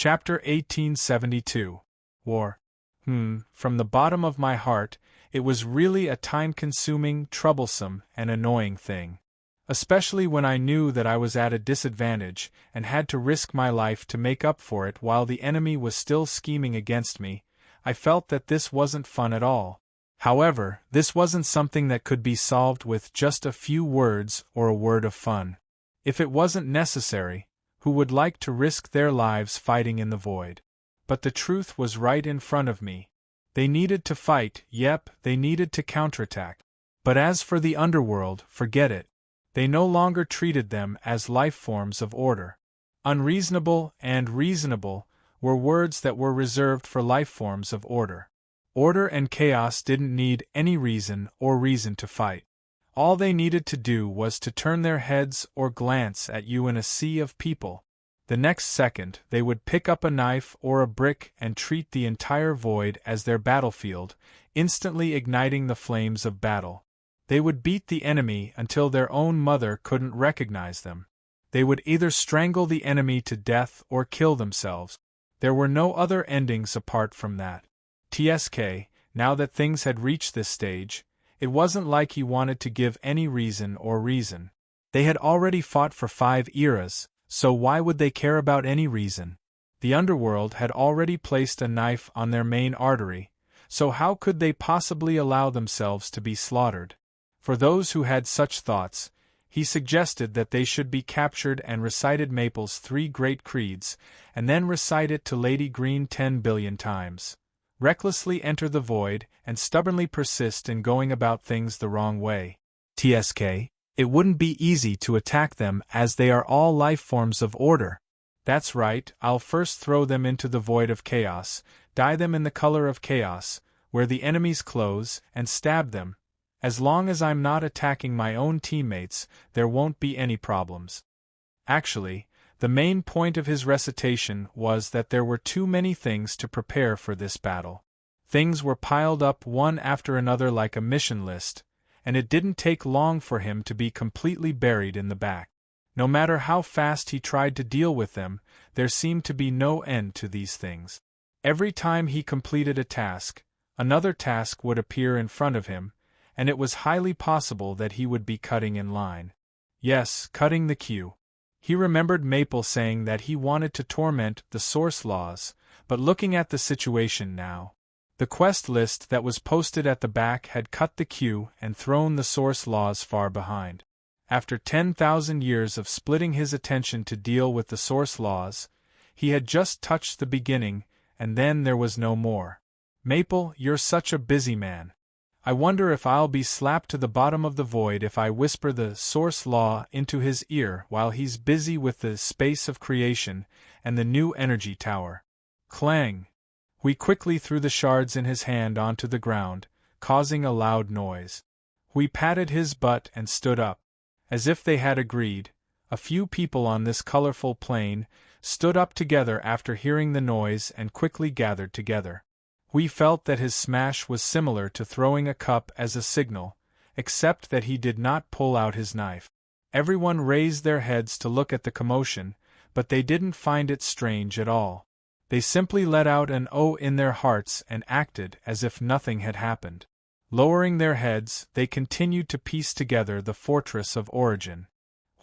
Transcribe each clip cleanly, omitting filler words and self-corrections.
Chapter 1872. War. From the bottom of my heart, it was really a time-consuming, troublesome, and annoying thing. Especially when I knew that I was at a disadvantage and had to risk my life to make up for it while the enemy was still scheming against me. I felt that this wasn't fun at all. However, this wasn't something that could be solved with just a few words or a word of fun. If it wasn't necessary, who would like to risk their lives fighting in the void? But the truth was right in front of me. They needed to fight, yep, they needed to counterattack. But as for the underworld, forget it. They no longer treated them as life forms of order. Unreasonable and reasonable were words that were reserved for life forms of order. Order and chaos didn't need any reason to fight. All they needed to do was to turn their heads or glance at you in a sea of people. The next second, they would pick up a knife or a brick and treat the entire void as their battlefield, instantly igniting the flames of battle. They would beat the enemy until their own mother couldn't recognize them. They would either strangle the enemy to death or kill themselves. There were no other endings apart from that. TSK, now that things had reached this stage, it wasn't like he wanted to give any reason. They had already fought for 5 eras, so why would they care about any reason? The underworld had already placed a knife on their main artery, so how could they possibly allow themselves to be slaughtered? For those who had such thoughts, he suggested that they should be captured and recited Maple's 3 great creeds, and then recite it to Lady Green 10 billion times. Recklessly enter the void and stubbornly persist in going about things the wrong way. TSK, it wouldn't be easy to attack them as they are all life forms of order. That's right, I'll first throw them into the void of chaos, dye them in the color of chaos, wear the enemy's clothes, and stab them. As long as I'm not attacking my own teammates, there won't be any problems. Actually, the main point of his recitation was that there were too many things to prepare for this battle. Things were piled up one after another like a mission list, and it didn't take long for him to be completely buried in the back. No matter how fast he tried to deal with them, there seemed to be no end to these things. Every time he completed a task, another task would appear in front of him, and it was highly possible that he would be cutting in line. Yes, cutting the queue. He remembered Maple saying that he wanted to torment the source laws, but looking at the situation now, the quest list that was posted at the back had cut the queue and thrown the source laws far behind. After 10,000 years of splitting his attention to deal with the source laws, he had just touched the beginning, and then there was no more. Maple, you're such a busy man. I wonder if I'll be slapped to the bottom of the void if I whisper the source law into his ear while he's busy with the space of creation and the new energy tower. Clang! We quickly threw the shards in his hand onto the ground, causing a loud noise. We patted his butt and stood up. As if they had agreed, a few people on this colorful plane stood up together after hearing the noise and quickly gathered together. We felt that his smash was similar to throwing a cup as a signal, except that he did not pull out his knife. Everyone raised their heads to look at the commotion, but they didn't find it strange at all. They simply let out an "oh" in their hearts and acted as if nothing had happened. Lowering their heads, they continued to piece together the fortress of origin.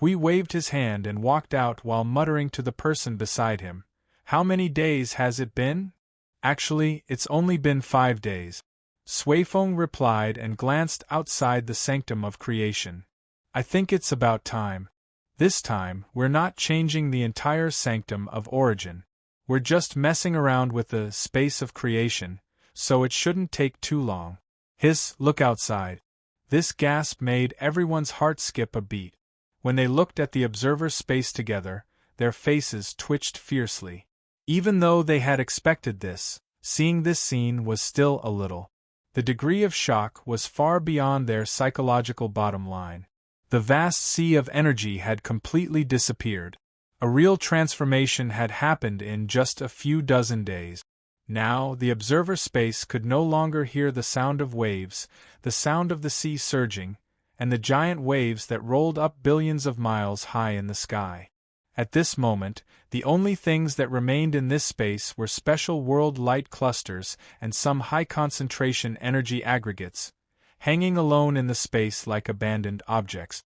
We waved his hand and walked out while muttering to the person beside him, "How many days has it been?" "Actually, it's only been 5 days. Suifeng replied and glanced outside the sanctum of creation. "I think it's about time. This time, we're not changing the entire sanctum of origin. We're just messing around with the space of creation, so it shouldn't take too long." Hiss, look outside. This gasp made everyone's heart skip a beat. When they looked at the observer space together, their faces twitched fiercely. Even though they had expected this, seeing this scene was still a little. The degree of shock was far beyond their psychological bottom line. The vast sea of energy had completely disappeared. A real transformation had happened in just a few dozen days. Now, the observer space could no longer hear the sound of waves, the sound of the sea surging, and the giant waves that rolled up billions of miles high in the sky. At this moment, the only things that remained in this space were special world light clusters and some high-concentration energy aggregates, hanging alone in the space like abandoned objects.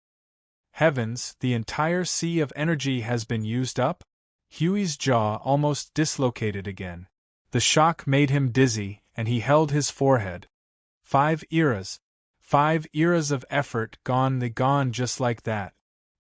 Heavens, the entire sea of energy has been used up? Huey's jaw almost dislocated again. The shock made him dizzy, and he held his forehead. 5 eras. 5 eras of effort gone just like that.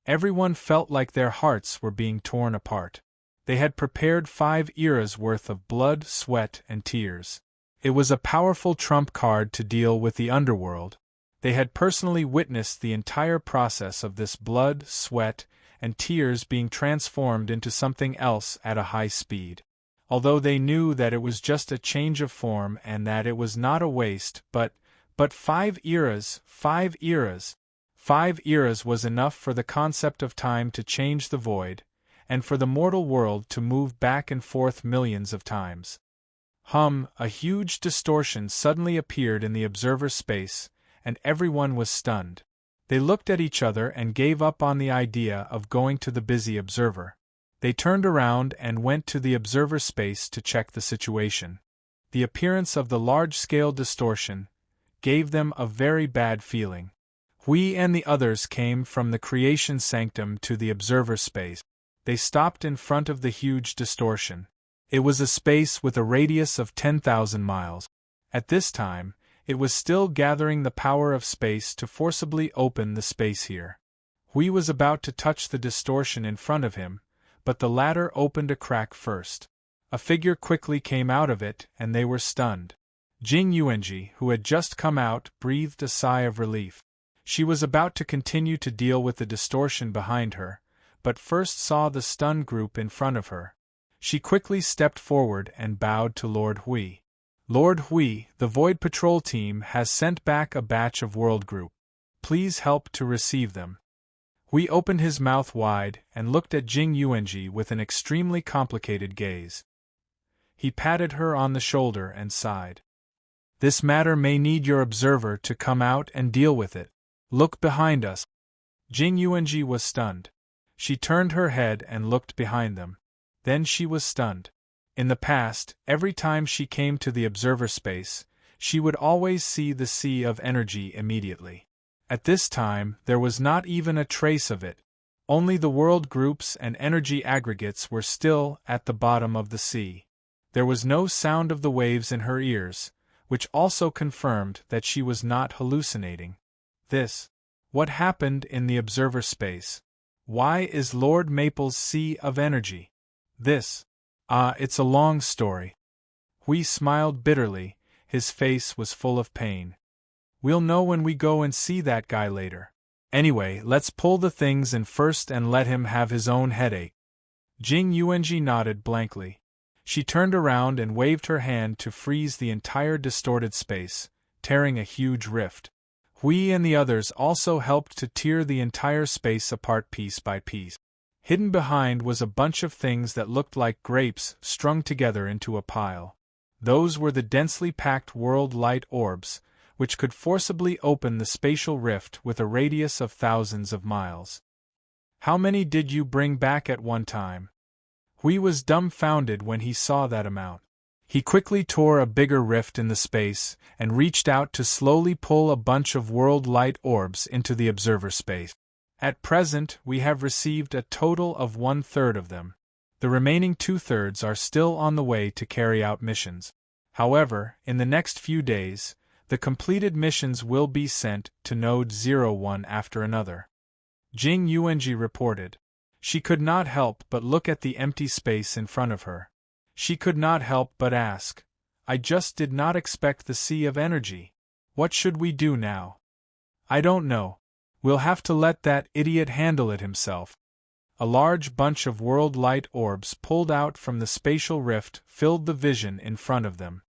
Everyone felt like their hearts were being torn apart. They had prepared 5 eras worth of blood, sweat, and tears. It was a powerful trump card to deal with the underworld. They had personally witnessed the entire process of this blood, sweat, and tears being transformed into something else at a high speed. Although they knew that it was just a change of form and that it was not a waste, but 5 eras, 5 eras. 5 eras was enough for the concept of time to change the void, and for the mortal world to move back and forth millions of times. A huge distortion suddenly appeared in the observer space, and everyone was stunned. They looked at each other and gave up on the idea of going to the busy observer. They turned around and went to the observer space to check the situation. The appearance of the large-scale distortion gave them a very bad feeling. We and the others came from the creation sanctum to the observer space. They stopped in front of the huge distortion. It was a space with a radius of 10,000 miles. At this time, it was still gathering the power of space to forcibly open the space here. Hui was about to touch the distortion in front of him, but the latter opened a crack first. A figure quickly came out of it, and they were stunned. Jing Yuanji, who had just come out, breathed a sigh of relief. She was about to continue to deal with the distortion behind her, but first saw the stunned group in front of her. She quickly stepped forward and bowed to Lord Hui. Lord Hui, the Void Patrol team has sent back a batch of World Group. Please help to receive them. Hui opened his mouth wide and looked at Jing Yuanji with an extremely complicated gaze. He patted her on the shoulder and sighed. This matter may need your observer to come out and deal with it. Look behind us. Jing Yuanji was stunned. She turned her head and looked behind them. Then she was stunned. In the past, every time she came to the observer space, she would always see the sea of energy immediately. At this time, there was not even a trace of it. Only the world groups and energy aggregates were still at the bottom of the sea. There was no sound of the waves in her ears, which also confirmed that she was not hallucinating. What happened in the observer space? Why is Lord Maple's sea of energy? It's a long story. Hui smiled bitterly, his face was full of pain. We'll know when we go and see that guy later. Anyway, let's pull the things in first and let him have his own headache. Jing Yuanji nodded blankly. She turned around and waved her hand to freeze the entire distorted space, tearing a huge rift. Hui and the others also helped to tear the entire space apart piece by piece. Hidden behind was a bunch of things that looked like grapes strung together into a pile. Those were the densely packed world light orbs, which could forcibly open the spatial rift with a radius of thousands of miles. How many did you bring back at one time? Hui was dumbfounded when he saw that amount. He quickly tore a bigger rift in the space and reached out to slowly pull a bunch of world light orbs into the observer space. At present, we have received a total of 1/3 of them. The remaining 2/3 are still on the way to carry out missions. However, in the next few days, the completed missions will be sent to Node 01 after another. Jing Yuanji reported. She could not help but look at the empty space in front of her. She could not help but ask, I just did not expect the sea of energy. What should we do now? I don't know. We'll have to let that idiot handle it himself. A large bunch of world light orbs pulled out from the spatial rift filled the vision in front of them.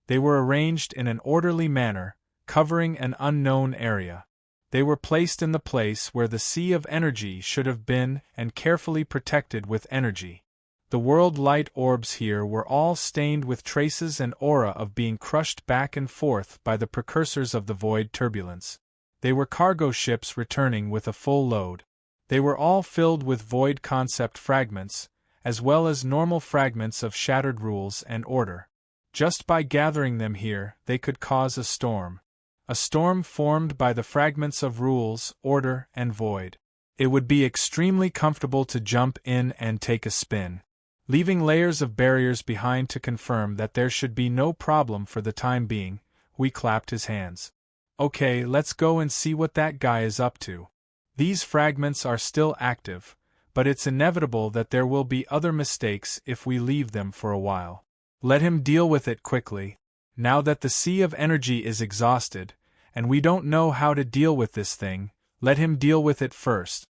They were arranged in an orderly manner, covering an unknown area. They were placed in the place where the sea of energy should have been and carefully protected with energy. The world light orbs here were all stained with traces and aura of being crushed back and forth by the precursors of the void turbulence. They were cargo ships returning with a full load. They were all filled with void concept fragments, as well as normal fragments of shattered rules and order. Just by gathering them here, they could cause a storm. A storm formed by the fragments of rules, order, and void. It would be extremely comfortable to jump in and take a spin. Leaving layers of barriers behind to confirm that there should be no problem for the time being, we clapped his hands. Okay, let's go and see what that guy is up to. These fragments are still active, but it's inevitable that there will be other mistakes if we leave them for a while. Let him deal with it quickly. Now that the sea of energy is exhausted, and we don't know how to deal with this thing, let him deal with it first.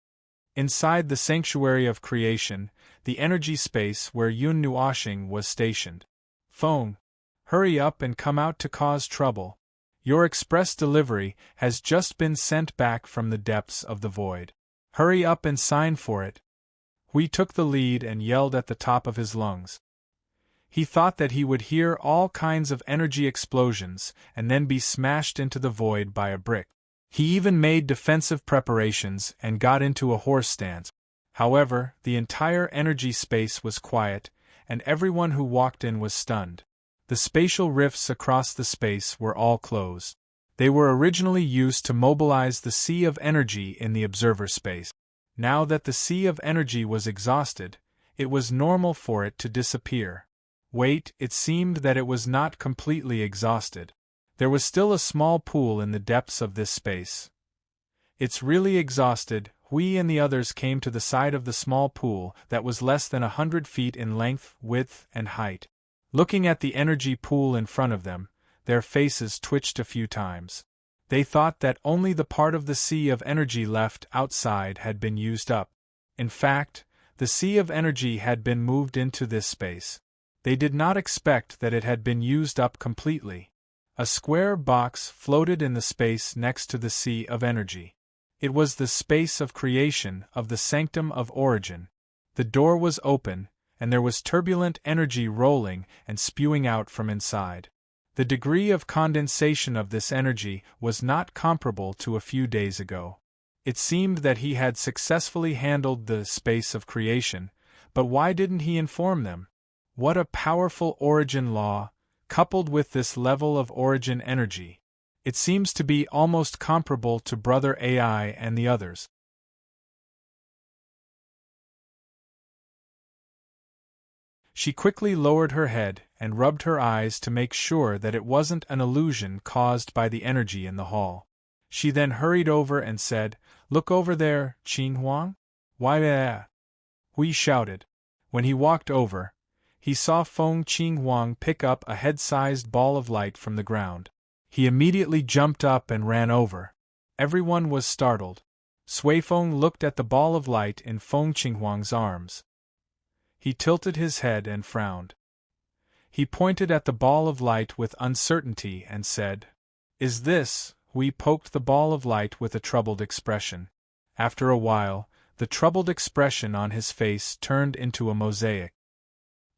Inside the sanctuary of creation, the energy space where Yun Nuashing was stationed. Phone. Hurry up and come out to cause trouble. Your express delivery has just been sent back from the depths of the void. Hurry up and sign for it. Hui took the lead and yelled at the top of his lungs. He thought that he would hear all kinds of energy explosions and then be smashed into the void by a brick. He even made defensive preparations and got into a horse stance. However, the entire energy space was quiet, and everyone who walked in was stunned. The spatial rifts across the space were all closed. They were originally used to mobilize the sea of energy in the observer space. Now that the sea of energy was exhausted, it was normal for it to disappear. Wait, it seemed that it was not completely exhausted. There was still a small pool in the depths of this space. It's really exhausted. Hui and the others came to the side of the small pool that was less than 100 feet in length, width, and height. Looking at the energy pool in front of them, their faces twitched a few times. They thought that only the part of the sea of energy left outside had been used up. In fact, the sea of energy had been moved into this space. They did not expect that it had been used up completely. A square box floated in the space next to the sea of energy. It was the space of creation of the sanctum of origin. The door was open, and there was turbulent energy rolling and spewing out from inside. The degree of condensation of this energy was not comparable to a few days ago. It seemed that he had successfully handled the space of creation, but why didn't he inform them? What a powerful origin law, coupled with this level of origin energy. It seems to be almost comparable to Brother AI and the others. She quickly lowered her head and rubbed her eyes to make sure that it wasn't an illusion caused by the energy in the hall. She then hurried over and said, "Look over there, Qin Huang." "Why there?" Hui shouted. When he walked over, he saw Feng Qin Huang pick up a head-sized ball of light from the ground. He immediately jumped up and ran over. Everyone was startled. Sui Feng looked at the ball of light in Feng Qinghuang's arms. He tilted his head and frowned. He pointed at the ball of light with uncertainty and said, "Is this?" Hui poked the ball of light with a troubled expression. After a while, the troubled expression on his face turned into a mosaic.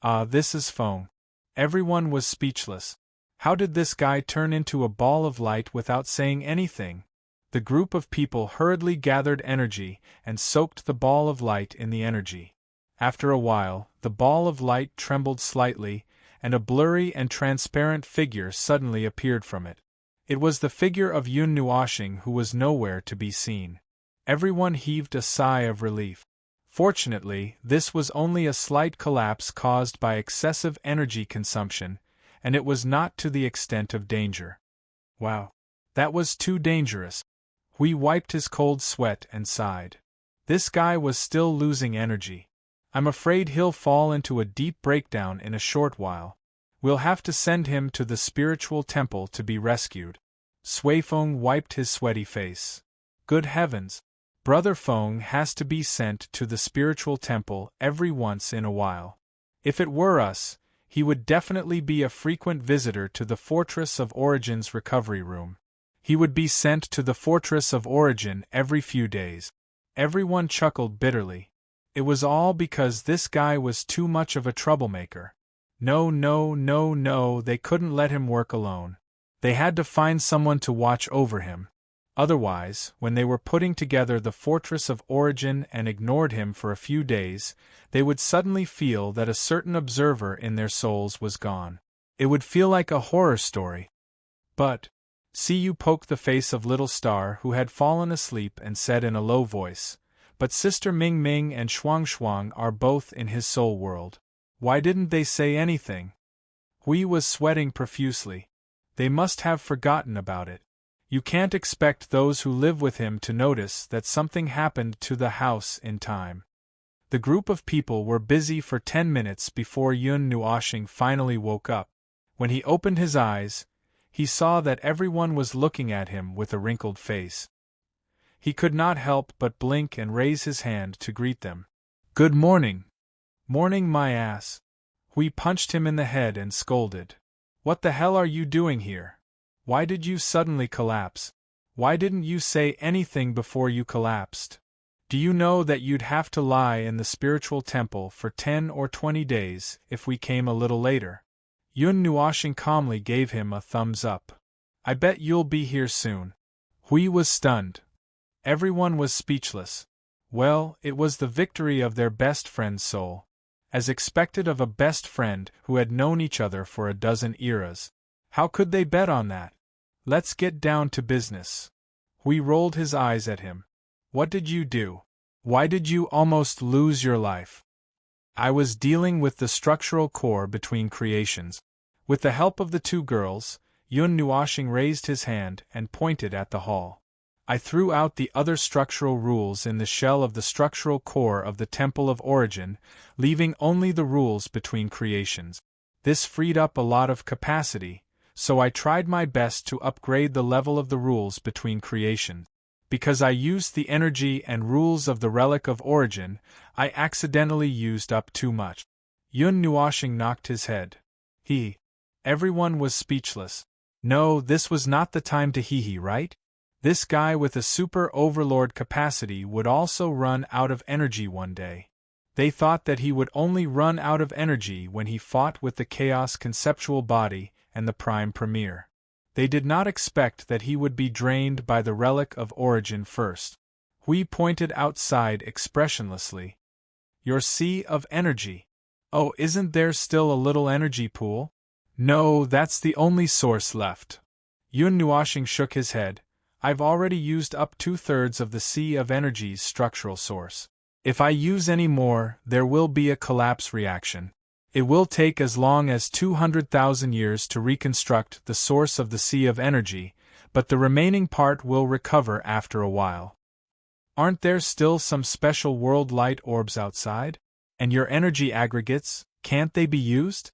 "Ah, this is Feng." Everyone was speechless. How did this guy turn into a ball of light without saying anything? The group of people hurriedly gathered energy and soaked the ball of light in the energy. After a while, the ball of light trembled slightly, and a blurry and transparent figure suddenly appeared from it. It was the figure of Yun Nuashing, who was nowhere to be seen. Everyone heaved a sigh of relief. Fortunately, this was only a slight collapse caused by excessive energy consumption, and it was not to the extent of danger. Wow. That was too dangerous. Hui wiped his cold sweat and sighed. This guy was still losing energy. I'm afraid he'll fall into a deep breakdown in a short while. We'll have to send him to the spiritual temple to be rescued. Sui Feng wiped his sweaty face. Good heavens! Brother Feng has to be sent to the spiritual temple every once in a while. If it were us, he would definitely be a frequent visitor to the Fortress of Origin's recovery room. He would be sent to the Fortress of Origin every few days. Everyone chuckled bitterly. It was all because this guy was too much of a troublemaker. No, they couldn't let him work alone. They had to find someone to watch over him. Otherwise, when they were putting together the Fortress of Origin and ignored him for a few days, they would suddenly feel that a certain observer in their souls was gone. It would feel like a horror story. But, see you poke the face of little Star, who had fallen asleep, and said in a low voice, "But Sister Ming Ming and Shuang Shuang are both in his soul world. Why didn't they say anything?" Hui was sweating profusely. They must have forgotten about it. You can't expect those who live with him to notice that something happened to the house in time. The group of people were busy for 10 minutes before Yun Nuoshing finally woke up. When he opened his eyes, he saw that everyone was looking at him with a wrinkled face. He could not help but blink and raise his hand to greet them. "Good morning." "Morning, my ass." Hui punched him in the head and scolded. "What the hell are you doing here? Why did you suddenly collapse? Why didn't you say anything before you collapsed? Do you know that you'd have to lie in the spiritual temple for 10 or 20 days if we came a little later?" Yun Nuoshing calmly gave him a thumbs up. "I bet you'll be here soon." Hui was stunned. Everyone was speechless. Well, it was the victory of their best friend's soul. As expected of a best friend who had known each other for a dozen eras. How could they bet on that? "Let's get down to business." Hui rolled his eyes at him. "What did you do? Why did you almost lose your life?" "I was dealing with the structural core between creations." With the help of the two girls, Yun Nuoshing raised his hand and pointed at the hall. "I threw out the other structural rules in the shell of the structural core of the Temple of Origin, leaving only the rules between creations. This freed up a lot of capacity, so I tried my best to upgrade the level of the rules between creations. Because I used the energy and rules of the Relic of Origin, I accidentally used up too much." Yun Nuoshing knocked his head. Everyone was speechless. No, this was not the time to hee-hee, right? This guy with a super overlord capacity would also run out of energy one day. They thought that he would only run out of energy when he fought with the Chaos Conceptual Body and the Prime Premier. They did not expect that he would be drained by the Relic of Origin first. Hui pointed outside expressionlessly. "Your sea of energy. Oh, isn't there still a little energy pool?" "No, that's the only source left." Yun Nuoshing shook his head. "I've already used up 2/3 of the sea of energy's structural source. If I use any more, there will be a collapse reaction. It will take as long as 200,000 years to reconstruct the source of the sea of energy, but the remaining part will recover after a while." "Aren't there still some special world light orbs outside? And your energy aggregates, can't they be used?"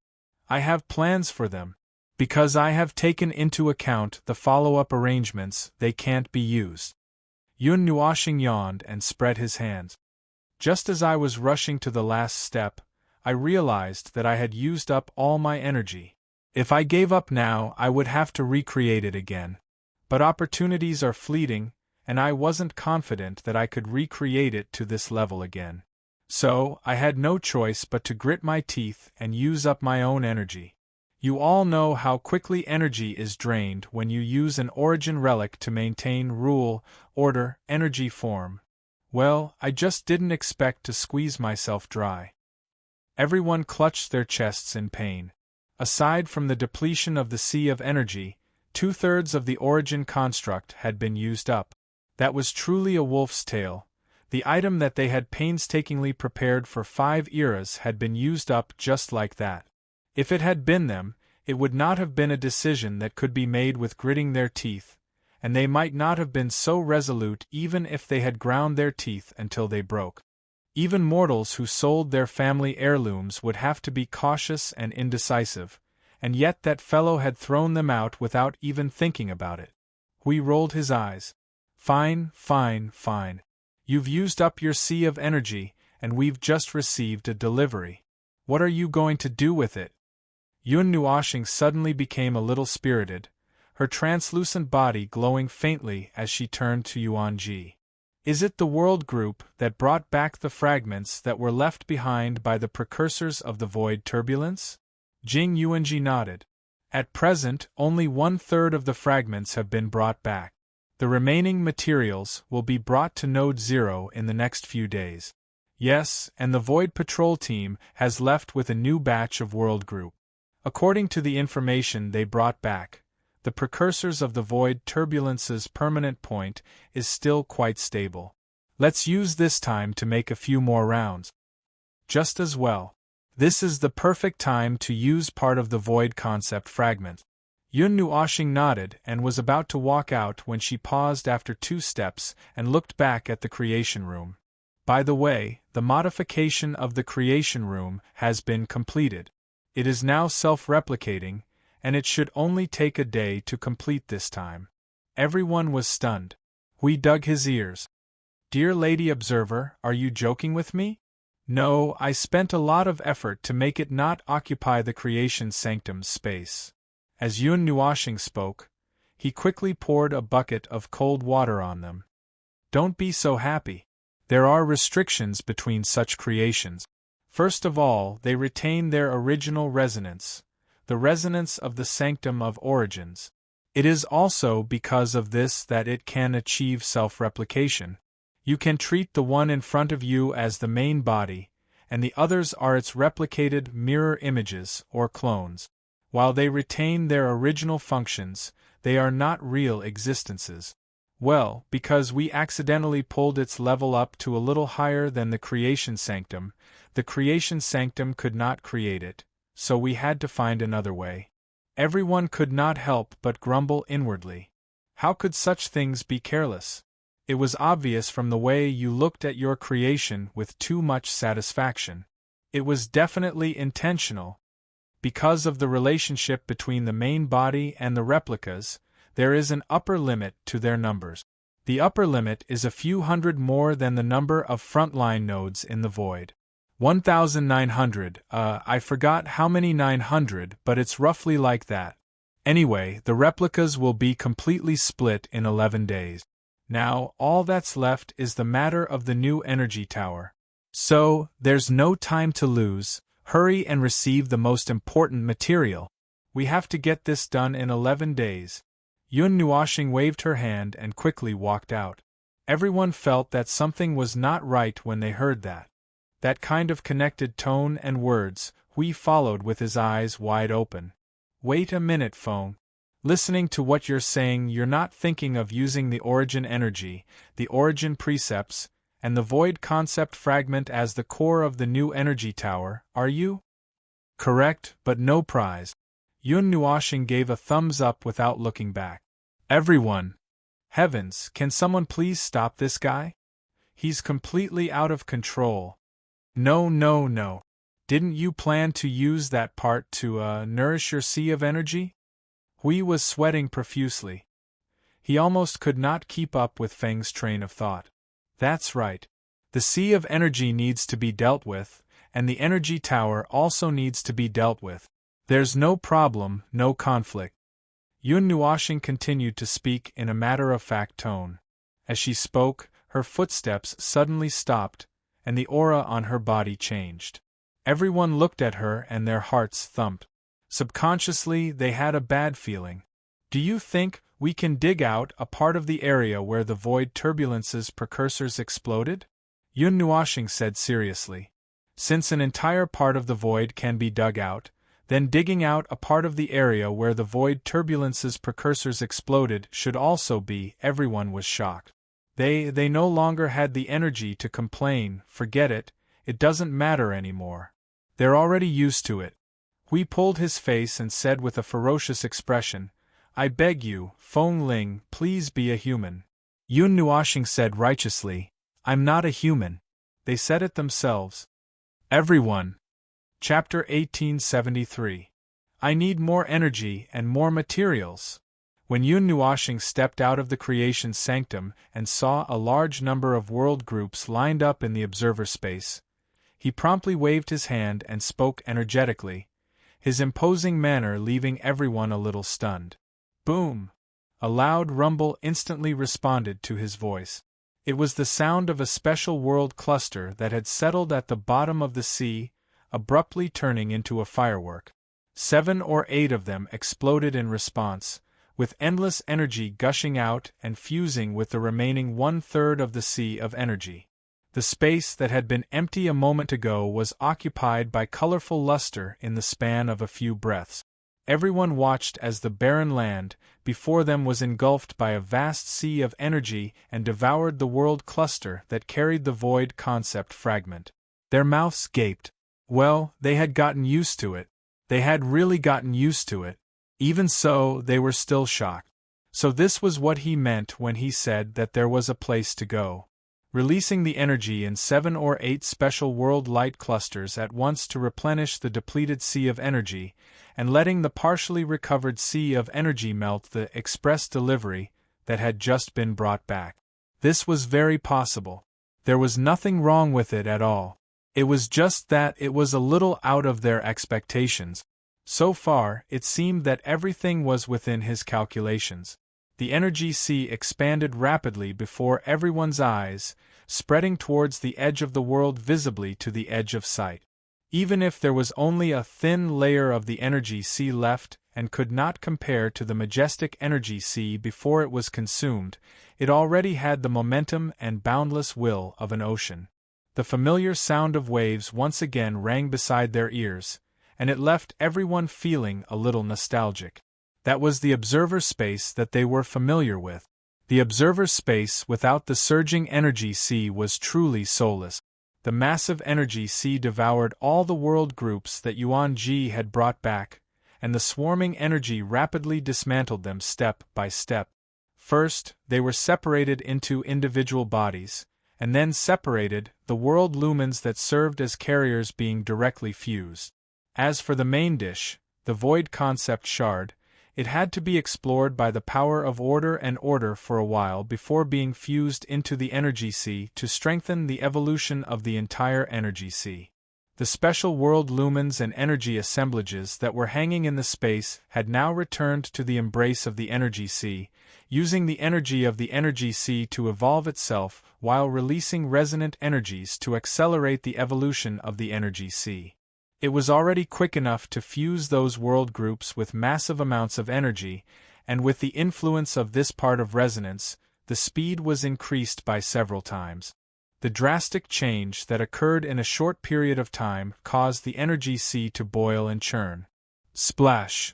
"I have plans for them. Because I have taken into account the follow-up arrangements, they can't be used." Yun Nuoshing yawned and spread his hands. "Just as I was rushing to the last step, I realized that I had used up all my energy. If I gave up now, I would have to recreate it again. But opportunities are fleeting, and I wasn't confident that I could recreate it to this level again. So, I had no choice but to grit my teeth and use up my own energy. You all know how quickly energy is drained when you use an origin relic to maintain rule, order, energy form. Well, I just didn't expect to squeeze myself dry." Everyone clutched their chests in pain. Aside from the depletion of the sea of energy, 2/3 of the origin construct had been used up. That was truly a wolf's tale. The item that they had painstakingly prepared for 5 eras had been used up just like that. If it had been them, it would not have been a decision that could be made with gritting their teeth, and they might not have been so resolute even if they had ground their teeth until they broke. Even mortals who sold their family heirlooms would have to be cautious and indecisive, and yet that fellow had thrown them out without even thinking about it. Hui rolled his eyes. "Fine, fine, fine. You've used up your sea of energy, and we've just received a delivery. What are you going to do with it?" Yun Nuoshing suddenly became a little spirited, her translucent body glowing faintly as she turned to Yuanji. "Is it the world group that brought back the fragments that were left behind by the precursors of the void turbulence?" Jing Yuanji nodded. "At present, only 1/3 of the fragments have been brought back. The remaining materials will be brought to Node 0 in the next few days. Yes, and the Void Patrol team has left with a new batch of World Group. According to the information they brought back, the precursors of the Void Turbulence's permanent point is still quite stable. Let's use this time to make a few more rounds. Just as well. This is the perfect time to use part of the Void concept fragment. Yun Nuoshing nodded and was about to walk out when she paused after 2 steps and looked back at the creation room. By the way, the modification of the creation room has been completed. It is now self-replicating, and it should only take a day to complete this time. Everyone was stunned. Hui dug his ears. Dear Lady Observer, are you joking with me? No, I spent a lot of effort to make it not occupy the creation sanctum's space. As Yun Nuoshing spoke, he quickly poured a bucket of cold water on them. Don't be so happy. There are restrictions between such creations. First of all, they retain their original resonance, the resonance of the sanctum of origins. It is also because of this that it can achieve self-replication. You can treat the one in front of you as the main body, and the others are its replicated mirror images or clones. While they retain their original functions, they are not real existences. Well, because we accidentally pulled its level up to a little higher than the creation sanctum could not create it, so we had to find another way. Everyone could not help but grumble inwardly. How could such things be careless? It was obvious from the way you looked at your creation with too much satisfaction. It was definitely intentional. Because of the relationship between the main body and the replicas, there is an upper limit to their numbers. The upper limit is a few hundred more than the number of frontline nodes in the void. 1,900, I forgot how many 900, but it's roughly like that. Anyway, the replicas will be completely split in 11 days. Now, all that's left is the matter of the new energy tower. So, there's no time to lose. Hurry and receive the most important material. We have to get this done in 11 days. Yun Nuoshing waved her hand and quickly walked out. Everyone felt that something was not right when they heard that. That kind of connected tone and words, Hui followed with his eyes wide open. Wait a minute, Feng. Listening to what you're saying, you're not thinking of using the origin energy, the origin precepts, and the void concept fragment as the core of the new energy tower, are you? Correct, but no prize. Yun Nuoshing gave a thumbs up without looking back. Everyone! Heavens, can someone please stop this guy? He's completely out of control. No. Didn't you plan to use that part to, nourish your sea of energy? Hui was sweating profusely. He almost could not keep up with Feng's train of thought. That's right. The sea of energy needs to be dealt with, and the energy tower also needs to be dealt with. There's no problem, no conflict. Yun Nuoshing continued to speak in a matter-of-fact tone. As she spoke, her footsteps suddenly stopped, and the aura on her body changed. Everyone looked at her and their hearts thumped. Subconsciously, they had a bad feeling. Do you think we can dig out a part of the area where the Void Turbulence's precursors exploded? Yun Nuoshing said seriously. Since an entire part of the void can be dug out, then digging out a part of the area where the Void Turbulence's precursors exploded should also be. Everyone was shocked. They no longer had the energy to complain. Forget it, it doesn't matter anymore. They're already used to it. Hui pulled his face and said with a ferocious expression, I beg you, Feng Ling, please be a human. Yun Nuoshing said righteously, I'm not a human. They said it themselves. Everyone. Chapter 1873. I need more energy and more materials. When Yun Nuoshing stepped out of the creation sanctum and saw a large number of world groups lined up in the observer space, he promptly waved his hand and spoke energetically, his imposing manner leaving everyone a little stunned. Boom! A loud rumble instantly responded to his voice. It was the sound of a special world cluster that had settled at the bottom of the sea, abruptly turning into a firework. 7 or 8 of them exploded in response, with endless energy gushing out and fusing with the remaining 1/3 of the sea of energy. The space that had been empty a moment ago was occupied by colorful luster in the span of a few breaths. Everyone watched as the barren land before them was engulfed by a vast sea of energy and devoured the world cluster that carried the void concept fragment. Their mouths gaped. Well, they had gotten used to it. They had really gotten used to it. Even so, they were still shocked. So this was what he meant when he said that there was a place to go. Releasing the energy in 7 or 8 special world light clusters at once to replenish the depleted sea of energy, and letting the partially recovered sea of energy melt the express delivery that had just been brought back. This was very possible. There was nothing wrong with it at all. It was just that it was a little out of their expectations. So far, it seemed that everything was within his calculations. The energy sea expanded rapidly before everyone's eyes, spreading towards the edge of the world visibly to the edge of sight. Even if there was only a thin layer of the energy sea left and could not compare to the majestic energy sea before it was consumed, it already had the momentum and boundless will of an ocean. The familiar sound of waves once again rang beside their ears, and it left everyone feeling a little nostalgic. That was the observer space that they were familiar with. The observer space without the surging energy sea was truly soulless. The massive energy sea devoured all the world groups that Yuan Ji had brought back, and the swarming energy rapidly dismantled them step by step. First, they were separated into individual bodies, and then separated, the world lumens that served as carriers being directly fused. As for the main dish, the void concept shard, it had to be explored by the power of order for a while before being fused into the energy sea to strengthen the evolution of the entire energy sea. The special world lumens and energy assemblages that were hanging in the space had now returned to the embrace of the energy sea, using the energy of the energy sea to evolve itself while releasing resonant energies to accelerate the evolution of the energy sea. It was already quick enough to fuse those world groups with massive amounts of energy, and with the influence of this part of resonance, the speed was increased by several times. The drastic change that occurred in a short period of time caused the energy sea to boil and churn. Splash!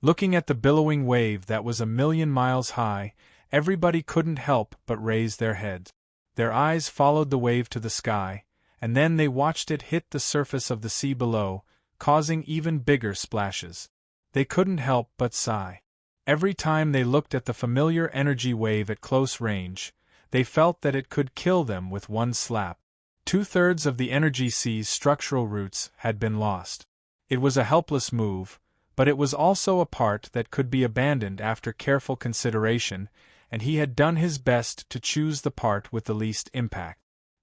Looking at the billowing wave that was 1,000,000 miles high, everybody couldn't help but raise their heads. Their eyes followed the wave to the sky, and then they watched it hit the surface of the sea below, causing even bigger splashes. They couldn't help but sigh. Every time they looked at the familiar energy wave at close range, they felt that it could kill them with one slap. 2/3 of the energy sea's structural roots had been lost. It was a helpless move, but it was also a part that could be abandoned after careful consideration, and he had done his best to choose the part with the least impact.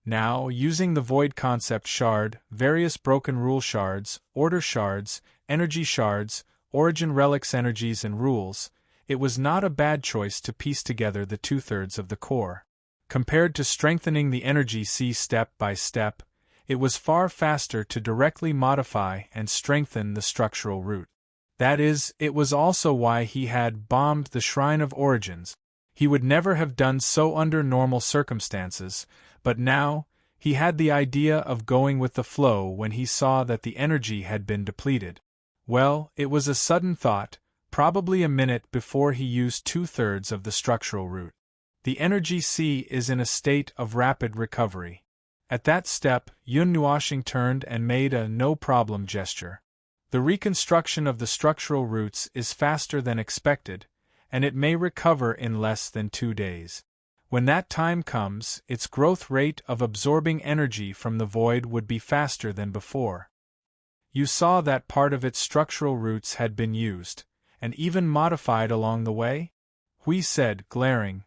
Now, using the void concept shard, various broken rule shards, order shards, energy shards, origin relics energies and rules, it was not a bad choice to piece together the 2/3 of the core. Compared to strengthening the energy sea step by step, it was far faster to directly modify and strengthen the structural root. That is, it was also why he had bombed the Shrine of Origins. He would never have done so under normal circumstances, but now, he had the idea of going with the flow when he saw that the energy had been depleted. Well, it was a sudden thought, probably a minute before he used 2/3 of the structural root. The energy sea is in a state of rapid recovery. At that step, Yun Nuashing turned and made a no-problem gesture. The reconstruction of the structural roots is faster than expected, and it may recover in less than 2 days. When that time comes, its growth rate of absorbing energy from the void would be faster than before. You saw that part of its structural roots had been used, and even modified along the way? Hui said, glaring.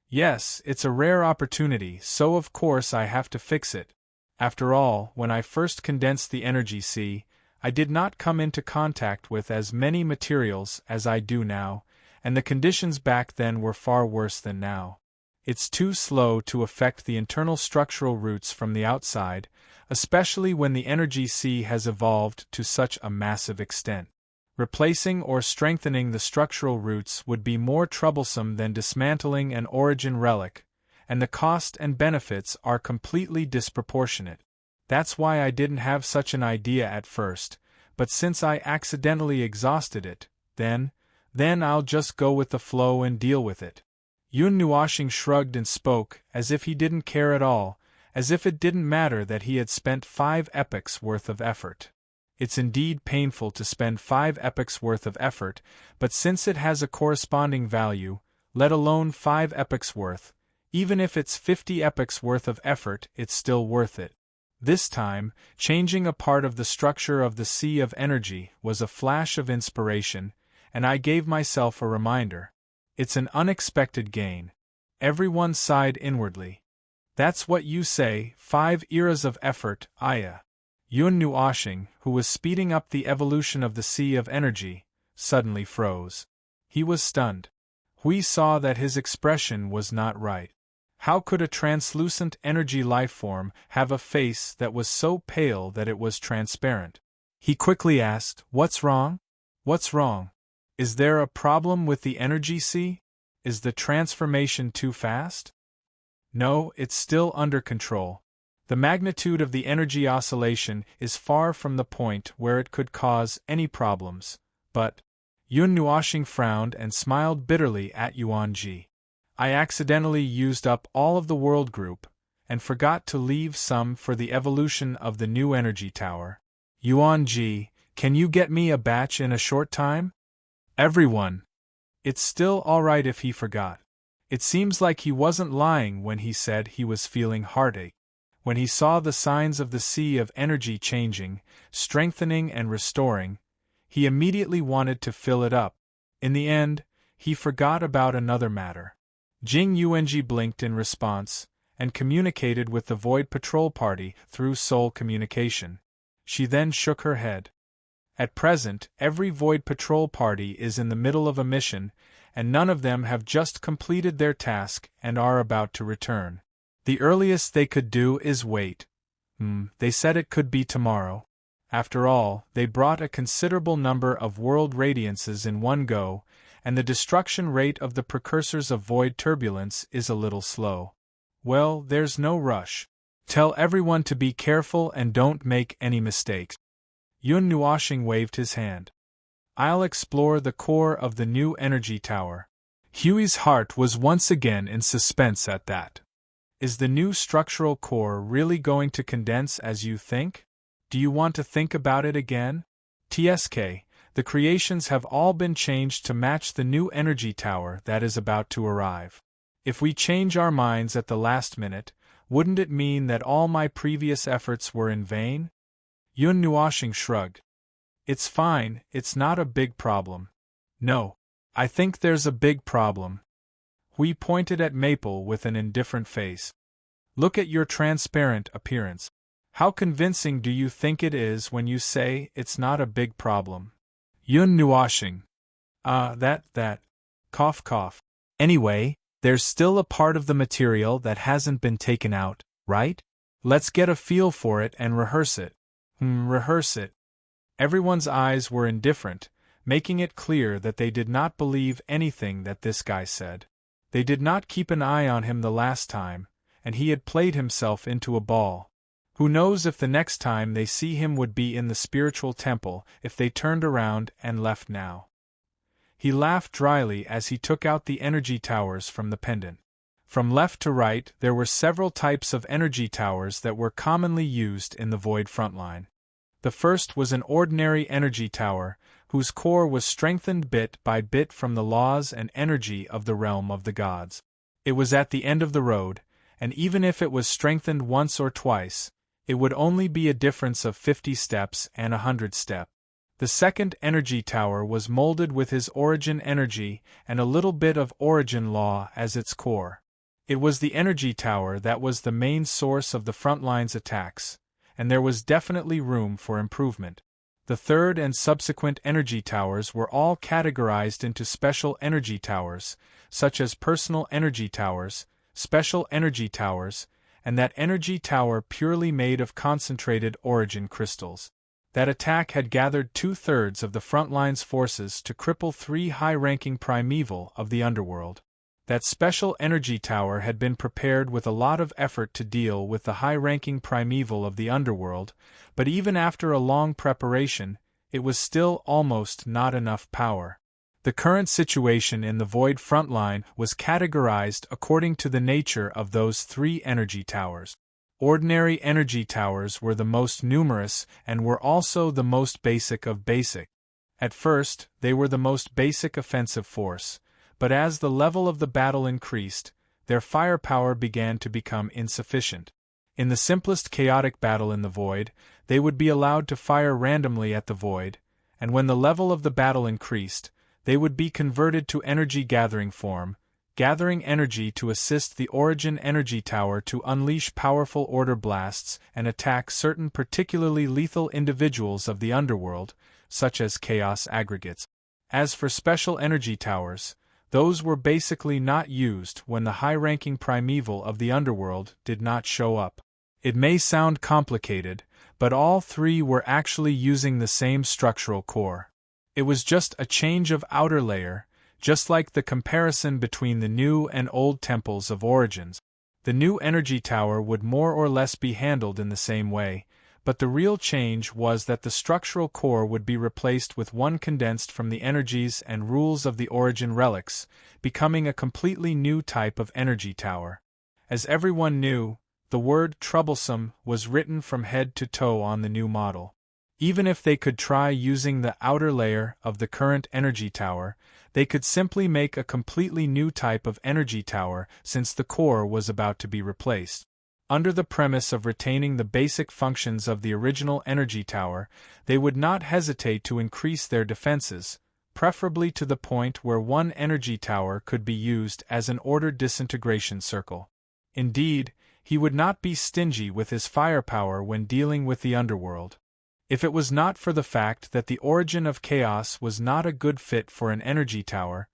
Yes, it's a rare opportunity, so of course I have to fix it. After all, when I first condensed the energy sea, I did not come into contact with as many materials as I do now, and the conditions back then were far worse than now. It's too slow to affect the internal structural roots from the outside, especially when the energy sea has evolved to such a massive extent. Replacing or strengthening the structural roots would be more troublesome than dismantling an origin relic, and the cost and benefits are completely disproportionate. That's why I didn't have such an idea at first, but since I accidentally exhausted it, then I'll just go with the flow and deal with it. Yun Nuoshing shrugged and spoke as if he didn't care at all, as if it didn't matter that he had spent 5 epochs worth of effort. It's indeed painful to spend 5 epochs worth of effort, but since it has a corresponding value, let alone 5 epochs worth, even if it's 50 epochs worth of effort, it's still worth it. This time, changing a part of the structure of the sea of energy was a flash of inspiration, and I gave myself a reminder. It's an unexpected gain. Everyone sighed inwardly. That's what you say, 5 eras of effort, Aya. Yun Nuoshing, who was speeding up the evolution of the sea of energy, suddenly froze. He was stunned. We saw that his expression was not right. How could a translucent energy lifeform have a face that was so pale that it was transparent? He quickly asked, "What's wrong? What's wrong? Is there a problem with the energy sea? Is the transformation too fast?" "No, it's still under control. The magnitude of the energy oscillation is far from the point where it could cause any problems, but—" Yun Nuoshing frowned and smiled bitterly at Yuanji. "I accidentally used up all of the world group, and forgot to leave some for the evolution of the new energy tower. Yuanji, can you get me a batch in a short time?" Everyone. It's still alright if he forgot. It seems like he wasn't lying when he said he was feeling heartache. When he saw the signs of the sea of energy changing, strengthening and restoring, he immediately wanted to fill it up. In the end, he forgot about another matter. Jing Yuanji blinked in response, and communicated with the Void Patrol Party through soul communication. She then shook her head. At present, every Void Patrol Party is in the middle of a mission, and none of them have just completed their task and are about to return. The earliest they could do is wait. They said it could be tomorrow. After all, they brought a considerable number of world radiances in one go, and the destruction rate of the precursors of void turbulence is a little slow. Well, there's no rush. Tell everyone to be careful and don't make any mistakes. Yun Nuoshing waved his hand. I'll explore the core of the new energy tower. Huey's heart was once again in suspense at that. Is the new structural core really going to condense as you think? Do you want to think about it again? TSK, the creations have all been changed to match the new energy tower that is about to arrive. If we change our minds at the last minute, wouldn't it mean that all my previous efforts were in vain? Yun Nuoshing shrugged. It's fine, it's not a big problem. No, I think there's a big problem. We pointed at Maple with an indifferent face. Look at your transparent appearance. How convincing do you think it is when you say it's not a big problem? Yun Nuoshing. That. Cough cough. Anyway, there's still a part of the material that hasn't been taken out, right? Let's get a feel for it and rehearse it. Rehearse it. Everyone's eyes were indifferent, making it clear that they did not believe anything that this guy said. They did not keep an eye on him the last time, and he had played himself into a ball. Who knows if the next time they see him would be in the spiritual temple if they turned around and left now. He laughed dryly as he took out the energy towers from the pendant. From left to right there were several types of energy towers that were commonly used in the Void frontline. The first was an ordinary energy tower, whose core was strengthened bit by bit from the laws and energy of the realm of the gods. It was at the end of the road, and even if it was strengthened once or twice, it would only be a difference of 50 steps and 100 steps. The second energy tower was molded with his origin energy and a little bit of origin law as its core. It was the energy tower that was the main source of the frontline's attacks, and there was definitely room for improvement. The third and subsequent energy towers were all categorized into special energy towers, such as personal energy towers, special energy towers, and that energy tower purely made of concentrated origin crystals. That attack had gathered 2/3 of the frontline's forces to cripple 3 high-ranking primeval of the underworld. That special energy tower had been prepared with a lot of effort to deal with the high-ranking primeval of the underworld, but even after a long preparation, it was still almost not enough power. The current situation in the Void frontline was categorized according to the nature of those 3 energy towers. Ordinary energy towers were the most numerous and were also the most basic of basic. At first, they were the most basic offensive force, but as the level of the battle increased, their firepower began to become insufficient. In the simplest chaotic battle in the Void, they would be allowed to fire randomly at the Void, and when the level of the battle increased, they would be converted to energy-gathering form, gathering energy to assist the Origin energy tower to unleash powerful order blasts and attack certain particularly lethal individuals of the underworld, such as Chaos aggregates. As for special energy towers, those were basically not used when the high-ranking primeval of the underworld did not show up. It may sound complicated, but all 3 were actually using the same structural core. It was just a change of outer layer, just like the comparison between the new and old temples of Origins. The new energy tower would more or less be handled in the same way, but the real change was that the structural core would be replaced with one condensed from the energies and rules of the Origin relics, becoming a completely new type of energy tower. As everyone knew, the word troublesome was written from head to toe on the new model. Even if they could try using the outer layer of the current energy tower, they could simply make a completely new type of energy tower since the core was about to be replaced. Under the premise of retaining the basic functions of the original energy tower, they would not hesitate to increase their defenses, preferably to the point where one energy tower could be used as an ordered disintegration circle. Indeed, he would not be stingy with his firepower when dealing with the underworld. If it was not for the fact that the Origin of Chaos was not a good fit for an energy tower,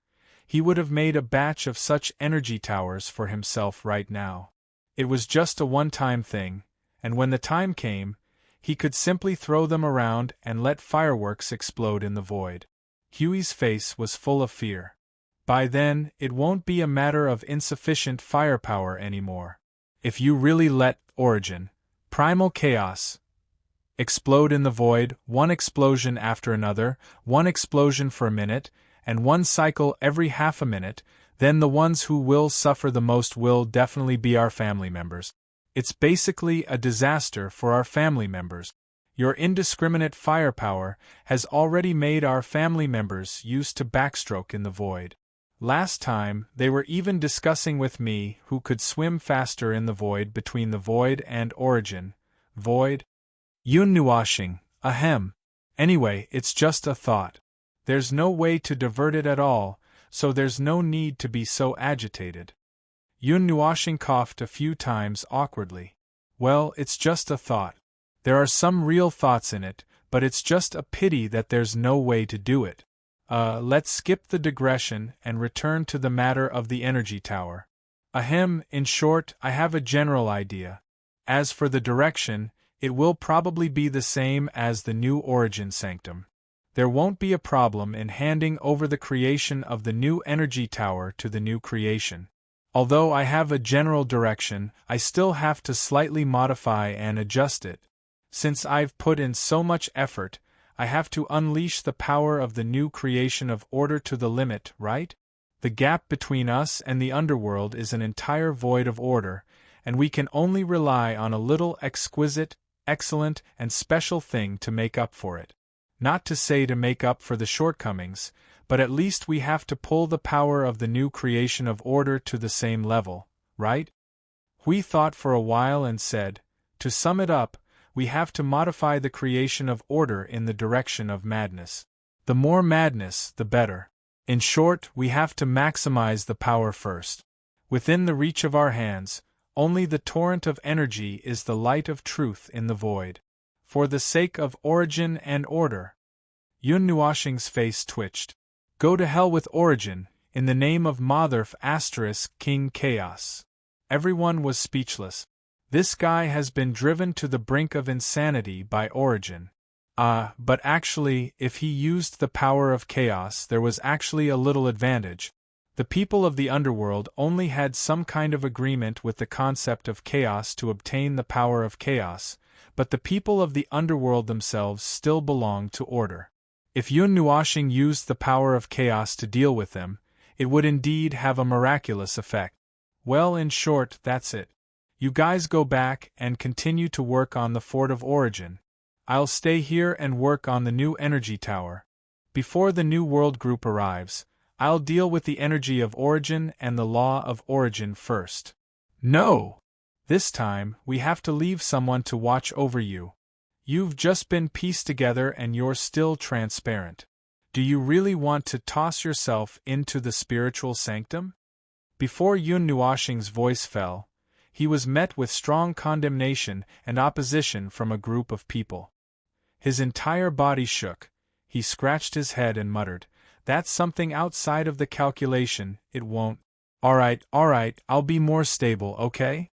he would have made a batch of such energy towers for himself right now. It was just a one-time thing, and when the time came, he could simply throw them around and let fireworks explode in the Void. Huey's face was full of fear. By then, it won't be a matter of insufficient firepower anymore. If you really let Origin, Primal Chaos, explode in the Void, one explosion after another, one explosion for a minute, and one cycle every half a minute, then the ones who will suffer the most will definitely be our family members. It's basically a disaster for our family members. Your indiscriminate firepower has already made our family members used to backstroke in the Void. Last time, they were even discussing with me who could swim faster in the Void between the Void and Origin. Void? Unwashing, ahem. Anyway, it's just a thought. There's no way to divert it at all, so there's no need to be so agitated. Unwashing coughed a few times awkwardly. Well, it's just a thought. There are some real thoughts in it, but it's just a pity that there's no way to do it. Let's skip the digression and return to the matter of the energy tower. Ahem, in short, I have a general idea. As for the direction, it will probably be the same as the new Origin Sanctum. There won't be a problem in handing over the creation of the new energy tower to the new creation. Although I have a general direction, I still have to slightly modify and adjust it. Since I've put in so much effort, I have to unleash the power of the new creation of order to the limit, right? The gap between us and the underworld is an entire void of order, and we can only rely on a little exquisite, excellent, and special thing to make up for it. Not to say to make up for the shortcomings, but at least we have to pull the power of the new creation of order to the same level, right? We thought for a while and said, to sum it up, we have to modify the creation of order in the direction of madness. The more madness, the better. In short, we have to maximize the power first. Within the reach of our hands, only the torrent of energy is the light of truth in the void. For the sake of origin and order. Yunnuashing's face twitched. Go to hell with origin, in the name of Motherf * King Chaos. Everyone was speechless. This guy has been driven to the brink of insanity by origin. But actually, if he used the power of chaos, there was actually a little advantage. The people of the underworld only had some kind of agreement with the concept of chaos to obtain the power of chaos, but the people of the underworld themselves still belonged to order. If Yun Nuoshing used the power of chaos to deal with them, it would indeed have a miraculous effect. Well, in short, that's it. You guys go back and continue to work on the Fort of Origin. I'll stay here and work on the new energy tower. Before the New World Group arrives, I'll deal with the energy of origin and the law of origin first. No! This time, we have to leave someone to watch over you. You've just been pieced together and you're still transparent. Do you really want to toss yourself into the spiritual sanctum? Before Yun Nuoshing's voice fell, he was met with strong condemnation and opposition from a group of people. His entire body shook, he scratched his head and muttered, "That's something outside of the calculation, it won't." Alright, I'll be more stable, okay?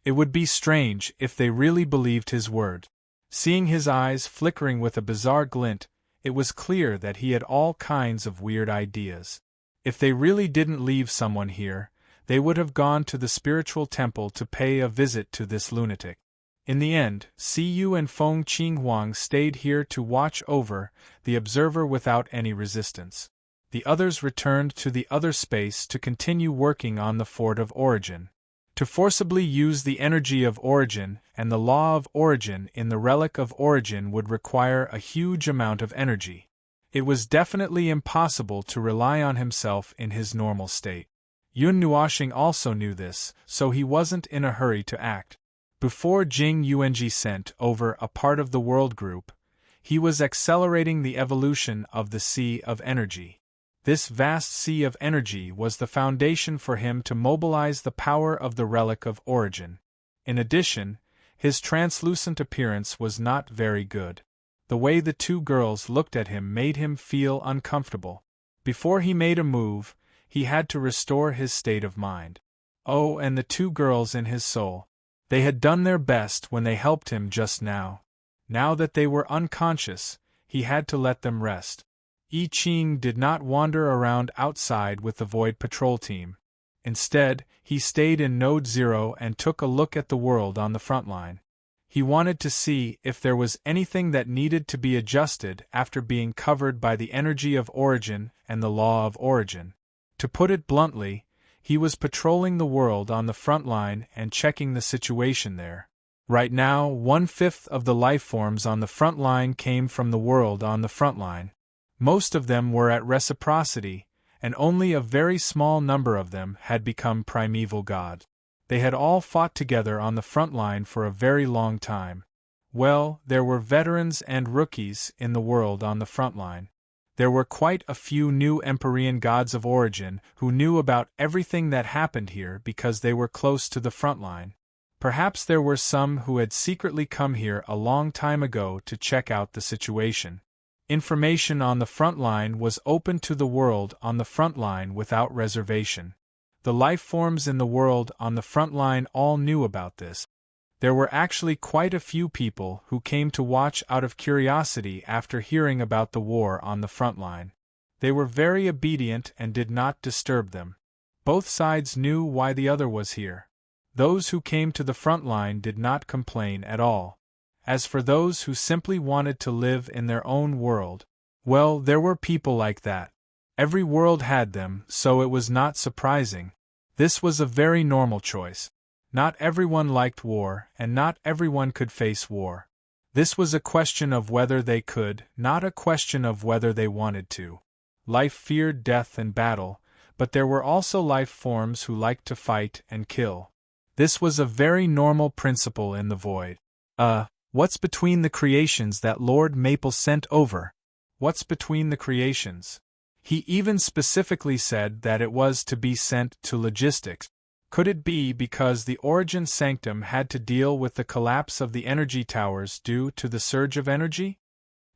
It would be strange if they really believed his word. Seeing his eyes flickering with a bizarre glint, it was clear that he had all kinds of weird ideas. If they really didn't leave someone here, they would have gone to the spiritual temple to pay a visit to this lunatic. In the end, Siyu and Feng Qinghuang stayed here to watch over the observer without any resistance. The others returned to the other space to continue working on the Fort of Origin. To forcibly use the energy of origin and the law of origin in the relic of origin would require a huge amount of energy. It was definitely impossible to rely on himself in his normal state. Yun Nuoshing also knew this, so he wasn't in a hurry to act. Before Jing Yuanji sent over a part of the world group, he was accelerating the evolution of the Sea of Energy. This vast sea of energy was the foundation for him to mobilize the power of the relic of origin. In addition, his translucent appearance was not very good. The way the two girls looked at him made him feel uncomfortable. Before he made a move, he had to restore his state of mind. Oh, and the two girls in his soul. They had done their best when they helped him just now. Now that they were unconscious, he had to let them rest. I Ching did not wander around outside with the Void Patrol team. Instead, he stayed in Node 0 and took a look at the world on the front line. He wanted to see if there was anything that needed to be adjusted after being covered by the energy of origin and the law of origin. To put it bluntly, he was patrolling the world on the front line and checking the situation there. Right now, 1/5 of the life forms on the front line came from the world on the front line. Most of them were at reciprocity, and only a very small number of them had become primeval gods. They had all fought together on the front line for a very long time. Well, there were veterans and rookies in the world on the front line. There were quite a few new Empyrean gods of origin who knew about everything that happened here because they were close to the front line. Perhaps there were some who had secretly come here a long time ago to check out the situation. Information on the front line was open to the world on the front line without reservation. The life forms in the world on the front line all knew about this. There were actually quite a few people who came to watch out of curiosity after hearing about the war on the front line. They were very obedient and did not disturb them. Both sides knew why the other was here. Those who came to the front line did not complain at all. As for those who simply wanted to live in their own world, well, there were people like that. Every world had them, so it was not surprising. This was a very normal choice. Not everyone liked war, and not everyone could face war. This was a question of whether they could, not a question of whether they wanted to. Life feared death and battle, but there were also life forms who liked to fight and kill. This was a very normal principle in the void. What's between the creations that Lord Maple sent over? What's between the creations? He even specifically said that it was to be sent to logistics. Could it be because the Origin Sanctum had to deal with the collapse of the energy towers due to the surge of energy?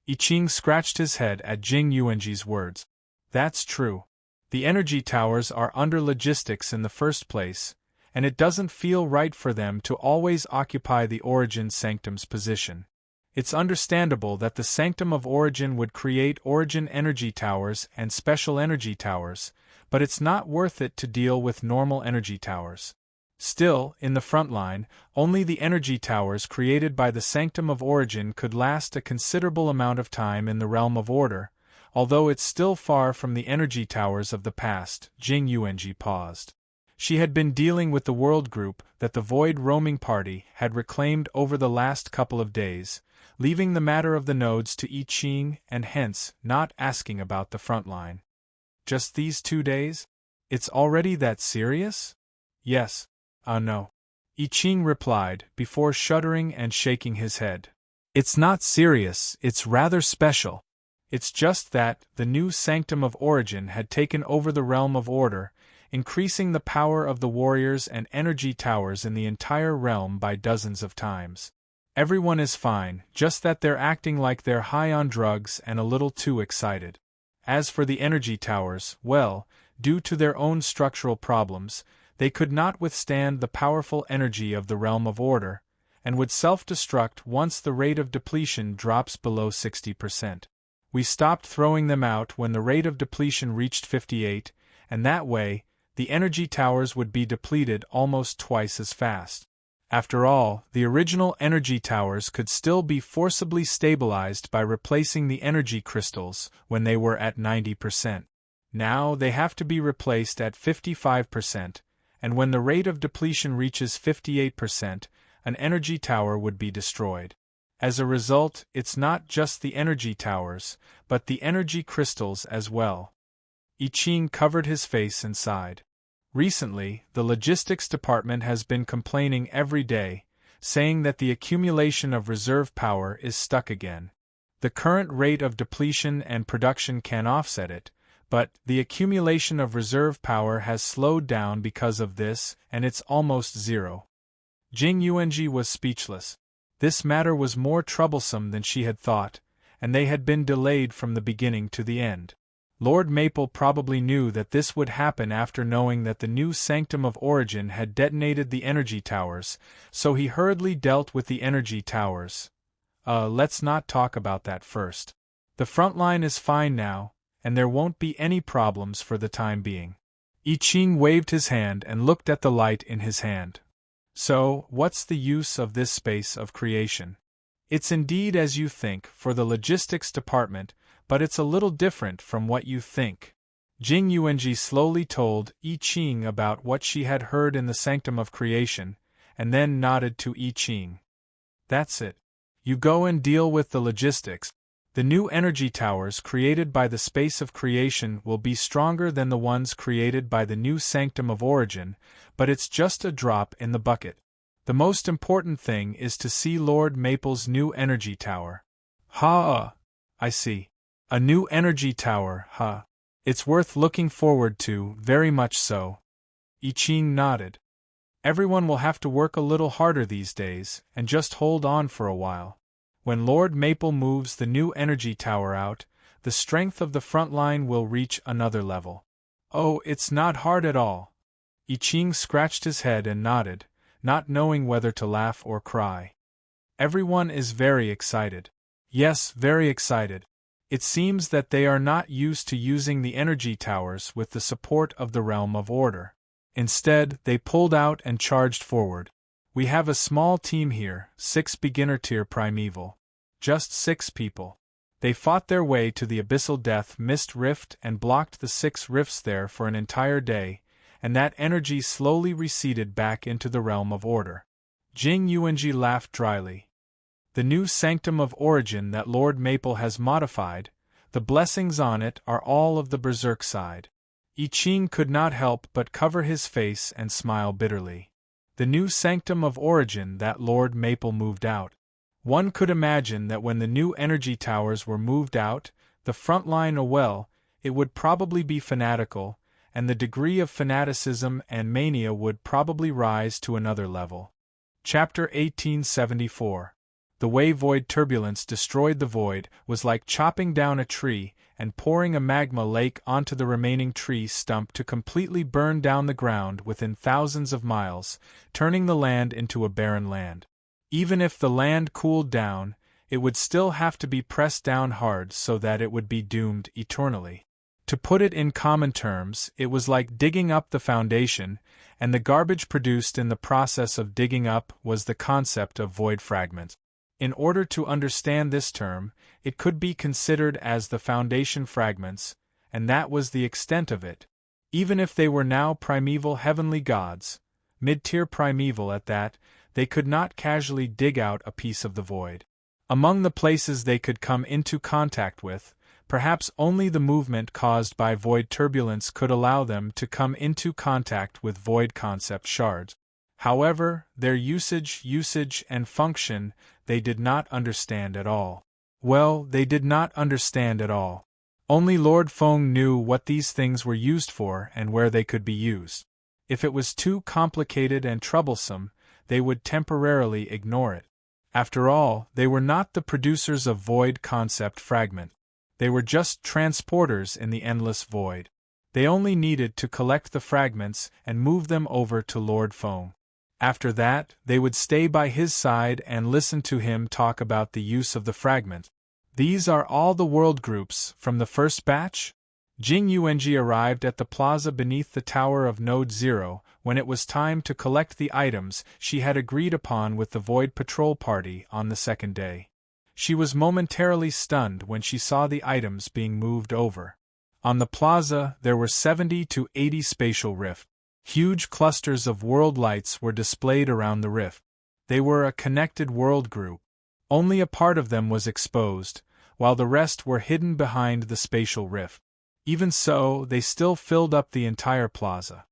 I Ching scratched his head at Jing Yuanji's words. That's true. The energy towers are under logistics in the first place, and it doesn't feel right for them to always occupy the Origin Sanctum's position. It's understandable that the Sanctum of Origin would create origin energy towers and special energy towers, but it's not worth it to deal with normal energy towers. Still, in the front line, only the energy towers created by the Sanctum of Origin could last a considerable amount of time in the realm of order, although it's still far from the energy towers of the past. Jing Yuanji paused. She had been dealing with the world group that the Void Roaming Party had reclaimed over the last couple of days, leaving the matter of the nodes to I Ching and hence not asking about the front line. Just these 2 days? It's already that serious? Yes. No. I Ching replied, before shuddering and shaking his head. It's not serious, it's rather special. It's just that the new Sanctum of Origin had taken over the realm of order, increasing the power of the warriors and energy towers in the entire realm by dozens of times. Everyone is fine, just that they're acting like they're high on drugs and a little too excited. As for the energy towers, well, due to their own structural problems, they could not withstand the powerful energy of the realm of order, and would self-destruct once the rate of depletion drops below 60%. We stopped throwing them out when the rate of depletion reached 58, and that way, the energy towers would be depleted almost twice as fast. After all, the original energy towers could still be forcibly stabilized by replacing the energy crystals when they were at 90%. Now they have to be replaced at 55%, and when the rate of depletion reaches 58%, an energy tower would be destroyed. As a result, it's not just the energy towers, but the energy crystals as well. I Ching covered his face and sighed. Recently, the logistics department has been complaining every day, saying that the accumulation of reserve power is stuck again. The current rate of depletion and production can offset it, but the accumulation of reserve power has slowed down because of this, and it's almost zero. Jing Yuanji was speechless. This matter was more troublesome than she had thought, and they had been delayed from the beginning to the end. Lord Maple probably knew that this would happen after knowing that the new Sanctum of Origin had detonated the energy towers, so he hurriedly dealt with the energy towers. Let's not talk about that first. The front line is fine now, and there won't be any problems for the time being. I Ching waved his hand and looked at the light in his hand. So, what's the use of this space of creation? It's indeed as you think for the logistics department, but it's a little different from what you think. Jing Yuanji slowly told I Ching about what she had heard in the Sanctum of Creation, and then nodded to I Ching. That's it. You go and deal with the logistics. The new energy towers created by the space of creation will be stronger than the ones created by the new Sanctum of Origin, but it's just a drop in the bucket. The most important thing is to see Lord Maple's new energy tower. I see. A new energy tower, It's worth looking forward to, very much so. I Ching nodded. Everyone will have to work a little harder these days, and just hold on for a while. When Lord Maple moves the new energy tower out, the strength of the front line will reach another level. Oh, it's not hard at all. I Ching scratched his head and nodded, not knowing whether to laugh or cry. Everyone is very excited. Yes, very excited. It seems that they are not used to using the energy towers with the support of the realm of order. Instead, they pulled out and charged forward. We have a small team here, 6 beginner-tier primeval. Just 6 people. They fought their way to the Abyssal Death Mist Rift and blocked the 6 rifts there for an entire day, and that energy slowly receded back into the realm of order. Jing Yuanji laughed dryly. The new Sanctum of Origin that Lord Maple has modified, the blessings on it are all of the Berserk side. I Ching could not help but cover his face and smile bitterly. The new Sanctum of Origin that Lord Maple moved out. One could imagine that when the new energy towers were moved out, the front line it would probably be fanatical, and the degree of fanaticism and mania would probably rise to another level. Chapter 1874. The way void turbulence destroyed the void was like chopping down a tree and pouring a magma lake onto the remaining tree stump to completely burn down the ground within thousands of miles, turning the land into a barren land. Even if the land cooled down, it would still have to be pressed down hard so that it would be doomed eternally. To put it in common terms, it was like digging up the foundation, and the garbage produced in the process of digging up was the concept of void fragment. In order to understand this term, it could be considered as the foundation fragments, and that was the extent of it. Even if they were now primeval heavenly gods, mid-tier primeval at that, they could not casually dig out a piece of the void. Among the places they could come into contact with, perhaps only the movement caused by void turbulence could allow them to come into contact with void concept shards. However, their usage and function they did not understand at all. Well, they did not understand at all. Only Lord Feng knew what these things were used for and where they could be used. If it was too complicated and troublesome, they would temporarily ignore it. After all, they were not the producers of void concept fragment. They were just transporters in the endless void. They only needed to collect the fragments and move them over to Lord Feng. After that, they would stay by his side and listen to him talk about the use of the fragment. These are all the world groups from the first batch? Jing Yuanji arrived at the plaza beneath the tower of Node 0 when it was time to collect the items she had agreed upon with the Void Patrol Party on the second day. She was momentarily stunned when she saw the items being moved over. On the plaza, there were 70 to 80 spatial rifts. Huge clusters of world lights were displayed around the rift. They were a connected world group. Only a part of them was exposed, while the rest were hidden behind the spatial rift. Even so, they still filled up the entire plaza.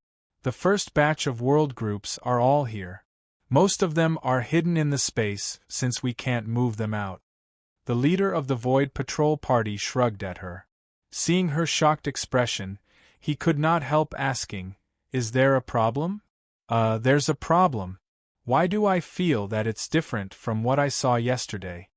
The first batch of world groups are all here. Most of them are hidden in the space, since we can't move them out. The leader of the Void Patrol Party shrugged at her. Seeing her shocked expression, he could not help asking, "Is there a problem?" There's a problem. Why do I feel that it's different from what I saw yesterday?"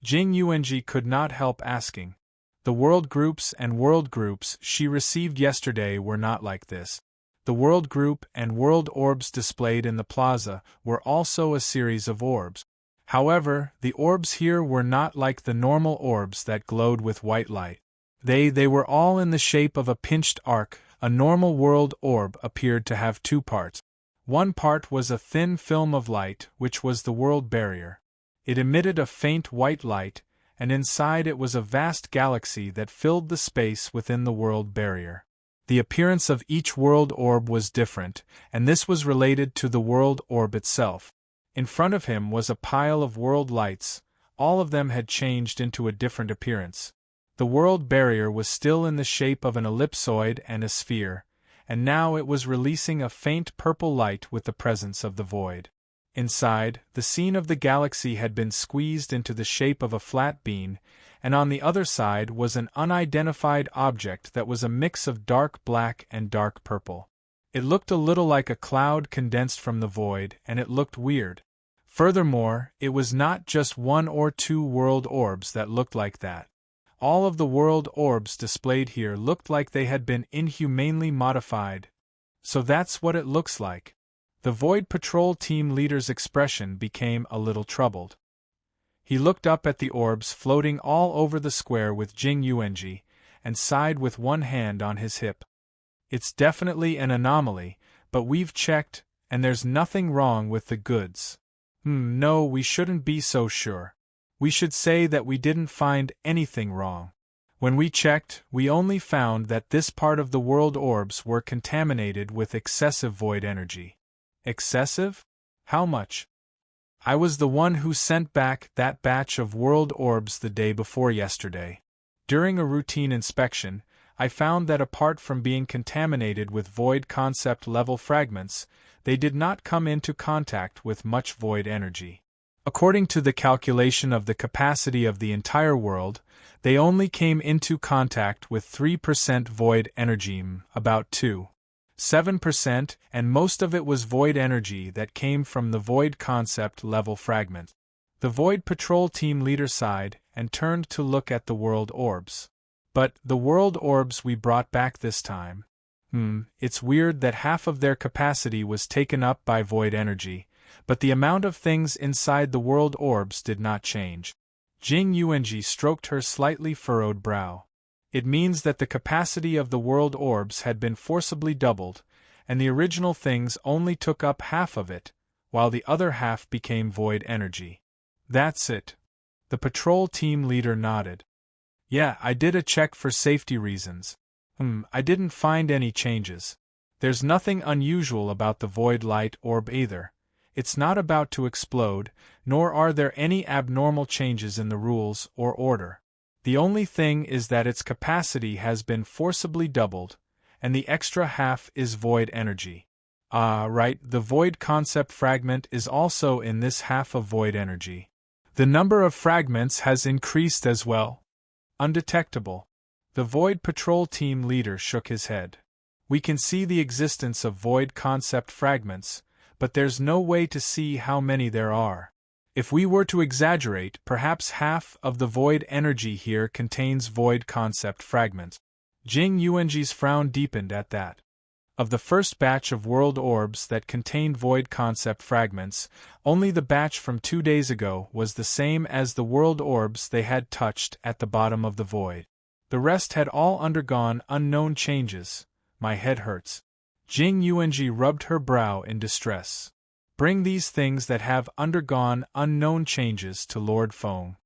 Jing Yuanji could not help asking. The world groups she received yesterday were not like this. The world group and world orbs displayed in the plaza were also a series of orbs. However, the orbs here were not like the normal orbs that glowed with white light. They were all in the shape of a pinched arc. A normal world orb appeared to have two parts. One part was a thin film of light, which was the world barrier. It emitted a faint white light, and inside it was a vast galaxy that filled the space within the world barrier. The appearance of each world orb was different, and this was related to the world orb itself. In front of him was a pile of world lights. All of them had changed into a different appearance. The world barrier was still in the shape of an ellipsoid and a sphere, and now it was releasing a faint purple light with the presence of the void. Inside, the scene of the galaxy had been squeezed into the shape of a flat bean, and on the other side was an unidentified object that was a mix of dark black and dark purple. It looked a little like a cloud condensed from the void, and it looked weird. Furthermore, it was not just one or two world orbs that looked like that. All of the world orbs displayed here looked like they had been inhumanely modified. So that's what it looks like. The Void Patrol team leader's expression became a little troubled. He looked up at the orbs floating all over the square with Jing Yuanji, and sighed with one hand on his hip. "It's definitely an anomaly, but we've checked, and there's nothing wrong with the goods." No, we shouldn't be so sure. We should say that we didn't find anything wrong. When we checked, we only found that this part of the world orbs were contaminated with excessive void energy. Excessive? How much? I was the one who sent back that batch of world orbs the day before yesterday. During a routine inspection, I found that apart from being contaminated with void concept level fragments, they did not come into contact with much void energy. According to the calculation of the capacity of the entire world, they only came into contact with 3% void energy, about 2.7%, and most of it was void energy that came from the void concept level fragment. The Void Patrol team leader sighed and turned to look at the world orbs. But the world orbs we brought back this time. It's weird that half of their capacity was taken up by void energy, but the amount of things inside the world orbs did not change. Jing Yuanji stroked her slightly furrowed brow. It means that the capacity of the world orbs had been forcibly doubled, and the original things only took up half of it, while the other half became void energy. That's it. The patrol team leader nodded. Yeah, I did a check for safety reasons. I didn't find any changes. There's nothing unusual about the void light orb either. It's not about to explode, nor are there any abnormal changes in the rules or order. The only thing is that its capacity has been forcibly doubled, and the extra half is void energy. Ah, right, the void concept fragment is also in this half of void energy. The number of fragments has increased as well. Undetectable. The Void Patrol team leader shook his head. We can see the existence of void concept fragments, but there's no way to see how many there are. If we were to exaggerate, perhaps half of the void energy here contains void concept fragments. Jing Yuanji's frown deepened at that. Of the first batch of world orbs that contained void concept fragments, only the batch from 2 days ago was the same as the world orbs they had touched at the bottom of the void. The rest had all undergone unknown changes. My head hurts. Jing Yuanji rubbed her brow in distress. Bring these things that have undergone unknown changes to Lord Feng.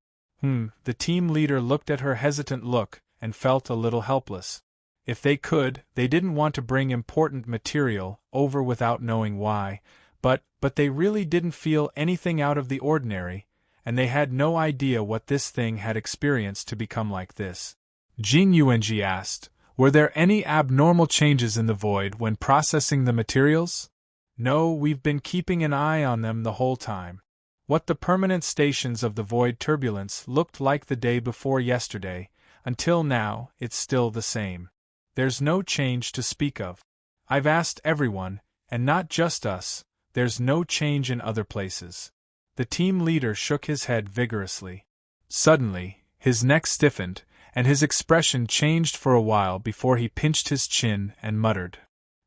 The team leader looked at her hesitant look and felt a little helpless. If they could, they didn't want to bring important material over without knowing why, but they really didn't feel anything out of the ordinary, and they had no idea what this thing had experienced to become like this. Jing Yuanji asked, were there any abnormal changes in the void when processing the materials? No, we've been keeping an eye on them the whole time. What the permanent stations of the void turbulence looked like the day before yesterday, until now, it's still the same. There's no change to speak of. I've asked everyone, and not just us, there's no change in other places. The team leader shook his head vigorously. Suddenly, his neck stiffened, and his expression changed for a while before he pinched his chin and muttered.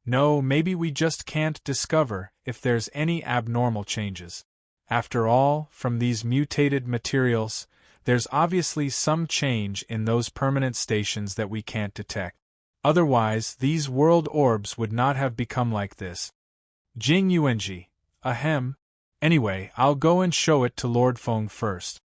No, maybe we just can't discover if there's any abnormal changes. After all, from these mutated materials, there's obviously some change in those permanent stations that we can't detect. Otherwise, these world orbs would not have become like this. Jing Yuanji, ahem. Anyway, I'll go and show it to Lord Feng first.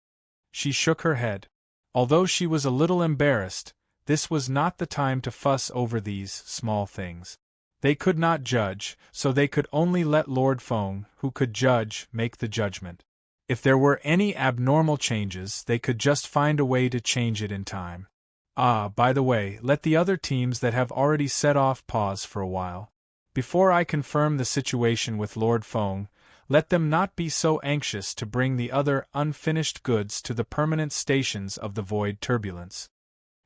She shook her head. Although she was a little embarrassed, this was not the time to fuss over these small things. They could not judge, so they could only let Lord Feng, who could judge, make the judgment. If there were any abnormal changes, they could just find a way to change it in time. Ah, by the way, let the other teams that have already set off pause for a while. Before I confirm the situation with Lord Feng, let them not be so anxious to bring the other unfinished goods to the permanent stations of the void turbulence.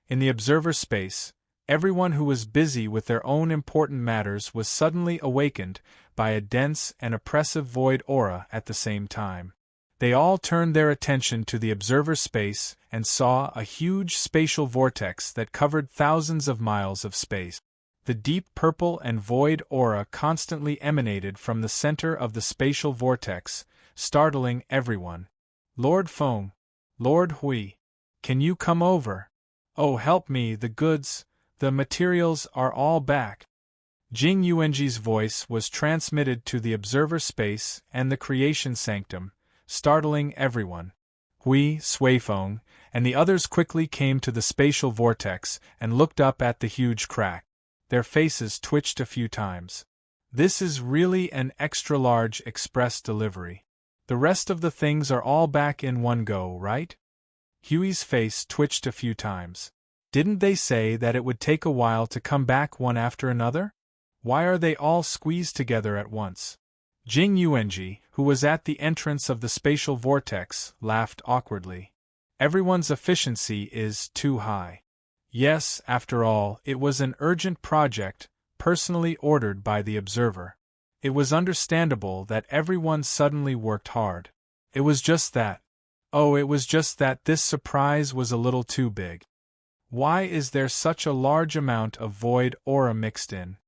In the observer space, everyone who was busy with their own important matters was suddenly awakened by a dense and oppressive void aura at the same time. They all turned their attention to the observer space and saw a huge spatial vortex that covered thousands of miles of space. The deep purple and void aura constantly emanated from the center of the spatial vortex, startling everyone. Lord Feng, Lord Hui, can you come over? Oh, help me, the goods, the materials are all back. Jing Yuanji's voice was transmitted to the observer space and the creation sanctum, startling everyone. Hui, Suifeng, and the others quickly came to the spatial vortex and looked up at the huge crack. Their faces twitched a few times. This is really an extra-large express delivery. The rest of the things are all back in one go, right? Huey's face twitched a few times. Didn't they say that it would take a while to come back one after another? Why are they all squeezed together at once? Jing Yuanji, who was at the entrance of the spatial vortex, laughed awkwardly. Everyone's efficiency is too high. Yes, after all, it was an urgent project, personally ordered by the observer. It was understandable that everyone suddenly worked hard. It was just that. Oh, it was just that this surprise was a little too big. Why is there such a large amount of void aura mixed in?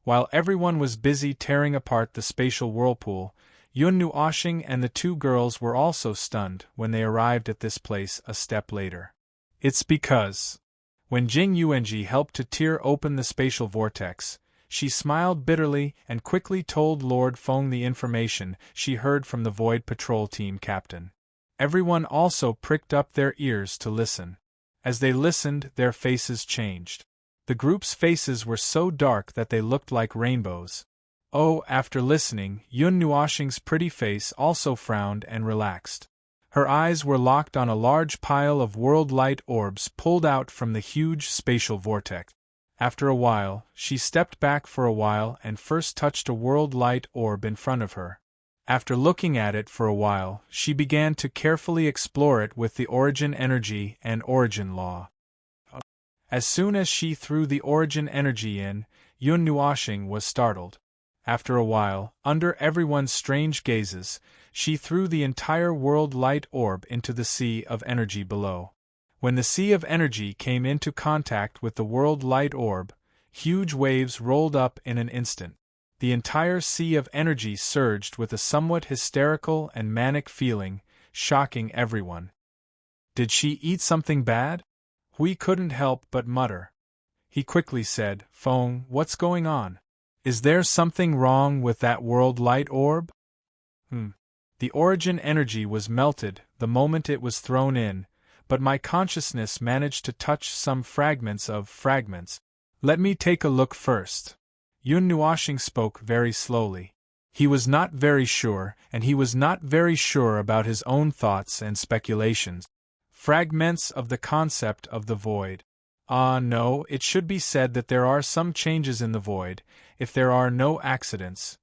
While everyone was busy tearing apart the spatial whirlpool, Yun Nuoshing and the two girls were also stunned when they arrived at this place a step later. It's because, when Jing Yuanji helped to tear open the spatial vortex, she smiled bitterly and quickly told Lord Feng the information she heard from the Void Patrol team captain. Everyone also pricked up their ears to listen. As they listened, their faces changed. The group's faces were so dark that they looked like rainbows. Oh, after listening, Yun Nuoshing's pretty face also frowned and relaxed. Her eyes were locked on a large pile of world light orbs pulled out from the huge spatial vortex. After a while, she stepped back for a while and first touched a world light orb in front of her. After looking at it for a while, she began to carefully explore it with the origin energy and origin law. As soon as she threw the origin energy in, Yun Nuoshing was startled. After a while, under everyone's strange gazes, she threw the entire world light orb into the sea of energy below. When the sea of energy came into contact with the world light orb, huge waves rolled up in an instant. The entire sea of energy surged with a somewhat hysterical and manic feeling, shocking everyone. Did she eat something bad? Hui couldn't help but mutter. He quickly said, Feng, what's going on? Is there something wrong with that world light orb? The origin energy was melted the moment it was thrown in, but my consciousness managed to touch some fragments of fragments. Let me take a look first. Yun Nuoshing spoke very slowly. He was not very sure, and he was not very sure about his own thoughts and speculations. Fragments of the concept of the void. No, it should be said that there are some changes in the void, if there are no accidents.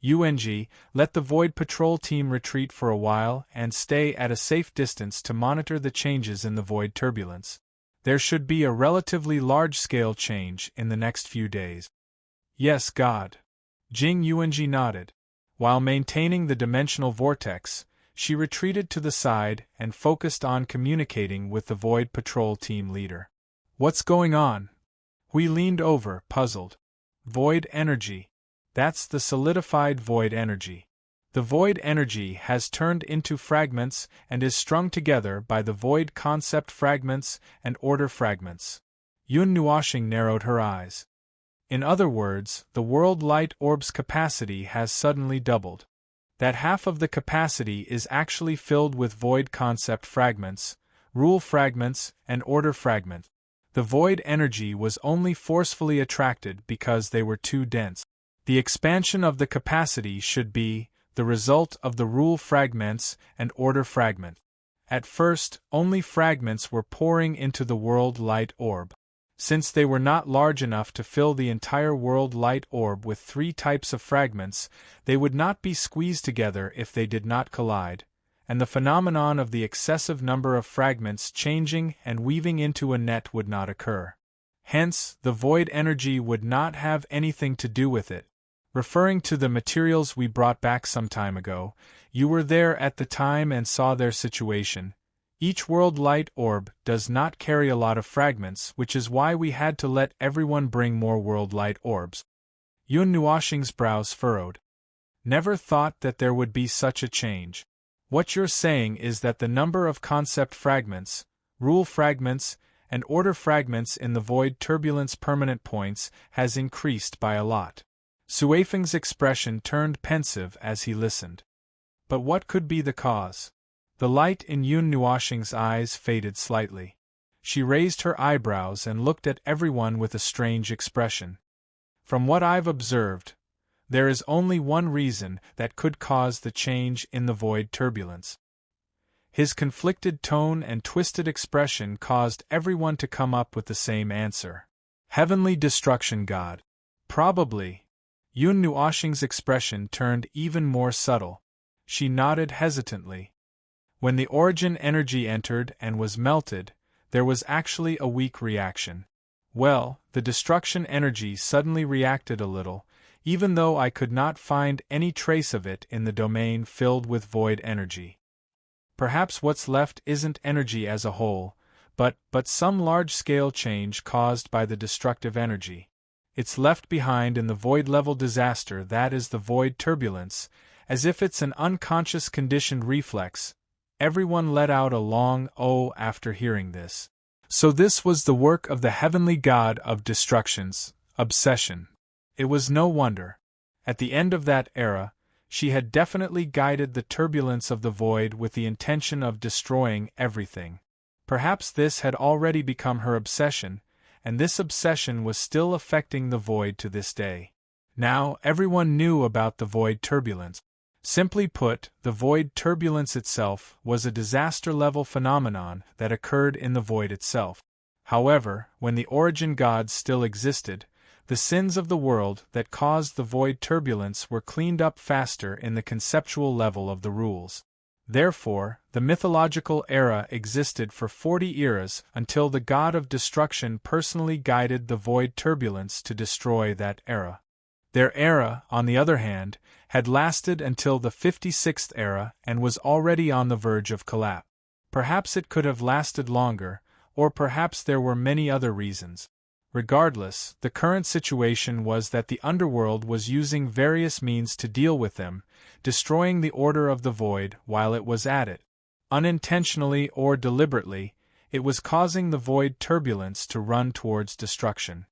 UNG, let the Void Patrol team retreat for a while and stay at a safe distance to monitor the changes in the void turbulence. There should be a relatively large-scale change in the next few days. Yes, God. Jing UNG nodded. While maintaining the dimensional vortex, she retreated to the side and focused on communicating with the Void Patrol team leader. What's going on? Hui leaned over, puzzled. Void energy. That's the solidified void energy. The void energy has turned into fragments and is strung together by the void concept fragments and order fragments. Yun Nuoshing narrowed her eyes. In other words, the world light orb's capacity has suddenly doubled. That half of the capacity is actually filled with void concept fragments, rule fragments, and order fragments. The void energy was only forcefully attracted because they were too dense. The expansion of the capacity should be the result of the rule fragments and order fragment. At first, only fragments were pouring into the world light orb. Since they were not large enough to fill the entire world light orb with 3 types of fragments, they would not be squeezed together if they did not collide, and the phenomenon of the excessive number of fragments changing and weaving into a net would not occur. Hence, the void energy would not have anything to do with it. Referring to the materials we brought back some time ago, you were there at the time and saw their situation. Each world light orb does not carry a lot of fragments, which is why we had to let everyone bring more world light orbs. Yun Nuoshing's brows furrowed. Never thought that there would be such a change. What you're saying is that the number of concept fragments, rule fragments, and order fragments in the void turbulence permanent points has increased by a lot. Suifeng's expression turned pensive as he listened. But what could be the cause? The light in Yun Nuoshing's eyes faded slightly. She raised her eyebrows and looked at everyone with a strange expression. From what I've observed, there is only one reason that could cause the change in the void turbulence. His conflicted tone and twisted expression caused everyone to come up with the same answer. Heavenly destruction god. Probably. Yun Nuoshing's expression turned even more subtle. She nodded hesitantly. When the origin energy entered and was melted, there was actually a weak reaction. Well, the destruction energy suddenly reacted a little, even though I could not find any trace of it in the domain filled with void energy. Perhaps what's left isn't energy as a whole, but some large-scale change caused by the destructive energy. It's left behind in the void-level disaster that is the void turbulence, As if it's an unconscious conditioned reflex, everyone let out a long "oh" after hearing this. So this was the work of the heavenly god of destruction's obsession. It was no wonder. At the end of that era, she had definitely guided the turbulence of the void with the intention of destroying everything. Perhaps this had already become her obsession, and this obsession was still affecting the void to this day. Now, everyone knew about the void turbulence. Simply put, the void turbulence itself was a disaster-level phenomenon that occurred in the void itself. However, when the origin gods still existed, the sins of the world that caused the void turbulence were cleaned up faster in the conceptual level of the rules. Therefore, the mythological era existed for 40 eras until the god of destruction personally guided the void turbulence to destroy that era. Their era, on the other hand, had lasted until the 56th era and was already on the verge of collapse. Perhaps it could have lasted longer, or perhaps there were many other reasons. Regardless, the current situation was that the underworld was using various means to deal with them, destroying the order of the void while it was at it. Unintentionally or deliberately, it was causing the void turbulence to run towards destruction.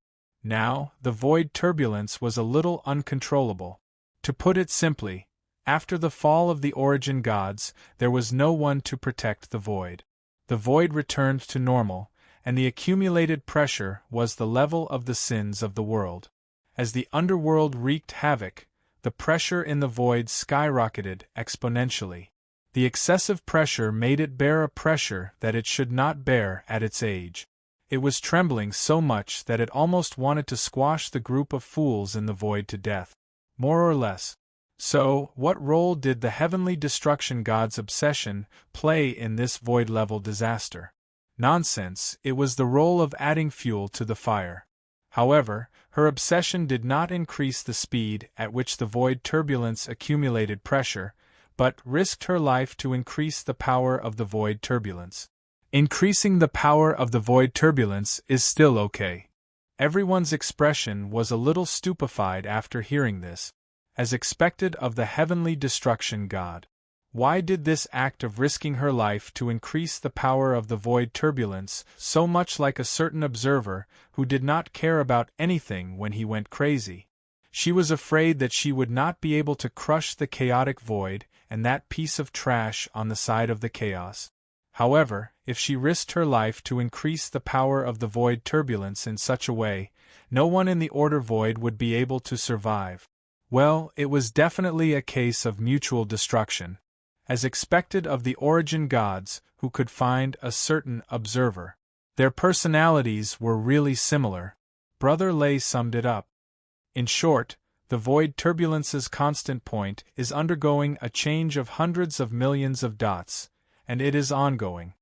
Now, the void turbulence was a little uncontrollable. To put it simply, after the fall of the origin gods, there was no one to protect the void. The void returned to normal, and the accumulated pressure was the level of the sins of the world. As the underworld wreaked havoc, the pressure in the void skyrocketed exponentially. The excessive pressure made it bear a pressure that it should not bear at its age. It was trembling so much that it almost wanted to squash the group of fools in the void to death. More or less. So, what role did the heavenly destruction god's obsession play in this void-level disaster? Nonsense, it was the role of adding fuel to the fire. However, her obsession did not increase the speed at which the void turbulence accumulated pressure, but risked her life to increase the power of the void turbulence. Increasing the power of the void turbulence is still okay. Everyone's expression was a little stupefied after hearing this, as expected of the heavenly destruction god. Why did this act of risking her life to increase the power of the void turbulence so much like a certain observer who did not care about anything when he went crazy? She was afraid that she would not be able to crush the chaotic void and that piece of trash on the side of the chaos. However, if she risked her life to increase the power of the void turbulence in such a way, no one in the order void would be able to survive. Well, it was definitely a case of mutual destruction. As expected of the origin gods, who could find a certain observer. Their personalities were really similar. Brother Lay summed it up. In short, the void turbulence's constant point is undergoing a change of hundreds of millions of dots, and it is ongoing.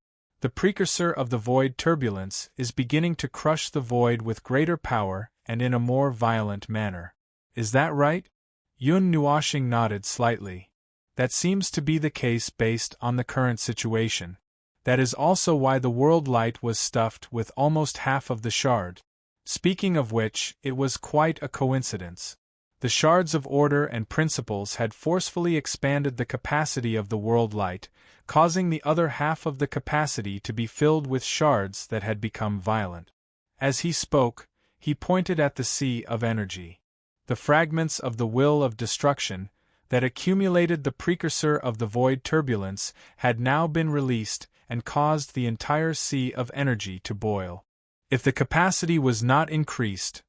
The precursor of the void turbulence is beginning to crush the void with greater power and in a more violent manner. Is that right? Yun Nuashing nodded slightly. That seems to be the case based on the current situation. That is also why the world light was stuffed with almost half of the shard. Speaking of which, it was quite a coincidence. The shards of order and principles had forcefully expanded the capacity of the world light, causing the other half of the capacity to be filled with shards that had become violent. As he spoke, he pointed at the sea of energy. The fragments of the will of destruction, that accumulated the precursor of the void turbulence, had now been released and caused the entire sea of energy to boil. If the capacity was not increased,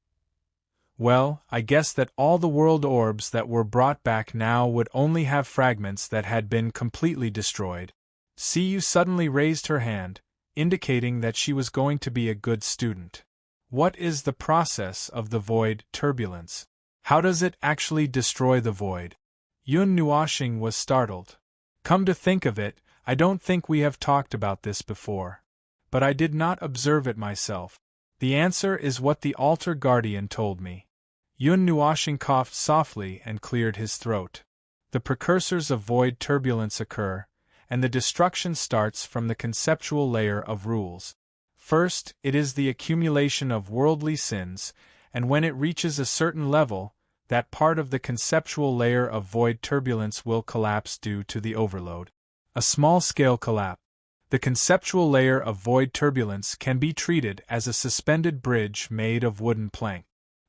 well, I guess that all the world orbs that were brought back now would only have fragments that had been completely destroyed. Siyu suddenly raised her hand, indicating that she was going to be a good student. What is the process of the void turbulence? How does it actually destroy the void? Yun Nuashing was startled. Come to think of it, I don't think we have talked about this before. But I did not observe it myself. The answer is what the altar guardian told me. Yun Nuashing coughed softly and cleared his throat. The precursors of void turbulence occur, and the destruction starts from the conceptual layer of rules. First, it is the accumulation of worldly sins, and when it reaches a certain level, that part of the conceptual layer of void turbulence will collapse due to the overload. A small-scale collapse. The conceptual layer of void turbulence can be treated as a suspended bridge made of wooden plank.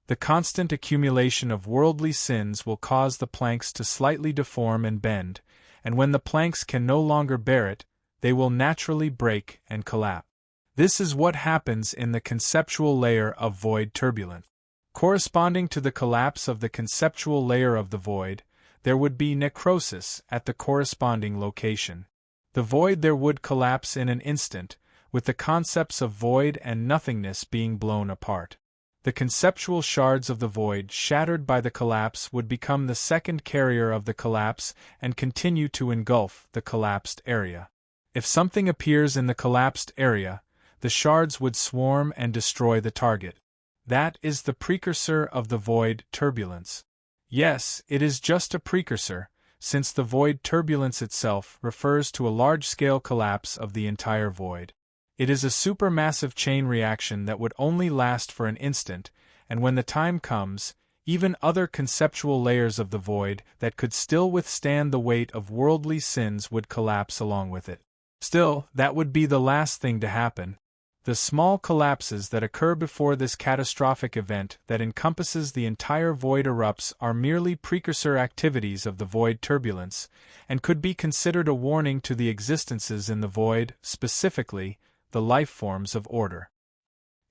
The constant accumulation of worldly sins will cause the planks to slightly deform and bend, and when the planks can no longer bear it, they will naturally break and collapse. This is what happens in the conceptual layer of void turbulence. Corresponding to the collapse of the conceptual layer of the void, there would be necrosis at the corresponding location. The void there would collapse in an instant, with the concepts of void and nothingness being blown apart. The conceptual shards of the void shattered by the collapse would become the second carrier of the collapse and continue to engulf the collapsed area. If something appears in the collapsed area, the shards would swarm and destroy the target. That is the precursor of the void turbulence. Yes, it is just a precursor, since the void turbulence itself refers to a large-scale collapse of the entire void. It is a supermassive chain reaction that would only last for an instant, and when the time comes, even other conceptual layers of the void that could still withstand the weight of worldly sins would collapse along with it. Still, that would be the last thing to happen. The small collapses that occur before this catastrophic event that encompasses the entire void erupts are merely precursor activities of the void turbulence, and could be considered a warning to the existences in the void, specifically, the life forms of order.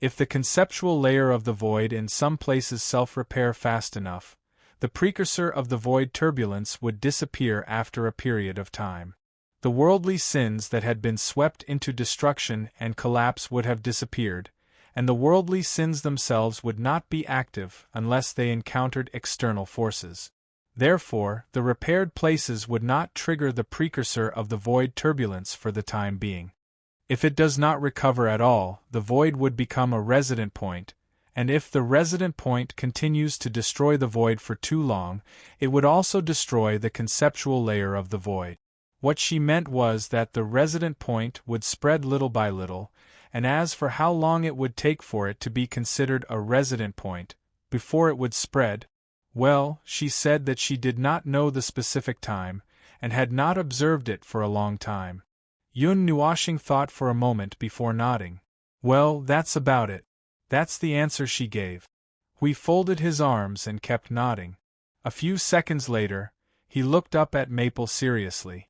If the conceptual layer of the void in some places self-repair fast enough, the precursor of the void turbulence would disappear after a period of time. The worldly sins that had been swept into destruction and collapse would have disappeared, and the worldly sins themselves would not be active unless they encountered external forces. Therefore, the repaired places would not trigger the precursor of the void turbulence for the time being. If it does not recover at all, the void would become a resident point, and if the resident point continues to destroy the void for too long, it would also destroy the conceptual layer of the void. What she meant was that the resident point would spread little by little, and as for how long it would take for it to be considered a resident point, before it would spread, well, she said that she did not know the specific time, and had not observed it for a long time. Yun Nuoshing thought for a moment before nodding. Well, that's about it. That's the answer she gave. Hui folded his arms and kept nodding. A few seconds later, he looked up at Maple seriously.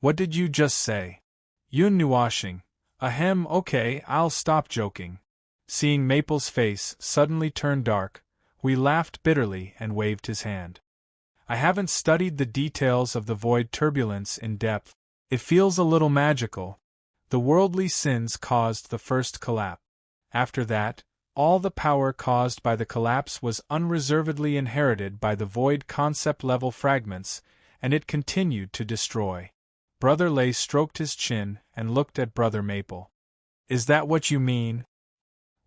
What did you just say? Yun Nuoshing. Ahem, okay, I'll stop joking. Seeing Maple's face suddenly turn dark, Hui laughed bitterly and waved his hand. I haven't studied the details of the void turbulence in depth. It feels a little magical. The worldly sins caused the first collapse. After that, all the power caused by the collapse was unreservedly inherited by the void concept-level fragments, and it continued to destroy. Brother Lei stroked his chin and looked at Brother Maple. Is that what you mean?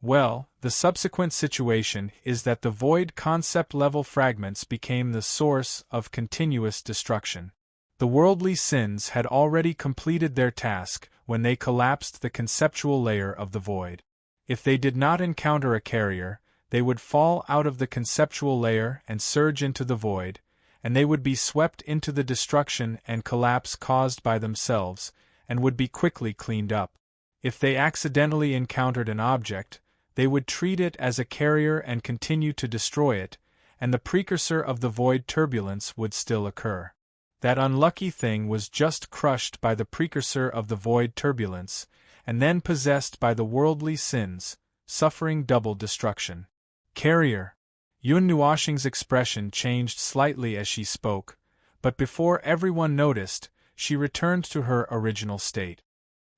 Well, the subsequent situation is that the void concept-level fragments became the source of continuous destruction. The worldly sins had already completed their task when they collapsed the conceptual layer of the void. If they did not encounter a carrier, they would fall out of the conceptual layer and surge into the void, and they would be swept into the destruction and collapse caused by themselves, and would be quickly cleaned up. If they accidentally encountered an object, they would treat it as a carrier and continue to destroy it, and the precursor of the void turbulence would still occur. That unlucky thing was just crushed by the precursor of the void turbulence, and then possessed by the worldly sins, suffering double destruction. Carrier. Yun Nuoshing's expression changed slightly as she spoke, but before everyone noticed, she returned to her original state.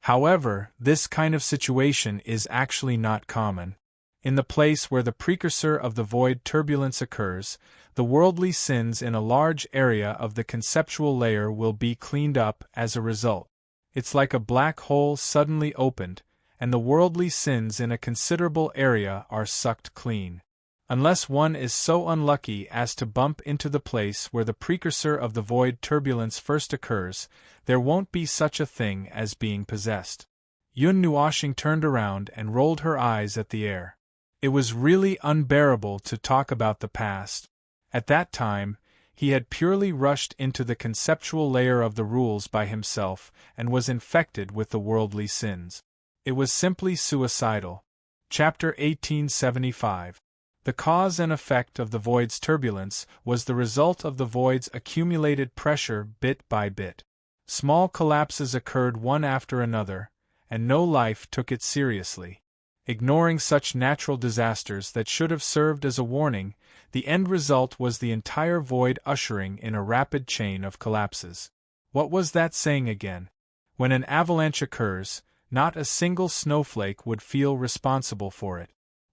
However, this kind of situation is actually not common. In the place where the precursor of the void turbulence occurs, the worldly sins in a large area of the conceptual layer will be cleaned up as a result. It's like a black hole suddenly opened, and the worldly sins in a considerable area are sucked clean. Unless one is so unlucky as to bump into the place where the precursor of the void turbulence first occurs, there won't be such a thing as being possessed. Yun Nuoshing turned around and rolled her eyes at the air. It was really unbearable to talk about the past. At that time, he had purely rushed into the conceptual layer of the rules by himself and was infected with the worldly sins. It was simply suicidal. Chapter 1875. The cause and effect of the void's turbulence was the result of the void's accumulated pressure bit by bit. Small collapses occurred one after another, and no life took it seriously. Ignoring such natural disasters that should have served as a warning, the end result was the entire void ushering in a rapid chain of collapses. What was that saying again? When an avalanche occurs, not a single snowflake would feel responsible for it.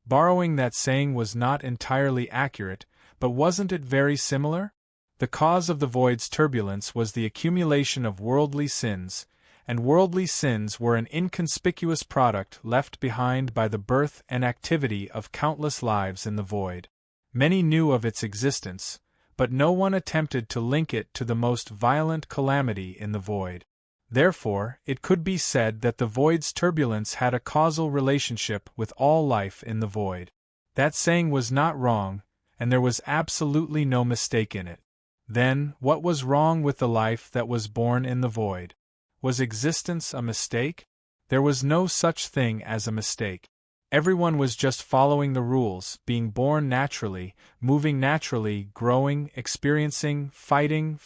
Borrowing that saying was not entirely accurate, but wasn't it very similar? The cause of the void's turbulence was the accumulation of worldly sins, and worldly sins were an inconspicuous product left behind by the birth and activity of countless lives in the void. Many knew of its existence, but no one attempted to link it to the most violent calamity in the void. Therefore, it could be said that the void's turbulence had a causal relationship with all life in the void. That saying was not wrong, and there was absolutely no mistake in it. Then, what was wrong with the life that was born in the void? Was existence a mistake? There was no such thing as a mistake. Everyone was just following the rules, being born naturally, moving naturally, growing, experiencing, fighting,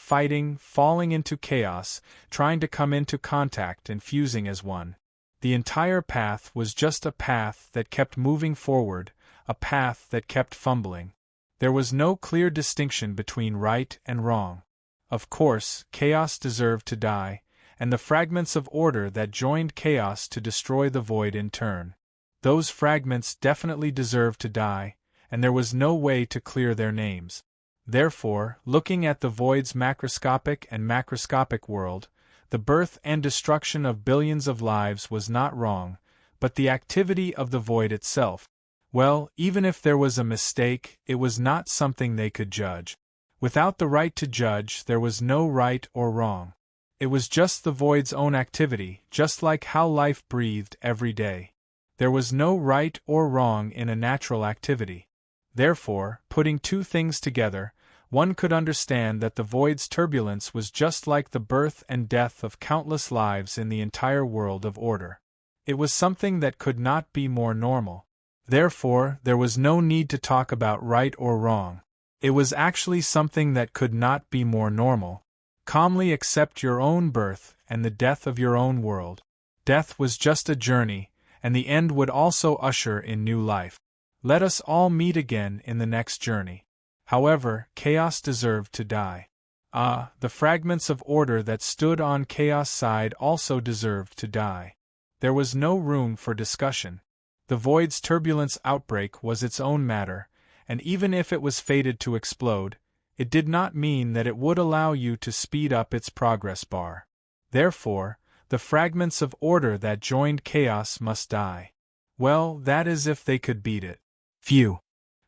falling into chaos, trying to come into contact and fusing as one. The entire path was just a path that kept moving forward, a path that kept fumbling. There was no clear distinction between right and wrong. Of course, chaos deserved to die, and the fragments of order that joined chaos to destroy the void in turn. Those fragments definitely deserved to die, and there was no way to clear their names. Therefore, looking at the void's macroscopic and macroscopic world, the birth and destruction of billions of lives was not wrong, but the activity of the void itself. Well, even if there was a mistake, it was not something they could judge. Without the right to judge, there was no right or wrong. It was just the void's own activity, just like how life breathed every day. There was no right or wrong in a natural activity. Therefore, putting two things together, one could understand that the void's turbulence was just like the birth and death of countless lives in the entire world of order. It was something that could not be more normal. Therefore, there was no need to talk about right or wrong. It was actually something that could not be more normal. Calmly accept your own birth and the death of your own world. Death was just a journey, and the end would also usher in new life. Let us all meet again in the next journey. However, chaos deserved to die. The fragments of order that stood on chaos' side also deserved to die. There was no room for discussion. The void's turbulence outbreak was its own matter, and even if it was fated to explode, it did not mean that it would allow you to speed up its progress bar. Therefore, the fragments of order that joined chaos must die. Well, that is if they could beat it. Phew!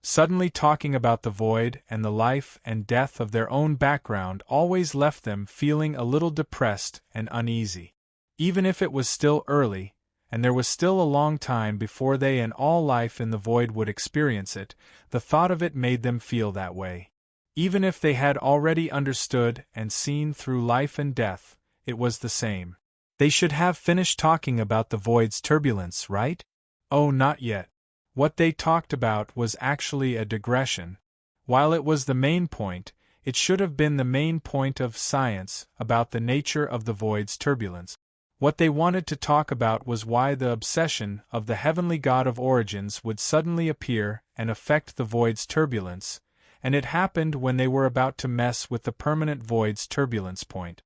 Suddenly talking about the void and the life and death of their own background always left them feeling a little depressed and uneasy. Even if it was still early, and there was still a long time before they and all life in the void would experience it, the thought of it made them feel that way. Even if they had already understood and seen through life and death, it was the same. They should have finished talking about the void's turbulence, right? Oh, not yet. What they talked about was actually a digression. While it was the main point, it should have been the main point of science about the nature of the void's turbulence. What they wanted to talk about was why the obsession of the heavenly God of origins would suddenly appear and affect the void's turbulence, and it happened when they were about to mess with the permanent void's turbulence point.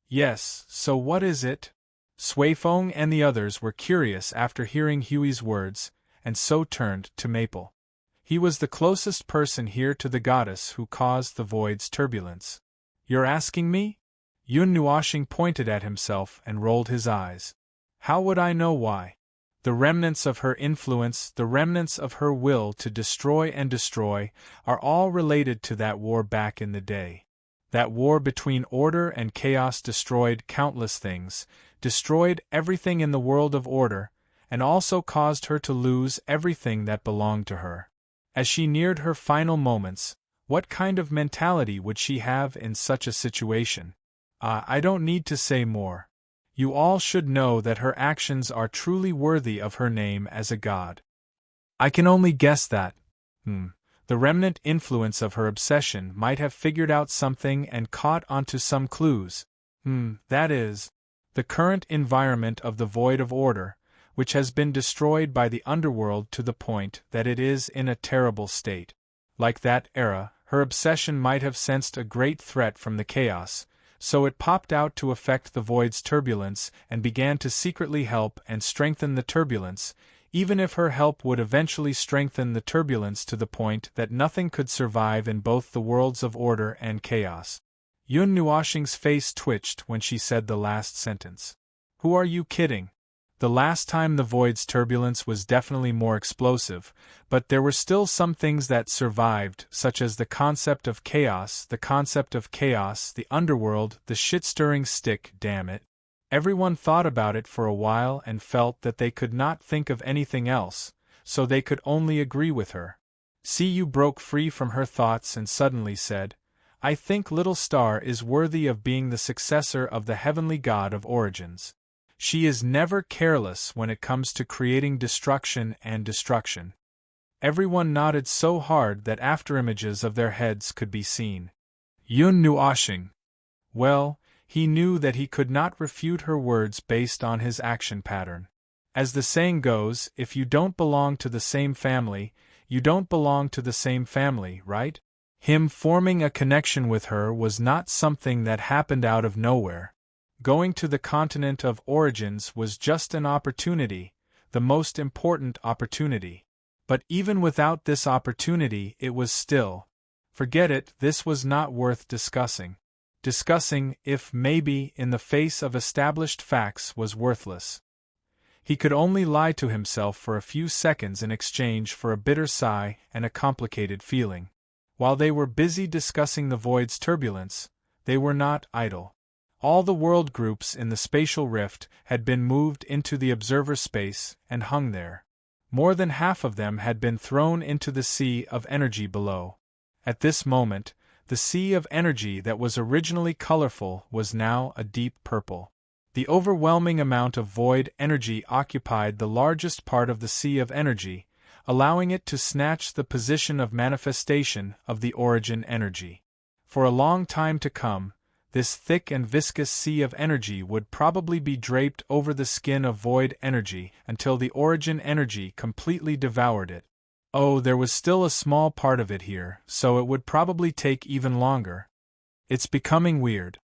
Yes, so what is it? Suifeng and the others were curious after hearing Huey's words, and so turned to Maple. He was the closest person here to the goddess who caused the void's turbulence. You're asking me? Yun Nuoshing pointed at himself and rolled his eyes. How would I know why? The remnants of her influence, the remnants of her will to destroy and destroy, are all related to that war back in the day. That war between order and chaos destroyed countless things, destroyed everything in the world of order, and also caused her to lose everything that belonged to her. As she neared her final moments, What kind of mentality would she have in such a situation? I don't need to say more. You all should know that her actions are truly worthy of her name as a god. I can only guess that, the remnant influence of her obsession might have figured out something and caught onto some clues. That is, the current environment of the void of order, which has been destroyed by the underworld to the point that it is in a terrible state. Like that era, her obsession might have sensed a great threat from the chaos, so it popped out to affect the void's turbulence and began to secretly help and strengthen the turbulence, even if her help would eventually strengthen the turbulence to the point that nothing could survive in both the worlds of order and chaos. Yun Nuoxing's face twitched when she said the last sentence. Who are you kidding? The last time the void's turbulence was definitely more explosive, but there were still some things that survived, such as the concept of chaos, the underworld, the shit-stirring stick, damn it. Everyone thought about it for a while and felt that they could not think of anything else, so they could only agree with her. Yu broke free from her thoughts and suddenly said, I think Little Star is worthy of being the successor of the heavenly god of origins. She is never careless when it comes to creating destruction and destruction. Everyone nodded so hard that afterimages of their heads could be seen. Yun Nuoxing. Well, he knew that he could not refute her words based on his action pattern. As the saying goes, if you don't belong to the same family, you don't belong to the same family, right? Him forming a connection with her was not something that happened out of nowhere. Going to the continent of origins was just an opportunity, the most important opportunity. But even without this opportunity, it was still. Forget it, this was not worth discussing. Discussing, if maybe, in the face of established facts was worthless. He could only lie to himself for a few seconds in exchange for a bitter sigh and a complicated feeling. While they were busy discussing the void's turbulence, they were not idle. All the world groups in the spatial rift had been moved into the observer space and hung there. More than half of them had been thrown into the sea of energy below. At this moment, the sea of energy that was originally colorful was now a deep purple. The overwhelming amount of void energy occupied the largest part of the sea of energy, allowing it to snatch the position of manifestation of the origin energy. For a long time to come, this thick and viscous sea of energy would probably be draped over the skin of void energy until the origin energy completely devoured it. Oh, there was still a small part of it here, so it would probably take even longer. It's becoming weird.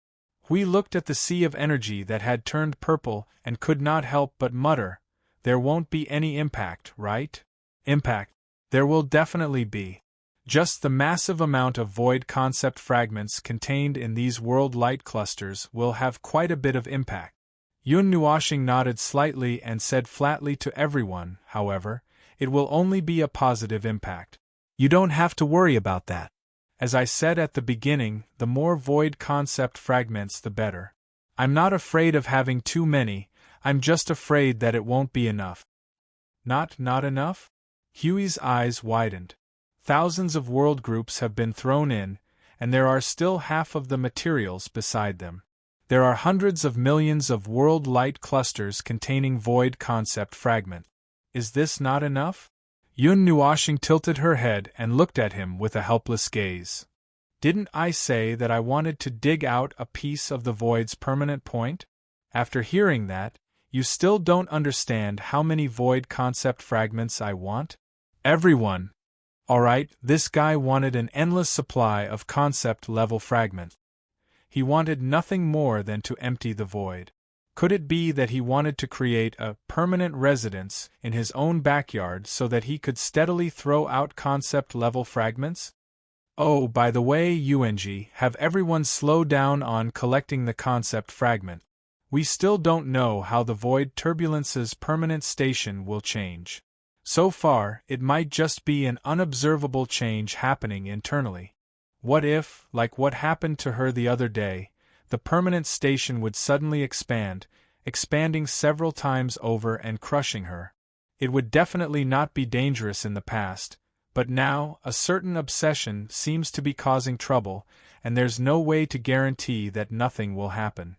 We looked at the sea of energy that had turned purple and could not help but mutter, there won't be any impact, right? Impact. There will definitely be. Just the massive amount of void concept fragments contained in these world light clusters will have quite a bit of impact. Yun Nuoxing nodded slightly and said flatly to everyone, however, it will only be a positive impact. You don't have to worry about that. As I said at the beginning, the more void concept fragments the better. I'm not afraid of having too many, I'm just afraid that it won't be enough. Not enough? Huey's eyes widened. Thousands of world groups have been thrown in, and there are still half of the materials beside them. There are hundreds of millions of world light clusters containing void concept fragment. Is this not enough? Yun Nuoxing tilted her head and looked at him with a helpless gaze. Didn't I say that I wanted to dig out a piece of the void's permanent point? After hearing that, you still don't understand how many void concept fragments I want? Everyone. Alright, this guy wanted an endless supply of concept-level fragments. He wanted nothing more than to empty the void. Could it be that he wanted to create a permanent residence in his own backyard so that he could steadily throw out concept-level fragments? Oh, by the way, UNG, have everyone slow down on collecting the concept fragment. We still don't know how the void turbulence's permanent station will change. So far, it might just be an unobservable change happening internally. What if, like what happened to her the other day, the permanent station would suddenly expand, expanding several times over and crushing her? It would definitely not be dangerous in the past, But now, a certain obsession seems to be causing trouble, and there's no way to guarantee that nothing will happen.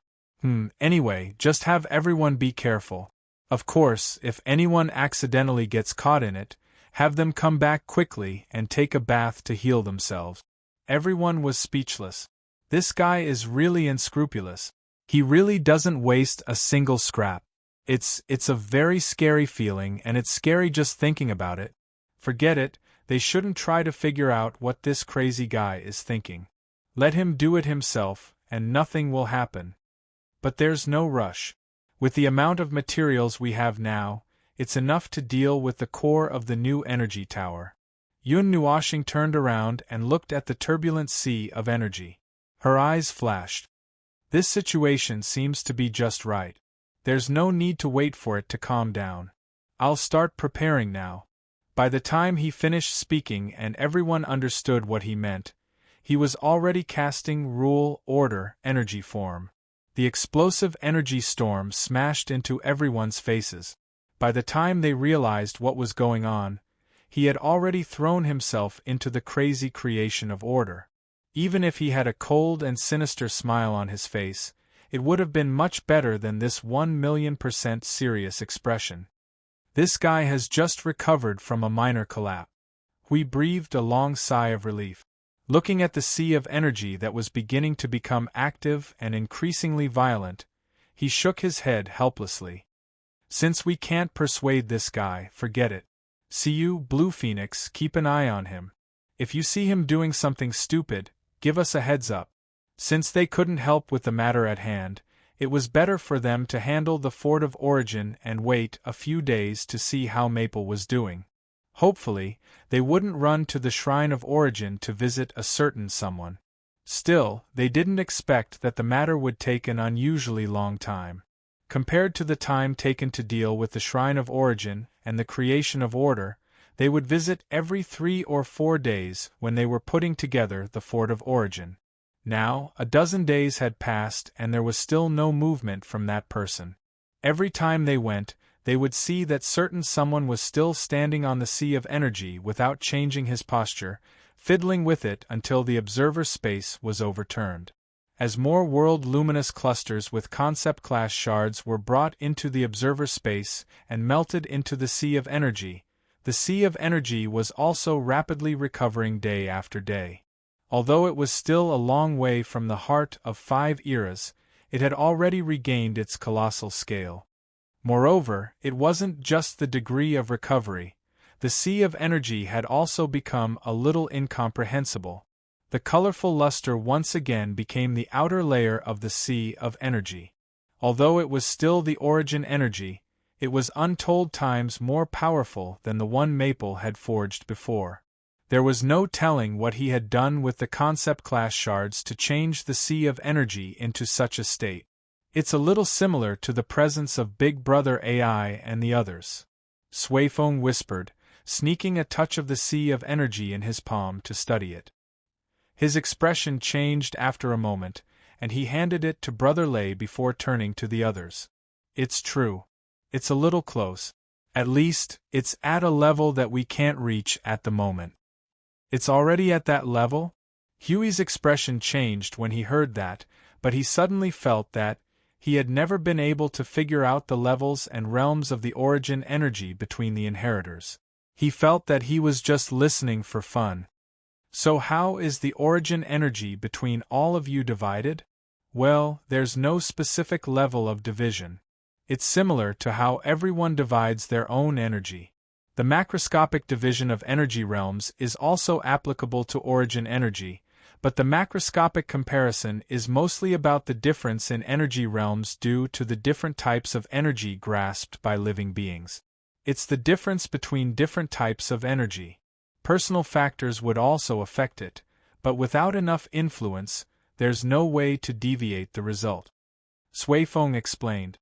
Anyway, just have everyone be careful. Of course, if anyone accidentally gets caught in it, have them come back quickly and take a bath to heal themselves. Everyone was speechless. This guy is really unscrupulous. He really doesn't waste a single scrap. It's a very scary feeling, and it's scary just thinking about it. Forget it, they shouldn't try to figure out what this crazy guy is thinking. Let him do it himself, and nothing will happen. But there's no rush. With the amount of materials we have now, it's enough to deal with the core of the new energy tower. Yun Nuoshing turned around and looked at the turbulent sea of energy. Her eyes flashed. This situation seems to be just right. There's no need to wait for it to calm down. I'll start preparing now. By the time he finished speaking and everyone understood what he meant, he was already casting rule, order, energy form. The explosive energy storm smashed into everyone's faces. By the time they realized what was going on, he had already thrown himself into the crazy creation of order. Even if he had a cold and sinister smile on his face, it would have been much better than this 1,000,000% serious expression. This guy has just recovered from a minor collapse. We breathed a long sigh of relief. Looking at the sea of energy that was beginning to become active and increasingly violent, he shook his head helplessly. Since we can't persuade this guy, forget it. See you, Blue Phoenix, keep an eye on him. If you see him doing something stupid, give us a heads up. Since they couldn't help with the matter at hand, it was better for them to handle the Fort of Origin and wait a few days to see how Maple was doing. Hopefully, they wouldn't run to the Shrine of Origin to visit a certain someone. Still, they didn't expect that the matter would take an unusually long time. Compared to the time taken to deal with the Shrine of Origin and the creation of order, they would visit every 3 or 4 days when they were putting together the Fort of Origin. Now, a dozen days had passed and there was still no movement from that person. Every time they went, they would see that certain someone was still standing on the sea of energy without changing his posture, fiddling with it until the observer space was overturned. As more world luminous clusters with concept class shards were brought into the observer space and melted into the sea of energy, the sea of energy was also rapidly recovering day after day. Although it was still a long way from the heart of 5 eras, it had already regained its colossal scale. Moreover, it wasn't just the degree of recovery. The sea of energy had also become a little incomprehensible. The colorful luster once again became the outer layer of the sea of energy. Although it was still the origin energy, it was untold times more powerful than the one Maple had forged before. There was no telling what he had done with the concept class shards to change the sea of energy into such a state. It's a little similar to the presence of Big Brother AI and the others. Suifeng whispered, sneaking a touch of the sea of energy in his palm to study it. His expression changed after a moment, and he handed it to Brother Lei before turning to the others. It's true. It's a little close. At least, it's at a level that we can't reach at the moment. It's already at that level? Huey's expression changed when he heard that, but he suddenly felt that he had never been able to figure out the levels and realms of the origin energy between the inheritors. He felt that he was just listening for fun. So how is the origin energy between all of you divided? Well, there's no specific level of division. It's similar to how everyone divides their own energy. The macroscopic division of energy realms is also applicable to origin energy, but the macroscopic comparison is mostly about the difference in energy realms due to the different types of energy grasped by living beings. It's the difference between different types of energy. Personal factors would also affect it, but without enough influence, there's no way to deviate the result. Suifeng explained.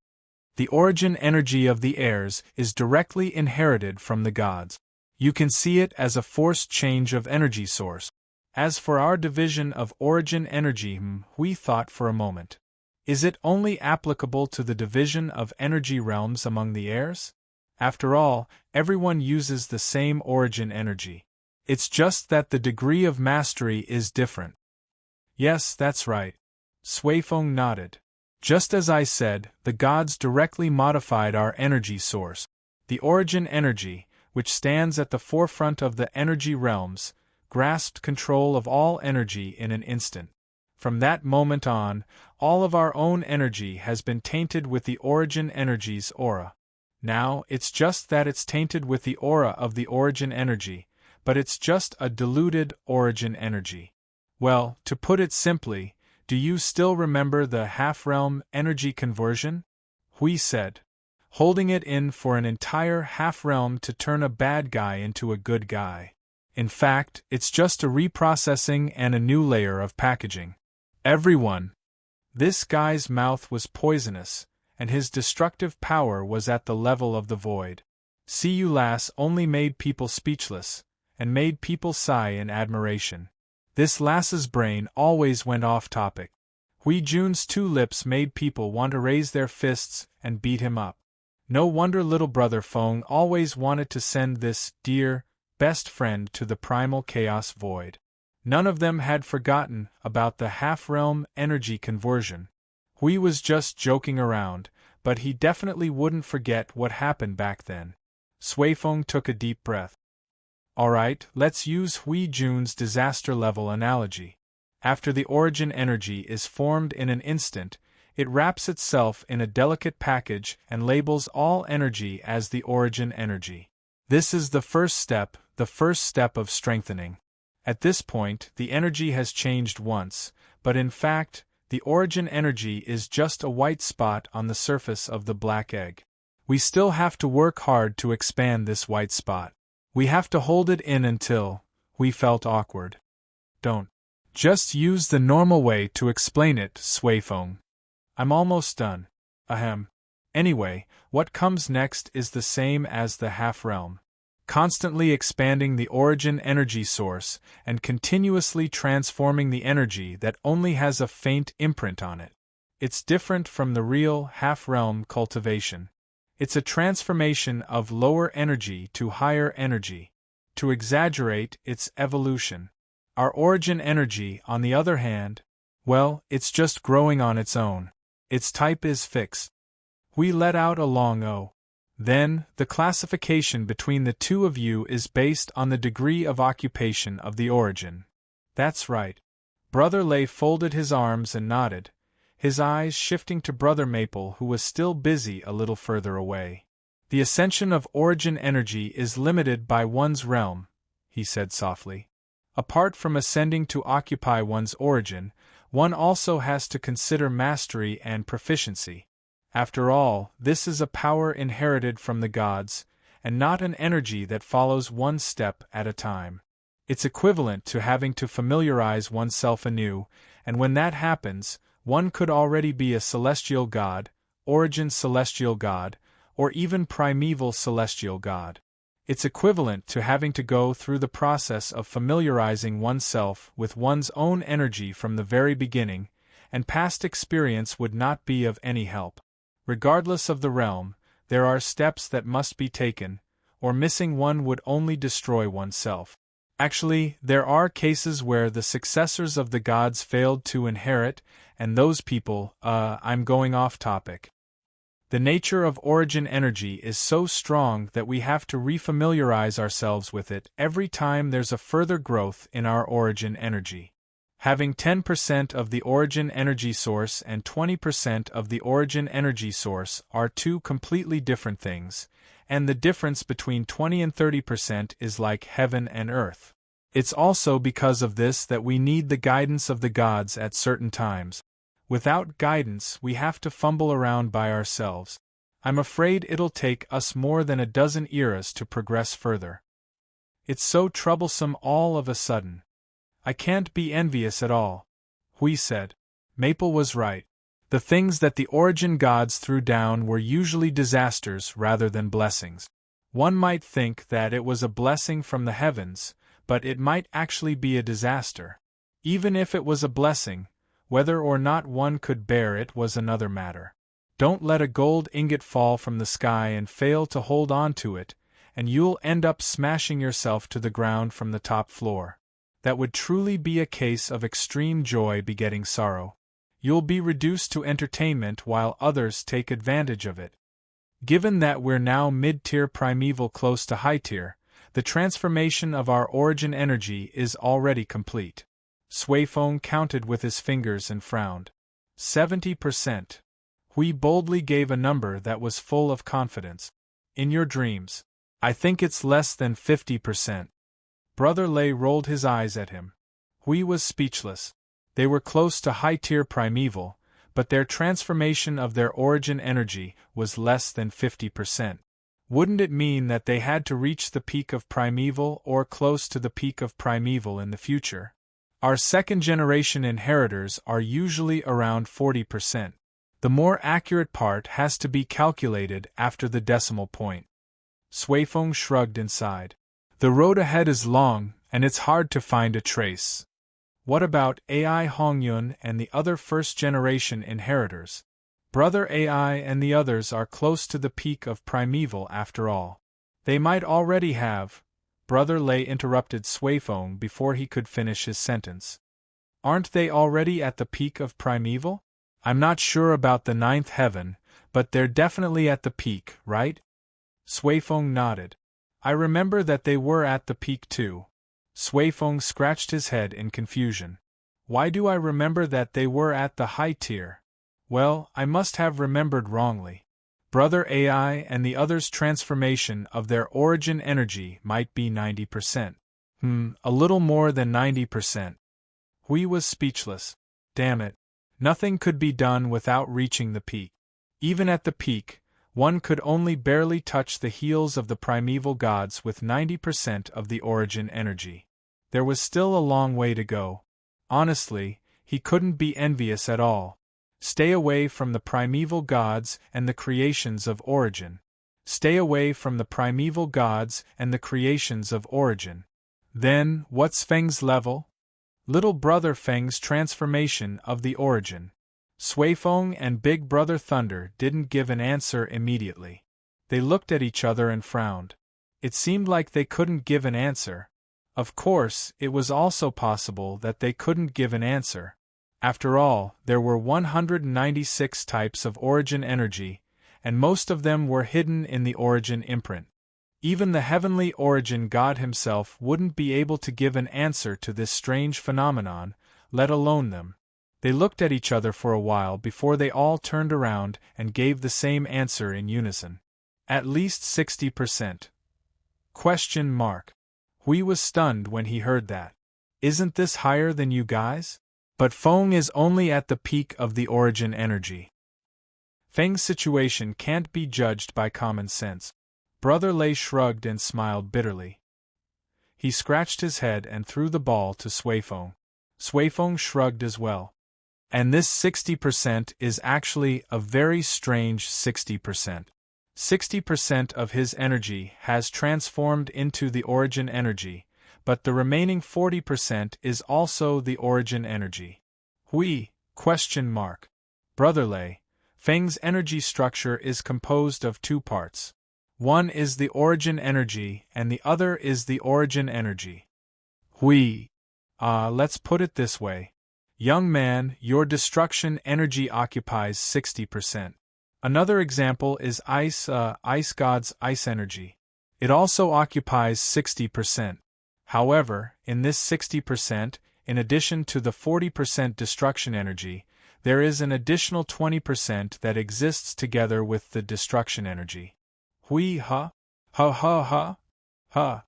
The origin energy of the heirs is directly inherited from the gods. You can see it as a forced change of energy source. As for our division of origin energy, we thought for a moment. Is it only applicable to the division of energy realms among the heirs? After all, everyone uses the same origin energy. It's just that the degree of mastery is different. Yes, that's right. Suifeng nodded. Just as I said, the gods directly modified our energy source. The origin energy, which stands at the forefront of the energy realms, grasped control of all energy in an instant. From that moment on, all of our own energy has been tainted with the origin energy's aura. Now, it's just that it's tainted with the aura of the origin energy, but it's just a diluted origin energy. Well, to put it simply, do you still remember the half-realm energy conversion? Hui said. Holding it in for an entire half-realm to turn a bad guy into a good guy. In fact, it's just a reprocessing and a new layer of packaging. Everyone. This guy's mouth was poisonous, and his destructive power was at the level of the void. See you lass only made people speechless, and made people sigh in admiration. This lass's brain always went off topic. Hui Jun's two lips made people want to raise their fists and beat him up. No wonder little brother Feng always wanted to send this dear, best friend to the primal chaos void. None of them had forgotten about the half-realm energy conversion. Hui was just joking around, but he definitely wouldn't forget what happened back then. Suifeng took a deep breath. Alright, let's use Hui Jun's disaster-level analogy. After the origin energy is formed in an instant, it wraps itself in a delicate package and labels all energy as the origin energy. This is the first step of strengthening. At this point, the energy has changed once, but in fact, the origin energy is just a white spot on the surface of the black egg. We still have to work hard to expand this white spot. We have to hold it in until we felt awkward. Don't. Just use the normal way to explain it, Suifeng. I'm almost done. Ahem. Anyway, what comes next is the same as the half-realm. Constantly expanding the origin energy source and continuously transforming the energy that only has a faint imprint on it. It's different from the real half-realm cultivation. It's a transformation of lower energy to higher energy. To exaggerate, it's evolution. Our origin energy, on the other hand, well, it's just growing on its own. Its type is fixed. We let out a long O. Then, the classification between the two of you is based on the degree of occupation of the origin. That's right. Brother Lei folded his arms and nodded, his eyes shifting to Brother Maple, who was still busy a little further away. The ascension of origin energy is limited by one's realm, he said softly. Apart from ascending to occupy one's origin, one also has to consider mastery and proficiency. After all, this is a power inherited from the gods, and not an energy that follows one step at a time. It's equivalent to having to familiarize oneself anew, and when that happens, one could already be a celestial god, origin celestial god, or even primeval celestial god. It's equivalent to having to go through the process of familiarizing oneself with one's own energy from the very beginning, and past experience would not be of any help. Regardless of the realm, there are steps that must be taken, or missing one would only destroy oneself. Actually, there are cases where the successors of the gods failed to inherit, and those people, I'm going off topic. The nature of origin energy is so strong that we have to refamiliarize ourselves with it every time there's a further growth in our origin energy. Having 10% of the origin energy source and 20% of the origin energy source are two completely different things, and the difference between 20 and 30% is like heaven and earth. It's also because of this that we need the guidance of the gods at certain times. Without guidance, we have to fumble around by ourselves. I'm afraid it'll take us more than a dozen eras to progress further. It's so troublesome all of a sudden. I can't be envious at all, Hui said. Maple was right. The things that the origin gods threw down were usually disasters rather than blessings. One might think that it was a blessing from the heavens, but it might actually be a disaster. Even if it was a blessing, whether or not one could bear it was another matter. Don't let a gold ingot fall from the sky and fail to hold on to it, and you'll end up smashing yourself to the ground from the top floor. That would truly be a case of extreme joy begetting sorrow. You'll be reduced to entertainment while others take advantage of it. Given that we're now mid-tier primeval close to high-tier, the transformation of our origin energy is already complete. Suifeng counted with his fingers and frowned. 70%. Hui boldly gave a number that was full of confidence. In your dreams. I think it's less than 50%. Brother Lei rolled his eyes at him. Hui was speechless. They were close to high-tier primeval, but their transformation of their origin energy was less than 50%. Wouldn't it mean that they had to reach the peak of primeval or close to the peak of primeval in the future? Our second-generation inheritors are usually around 40%. The more accurate part has to be calculated after the decimal point. Suifeng shrugged and sighed. The road ahead is long, and it's hard to find a trace. What about AI Hongyun and the other first-generation inheritors? Brother AI and the others are close to the peak of primeval after all. They might already have. Brother Lei interrupted Suifeng before he could finish his sentence. Aren't they already at the peak of primeval? I'm not sure about the ninth heaven, but they're definitely at the peak, right? Suifeng nodded. I remember that they were at the peak too. Suifeng scratched his head in confusion. Why do I remember that they were at the high tier? Well, I must have remembered wrongly. Brother AI and the others' transformation of their origin energy might be 90%. A little more than 90%. Hui was speechless. Damn it. Nothing could be done without reaching the peak. Even at the peak, one could only barely touch the heels of the primeval gods with 90% of the origin energy. There was still a long way to go. Honestly, he couldn't be envious at all. Stay away from the primeval gods and the creations of origin. Stay away from the primeval gods and the creations of origin. Then, what's Feng's level? Little brother Feng's transformation of the origin. Suifeng and Big Brother Thunder didn't give an answer immediately. They looked at each other and frowned. It seemed like they couldn't give an answer. Of course, it was also possible that they couldn't give an answer. After all, there were 196 types of origin energy, and most of them were hidden in the origin imprint. Even the heavenly origin God himself wouldn't be able to give an answer to this strange phenomenon, let alone them. They looked at each other for a while before they all turned around and gave the same answer in unison. At least 60%. Question mark. Hui was stunned when he heard that. Isn't this higher than you guys? But Feng is only at the peak of the origin energy. Feng's situation can't be judged by common sense. Brother Lei shrugged and smiled bitterly. He scratched his head and threw the ball to Suifeng. Suifeng shrugged as well. And this 60% is actually a very strange 60%. 60% of his energy has transformed into the origin energy, but the remaining 40% is also the origin energy. Hui? Question mark. Brother Lei, Feng's energy structure is composed of two parts. One is the origin energy and the other is the origin energy. Hui. Let's put it this way. Young man, your destruction energy occupies 60%. Another example is ice god's ice energy. It also occupies 60%. However, in this 60%, in addition to the 40% destruction energy, there is an additional 20% that exists together with the destruction energy. Hui ha? Ha ha ha? Ha.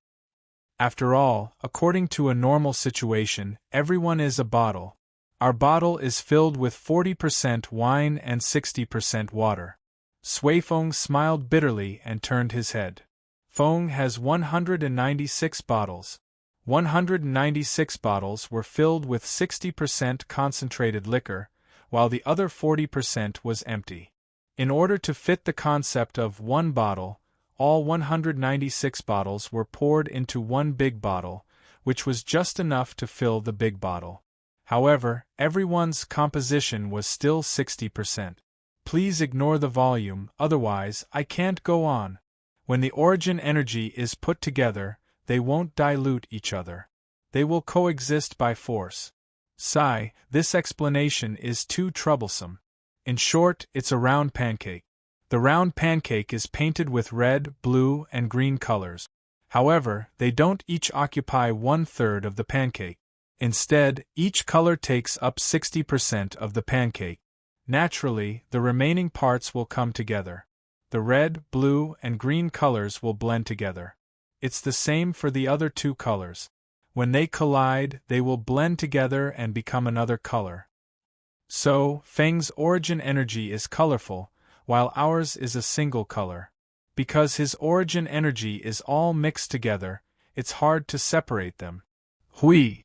After all, according to a normal situation, everyone is a bottle. Our bottle is filled with 40% wine and 60% water. Suifeng smiled bitterly and turned his head. Feng has 196 bottles. 196 bottles were filled with 60% concentrated liquor, while the other 40% was empty. In order to fit the concept of one bottle, all 196 bottles were poured into one big bottle, which was just enough to fill the big bottle. However, everyone's composition was still 60%. Please ignore the volume, otherwise I can't go on. When the origin energy is put together, they won't dilute each other. They will coexist by force. Sigh, this explanation is too troublesome. In short, it's a round pancake. The round pancake is painted with red, blue, and green colors. However, they don't each occupy 1/3 of the pancake. Instead, each color takes up 60% of the pancake. Naturally, the remaining parts will come together. The red, blue, and green colors will blend together. It's the same for the other two colors. When they collide, they will blend together and become another color. So, Feng's origin energy is colorful, while ours is a single color. Because his origin energy is all mixed together, it's hard to separate them. Hui!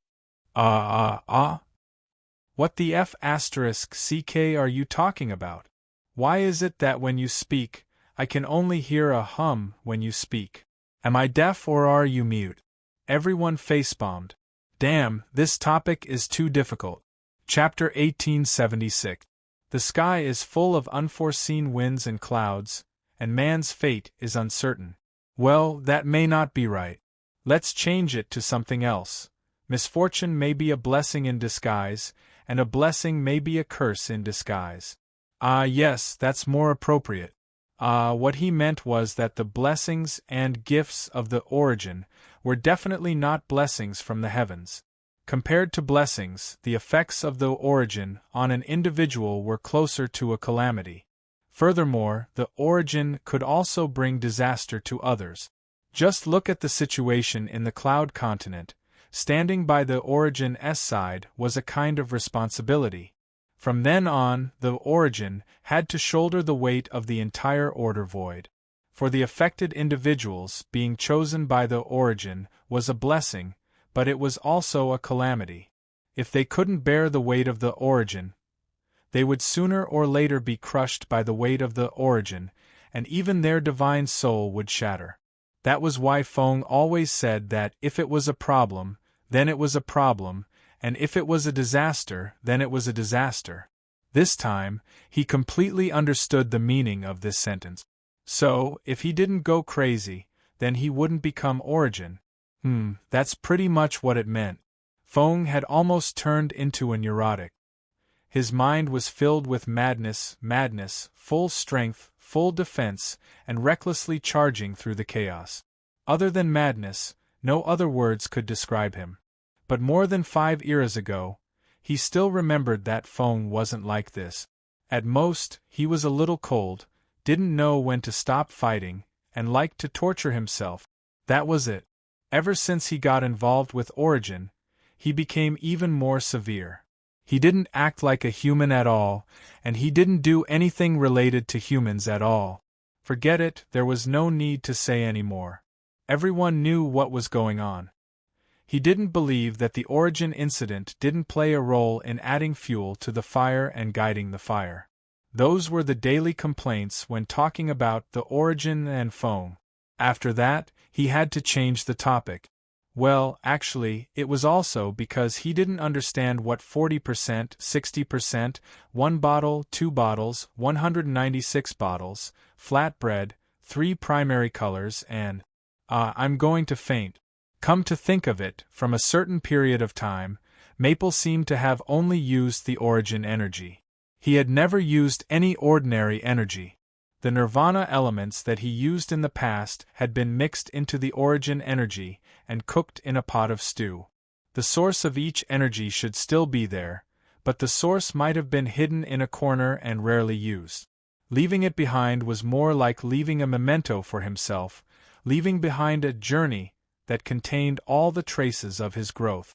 What the F***ck are you talking about? Why is it that when you speak, I can only hear a hum when you speak? Am I deaf or are you mute? Everyone face-bombed. Damn, this topic is too difficult. Chapter 1876. The sky is full of unforeseen winds and clouds, and man's fate is uncertain. Well, that may not be right. Let's change it to something else. Misfortune may be a blessing in disguise, and a blessing may be a curse in disguise. Ah, yes, that's more appropriate. What he meant was that the blessings and gifts of the origin were definitely not blessings from the heavens. Compared to blessings, the effects of the origin on an individual were closer to a calamity. Furthermore, the origin could also bring disaster to others. Just look at the situation in the cloud continent. Standing by the origin's side was a kind of responsibility. From then on, the origin had to shoulder the weight of the entire order void. For the affected individuals, being chosen by the origin was a blessing, but it was also a calamity. If they couldn't bear the weight of the origin, they would sooner or later be crushed by the weight of the origin, and even their divine soul would shatter. That was why Feng always said that if it was a problem, then it was a problem, and if it was a disaster, then it was a disaster. This time, he completely understood the meaning of this sentence. So, if he didn't go crazy, then he wouldn't become origin. That's pretty much what it meant. Feng had almost turned into a neurotic. His mind was filled with madness, full strength, full defense, and recklessly charging through the chaos. Other than madness, no other words could describe him. But more than 5 eras ago, he still remembered that Feng wasn't like this. At most, he was a little cold, didn't know when to stop fighting, and liked to torture himself. That was it. Ever since he got involved with Origin, he became even more severe. He didn't act like a human at all, and he didn't do anything related to humans at all. Forget it, there was no need to say any more. Everyone knew what was going on. He didn't believe that the Origin incident didn't play a role in adding fuel to the fire and guiding the fire. Those were the daily complaints when talking about the Origin and Feng. After that, he had to change the topic. Well, actually, it was also because he didn't understand what 40%, 60%, 1 bottle, 2 bottles, 196 bottles, flatbread, 3 primary colors, and I'm going to faint. Come to think of it, from a certain period of time, Maple seemed to have only used the Origin energy. He had never used any ordinary energy. The Nirvana elements that he used in the past had been mixed into the Origin energy and cooked in a pot of stew. The source of each energy should still be there, but the source might have been hidden in a corner and rarely used. Leaving it behind was more like leaving a memento for himself, leaving behind a journey that contained all the traces of his growth.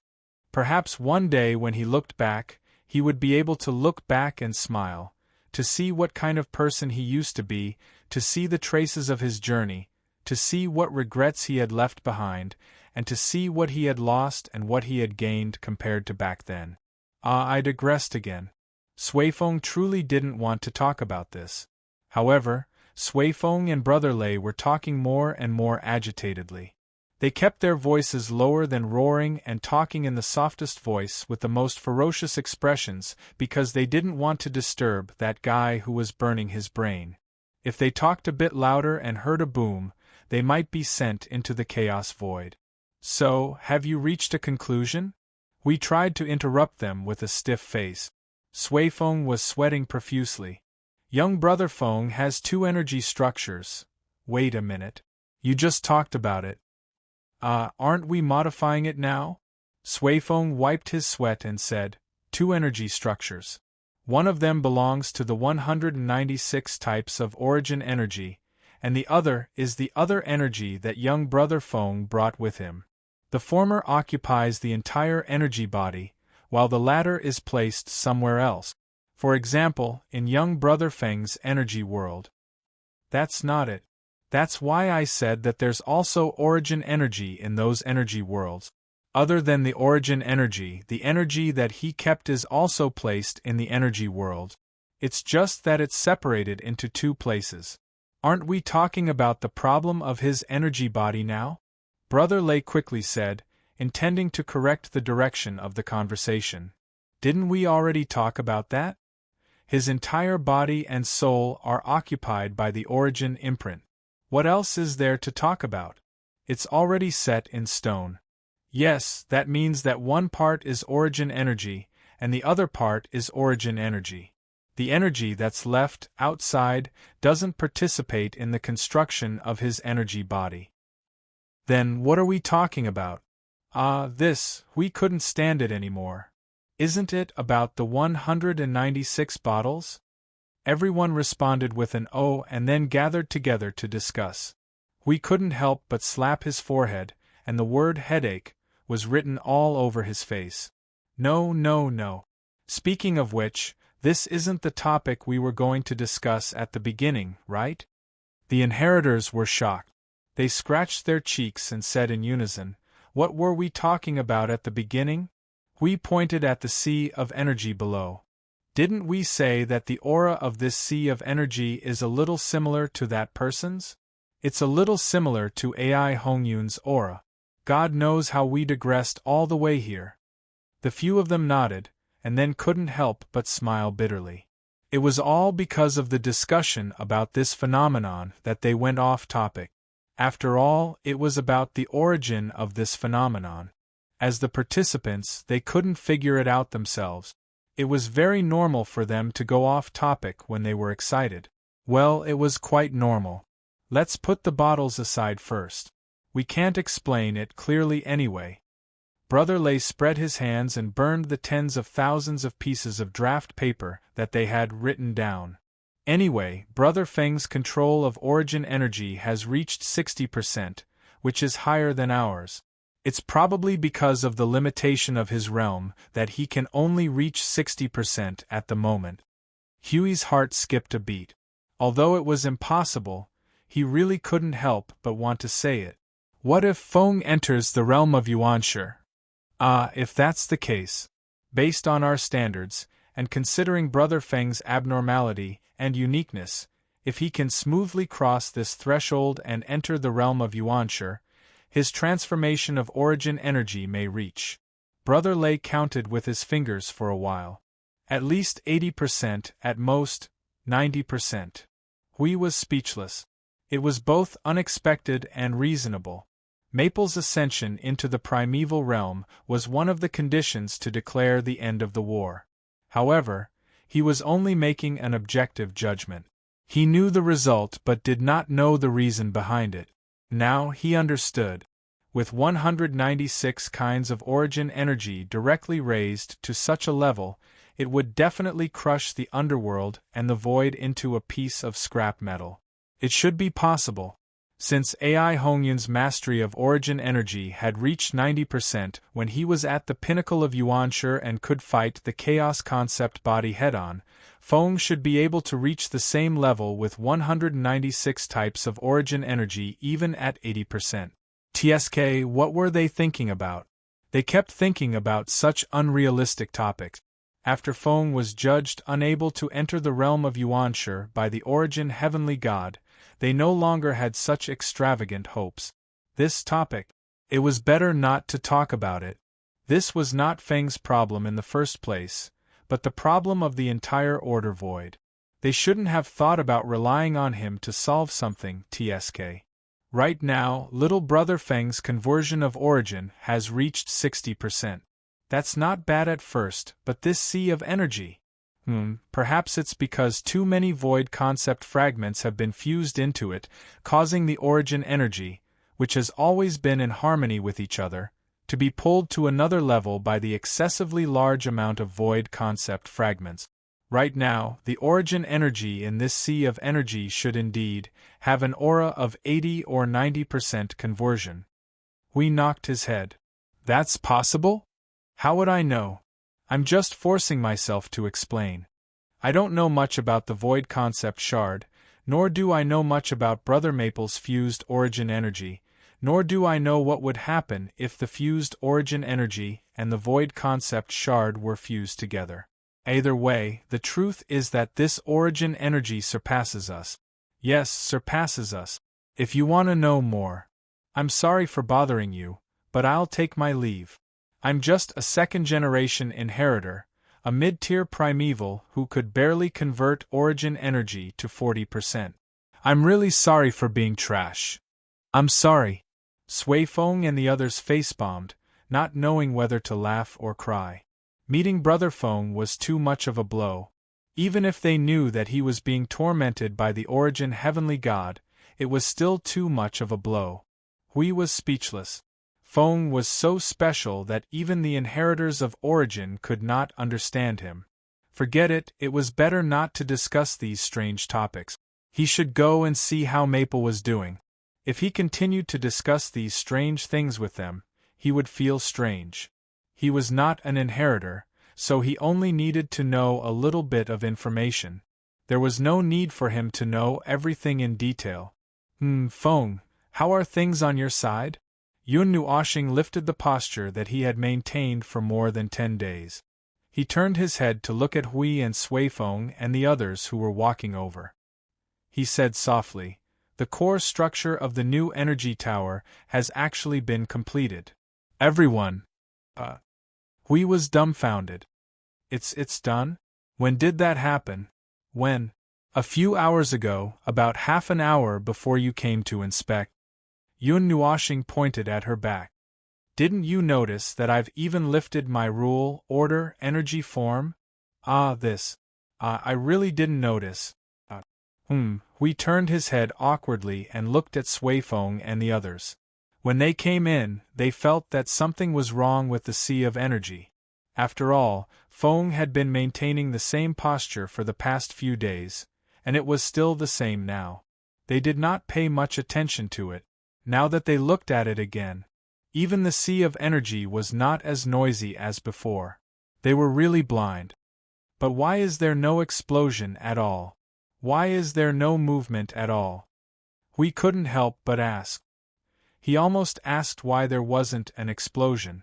Perhaps one day when he looked back, he would be able to look back and smile, to see what kind of person he used to be, to see the traces of his journey, to see what regrets he had left behind, and to see what he had lost and what he had gained compared to back then. I digressed again. Suifeng truly didn't want to talk about this. However, Suifeng and Brother Lei were talking more and more agitatedly. They kept their voices lower than roaring and talking in the softest voice with the most ferocious expressions because they didn't want to disturb that guy who was burning his brain. If they talked a bit louder and heard a boom, they might be sent into the chaos void. So, have you reached a conclusion? We tried to interrupt them with a stiff face. Sui Feng was sweating profusely. Young brother Feng has two energy structures. Wait a minute. You just talked about it. Aren't we modifying it now? Sui Feng wiped his sweat and said, two energy structures. One of them belongs to the 196 types of origin energy, and the other is the other energy that young brother Feng brought with him. The former occupies the entire energy body, while the latter is placed somewhere else. For example, in young brother Feng's energy world. That's not it. That's why I said that there's also origin energy in those energy worlds. Other than the origin energy, the energy that he kept is also placed in the energy world. It's just that it's separated into two places. Aren't we talking about the problem of his energy body now? Brother Lei quickly said, intending to correct the direction of the conversation. Didn't we already talk about that? His entire body and soul are occupied by the origin imprint. What else is there to talk about? It's already set in stone. Yes, that means that one part is origin energy, and the other part is origin energy. The energy that's left outside doesn't participate in the construction of his energy body. Then what are we talking about? We couldn't stand it anymore. Isn't it about the 196 bottles? Everyone responded with an "oh" and then gathered together to discuss. We couldn't help but slap his forehead, and the word headache was written all over his face. No, no, no. Speaking of which, this isn't the topic we were going to discuss at the beginning, right? The inheritors were shocked. They scratched their cheeks and said in unison, "What were we talking about at the beginning?" We pointed at the sea of energy below. Didn't we say that the aura of this sea of energy is a little similar to that person's? It's a little similar to AI Hongyun's aura. God knows how we digressed all the way here. The few of them nodded, and then couldn't help but smile bitterly. It was all because of the discussion about this phenomenon that they went off topic. After all, it was about the origin of this phenomenon. As the participants, they couldn't figure it out themselves. It was very normal for them to go off topic when they were excited. Well, it was quite normal. Let's put the bottles aside first. We can't explain it clearly anyway. Brother Lei spread his hands and burned the tens of thousands of pieces of draft paper that they had written down. Anyway, Brother Feng's control of origin energy has reached 60%, which is higher than ours. It's probably because of the limitation of his realm that he can only reach 60% at the moment. Huey's heart skipped a beat. Although it was impossible, he really couldn't help but want to say it. What if Feng enters the realm of Yuanshi? If that's the case, based on our standards, and considering Brother Feng's abnormality and uniqueness, if he can smoothly cross this threshold and enter the realm of Yuanshi, his transformation of origin energy may reach. Brother Lei counted with his fingers for a while. At least 80%, at most, 90%. Hui was speechless. It was both unexpected and reasonable. Maple's ascension into the primeval realm was one of the conditions to declare the end of the war. However, he was only making an objective judgment. He knew the result but did not know the reason behind it. Now he understood. With 196 kinds of origin energy directly raised to such a level, it would definitely crush the underworld and the void into a piece of scrap metal. It should be possible. Since AI Hongyun's mastery of origin energy had reached 90% when he was at the pinnacle of Yuanshi and could fight the chaos concept body head-on, Feng should be able to reach the same level with 196 types of origin energy even at 80%. TSK, what were they thinking about? They kept thinking about such unrealistic topics. After Feng was judged unable to enter the realm of Yuanshi by the origin heavenly god, they no longer had such extravagant hopes. This topic, it was better not to talk about it. This was not Feng's problem in the first place, but the problem of the entire order void. They shouldn't have thought about relying on him to solve something, TSK. Right now, little brother Feng's conversion of origin has reached 60%. That's not bad at first, but this sea of energy. Perhaps it's because too many void concept fragments have been fused into it, causing the origin energy, which has always been in harmony with each other, to be pulled to another level by the excessively large amount of void concept fragments. Right now, the origin energy in this sea of energy should indeed have an aura of 80 or 90% conversion. We knocked his head. That's possible? How would I know? I'm just forcing myself to explain. I don't know much about the void concept shard, nor do I know much about Brother Maple's fused origin energy, nor do I know what would happen if the fused origin energy and the void concept shard were fused together. Either way, the truth is that this origin energy surpasses us. Yes, surpasses us. If you want to know more, I'm sorry for bothering you, but I'll take my leave. I'm just a second-generation inheritor, a mid-tier primeval who could barely convert origin energy to 40%. I'm really sorry for being trash. I'm sorry. Sui Feng and the others face-bombed, not knowing whether to laugh or cry. Meeting Brother Feng was too much of a blow. Even if they knew that he was being tormented by the origin heavenly god, it was still too much of a blow. Hui was speechless. Feng was so special that even the inheritors of origin could not understand him. Forget it, it was better not to discuss these strange topics. He should go and see how Maple was doing. If he continued to discuss these strange things with them, he would feel strange. He was not an inheritor, so he only needed to know a little bit of information. There was no need for him to know everything in detail. Feng, how are things on your side? Yun Nuoshing lifted the posture that he had maintained for more than 10 days. He turned his head to look at Hui and Sui Feng and the others who were walking over. He said softly, "The core structure of the new energy tower has actually been completed." Everyone. Hui was dumbfounded. It's done? When did that happen? When? A few hours ago, about half an hour before you came to inspect. Yun Nuoshing pointed at her back. Didn't you notice that I've even lifted my rule, order, energy form? I really didn't notice. Hui turned his head awkwardly and looked at Sui Feng and the others. When they came in, they felt that something was wrong with the sea of energy. After all, Feng had been maintaining the same posture for the past few days, and it was still the same now. They did not pay much attention to it. Now that they looked at it again, even the sea of energy was not as noisy as before. They were really blind. But why is there no explosion at all? Why is there no movement at all? We couldn't help but ask. He almost asked why there wasn't an explosion.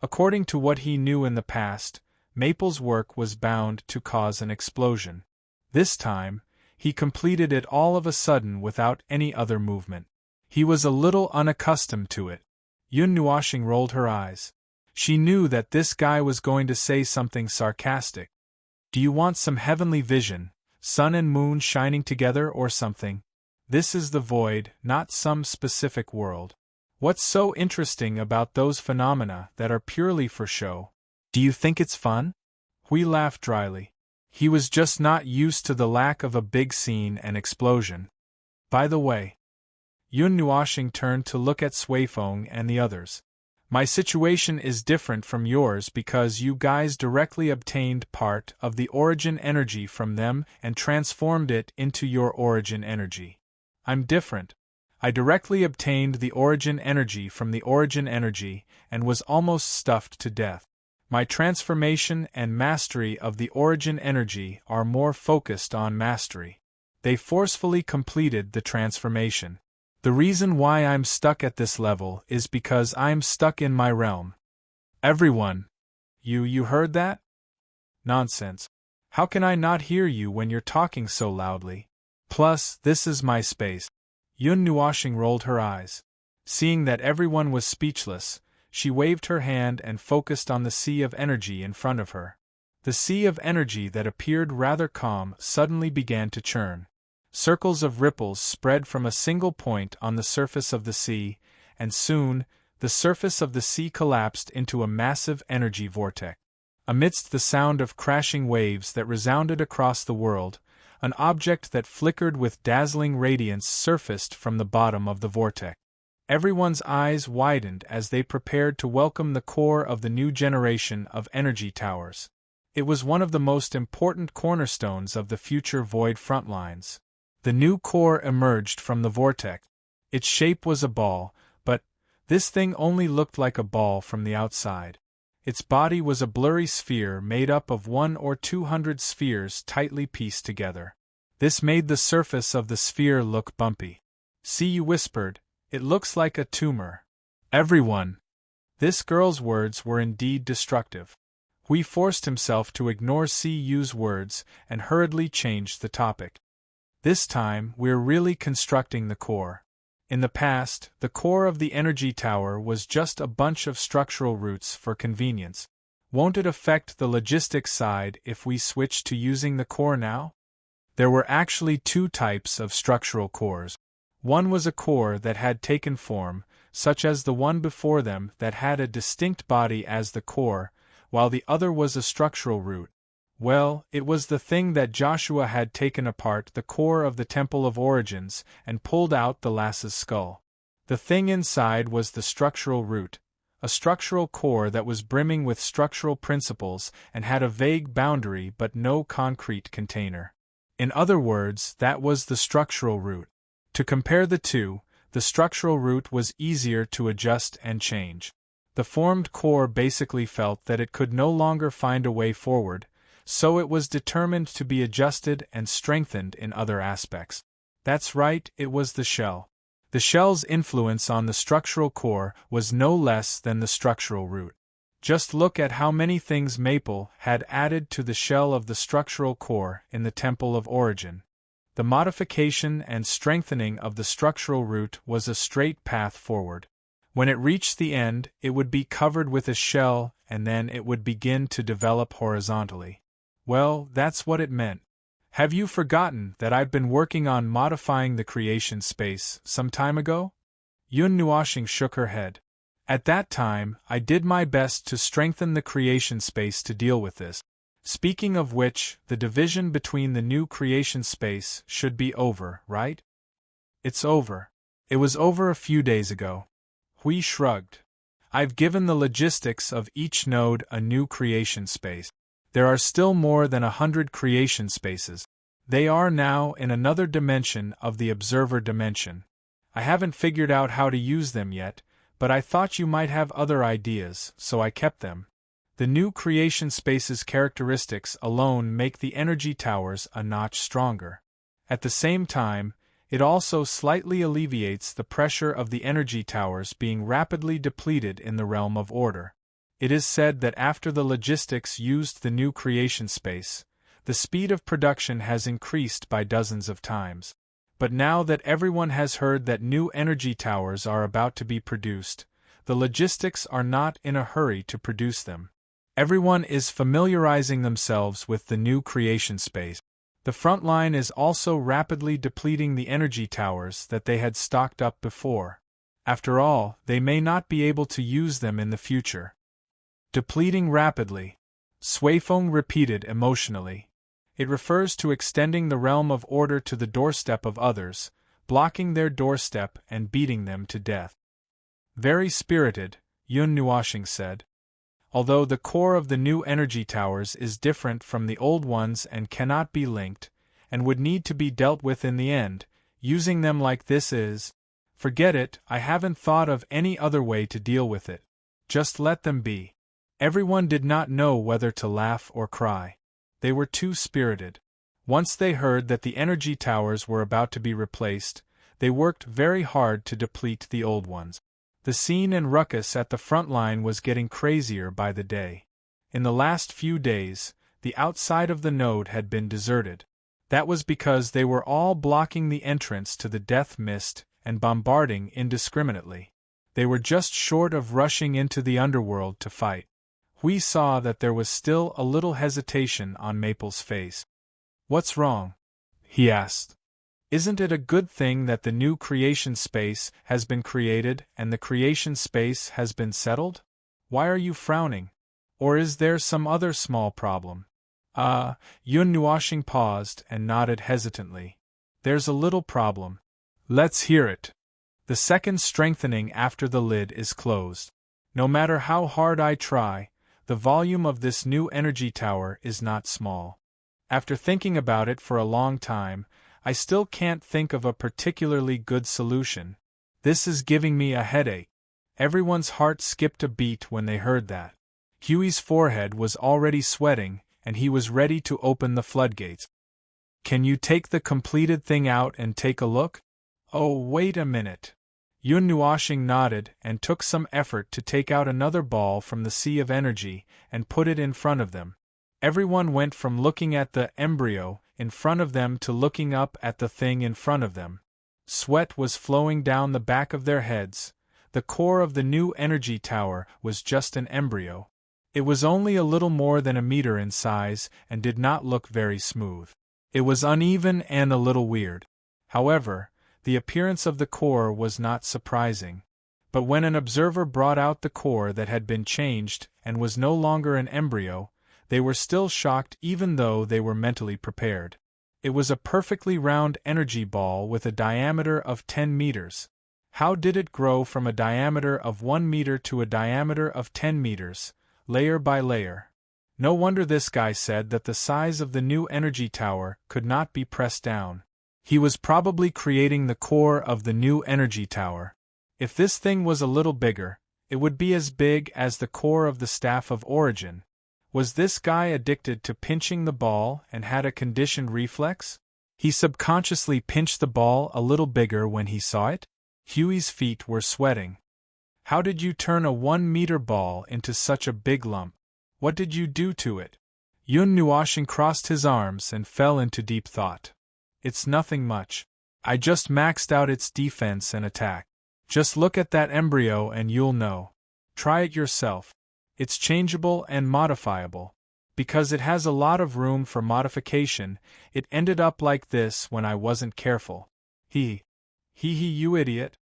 According to what he knew in the past, Maple's work was bound to cause an explosion. This time, he completed it all of a sudden without any other movement. He was a little unaccustomed to it. Yun Nuoshing rolled her eyes. She knew that this guy was going to say something sarcastic. Do you want some heavenly vision, sun and moon shining together or something? This is the void, not some specific world. What's so interesting about those phenomena that are purely for show? Do you think it's fun? Hui laughed dryly. He was just not used to the lack of a big scene and explosion. By the way, Yun Nuoshing turned to look at Sui Feng and the others. My situation is different from yours because you guys directly obtained part of the origin energy from them and transformed it into your origin energy. I'm different. I directly obtained the origin energy from the origin energy and was almost stuffed to death. My transformation and mastery of the origin energy are more focused on mastery. They forcefully completed the transformation. The reason why I'm stuck at this level is because I'm stuck in my realm. Everyone. You heard that? Nonsense. How can I not hear you when you're talking so loudly? Plus, this is my space. Yun Nuoshing rolled her eyes. Seeing that everyone was speechless, she waved her hand and focused on the sea of energy in front of her. The sea of energy that appeared rather calm suddenly began to churn. Circles of ripples spread from a single point on the surface of the sea, and soon, the surface of the sea collapsed into a massive energy vortex. Amidst the sound of crashing waves that resounded across the world, an object that flickered with dazzling radiance surfaced from the bottom of the vortex. Everyone's eyes widened as they prepared to welcome the core of the new generation of energy towers. It was one of the most important cornerstones of the future Void frontlines. The new core emerged from the vortex. Its shape was a ball, but this thing only looked like a ball from the outside. Its body was a blurry sphere made up of 100 or 200 spheres tightly pieced together. This made the surface of the sphere look bumpy. "See," you whispered, "it looks like a tumor." Everyone! This girl's words were indeed destructive. Hui forced himself to ignore Yu's words and hurriedly changed the topic. "This time, we're really constructing the core. In the past, the core of the energy tower was just a bunch of structural roots for convenience. Won't it affect the logistics side if we switch to using the core now?" There were actually two types of structural cores. One was a core that had taken form, such as the one before them that had a distinct body as the core, while the other was a structural root. Well, it was the thing that Joshua had taken apart the core of the Temple of Origins and pulled out the lass's skull. The thing inside was the structural root, a structural core that was brimming with structural principles and had a vague boundary but no concrete container. In other words, that was the structural root. To compare the two, the structural root was easier to adjust and change. The formed core basically felt that it could no longer find a way forward, so it was determined to be adjusted and strengthened in other aspects. That's right, it was the shell. The shell's influence on the structural core was no less than the structural root. Just look at how many things Maple had added to the shell of the structural core in the Temple of Origin. The modification and strengthening of the structural root was a straight path forward. When it reached the end, it would be covered with a shell, and then it would begin to develop horizontally. Well, that's what it meant. Have you forgotten that I've been working on modifying the creation space some time ago? Yun Nuashing shook her head. At that time, I did my best to strengthen the creation space to deal with this. Speaking of which, the division between the new creation space should be over, right? It's over. It was over a few days ago. Hui shrugged. I've given the logistics of each node a new creation space. There are still more than 100 creation spaces. They are now in another dimension of the observer dimension. I haven't figured out how to use them yet, but I thought you might have other ideas, so I kept them. The new creation space's characteristics alone make the energy towers a notch stronger. At the same time, it also slightly alleviates the pressure of the energy towers being rapidly depleted in the realm of order. It is said that after the logistics used the new creation space, the speed of production has increased by dozens of times. But now that everyone has heard that new energy towers are about to be produced, the logistics are not in a hurry to produce them. Everyone is familiarizing themselves with the new creation space. The front line is also rapidly depleting the energy towers that they had stocked up before. After all, they may not be able to use them in the future. Depleting rapidly. Suifeng repeated emotionally. It refers to extending the realm of order to the doorstep of others, blocking their doorstep and beating them to death. Very spirited, Yun Nuashing said. Although the core of the new energy towers is different from the old ones and cannot be linked, and would need to be dealt with in the end, using them like this is… Forget it, I haven't thought of any other way to deal with it. Just let them be. Everyone did not know whether to laugh or cry. They were too spirited. Once they heard that the energy towers were about to be replaced, they worked very hard to deplete the old ones. The scene and ruckus at the front line was getting crazier by the day. In the last few days, the outside of the node had been deserted. That was because they were all blocking the entrance to the death mist and bombarding indiscriminately. They were just short of rushing into the underworld to fight. Hui saw that there was still a little hesitation on Maple's face. "What's wrong?" he asked. Isn't it a good thing that the new creation space has been created and the creation space has been settled? Why are you frowning? Or is there some other small problem? Yun Nuashing paused and nodded hesitantly. There's a little problem. Let's hear it. The second strengthening after the lid is closed. No matter how hard I try, the volume of this new energy tower is not small. After thinking about it for a long time, I still can't think of a particularly good solution. This is giving me a headache. Everyone's heart skipped a beat when they heard that. Huey's forehead was already sweating, and he was ready to open the floodgates. Can you take the completed thing out and take a look? Oh, wait a minute. Yun Nuashing nodded and took some effort to take out another ball from the sea of energy and put it in front of them. Everyone went from looking at the embryo in front of them to looking up at the thing in front of them. Sweat was flowing down the back of their heads. The core of the new energy tower was just an embryo. It was only a little more than a meter in size and did not look very smooth. It was uneven and a little weird. However, the appearance of the core was not surprising. But when an observer brought out the core that had been changed and was no longer an embryo, they were still shocked even though they were mentally prepared. It was a perfectly round energy ball with a diameter of 10 meters. How did it grow from a diameter of 1 meter to a diameter of 10 meters, layer by layer? No wonder this guy said that the size of the new energy tower could not be pressed down. He was probably creating the core of the new energy tower. If this thing was a little bigger, it would be as big as the core of the Staff of Origin. Was this guy addicted to pinching the ball and had a conditioned reflex? He subconsciously pinched the ball a little bigger when he saw it? Huey's feet were sweating. How did you turn a 1-meter ball into such a big lump? What did you do to it? Yun Nuashing crossed his arms and fell into deep thought. It's nothing much. I just maxed out its defense and attack. Just look at that embryo and you'll know. Try it yourself. It's changeable and modifiable. Because it has a lot of room for modification, it ended up like this when I wasn't careful. You idiot.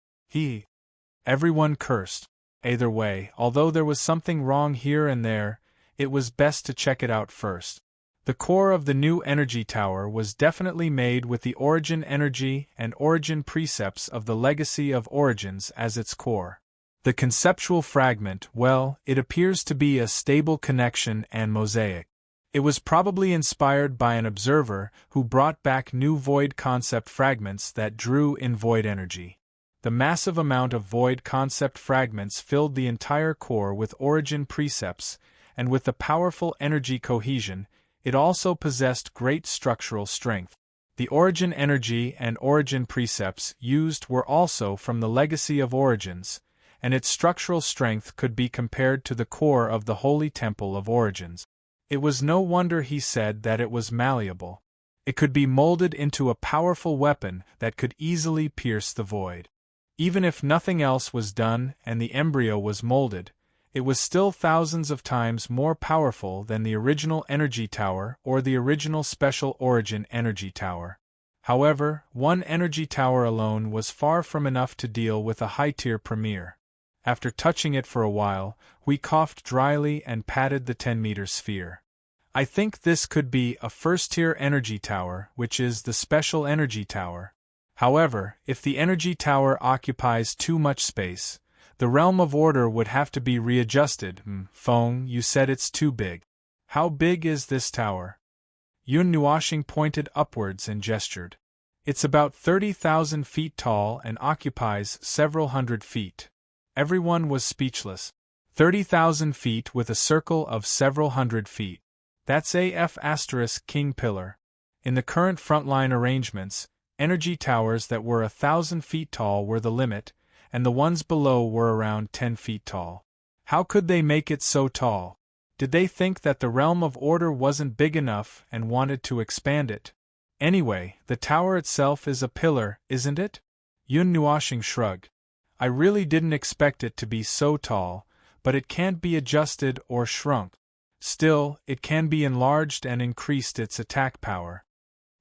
Everyone cursed. Either way, although there was something wrong here and there, it was best to check it out first. The core of the new energy tower was definitely made with the origin energy and origin precepts of the legacy of origins as its core. The conceptual fragment, well, it appears to be a stable connection and mosaic. It was probably inspired by an observer who brought back new void concept fragments that drew in void energy. The massive amount of void concept fragments filled the entire core with origin precepts, and with the powerful energy cohesion, it also possessed great structural strength. The origin energy and origin precepts used were also from the legacy of origins, and its structural strength could be compared to the core of the Holy Temple of Origins. It was no wonder he said that it was malleable. It could be molded into a powerful weapon that could easily pierce the void. Even if nothing else was done and the embryo was molded, it was still thousands of times more powerful than the original energy tower or the original special origin energy tower. However, one energy tower alone was far from enough to deal with a high-tier premier. After touching it for a while, we coughed dryly and patted the 10-meter sphere. I think this could be a first-tier energy tower, which is the special energy tower. However, if the energy tower occupies too much space, the realm of order would have to be readjusted. Feng, you said it's too big. How big is this tower? Yun Nuashing pointed upwards and gestured. It's about 30,000 feet tall and occupies several hundred feet. Everyone was speechless. 30,000 feet with a circle of several hundred feet. That's King pillar. In the current frontline arrangements, energy towers that were 1,000 feet tall were the limit, and the ones below were around 10 feet tall. How could they make it so tall? Did they think that the realm of order wasn't big enough and wanted to expand it? Anyway, the tower itself is a pillar, isn't it? Yun Nuashing shrugged. I really didn't expect it to be so tall, but it can't be adjusted or shrunk. Still, it can be enlarged and increased its attack power.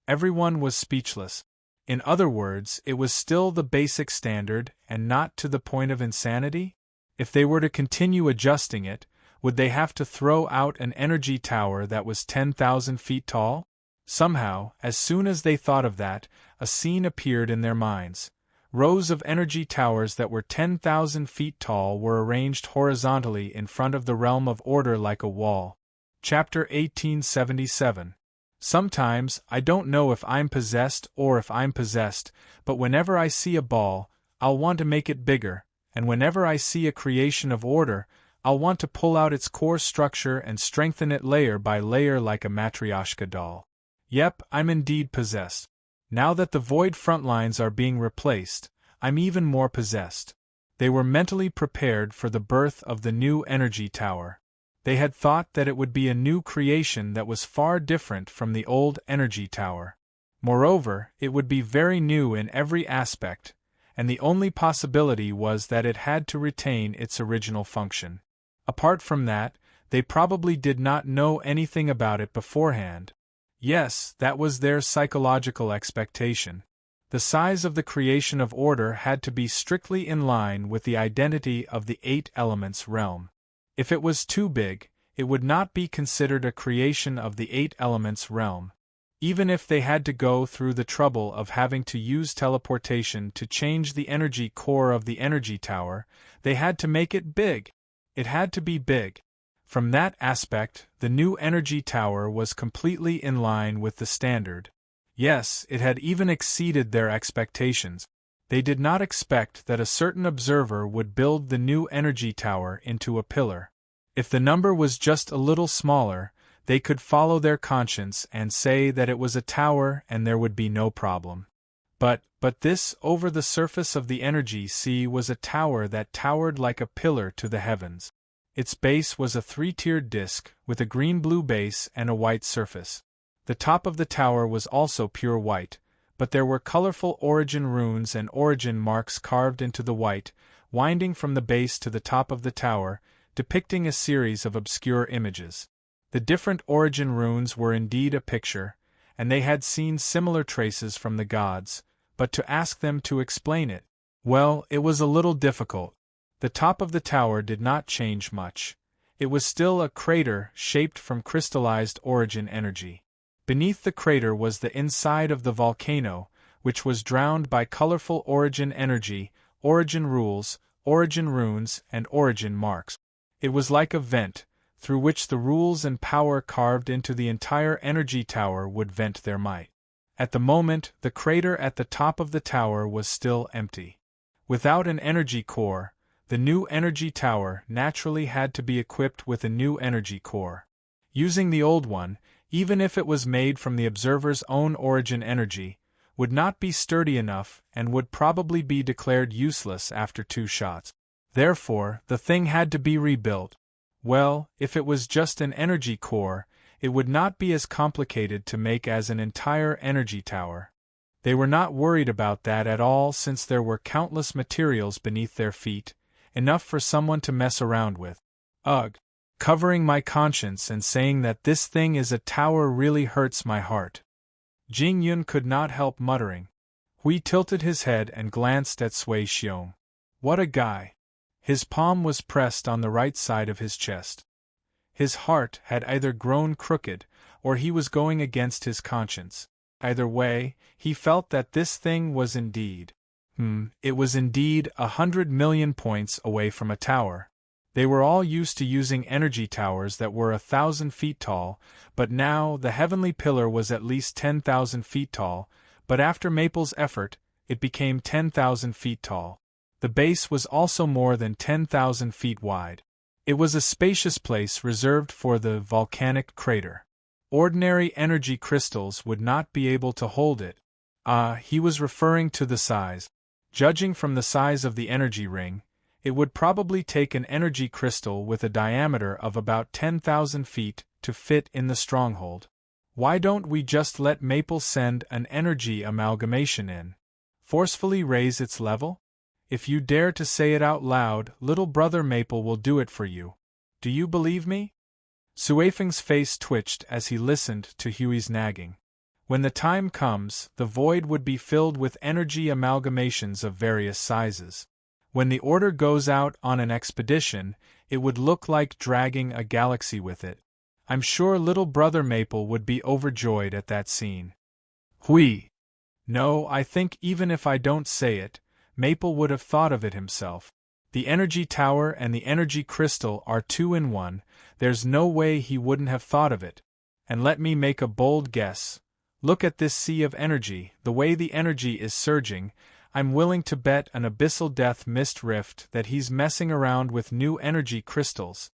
Everyone was speechless. In other words, it was still the basic standard and not to the point of insanity? If they were to continue adjusting it, would they have to throw out an energy tower that was 10,000 feet tall? Somehow, as soon as they thought of that, a scene appeared in their minds. Rows of energy towers that were 10,000 feet tall were arranged horizontally in front of the realm of order like a wall. Chapter 1877. Sometimes, I don't know if I'm possessed or if I'm possessed, but whenever I see a ball, I'll want to make it bigger, and whenever I see a creation of order, I'll want to pull out its core structure and strengthen it layer by layer like a matryoshka doll. Yep, I'm indeed possessed. Now that the void front lines are being replaced, I'm even more possessed. They were mentally prepared for the birth of the new energy tower. They had thought that it would be a new creation that was far different from the old energy tower. Moreover, it would be very new in every aspect, and the only possibility was that it had to retain its original function. Apart from that, they probably did not know anything about it beforehand. Yes, that was their psychological expectation. The size of the creation of order had to be strictly in line with the identity of the 8 elements realm. If it was too big, it would not be considered a creation of the 8 elements realm. Even if they had to go through the trouble of having to use teleportation to change the energy core of the energy tower, they had to make it big. It had to be big. From that aspect, the new energy tower was completely in line with the standard. Yes, it had even exceeded their expectations. They did not expect that a certain observer would build the new energy tower into a pillar. If the number was just a little smaller, they could follow their conscience and say that it was a tower and there would be no problem. But this, over the surface of the energy sea, was a tower that towered like a pillar to the heavens. Its base was a 3-tiered disk, with a green-blue base and a white surface. The top of the tower was also pure white, but there were colorful origin runes and origin marks carved into the white, winding from the base to the top of the tower, depicting a series of obscure images. The different origin runes were indeed a picture, and they had seen similar traces from the gods, but to ask them to explain it, well, it was a little difficult. The top of the tower did not change much. It was still a crater shaped from crystallized origin energy. Beneath the crater was the inside of the volcano, which was drowned by colorful origin energy, origin rules, origin runes, and origin marks. It was like a vent, through which the rules and power carved into the entire energy tower would vent their might. At the moment, the crater at the top of the tower was still empty. Without an energy core, the new energy tower naturally had to be equipped with a new energy core. Using the old one, even if it was made from the observer's own origin energy, would not be sturdy enough and would probably be declared useless after 2 shots. Therefore, the thing had to be rebuilt. Well, if it was just an energy core, it would not be as complicated to make as an entire energy tower. They were not worried about that at all, since there were countless materials beneath their feet, enough for someone to mess around with. Ugh! Covering my conscience and saying that this thing is a tower really hurts my heart. Jing Yun could not help muttering. Hui tilted his head and glanced at Sui Xiong. What a guy! His palm was pressed on the right side of his chest. His heart had either grown crooked, or he was going against his conscience. Either way, he felt that this thing was indeed. It was indeed 100 million points away from a tower. They were all used to using energy towers that were 1,000 feet tall, but now the heavenly pillar was at least 10,000 feet tall, but after Maple's effort, it became 10,000 feet tall. The base was also more than 10,000 feet wide. It was a spacious place reserved for the volcanic crater. Ordinary energy crystals would not be able to hold it. He was referring to the size. Judging from the size of the energy ring, it would probably take an energy crystal with a diameter of about 10,000 feet to fit in the stronghold. Why don't we just let Maple send an energy amalgamation in? Forcefully raise its level? If you dare to say it out loud, little brother Maple will do it for you. Do you believe me? Suifeng's face twitched as he listened to Huey's nagging. When the time comes, the void would be filled with energy amalgamations of various sizes. When the order goes out on an expedition, it would look like dragging a galaxy with it. I'm sure little brother Maple would be overjoyed at that scene. Hui! No, I think even if I don't say it, Maple would have thought of it himself. The energy tower and the energy crystal are two in one, there's no way he wouldn't have thought of it. And let me make a bold guess. Look at this sea of energy, the way the energy is surging. I'm willing to bet an abyssal death mist rift that he's messing around with new energy crystals.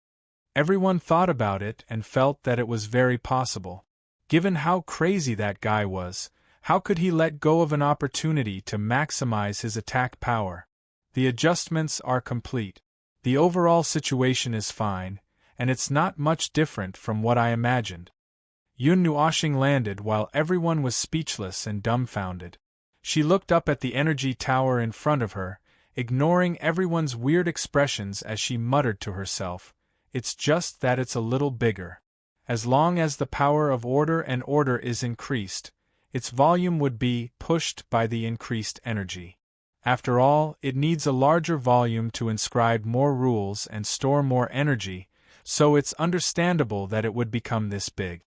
Everyone thought about it and felt that it was very possible. Given how crazy that guy was, how could he let go of an opportunity to maximize his attack power? The adjustments are complete. The overall situation is fine, and it's not much different from what I imagined. Yun Nuoshing landed while everyone was speechless and dumbfounded. She looked up at the energy tower in front of her, ignoring everyone's weird expressions as she muttered to herself, "It's just that it's a little bigger. As long as the power of order and order is increased, its volume would be pushed by the increased energy. After all, it needs a larger volume to inscribe more rules and store more energy, so it's understandable that it would become this big."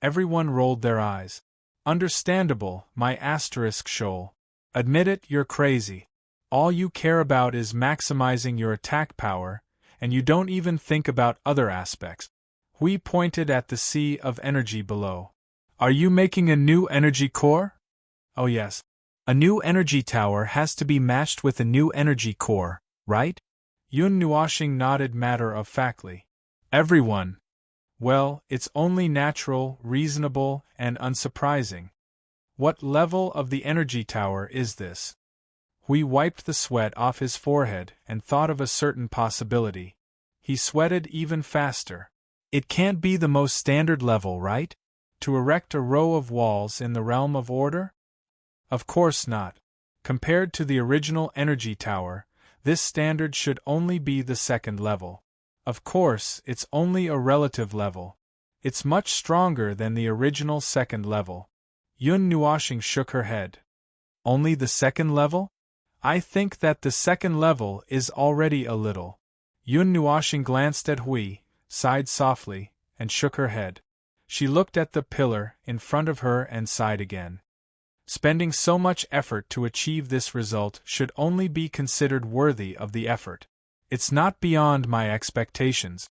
Everyone rolled their eyes. Understandable, my asterisk shoal. Admit it, you're crazy. All you care about is maximizing your attack power, and you don't even think about other aspects. Hui pointed at the sea of energy below. Are you making a new energy core? Oh yes. A new energy tower has to be matched with a new energy core, right? Yun Nuoshing nodded matter-of-factly. Everyone. Well, it's only natural, reasonable, and unsurprising. What level of the energy tower is this? Hui wiped the sweat off his forehead and thought of a certain possibility. He sweated even faster. It can't be the most standard level, right? To erect a row of walls in the realm of order? Of course not. Compared to the original energy tower, this standard should only be the second level. Of course, it's only a relative level. It's much stronger than the original second level. Yun Nuoshing shook her head. Only the second level? I think that the second level is already a little. Yun Nuoshing glanced at Hui, sighed softly, and shook her head. She looked at the pillar in front of her and sighed again. Spending so much effort to achieve this result should only be considered worthy of the effort. It's not beyond my expectations.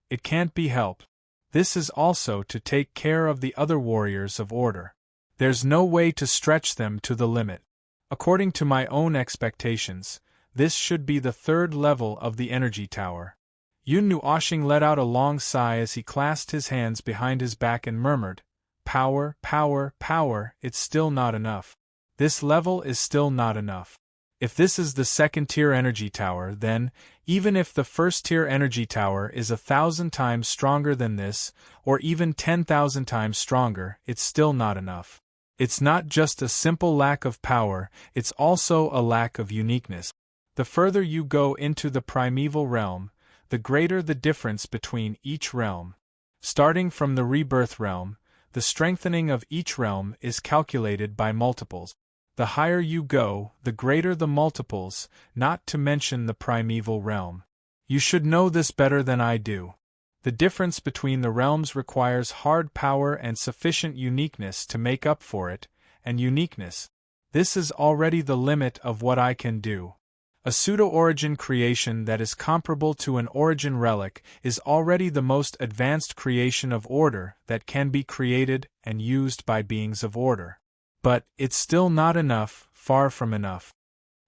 It can't be helped. This is also to take care of the other warriors of order. There's no way to stretch them to the limit. According to my own expectations, this should be the third level of the energy tower. Yun Nuoshing let out a long sigh as he clasped his hands behind his back and murmured, "Power, power, power, it's still not enough. This level is still not enough. If this is the second-tier energy tower, then, even if the first-tier energy tower is 1,000 times stronger than this, or even 10,000 times stronger, it's still not enough. It's not just a simple lack of power, it's also a lack of uniqueness. The further you go into the primeval realm, the greater the difference between each realm. Starting from the rebirth realm, the strengthening of each realm is calculated by multiples. The higher you go, the greater the multiples, not to mention the primeval realm. You should know this better than I do. The difference between the realms requires hard power and sufficient uniqueness to make up for it, and uniqueness. This is already the limit of what I can do. A pseudo-origin creation that is comparable to an origin relic is already the most advanced creation of order that can be created and used by beings of order. But it's still not enough, far from enough.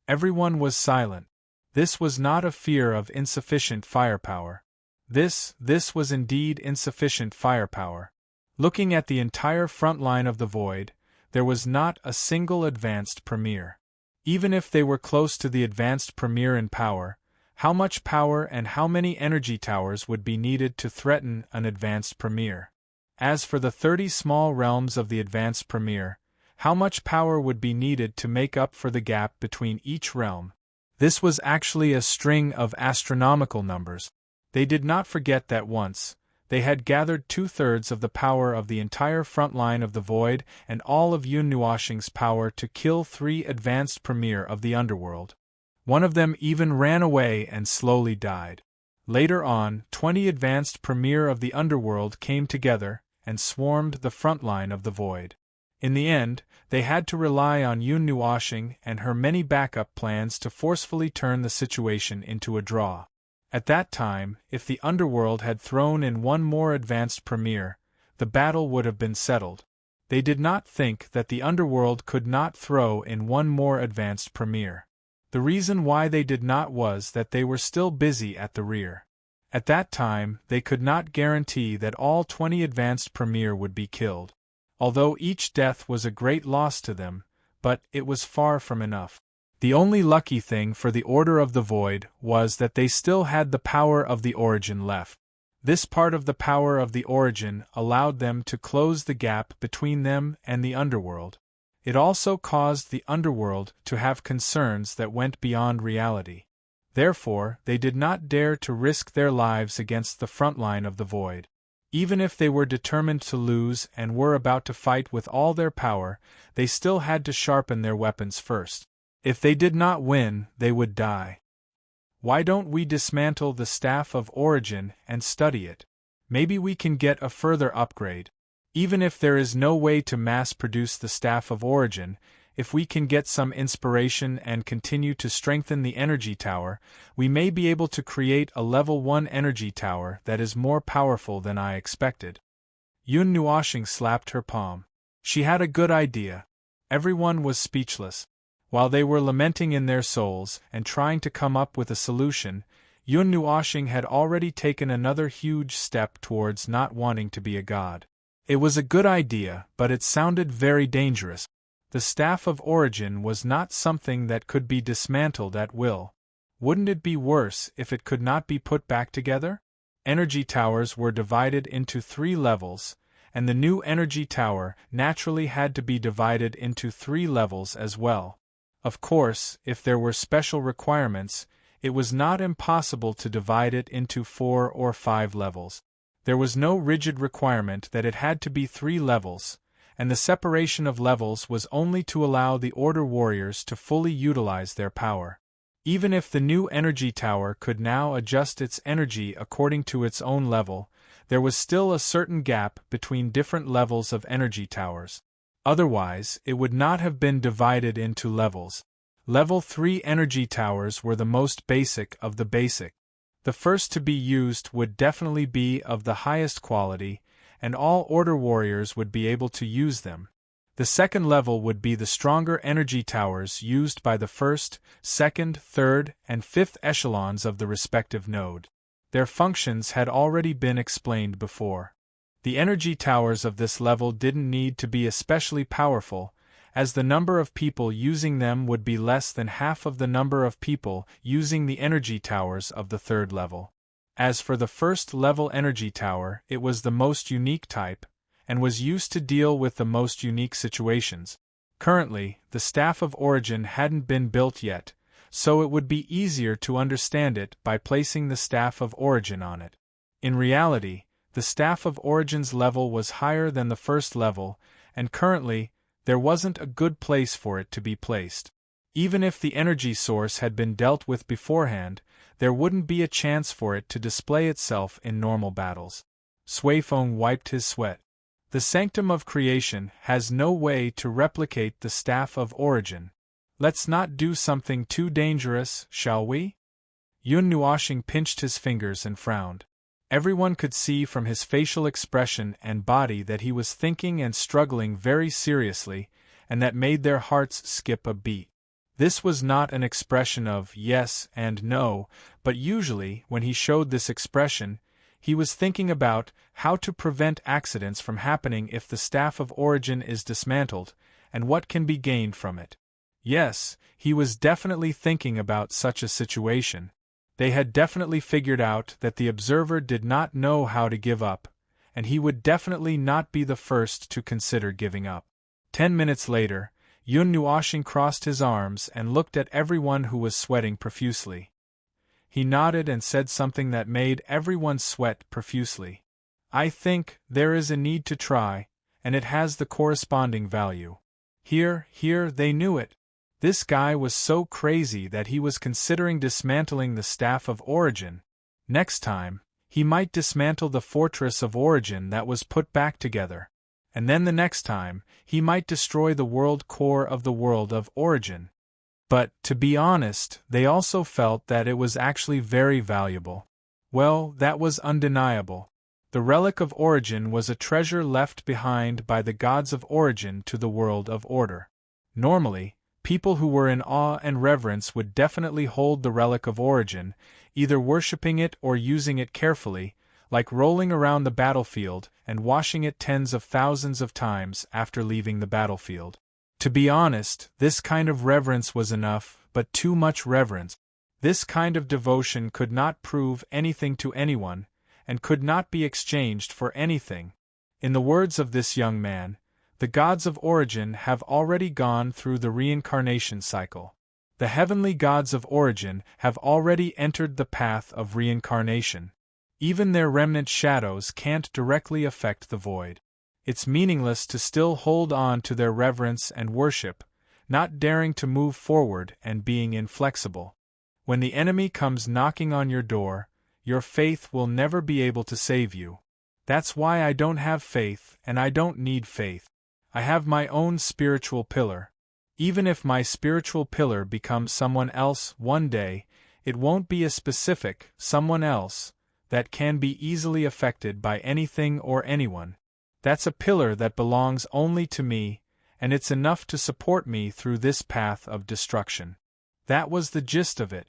Everyone was silent. This was not a fear of insufficient firepower. This was indeed insufficient firepower. Looking at the entire front line of the void, there was not a single advanced premier. Even if they were close to the advanced premier in power, how much power and how many energy towers would be needed to threaten an advanced premier? As for the 30 small realms of the advanced premier, how much power would be needed to make up for the gap between each realm? This was actually a string of astronomical numbers. They did not forget that once, They had gathered 2/3 of the power of the entire front line of the void and all of Yun Nuoxing's power to kill 3 advanced premier of the underworld. One of them even ran away and slowly died. Later on, 20 advanced premier of the underworld came together and swarmed the front line of the void. In the end, they had to rely on Yun Nuoxing and her many backup plans to forcefully turn the situation into a draw. At that time, if the underworld had thrown in one more advanced premier, the battle would have been settled. They did not think that the underworld could not throw in one more advanced premier. The reason why they did not was that they were still busy at the rear. At that time, they could not guarantee that all 20 advanced premier would be killed. Although each death was a great loss to them, but it was far from enough. The only lucky thing for the Order of the Void was that they still had the power of the Origin left. This part of the power of the Origin allowed them to close the gap between them and the underworld. It also caused the underworld to have concerns that went beyond reality. Therefore, they did not dare to risk their lives against the front line of the void. Even if they were determined to lose and were about to fight with all their power, they still had to sharpen their weapons first. If they did not win, they would die. Why don't we dismantle the Staff of Origin and study it? Maybe we can get a further upgrade. Even if there is no way to mass-produce the Staff of Origin, if we can get some inspiration and continue to strengthen the energy tower, we may be able to create a level 1 energy tower that is more powerful than I expected. Yun Nuoxing slapped her palm. She had a good idea. Everyone was speechless. While they were lamenting in their souls and trying to come up with a solution, Yun Nuoxing had already taken another huge step towards not wanting to be a god. It was a good idea, but it sounded very dangerous. The Staff of Origin was not something that could be dismantled at will. Wouldn't it be worse if it could not be put back together? Energy towers were divided into 3 levels, and the new energy tower naturally had to be divided into 3 levels as well. Of course, if there were special requirements, it was not impossible to divide it into 4 or 5 levels. There was no rigid requirement that it had to be 3 levels, and the separation of levels was only to allow the Order warriors to fully utilize their power. Even if the new energy tower could now adjust its energy according to its own level, there was still a certain gap between different levels of energy towers. Otherwise, it would not have been divided into levels. Level 3 energy towers were the most basic of the basic. The first to be used would definitely be of the highest quality, and all Order warriors would be able to use them. The second level would be the stronger energy towers used by the first, second, third, and fifth echelons of the respective node. Their functions had already been explained before. The energy towers of this level didn't need to be especially powerful, as the number of people using them would be less than half of the number of people using the energy towers of the third level. As for the first level energy tower, it was the most unique type, and was used to deal with the most unique situations. Currently, the Staff of Origin hadn't been built yet, so it would be easier to understand it by placing the Staff of Origin on it. In reality, the Staff of Origin's level was higher than the first level, and currently, there wasn't a good place for it to be placed. Even if the energy source had been dealt with beforehand, there wouldn't be a chance for it to display itself in normal battles. Suifeng wiped his sweat. The Sanctum of Creation has no way to replicate the Staff of Origin. Let's not do something too dangerous, shall we? Yun Nuoxing pinched his fingers and frowned. Everyone could see from his facial expression and body that he was thinking and struggling very seriously, and that made their hearts skip a beat. This was not an expression of yes and no, but usually, when he showed this expression, he was thinking about how to prevent accidents from happening if the Staff of Origin is dismantled, and what can be gained from it. Yes, he was definitely thinking about such a situation. They had definitely figured out that the observer did not know how to give up, and he would definitely not be the first to consider giving up. 10 minutes later, Yun Nuoxing crossed his arms and looked at everyone who was sweating profusely. He nodded and said something that made everyone sweat profusely. I think there is a need to try, and it has the corresponding value. Here, they knew it. This guy was so crazy that he was considering dismantling the Staff of Origin. Next time, he might dismantle the Fortress of Origin that was put back together. And then the next time, he might destroy the world core of the world of Origin. But, to be honest, they also felt that it was actually very valuable. Well, that was undeniable. The Relic of Origin was a treasure left behind by the gods of Origin to the world of Order. Normally, people who were in awe and reverence would definitely hold the Relic of Origin, either worshipping it or using it carefully, like rolling around the battlefield and washing it tens of thousands of times after leaving the battlefield. To be honest, this kind of reverence was enough, but too much reverence. This kind of devotion could not prove anything to anyone, and could not be exchanged for anything. In the words of this young man, the gods of Origin have already gone through the reincarnation cycle. The heavenly gods of Origin have already entered the path of reincarnation. Even their remnant shadows can't directly affect the void. It's meaningless to still hold on to their reverence and worship, not daring to move forward and being inflexible. When the enemy comes knocking on your door, your faith will never be able to save you. That's why I don't have faith, and I don't need faith. I have my own spiritual pillar. Even if my spiritual pillar becomes someone else one day, it won't be a specific someone else that can be easily affected by anything or anyone. That's a pillar that belongs only to me, and it's enough to support me through this path of destruction. That was the gist of it.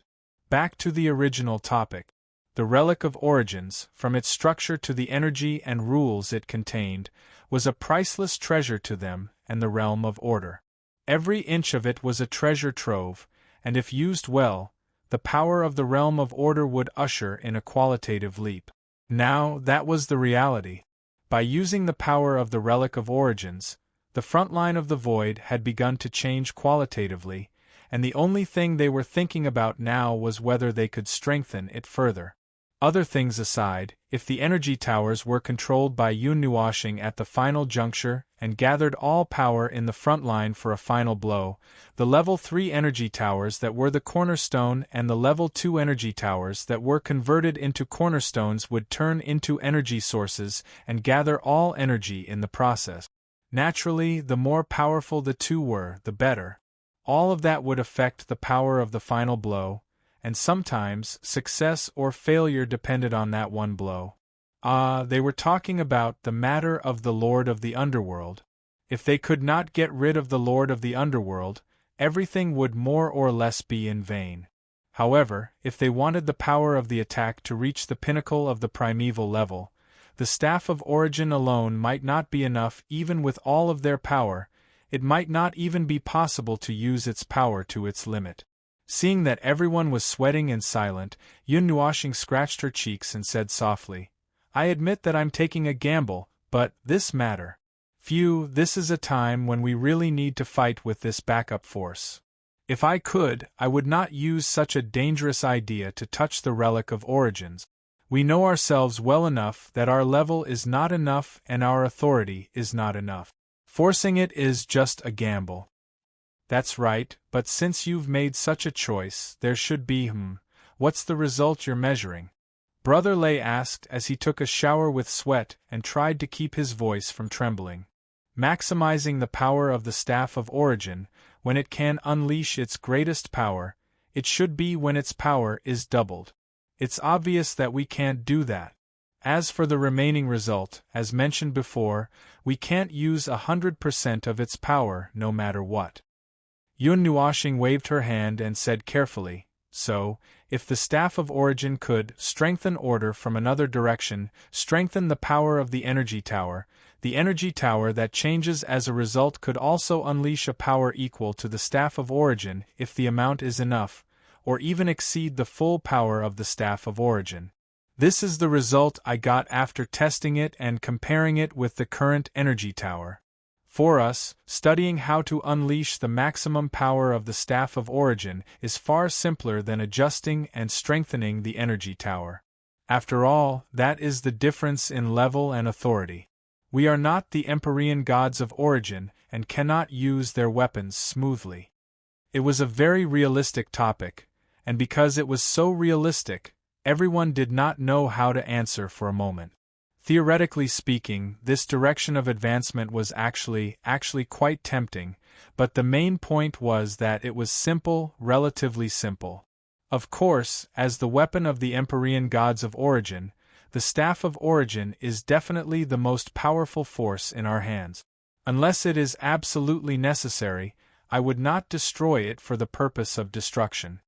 Back to the original topic. The Relic of Origins, from its structure to the energy and rules it contained, was a priceless treasure to them and the realm of order. Every inch of it was a treasure trove, and if used well, the power of the realm of order would usher in a qualitative leap. Now, that was the reality. By using the power of the Relic of Origins, the front line of the void had begun to change qualitatively, and the only thing they were thinking about now was whether they could strengthen it further. Other things aside, if the energy towers were controlled by Yun-Nuashing at the final juncture and gathered all power in the front line for a final blow, the level 3 energy towers that were the cornerstone and the level 2 energy towers that were converted into cornerstones would turn into energy sources and gather all energy in the process. Naturally, the more powerful the two were, the better. All of that would affect the power of the final blow, and sometimes success or failure depended on that one blow. They were talking about the matter of the Lord of the Underworld. If they could not get rid of the Lord of the Underworld, everything would more or less be in vain. However, if they wanted the power of the attack to reach the pinnacle of the primeval level, the Staff of Origin alone might not be enough. Even with all of their power, it might not even be possible to use its power to its limit. Seeing that everyone was sweating and silent, Yun-Nuashing scratched her cheeks and said softly, "I admit that I'm taking a gamble, but this matter. Phew, this is a time when we really need to fight with this backup force. If I could, I would not use such a dangerous idea to touch the Relic of Origins. We know ourselves well enough that our level is not enough and our authority is not enough. Forcing it is just a gamble." "That's right, but since you've made such a choice, there should be, what's the result you're measuring?" Brother Lei asked as he took a shower with sweat and tried to keep his voice from trembling. "Maximizing the power of the Staff of Origin, when it can unleash its greatest power, it should be when its power is doubled. It's obvious that we can't do that. As for the remaining result, as mentioned before, we can't use 100% of its power no matter what." Yun-Nuashing waved her hand and said carefully, "So, if the Staff of Origin could strengthen order from another direction, strengthen the power of the energy tower that changes as a result could also unleash a power equal to the Staff of Origin if the amount is enough, or even exceed the full power of the Staff of Origin. This is the result I got after testing it and comparing it with the current energy tower. For us, studying how to unleash the maximum power of the Staff of Origin is far simpler than adjusting and strengthening the energy tower. After all, that is the difference in level and authority. We are not the Empyrean gods of origin and cannot use their weapons smoothly. It was a very realistic topic, and because it was so realistic, everyone did not know how to answer for a moment. Theoretically speaking, this direction of advancement was actually quite tempting, but the main point was that it was simple, relatively simple. Of course, as the weapon of the Empyrean gods of origin, the Staff of Origin is definitely the most powerful force in our hands. Unless it is absolutely necessary, I would not destroy it for the purpose of destruction.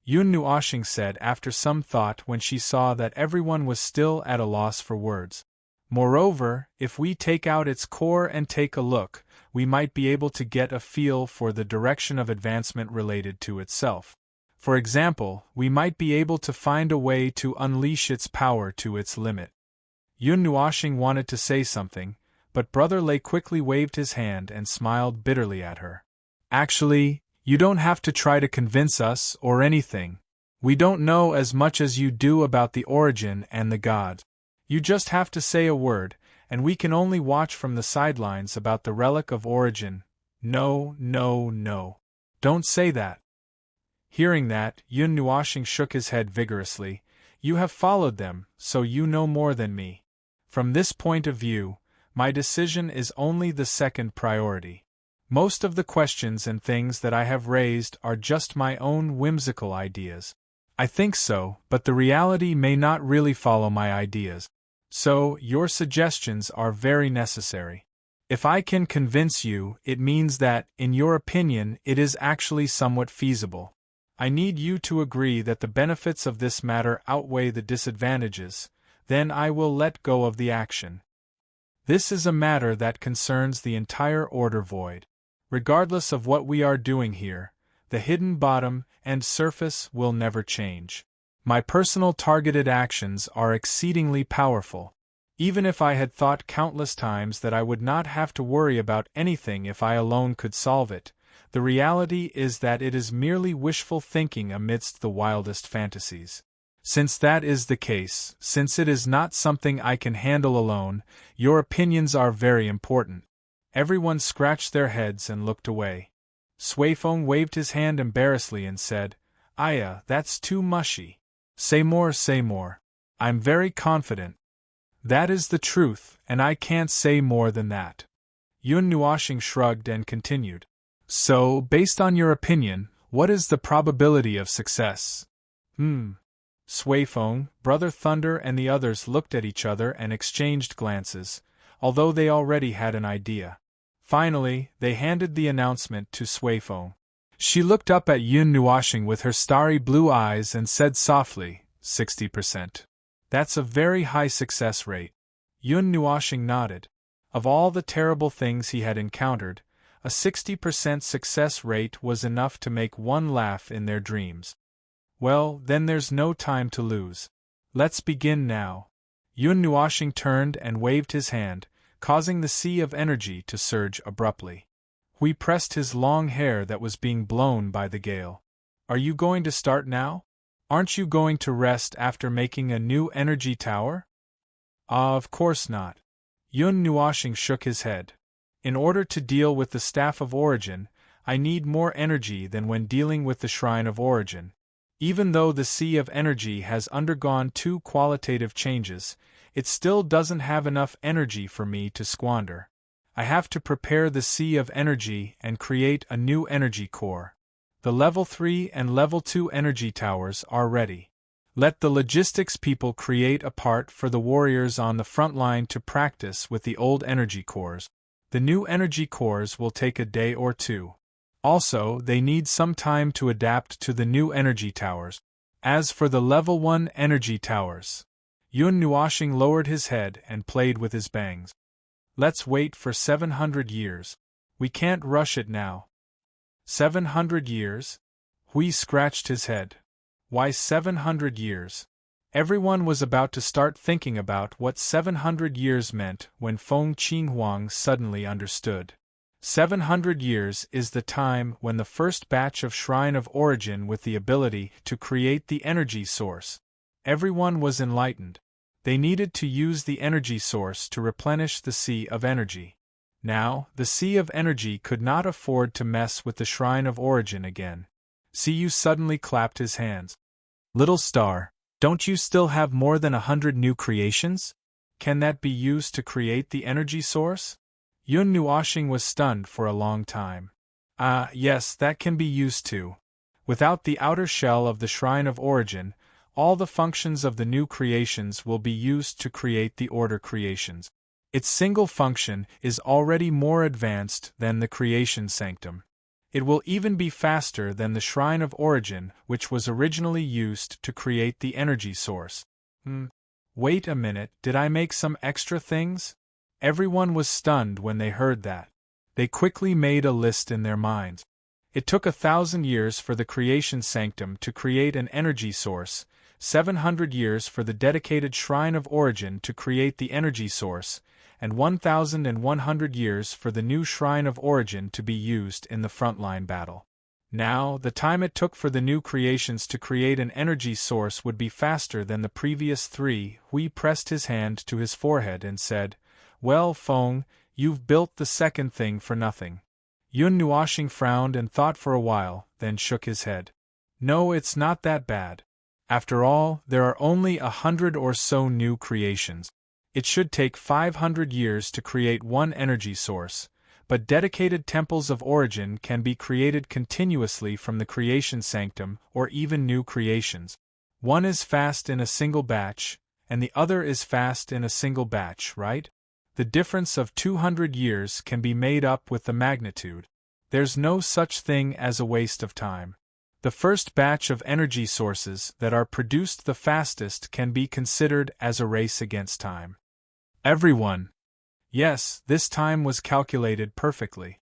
Yun Nuoshing said after some thought when she saw that everyone was still at a loss for words. Moreover, if we take out its core and take a look, we might be able to get a feel for the direction of advancement related to itself. For example, we might be able to find a way to unleash its power to its limit. Yun Nuoshing wanted to say something, but Brother Lei quickly waved his hand and smiled bitterly at her. Actually, you don't have to try to convince us or anything. We don't know as much as you do about the origin and the gods. You just have to say a word, and we can only watch from the sidelines about the relic of origin. No, no, no. Don't say that. Hearing that, Yun Nuoshing shook his head vigorously. You have followed them, so you know more than me. From this point of view, my decision is only the second priority. Most of the questions and things that I have raised are just my own whimsical ideas. I think so, but the reality may not really follow my ideas. So, your suggestions are very necessary. If I can convince you, it means that, in your opinion, it is actually somewhat feasible. I need you to agree that the benefits of this matter outweigh the disadvantages, then I will let go of the action. This is a matter that concerns the entire order void. Regardless of what we are doing here, the hidden bottom and surface will never change. My personal targeted actions are exceedingly powerful. Even if I had thought countless times that I would not have to worry about anything if I alone could solve it, the reality is that it is merely wishful thinking amidst the wildest fantasies. Since that is the case, since it is not something I can handle alone, your opinions are very important. Everyone scratched their heads and looked away. Suifeng waved his hand embarrassedly and said, Aya, that's too mushy. Say more, say more. I'm very confident. That is the truth, and I can't say more than that. Yun Nuoshing shrugged and continued. So, based on your opinion, what is the probability of success? Suifeng, Brother Thunder and the others looked at each other and exchanged glances, although they already had an idea. Finally, they handed the announcement to Suifeng. She looked up at Yun Nuoshing with her starry blue eyes and said softly, 60%. That's a very high success rate. Yun Nuoshing nodded. Of all the terrible things he had encountered, a 60% success rate was enough to make one laugh in their dreams. Well, then there's no time to lose. Let's begin now. Yun Nuoshing turned and waved his hand, causing the sea of energy to surge abruptly. Hui pressed his long hair that was being blown by the gale. Are you going to start now? Aren't you going to rest after making a new energy tower? Of course not. Yun Nuoshing shook his head. In order to deal with the Staff of Origin, I need more energy than when dealing with the Shrine of Origin. Even though the Sea of Energy has undergone 2 qualitative changes, it still doesn't have enough energy for me to squander. I have to prepare the Sea of Energy and create a new energy core. The Level 3 and Level 2 energy towers are ready. Let the logistics people create a part for the warriors on the front line to practice with the old energy cores. The new energy cores will take a day or 2. Also, they need some time to adapt to the new energy towers. As for the Level 1 energy towers, Yun Nuoshing lowered his head and played with his bangs. Let's wait for 700 years. We can't rush it now. 700 years? Hui scratched his head. Why 700 years? Everyone was about to start thinking about what 700 years meant when Feng Qinghuang suddenly understood. 700 years is the time when the first batch of Shrine of Origin with the ability to create the energy source. Everyone was enlightened. They needed to use the energy source to replenish the sea of energy. Now, the sea of energy could not afford to mess with the shrine of origin again. Siyu suddenly clapped his hands. Little star, don't you still have more than 100 new creations? Can that be used to create the energy source? Yun Nuoxing was stunned for a long time. Yes, that can be used too. Without the outer shell of the shrine of origin, all the functions of the new creations will be used to create the order creations. Its single function is already more advanced than the creation sanctum. It will even be faster than the shrine of origin, which was originally used to create the energy source. Wait a minute, did I make some extra things? Everyone was stunned when they heard that. They quickly made a list in their minds. It took 1,000 years for the creation sanctum to create an energy source, 700 years for the dedicated shrine of origin to create the energy source, and 1,100 years for the new shrine of origin to be used in the frontline battle. Now, the time it took for the new creations to create an energy source would be faster than the previous 3. Hui pressed his hand to his forehead and said, Well, Feng, you've built the second thing for nothing. Yun Nuoxing frowned and thought for a while, then shook his head. No, it's not that bad. After all, there are only 100 or so new creations. It should take 500 years to create one energy source, but dedicated temples of origin can be created continuously from the creation sanctum or even new creations. One is fast in a single batch, and the other is fast in a single batch, right? The difference of 200 years can be made up with the magnitude. There's no such thing as a waste of time. The first batch of energy sources that are produced the fastest can be considered as a race against time. Everyone. Yes, this time was calculated perfectly.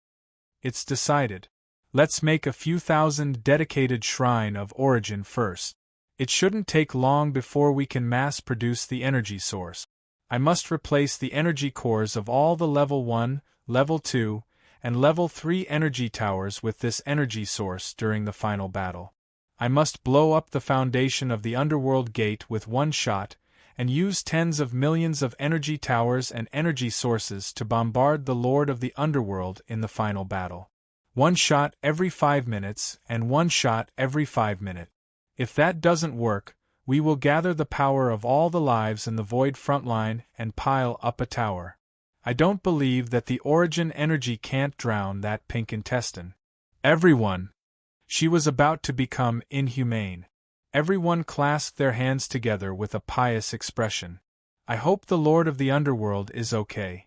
It's decided. Let's make a few thousand dedicated shrine of origin first. It shouldn't take long before we can mass produce the energy source. I must replace the energy cores of all the level 1, level 2, and level 3 energy towers with this energy source during the final battle. I must blow up the foundation of the underworld gate with one shot, and use tens of millions of energy towers and energy sources to bombard the Lord of the Underworld in the final battle. One shot every 5 minutes, and one shot every 5 minutes. If that doesn't work, we will gather the power of all the lives in the void frontline and pile up a tower. I don't believe that the origin energy can't drown that pink intestine. Everyone! She was about to become inhumane. Everyone clasped their hands together with a pious expression. I hope the Lord of the Underworld is okay.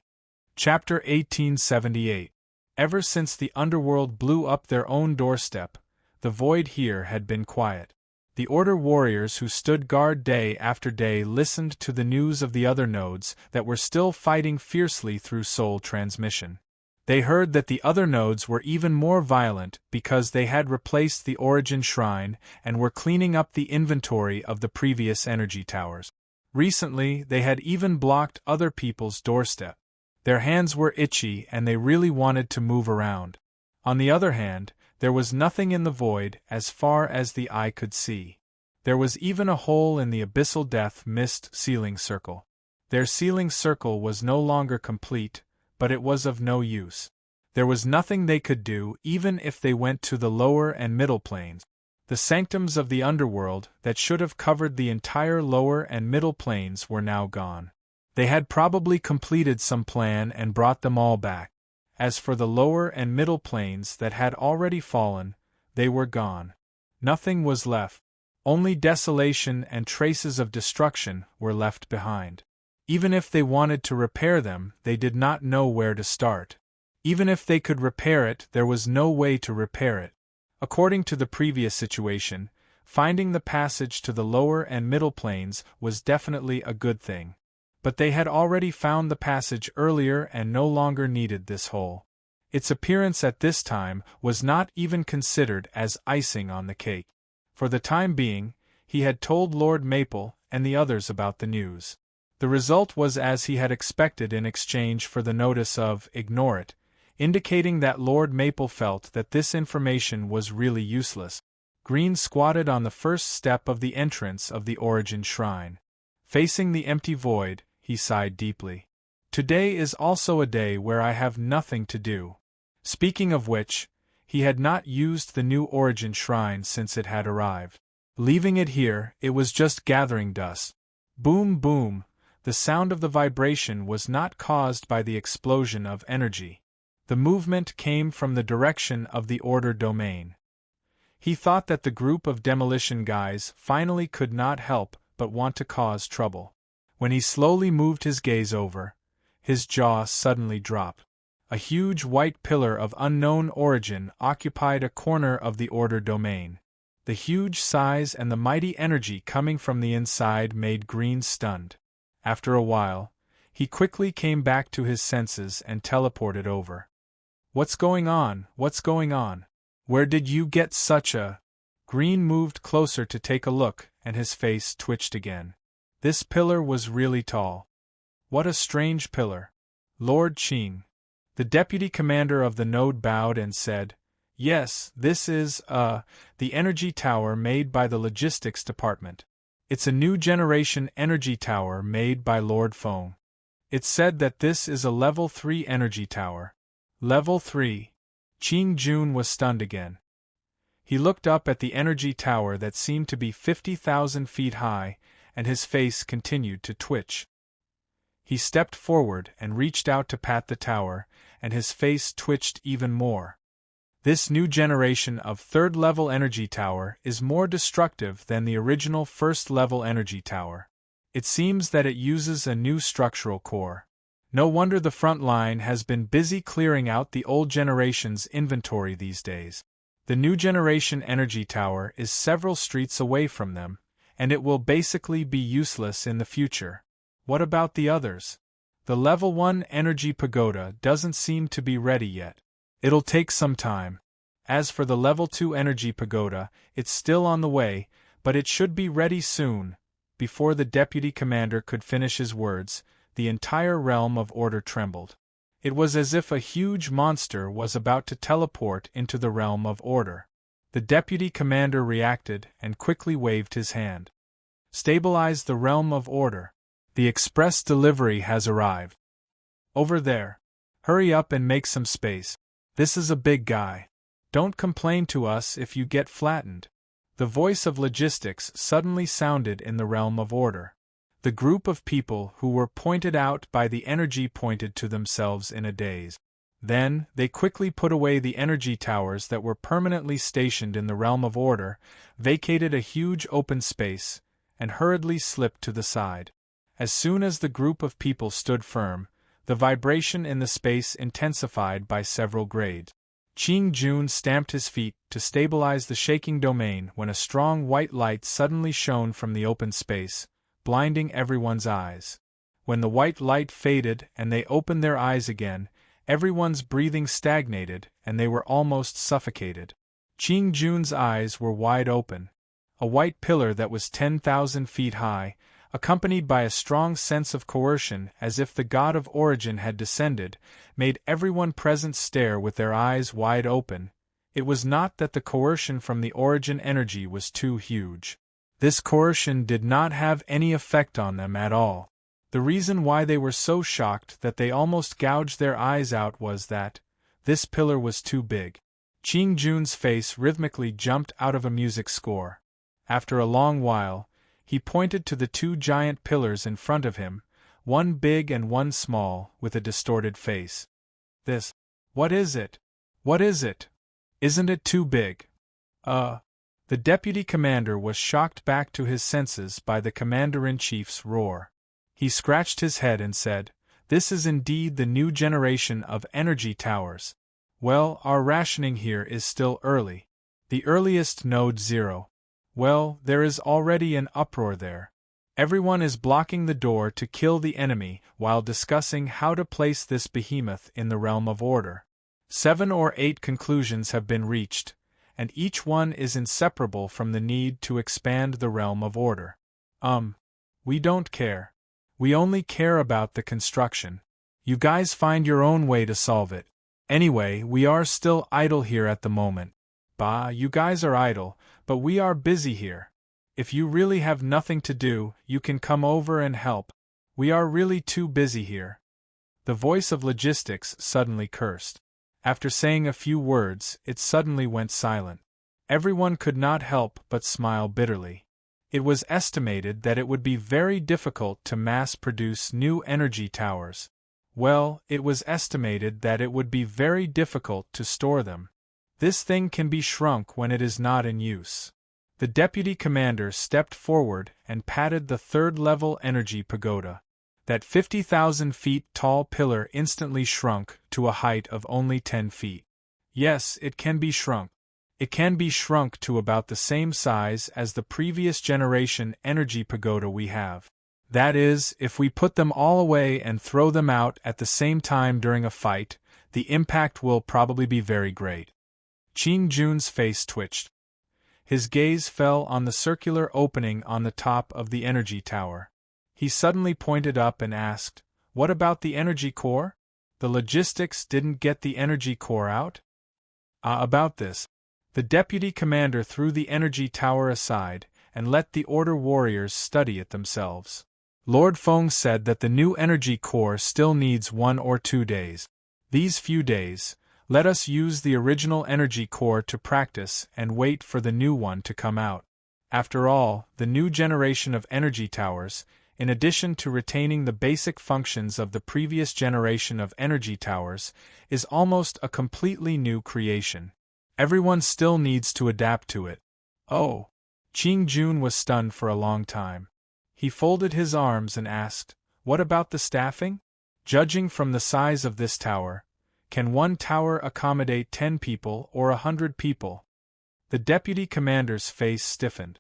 Chapter 1878. Ever since the Underworld blew up their own doorstep, the void here had been quiet. The Order warriors who stood guard day after day listened to the news of the other nodes that were still fighting fiercely through soul transmission. They heard that the other nodes were even more violent because they had replaced the origin shrine and were cleaning up the inventory of the previous energy towers. Recently, they had even blocked other people's doorstep. Their hands were itchy and they really wanted to move around. On the other hand, there was nothing in the void as far as the eye could see. There was even a hole in the abyssal death mist sealing circle. Their sealing circle was no longer complete, but it was of no use. There was nothing they could do even if they went to the lower and middle planes. The sanctums of the underworld that should have covered the entire lower and middle planes were now gone. They had probably completed some plan and brought them all back. As for the lower and middle planes that had already fallen, they were gone. Nothing was left. Only desolation and traces of destruction were left behind. Even if they wanted to repair them, they did not know where to start. Even if they could repair it, there was no way to repair it. According to the previous situation, finding the passage to the lower and middle planes was definitely a good thing. But they had already found the passage earlier and no longer needed this hole. Its appearance at this time was not even considered as icing on the cake. For the time being, he had told Lord Maple and the others about the news. The result was as he had expected in exchange for the notice of "Ignore it," indicating that Lord Maple felt that this information was really useless. Green squatted on the first step of the entrance of the Origin Shrine. Facing the empty void, he sighed deeply. Today is also a day where I have nothing to do. Speaking of which, he had not used the new Origin Shrine since it had arrived. Leaving it here, it was just gathering dust. Boom, boom. The sound of the vibration was not caused by the explosion of energy. The movement came from the direction of the Order domain. He thought that the group of demolition guys finally could not help but want to cause trouble. When he slowly moved his gaze over, his jaw suddenly dropped. A huge white pillar of unknown origin occupied a corner of the Order domain. The huge size and the mighty energy coming from the inside made Green stunned. After a while, he quickly came back to his senses and teleported over. What's going on? What's going on? Where did you get such a... Green moved closer to take a look, and his face twitched again. This pillar was really tall. What a strange pillar. Lord Qing. The deputy commander of the node bowed and said, Yes, this is, the energy tower made by the logistics department. It's a new generation energy tower made by Lord Feng. It's said that this is a level 3 energy tower. Level 3. Qing Jun was stunned again. He looked up at the energy tower that seemed to be 50,000 feet high, and his face continued to twitch. He stepped forward and reached out to pat the tower, and his face twitched even more. This new generation of third-level energy tower is more destructive than the original first-level energy tower. It seems that it uses a new structural core. No wonder the front line has been busy clearing out the old generation's inventory these days. The new generation energy tower is several streets away from them, and it will basically be useless in the future. What about the others? The level 1 energy pagoda doesn't seem to be ready yet. It'll take some time. As for the level 2 energy pagoda, it's still on the way, but it should be ready soon. Before the deputy commander could finish his words, the entire realm of order trembled. It was as if a huge monster was about to teleport into the realm of order. The deputy commander reacted and quickly waved his hand. Stabilize the realm of order. The express delivery has arrived. Over there. Hurry up and make some space. This is a big guy. Don't complain to us if you get flattened. The voice of logistics suddenly sounded in the realm of order. The group of people who were pointed out by the energy pointed to themselves in a daze. Then, they quickly put away the energy towers that were permanently stationed in the realm of order, vacated a huge open space, and hurriedly slipped to the side. As soon as the group of people stood firm, the vibration in the space intensified by several grades. Qing Jun stamped his feet to stabilize the shaking domain when a strong white light suddenly shone from the open space, blinding everyone's eyes. When the white light faded and they opened their eyes again, everyone's breathing stagnated and they were almost suffocated. Qing Jun's eyes were wide open. A white pillar that was 10,000 feet high, accompanied by a strong sense of coercion as if the god of origin had descended, made everyone present stare with their eyes wide open. It was not that the coercion from the origin energy was too huge. This coercion did not have any effect on them at all. The reason why they were so shocked that they almost gouged their eyes out was that this pillar was too big. Qing Jun's face rhythmically jumped out of a music score. After a long while, he pointed to the two giant pillars in front of him, one big and one small, with a distorted face. This. What is it? What is it? Isn't it too big? The deputy commander was shocked back to his senses by the commander-in-chief's roar. He scratched his head and said, This is indeed the new generation of energy towers. Well, our rationing here is still early. The earliest node 0. Well, there is already an uproar there. Everyone is blocking the door to kill the enemy while discussing how to place this behemoth in the realm of order. 7 or 8 conclusions have been reached, and each one is inseparable from the need to expand the realm of order. We don't care. We only care about the construction. You guys find your own way to solve it. Anyway, we are still idle here at the moment. Bah, you guys are idle, but we are busy here. If you really have nothing to do, you can come over and help. We are really too busy here." The voice of logistics suddenly cursed. After saying a few words, it suddenly went silent. Everyone could not help but smile bitterly. It was estimated that it would be very difficult to mass-produce new energy towers. Well, it was estimated that it would be very difficult to store them. This thing can be shrunk when it is not in use. The deputy commander stepped forward and patted the third-level energy pagoda. That 50,000 feet tall pillar instantly shrunk to a height of only 10 feet. Yes, it can be shrunk. It can be shrunk to about the same size as the previous generation energy pagoda we have. That is, if we put them all away and throw them out at the same time during a fight, the impact will probably be very great. Qing Jun's face twitched. His gaze fell on the circular opening on the top of the energy tower. He suddenly pointed up and asked, "What about the energy core? The logistics didn't get the energy core out?" About this. The deputy commander threw the energy tower aside and let the Order warriors study it themselves. Lord Feng said that the new energy core still needs 1 or 2 days. These few days, let us use the original energy core to practice and wait for the new one to come out. After all, the new generation of energy towers, in addition to retaining the basic functions of the previous generation of energy towers, is almost a completely new creation. Everyone still needs to adapt to it. Oh! Qing Jun was stunned for a long time. He folded his arms and asked, "What about the staffing? Judging from the size of this tower, can one tower accommodate 10 people or 100 people?" The deputy commander's face stiffened.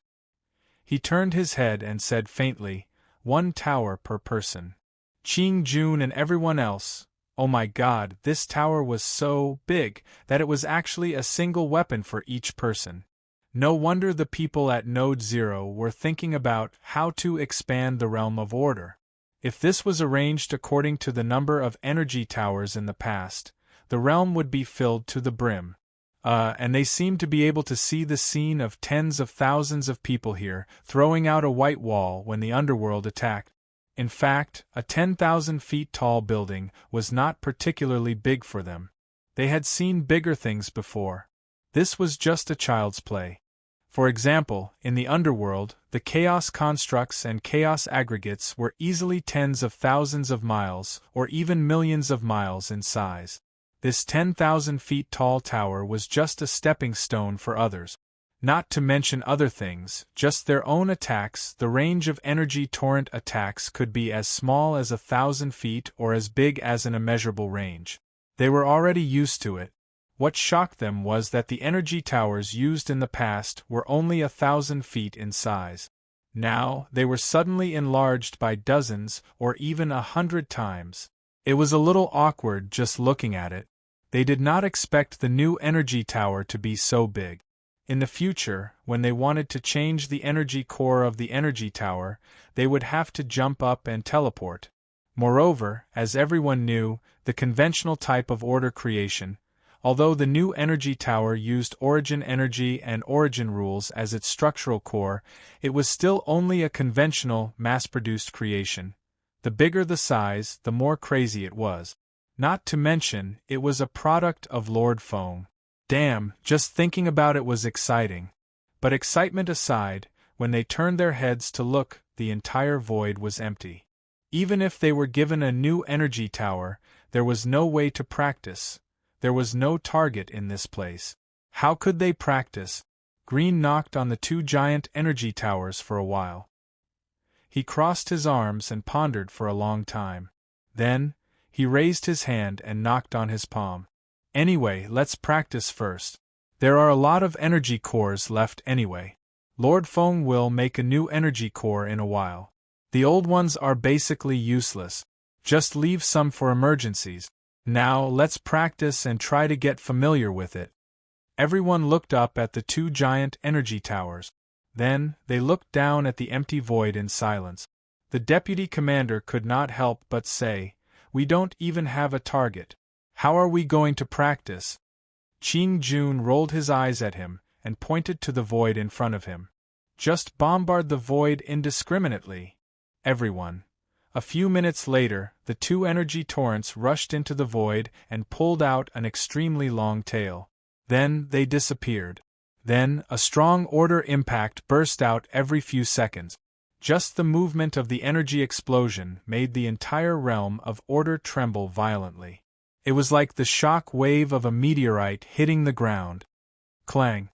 He turned his head and said faintly, "1 tower per person." Qing Jun and everyone else, oh my God, this tower was so big that it was actually a single weapon for each person. No wonder the people at Node 0 were thinking about how to expand the realm of order. If this was arranged according to the number of energy towers in the past, the realm would be filled to the brim. And they seemed to be able to see the scene of tens of thousands of people here, throwing out a white wall when the underworld attacked. In fact, a 10,000 feet tall building was not particularly big for them. They had seen bigger things before. This was just a child's play. For example, in the underworld, the chaos constructs and chaos aggregates were easily tens of thousands of miles, or even millions of miles in size. This 10,000 feet tall tower was just a stepping stone for others. Not to mention other things, just their own attacks. The range of energy torrent attacks could be as small as 1,000 feet or as big as an immeasurable range. They were already used to it. What shocked them was that the energy towers used in the past were only 1,000 feet in size. Now, they were suddenly enlarged by dozens or even 100 times. It was a little awkward just looking at it. They did not expect the new energy tower to be so big. In the future, when they wanted to change the energy core of the energy tower, they would have to jump up and teleport. Moreover, as everyone knew, the conventional type of order creation, although the new energy tower used origin energy and origin rules as its structural core, it was still only a conventional, mass-produced creation. The bigger the size, the more crazy it was. Not to mention, it was a product of Lord Feng. Damn, just thinking about it was exciting. But excitement aside, when they turned their heads to look, the entire void was empty. Even if they were given a new energy tower, there was no way to practice. There was no target in this place. How could they practice? Green knocked on the 2 giant energy towers for a while. He crossed his arms and pondered for a long time. Then, he raised his hand and knocked on his palm. Anyway, let's practice first. There are a lot of energy cores left anyway. Lord Feng will make a new energy core in a while. The old ones are basically useless. Just leave some for emergencies. Now, let's practice and try to get familiar with it. Everyone looked up at the 2 giant energy towers. Then, they looked down at the empty void in silence. The deputy commander could not help but say, "We don't even have a target. How are we going to practice?" Qing Jun rolled his eyes at him and pointed to the void in front of him. Just bombard the void indiscriminately. Everyone. A few minutes later, the two energy torrents rushed into the void and pulled out an extremely long tail. Then they disappeared. Then, a strong order impact burst out every few seconds. Just the movement of the energy explosion made the entire realm of order tremble violently. It was like the shock wave of a meteorite hitting the ground. Clang.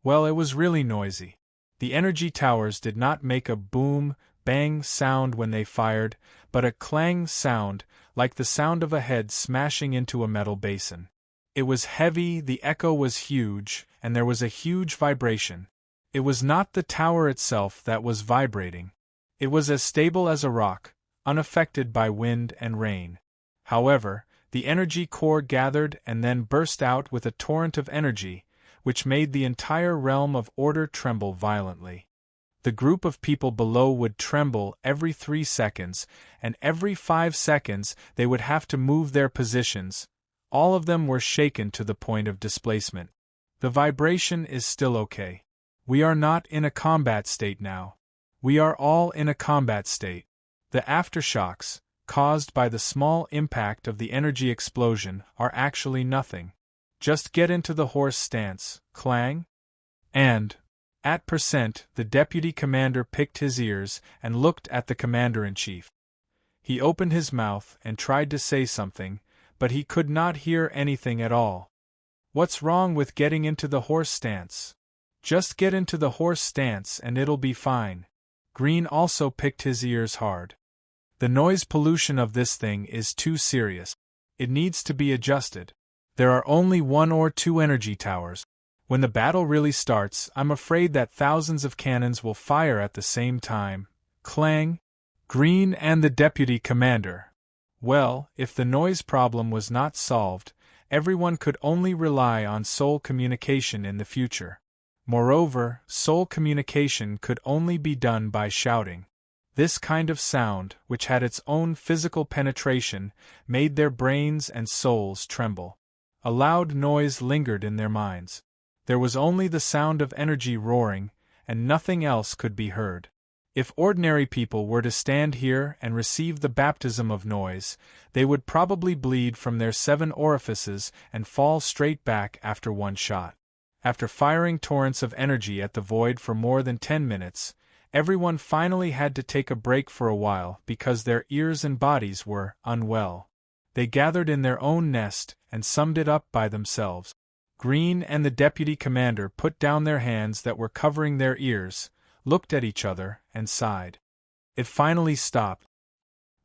Well, it was really noisy. The energy towers did not make a boom, bang sound when they fired, but a clang sound, like the sound of a head smashing into a metal basin. It was heavy, the echo was huge, and there was a huge vibration. It was not the tower itself that was vibrating. It was as stable as a rock, unaffected by wind and rain. However, the energy core gathered and then burst out with a torrent of energy, which made the entire realm of order tremble violently. The group of people below would tremble every 3 seconds, and every 5 seconds they would have to move their positions. All of them were shaken to the point of displacement. The vibration is still okay. We are not in a combat state now. We are all in a combat state. The aftershocks, caused by the small impact of the energy explosion, are actually nothing. Just get into the horse stance, clang. And, at percent, the deputy commander picked his ears and looked at the commander-in-chief. He opened his mouth and tried to say something, but he could not hear anything at all. What's wrong with getting into the horse stance? Just get into the horse stance and it'll be fine. Green also picked his ears hard. The noise pollution of this thing is too serious. It needs to be adjusted. There are only 1 or 2 energy towers. When the battle really starts, I'm afraid that thousands of cannons will fire at the same time. Clang. Green and the deputy commander. Well, if the noise problem was not solved, everyone could only rely on soul communication in the future. Moreover, soul communication could only be done by shouting. This kind of sound, which had its own physical penetration, made their brains and souls tremble. A loud noise lingered in their minds. There was only the sound of energy roaring, and nothing else could be heard. If ordinary people were to stand here and receive the baptism of noise, they would probably bleed from their 7 orifices and fall straight back after one shot. After firing torrents of energy at the void for more than 10 minutes, everyone finally had to take a break for a while because their ears and bodies were unwell. They gathered in their own nest and summed it up by themselves. Green and the deputy commander put down their hands that were covering their ears, looked at each other, and sighed. It finally stopped.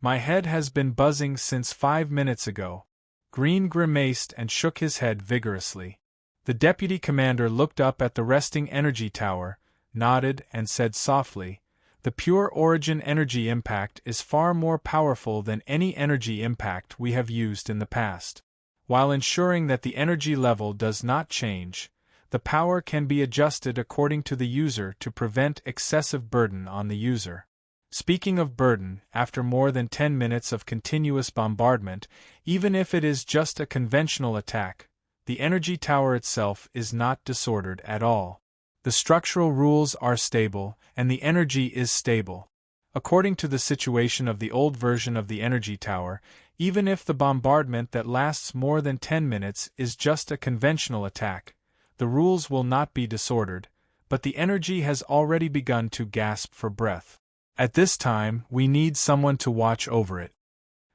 My head has been buzzing since 5 minutes ago. Green grimaced and shook his head vigorously. The deputy commander looked up at the resting energy tower, nodded, and said softly, "The pure origin energy impact is far more powerful than any energy impact we have used in the past. While ensuring that the energy level does not change, the power can be adjusted according to the user to prevent excessive burden on the user." Speaking of burden, after more than 10 minutes of continuous bombardment, even if it is just a conventional attack, the energy tower itself is not disordered at all. The structural rules are stable, and the energy is stable. According to the situation of the old version of the energy tower, even if the bombardment that lasts more than 10 minutes is just a conventional attack, the rules will not be disordered, but the energy has already begun to gasp for breath. At this time, we need someone to watch over it.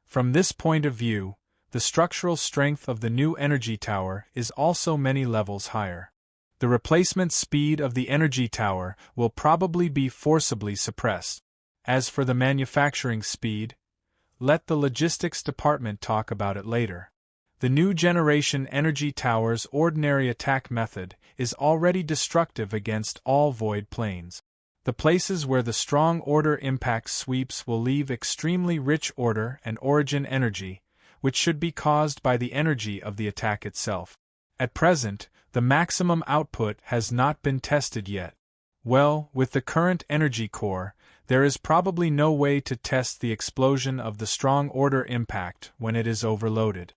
From this point of view, the structural strength of the new energy tower is also many levels higher. The replacement speed of the energy tower will probably be forcibly suppressed. As for the manufacturing speed, let the logistics department talk about it later. The new generation energy tower's ordinary attack method is already destructive against all void planes. The places where the strong order impact sweeps will leave extremely rich order and origin energy, which should be caused by the energy of the attack itself. At present, the maximum output has not been tested yet. Well, with the current energy core, there is probably no way to test the explosion of the strong order impact when it is overloaded.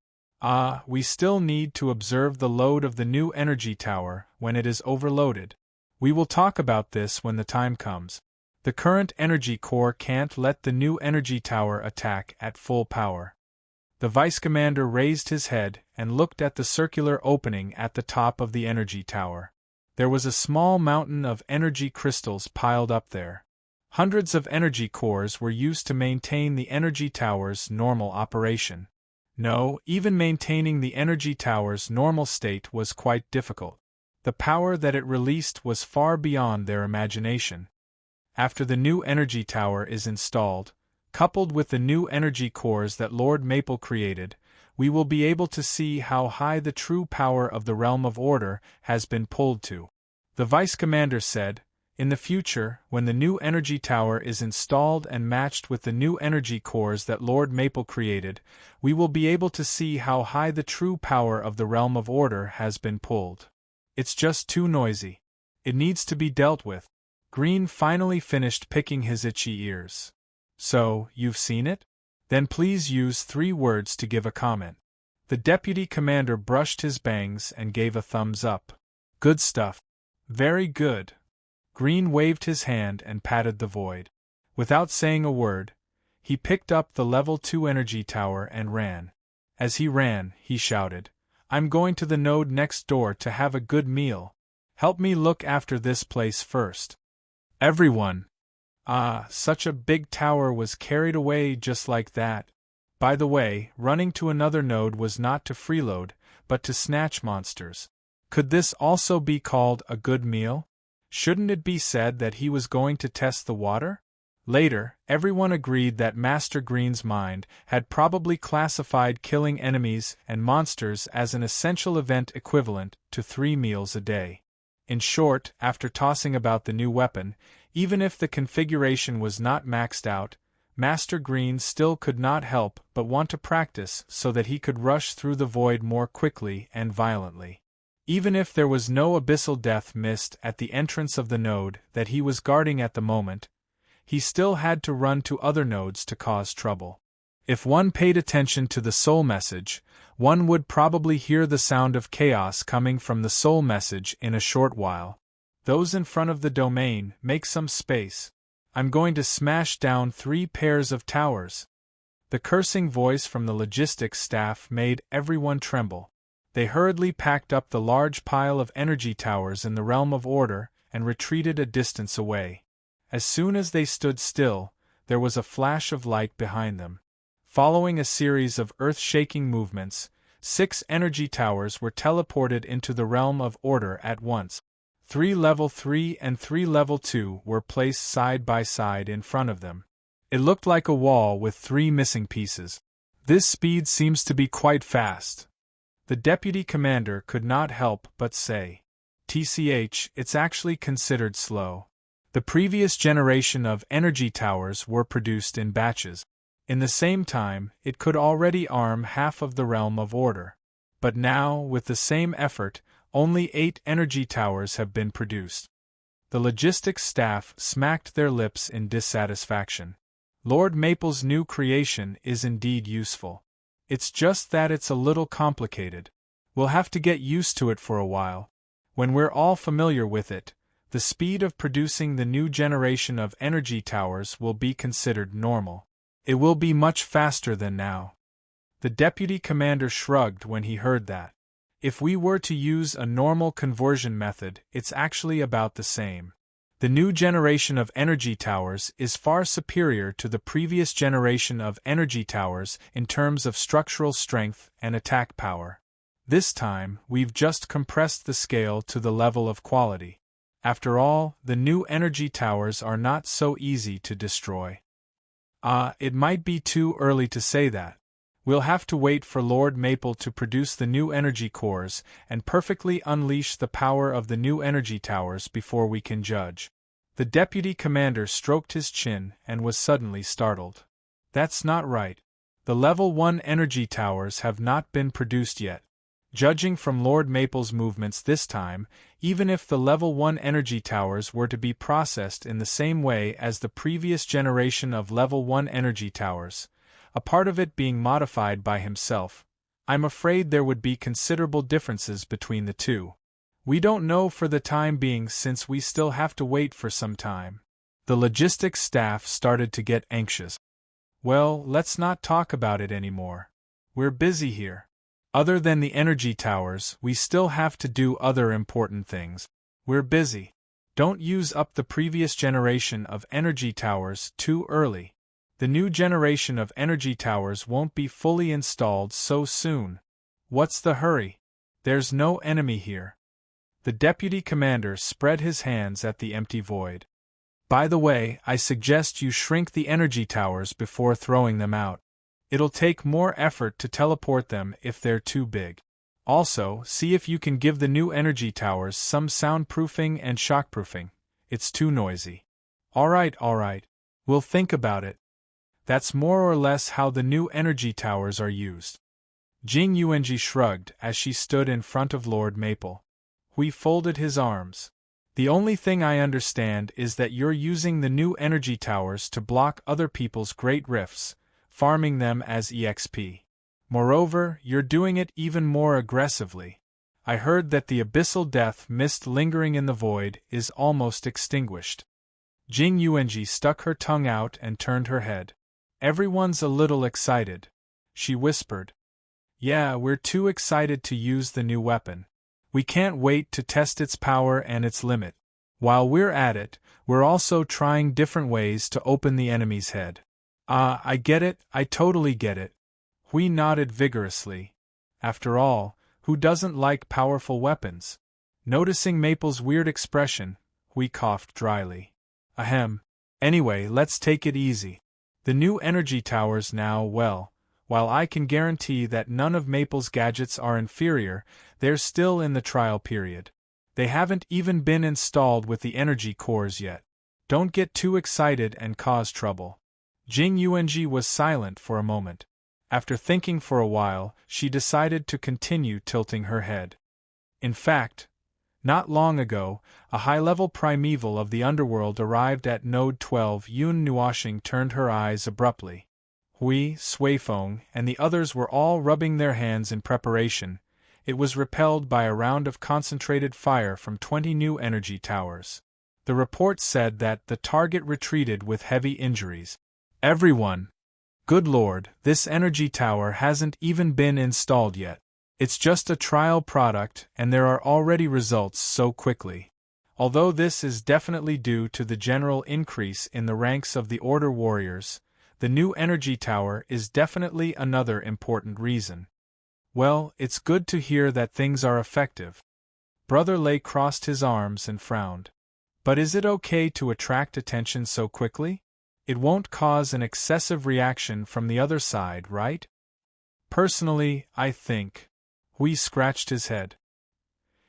We still need to observe the load of the new energy tower when it is overloaded. We will talk about this when the time comes. The current energy core can't let the new energy tower attack at full power. The vice commander raised his head and looked at the circular opening at the top of the energy tower. There was a small mountain of energy crystals piled up there. Hundreds of energy cores were used to maintain the energy tower's normal operation. No, even maintaining the energy tower's normal state was quite difficult. The power that it released was far beyond their imagination. After the new energy tower is installed, coupled with the new energy cores that Lord Maple created, we will be able to see how high the true power of the realm of order has been pulled to. The vice commander said, in the future, when the new energy tower is installed and matched with the new energy cores that Lord Maple created, we will be able to see how high the true power of the realm of order has been pulled. It's just too noisy. It needs to be dealt with. Green finally finished picking his itchy ears. So, you've seen it? Then please use 3 words to give a comment. The deputy commander brushed his bangs and gave a thumbs up. Good stuff. Very good. Green waved his hand and patted the void. Without saying a word, he picked up the level 2 energy tower and ran. As he ran, he shouted, I'm going to the node next door to have a good meal. Help me look after this place first. Everyone. Such a big tower was carried away just like that. By the way, running to another node was not to freeload, but to snatch monsters. Could this also be called a good meal? Shouldn't it be said that he was going to test the water? Later, everyone agreed that Master Green's mind had probably classified killing enemies and monsters as an essential event equivalent to 3 meals a day. In short, after tossing about the new weapon, even if the configuration was not maxed out, Master Green still could not help but want to practice so that he could rush through the void more quickly and violently. Even if there was no abyssal death mist at the entrance of the node that he was guarding at the moment, he still had to run to other nodes to cause trouble. If one paid attention to the soul message, one would probably hear the sound of chaos coming from the soul message in a short while. Those in front of the domain, make some space. I'm going to smash down 3 pairs of towers. The cursing voice from the logistics staff made everyone tremble. They hurriedly packed up the large pile of energy towers in the realm of order and retreated a distance away. As soon as they stood still, there was a flash of light behind them. Following a series of earth-shaking movements, 6 energy towers were teleported into the realm of order at once. 3 level 3 and 3 level 2 were placed side by side in front of them. It looked like a wall with 3 missing pieces. This speed seems to be quite fast. The deputy commander could not help but say, TCH, it's actually considered slow. The previous generation of energy towers were produced in batches. In the same time, it could already arm half of the realm of order. But now, with the same effort, only 8 energy towers have been produced. The logistics staff smacked their lips in dissatisfaction. Lord Maple's new creation is indeed useful. It's just that it's a little complicated. We'll have to get used to it for a while. When we're all familiar with it, the speed of producing the new generation of energy towers will be considered normal. It will be much faster than now. The deputy commander shrugged when he heard that. If we were to use a normal conversion method, it's actually about the same. The new generation of energy towers is far superior to the previous generation of energy towers in terms of structural strength and attack power. This time, we've just compressed the scale to the level of quality. After all, the new energy towers are not so easy to destroy. It might be too early to say that. We'll have to wait for Lord Maple to produce the new energy cores and perfectly unleash the power of the new energy towers before we can judge. The deputy commander stroked his chin and was suddenly startled. That's not right. The level 1 energy towers have not been produced yet. Judging from Lord Maple's movements this time, even if the level 1 energy towers were to be processed in the same way as the previous generation of level 1 energy towers, a part of it being modified by himself, I'm afraid there would be considerable differences between the two. We don't know for the time being since we still have to wait for some time. The logistics staff started to get anxious. Well, let's not talk about it anymore. We're busy here. Other than the energy towers, we still have to do other important things. We're busy. Don't use up the previous generation of energy towers too early. The new generation of energy towers won't be fully installed so soon. What's the hurry? There's no enemy here. The deputy commander spread his hands at the empty void. By the way, I suggest you shrink the energy towers before throwing them out. It'll take more effort to teleport them if they're too big. Also, see if you can give the new energy towers some soundproofing and shockproofing. It's too noisy. All right. We'll think about it. That's more or less how the new energy towers are used. Jing Yuanji shrugged as she stood in front of Lord Maple. Hui folded his arms. The only thing I understand is that you're using the new energy towers to block other people's great rifts, farming them as EXP. Moreover, you're doing it even more aggressively. I heard that the abyssal death mist lingering in the void is almost extinguished. Jing Yuanji stuck her tongue out and turned her head. Everyone's a little excited, she whispered. Yeah, we're too excited to use the new weapon. We can't wait to test its power and its limit. While we're at it, we're also trying different ways to open the enemy's head. I get it, I totally get it. Hui nodded vigorously. After all, who doesn't like powerful weapons? Noticing Maple's weird expression, Hui coughed dryly. Ahem. Anyway, let's take it easy. The new energy towers now, well, while I can guarantee that none of Maple's gadgets are inferior, they're still in the trial period. They haven't even been installed with the energy cores yet. Don't get too excited and cause trouble. Jing Yuanji was silent for a moment. After thinking for a while, she decided to continue tilting her head. In fact, not long ago, a high-level primeval of the underworld arrived at Node 12. Yun Nuoxing turned her eyes abruptly. Hui, Suifeng, and the others were all rubbing their hands in preparation. It was repelled by a round of concentrated fire from 20 new energy towers. The report said that the target retreated with heavy injuries. Everyone! Good Lord, this energy tower hasn't even been installed yet. It's just a trial product, and there are already results so quickly. Although this is definitely due to the general increase in the ranks of the Order Warriors, the new energy tower is definitely another important reason. Well, it's good to hear that things are effective. Brother Lei crossed his arms and frowned. But is it okay to attract attention so quickly? It won't cause an excessive reaction from the other side, right? Personally, I think. Hui scratched his head.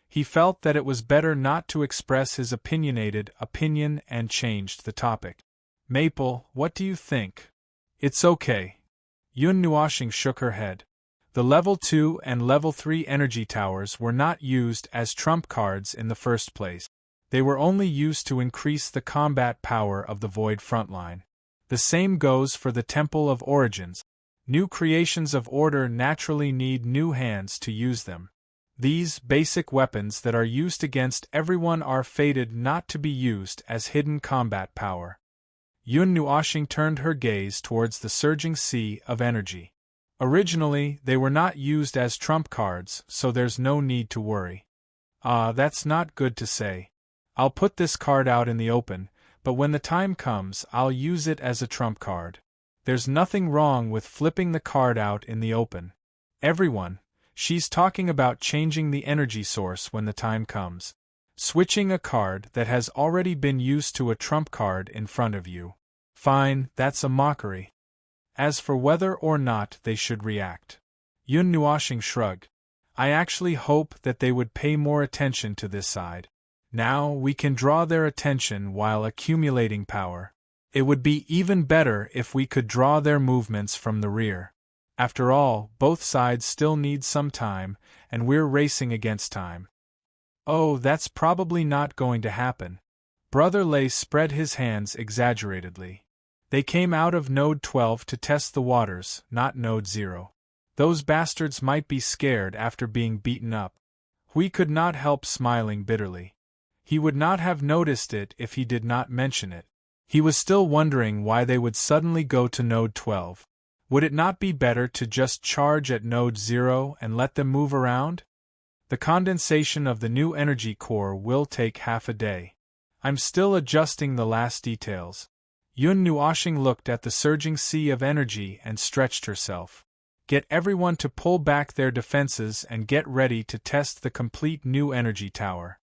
He felt that it was better not to express his opinionated opinion and changed the topic. Maple, what do you think? It's okay. Yun Nuoxing shook her head. The Level 2 and Level 3 energy towers were not used as trump cards in the first place. They were only used to increase the combat power of the Void frontline. The same goes for the Temple of Origins. New creations of order naturally need new hands to use them. These basic weapons that are used against everyone are fated not to be used as hidden combat power. Yun Nuoxing turned her gaze towards the surging sea of energy. Originally, they were not used as trump cards, so there's no need to worry. That's not good to say. I'll put this card out in the open, but when the time comes, I'll use it as a trump card. There's nothing wrong with flipping the card out in the open. Everyone, she's talking about changing the energy source when the time comes. Switching a card that has already been used to a trump card in front of you. Fine, that's a mockery. As for whether or not they should react, Yun Nuoxing shrugged. I actually hope that they would pay more attention to this side. Now we can draw their attention while accumulating power. It would be even better if we could draw their movements from the rear. After all, both sides still need some time, and we're racing against time. Oh, that's probably not going to happen. Brother Lei spread his hands exaggeratedly. They came out of Node 12 to test the waters, not Node 0. Those bastards might be scared after being beaten up. Hui could not help smiling bitterly. He would not have noticed it if he did not mention it. He was still wondering why they would suddenly go to Node 12. Would it not be better to just charge at Node 0 and let them move around? The condensation of the new energy core will take half a day. I'm still adjusting the last details. Yun Nuoshing looked at the surging sea of energy and stretched herself. Get everyone to pull back their defenses and get ready to test the complete new energy tower.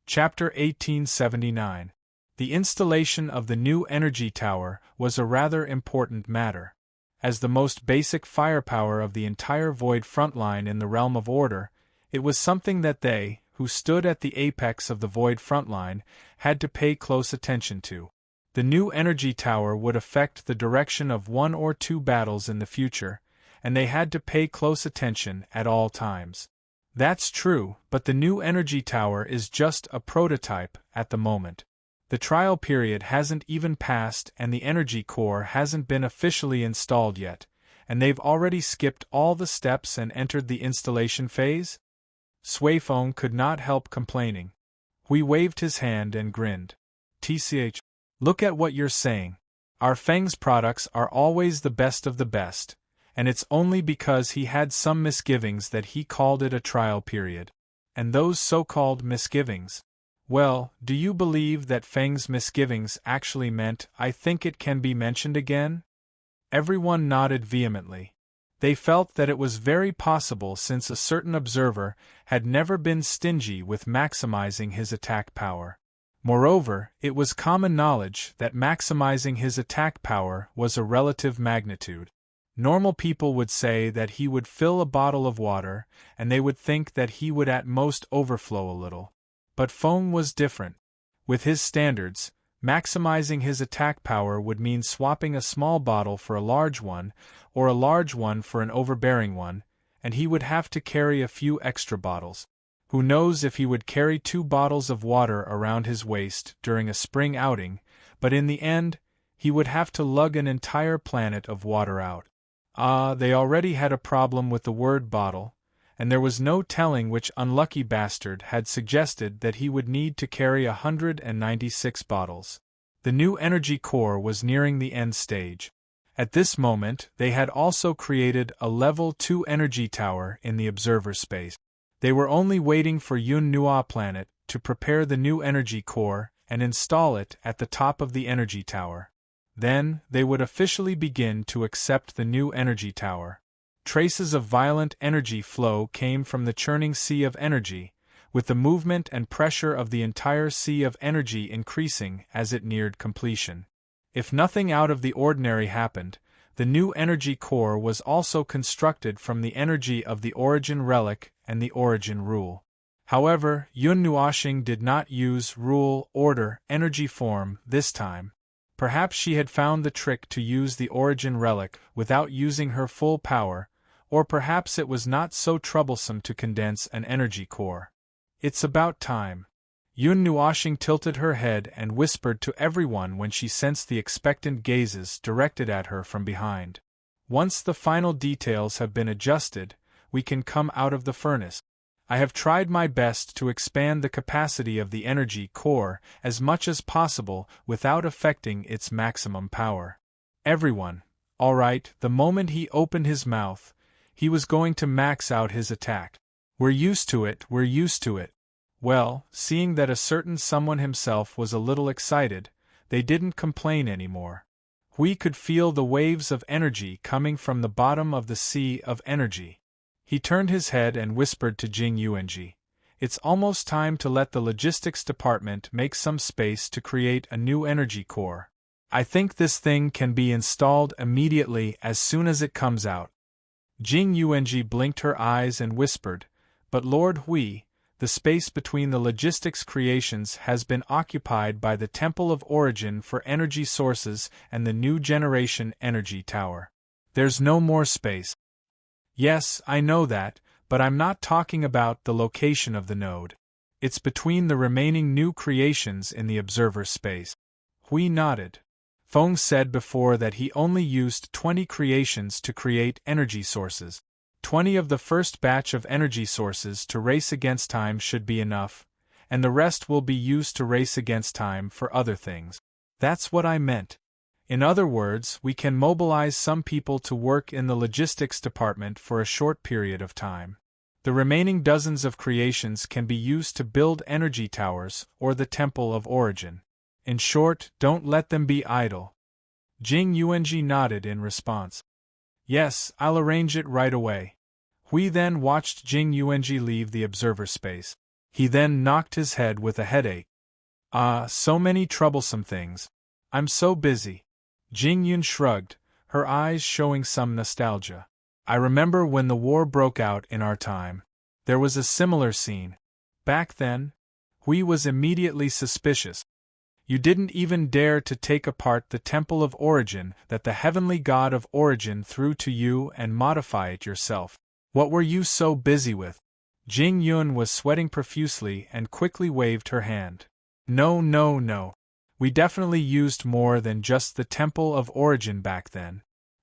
Chapter 1879. The installation of the new energy tower was a rather important matter. As the most basic firepower of the entire Void frontline in the realm of order, it was something that they, who stood at the apex of the Void frontline, had to pay close attention to. The new energy tower would affect the direction of 1 or 2 battles in the future, and they had to pay close attention at all times. That's true, but the new energy tower is just a prototype at the moment. The trial period hasn't even passed and the energy core hasn't been officially installed yet, and they've already skipped all the steps and entered the installation phase? Suifeng could not help complaining. Hui waved his hand and grinned. TCH, look at what you're saying. Our Feng's products are always the best of the best, and it's only because he had some misgivings that he called it a trial period. And those so-called misgivings? Well, do you believe that Feng's misgivings actually meant I think it can be mentioned again? Everyone nodded vehemently. They felt that it was very possible since a certain observer had never been stingy with maximizing his attack power. Moreover, it was common knowledge that maximizing his attack power was a relative magnitude. Normal people would say that he would fill a bottle of water, and they would think that he would at most overflow a little. But Feng was different. With his standards, maximizing his attack power would mean swapping a small bottle for a large one, or a large one for an overbearing one, and he would have to carry a few extra bottles. Who knows if he would carry 2 bottles of water around his waist during a spring outing, but in the end, he would have to lug an entire planet of water out. They already had a problem with the word bottle, and there was no telling which unlucky bastard had suggested that he would need to carry 196 bottles. The new energy core was nearing the end stage. At this moment, they had also created a level 2 energy tower in the observer space. They were only waiting for Yun Nua planet to prepare the new energy core and install it at the top of the energy tower. Then, they would officially begin to accept the new energy tower. Traces of violent energy flow came from the churning sea of energy, with the movement and pressure of the entire sea of energy increasing as it neared completion. If nothing out of the ordinary happened, the new energy core was also constructed from the energy of the origin relic and the origin rule. However, Yun Nuoshing did not use rule, order, energy form this time. Perhaps she had found the trick to use the origin relic without using her full power, or perhaps it was not so troublesome to condense an energy core. It's about time. Yun Nuoshing tilted her head and whispered to everyone when she sensed the expectant gazes directed at her from behind. Once the final details have been adjusted, we can come out of the furnace. I have tried my best to expand the capacity of the energy core as much as possible without affecting its maximum power. Everyone, all right, the moment he opened his mouth, he was going to max out his attack. We're used to it. Well, seeing that a certain someone himself was a little excited, they didn't complain anymore. Hui could feel the waves of energy coming from the bottom of the sea of energy. He turned his head and whispered to Jing Yuanji, "It's almost time to let the logistics department make some space to create a new energy core. I think this thing can be installed immediately as soon as it comes out." Jing Yuanji blinked her eyes and whispered, "But Lord Hui, the space between the logistics creations has been occupied by the Temple of Origin for energy sources and the new generation energy tower. There's no more space." "Yes, I know that, but I'm not talking about the location of the node. It's between the remaining new creations in the observer space." Hui nodded. Feng said before that he only used 20 creations to create energy sources. 20 of the first batch of energy sources to race against time should be enough, and the rest will be used to race against time for other things. That's what I meant. In other words, we can mobilize some people to work in the logistics department for a short period of time. The remaining dozens of creations can be used to build energy towers or the Temple of Origin. In short, don't let them be idle. Jing Yuanji nodded in response. Yes, I'll arrange it right away. Hui then watched Jing Yuanji leave the observer space. He then knocked his head with a headache. So many troublesome things. I'm so busy. Jing Yun shrugged, her eyes showing some nostalgia. I remember when the war broke out in our time. There was a similar scene. Back then, Hui was immediately suspicious. You didn't even dare to take apart the Temple of Origin that the heavenly god of origin threw to you and modify it yourself. What were you so busy with? Jing Yun was sweating profusely and quickly waved her hand. No. We definitely used more than just the Temple of Origin back then.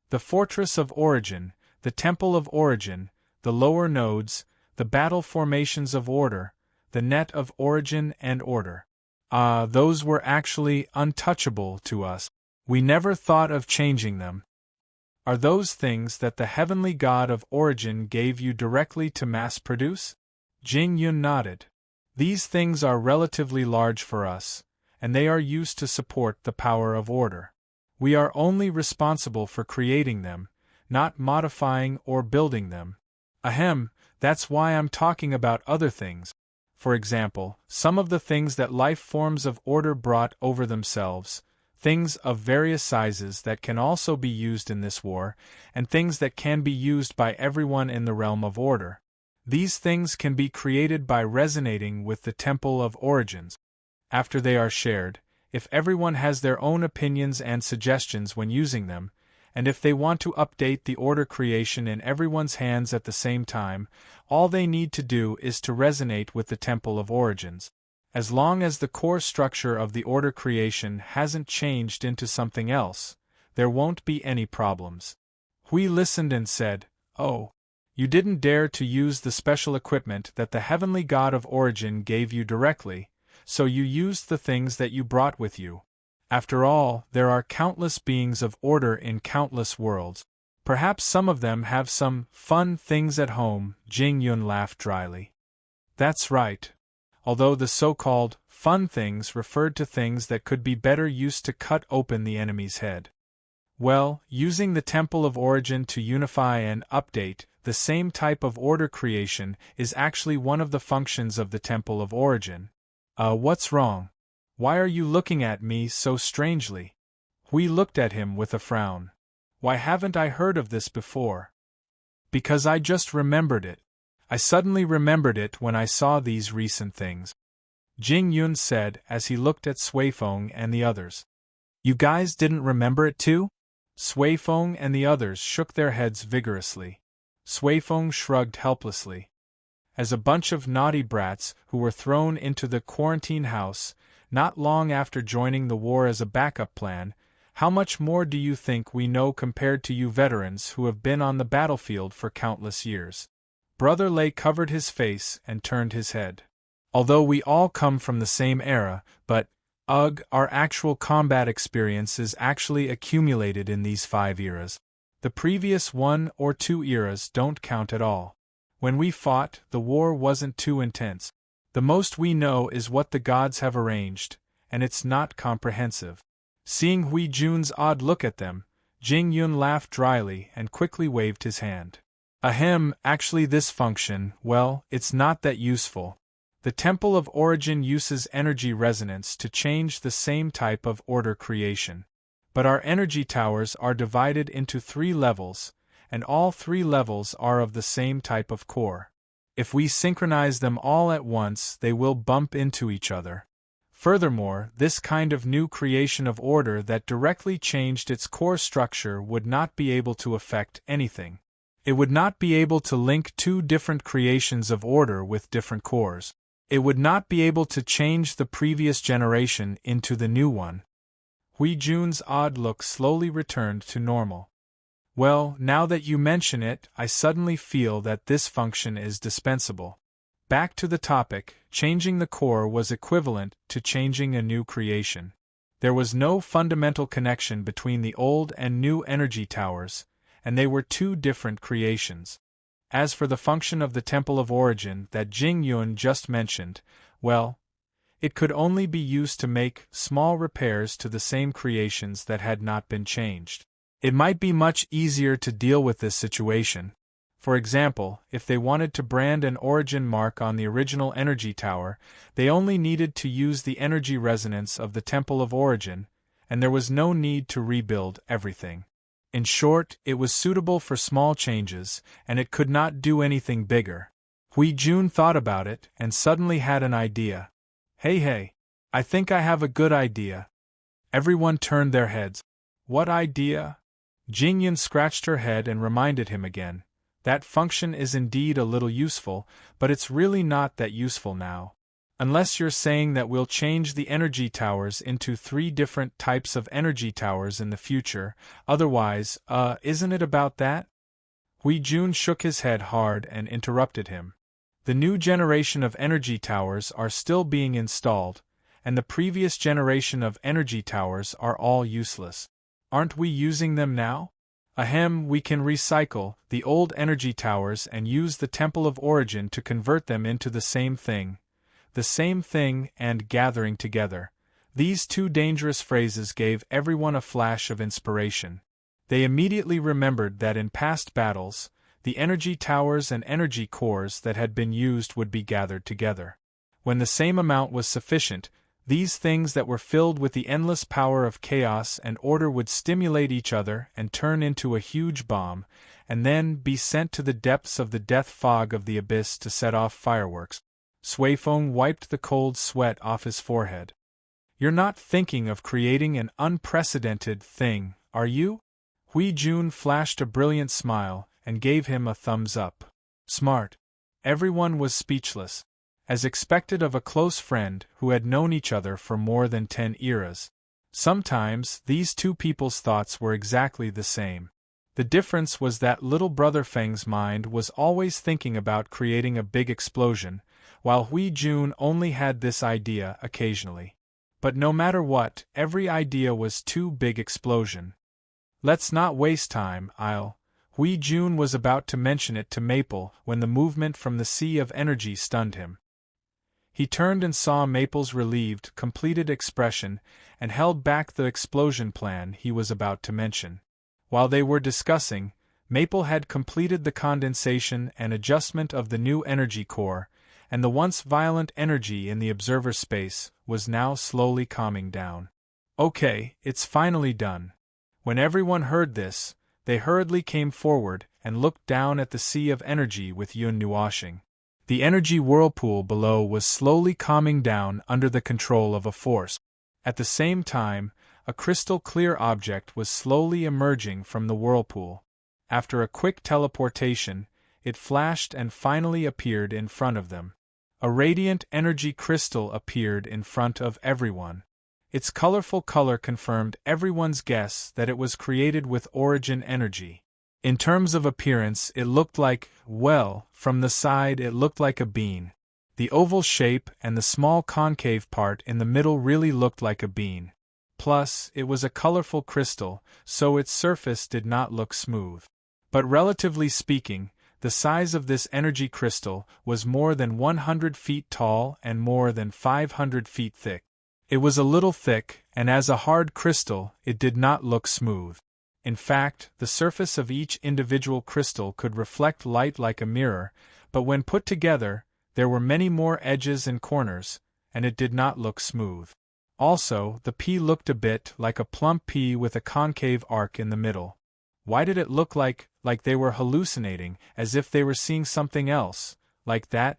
The Fortress of Origin, the Temple of Origin, the lower nodes, the battle formations of order, the net of origin and order. Those were actually untouchable to us. We never thought of changing them. Are those things that the heavenly god of origin gave you directly to mass produce? Jing Yun nodded. These things are relatively large for us, and they are used to support the power of order. We are only responsible for creating them, not modifying or building them. Ahem, that's why I'm talking about other things. For example, some of the things that life forms of order brought over themselves, things of various sizes that can also be used in this war, and things that can be used by everyone in the realm of order. These things can be created by resonating with the Temple of Origins. After they are shared, if everyone has their own opinions and suggestions when using them, and if they want to update the order creation in everyone's hands at the same time, all they need to do is to resonate with the Temple of Origins. As long as the core structure of the order creation hasn't changed into something else, there won't be any problems. Hui listened and said, "Oh, you didn't dare to use the special equipment that the heavenly god of origin gave you directly, so you used the things that you brought with you. After all, there are countless beings of order in countless worlds. Perhaps some of them have some fun things at home." Jing Yun laughed dryly. That's right. Although the so-called fun things referred to things that could be better used to cut open the enemy's head. Well, using the Temple of Origin to unify and update the same type of order creation is actually one of the functions of the Temple of Origin. What's wrong? Why are you looking at me so strangely? Hui looked at him with a frown. Why haven't I heard of this before? Because I just remembered it. I suddenly remembered it when I saw these recent things. Jing Yun said as he looked at Sui Feng and the others. You guys didn't remember it too? Sui Feng and the others shook their heads vigorously. Sui Feng shrugged helplessly. As a bunch of naughty brats who were thrown into the quarantine house, not long after joining the war as a backup plan, how much more do you think we know compared to you veterans who have been on the battlefield for countless years? Brother Lei covered his face and turned his head. Although we all come from the same era, but, our actual combat experience is actually accumulated in these 5 eras. The previous 1 or 2 eras don't count at all. When we fought, the war wasn't too intense. The most we know is what the gods have arranged, and it's not comprehensive. Seeing Hui Jun's odd look at them, Jing Yun laughed dryly and quickly waved his hand. Ahem, actually this function, well, it's not that useful. The Temple of Origin uses energy resonance to change the same type of order creation. But our energy towers are divided into 3 levels, and all 3 levels are of the same type of core. If we synchronize them all at once, they will bump into each other. Furthermore, this kind of new creation of order that directly changed its core structure would not be able to affect anything. It would not be able to link 2 different creations of order with different cores. It would not be able to change the previous generation into the new one. Hui Jun's odd look slowly returned to normal. Well, now that you mention it, I suddenly feel that this function is dispensable. Back to the topic, changing the core was equivalent to changing a new creation. There was no fundamental connection between the old and new energy towers, and they were two different creations. As for the function of the Temple of Origin that Jing Yun just mentioned, well, it could only be used to make small repairs to the same creations that had not been changed. It might be much easier to deal with this situation. For example, if they wanted to brand an origin mark on the original energy tower, they only needed to use the energy resonance of the Temple of Origin, and there was no need to rebuild everything. In short, it was suitable for small changes, and it could not do anything bigger. Hui Jun thought about it, and suddenly had an idea. Hey, I think I have a good idea. Everyone turned their heads. What idea? Jingyan scratched her head and reminded him again. That function is indeed a little useful, but it's really not that useful now. Unless you're saying that we'll change the energy towers into 3 different types of energy towers in the future, otherwise, isn't it about that? Hui Jun shook his head hard and interrupted him. The new generation of energy towers are still being installed, and the previous generation of energy towers are all useless. Aren't we using them now? Ahem, we can recycle the old energy towers and use the Temple of Origin to convert them into the same thing. The same thing and gathering together. These 2 dangerous phrases gave everyone a flash of inspiration. They immediately remembered that in past battles, the energy towers and energy cores that had been used would be gathered together. When the same amount was sufficient, these things that were filled with the endless power of chaos and order would stimulate each other and turn into a huge bomb, and then be sent to the depths of the death fog of the abyss to set off fireworks. Suifeng wiped the cold sweat off his forehead. You're not thinking of creating an unprecedented thing, are you? Hui Jun flashed a brilliant smile and gave him a thumbs up. Smart. Everyone was speechless, as expected of a close friend who had known each other for more than 10 eras. Sometimes these 2 people's thoughts were exactly the same. The difference was that little brother Feng's mind was always thinking about creating a big explosion, while Hui Jun only had this idea occasionally. But no matter what, every idea was too big explosion. Let's not waste time, Hui Jun was about to mention it to Maple when the movement from the sea of energy stunned him. He turned and saw Maple's relieved, completed expression and held back the explosion plan he was about to mention. While they were discussing, Maple had completed the condensation and adjustment of the new energy core, and the once violent energy in the observer space was now slowly calming down. Okay, it's finally done. When everyone heard this, they hurriedly came forward and looked down at the sea of energy with Yun Nuoshing. The energy whirlpool below was slowly calming down under the control of a force. At the same time, a crystal-clear object was slowly emerging from the whirlpool. After a quick teleportation, it flashed and finally appeared in front of them. A radiant energy crystal appeared in front of everyone. Its colorful color confirmed everyone's guess that it was created with origin energy. In terms of appearance, it looked like, well, from the side it looked like a bean. The oval shape and the small concave part in the middle really looked like a bean. Plus, it was a colorful crystal, so its surface did not look smooth. But relatively speaking, the size of this energy crystal was more than 100 feet tall and more than 500 feet thick. It was a little thick, and as a hard crystal, it did not look smooth. In fact, the surface of each individual crystal could reflect light like a mirror, but when put together, there were many more edges and corners, and it did not look smooth. Also, the pea looked a bit like a plump pea with a concave arc in the middle. Why did it look like they were hallucinating, as if they were seeing something else, like that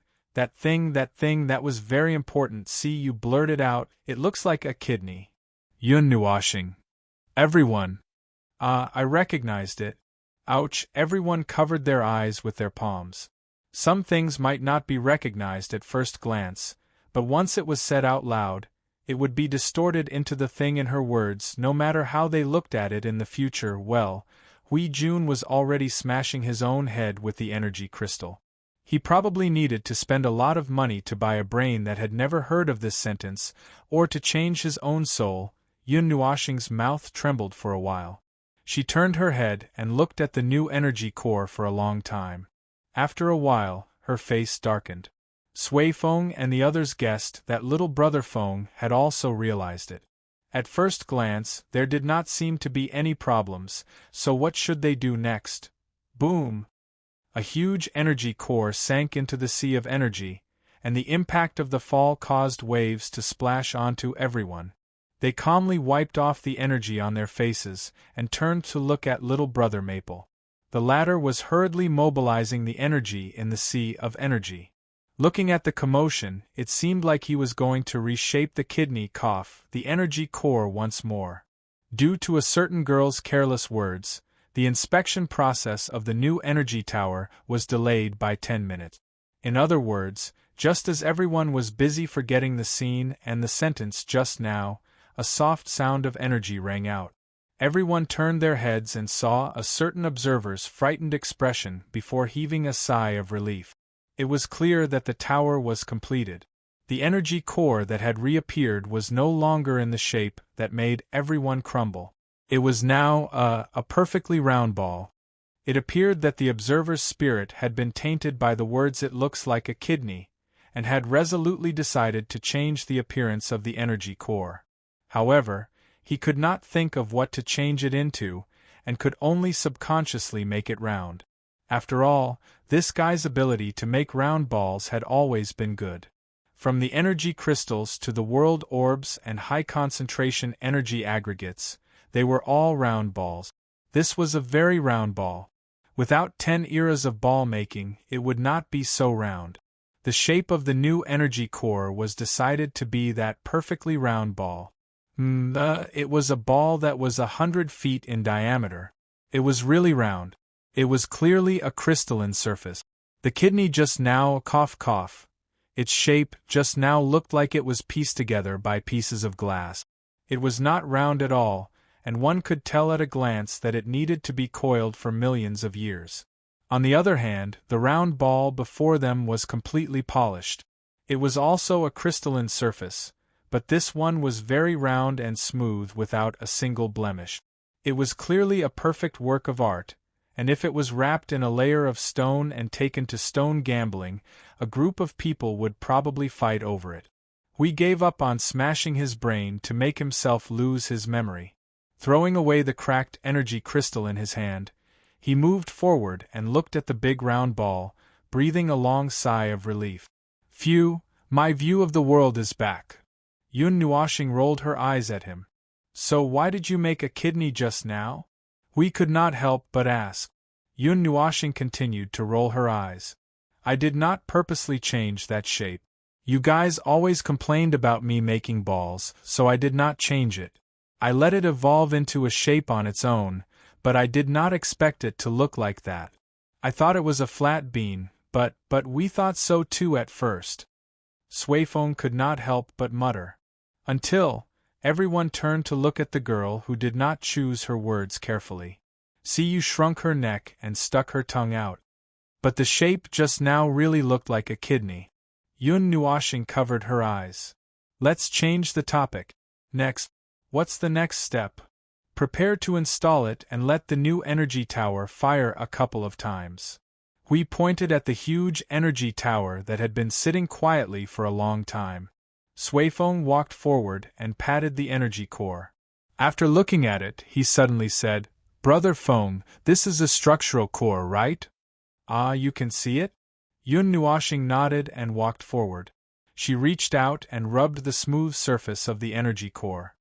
thing that was very important? See, you blurted out, it looks like a kidney. Yun Nuoshing. Everyone. I recognized it. Ouch, everyone covered their eyes with their palms. Some things might not be recognized at first glance, but once it was said out loud, it would be distorted into the thing in her words no matter how they looked at it in the future. Well, Hui Jun was already smashing his own head with the energy crystal. He probably needed to spend a lot of money to buy a brain that had never heard of this sentence, or to change his own soul. Yun Nuoxing's mouth trembled for a while. She turned her head and looked at the new energy core for a long time. After a while, her face darkened. Sui Feng and the others guessed that little brother Feng had also realized it. At first glance, there did not seem to be any problems, so what should they do next? Boom! A huge energy core sank into the sea of energy, and the impact of the fall caused waves to splash onto everyone. They calmly wiped off the energy on their faces and turned to look at little brother Maple. The latter was hurriedly mobilizing the energy in the sea of energy. Looking at the commotion, it seemed like he was going to reshape the kidney cough, the energy core once more. Due to a certain girl's careless words, the inspection process of the new energy tower was delayed by 10 minutes. In other words, just as everyone was busy forgetting the scene and the sentence just now, a soft sound of energy rang out. Everyone turned their heads and saw a certain observer's frightened expression before heaving a sigh of relief. It was clear that the tower was completed. The energy core that had reappeared was no longer in the shape that made everyone crumble. It was now a perfectly round ball. It appeared that the observer's spirit had been tainted by the words "it looks like a kidney," and had resolutely decided to change the appearance of the energy core. However, he could not think of what to change it into, and could only subconsciously make it round. After all, this guy's ability to make round balls had always been good. From the energy crystals to the world orbs and high-concentration energy aggregates, they were all round balls. This was a very round ball. Without 10 eras of ball making, it would not be so round. The shape of the new energy core was decided to be that perfectly round ball. It was a ball that was 100 feet in diameter. It was really round. It was clearly a crystalline surface. The kidney just now cough. Its shape just now looked like it was pieced together by pieces of glass. It was not round at all, and one could tell at a glance that it needed to be coiled for millions of years. On the other hand, the round ball before them was completely polished. It was also a crystalline surface, but this one was very round and smooth without a single blemish. It was clearly a perfect work of art, and if it was wrapped in a layer of stone and taken to stone gambling, a group of people would probably fight over it. Hui gave up on smashing his brain to make himself lose his memory. Throwing away the cracked energy crystal in his hand, he moved forward and looked at the big round ball, breathing a long sigh of relief. Phew, my view of the world is back. Yun Nuoxing rolled her eyes at him. So why did you make a kidney just now? Hui could not help but ask. Yun Nuoxing continued to roll her eyes. I did not purposely change that shape. You guys always complained about me making balls, so I did not change it. I let it evolve into a shape on its own, but I did not expect it to look like that. I thought it was a flat bean, but we thought so too at first. Sui Feng could not help but mutter. Until everyone turned to look at the girl who did not choose her words carefully. Siyu shrunk her neck and stuck her tongue out. But the shape just now really looked like a kidney. Yun Nuoxing covered her eyes. Let's change the topic. Next. What's the next step? Prepare to install it and let the new energy tower fire a couple of times. Hui pointed at the huge energy tower that had been sitting quietly for a long time. Sui Feng walked forward and patted the energy core. After looking at it, he suddenly said, Brother Feng, this is a structural core, right? Ah, you can see it? Yun Nuoxing nodded and walked forward. She reached out and rubbed the smooth surface of the energy core.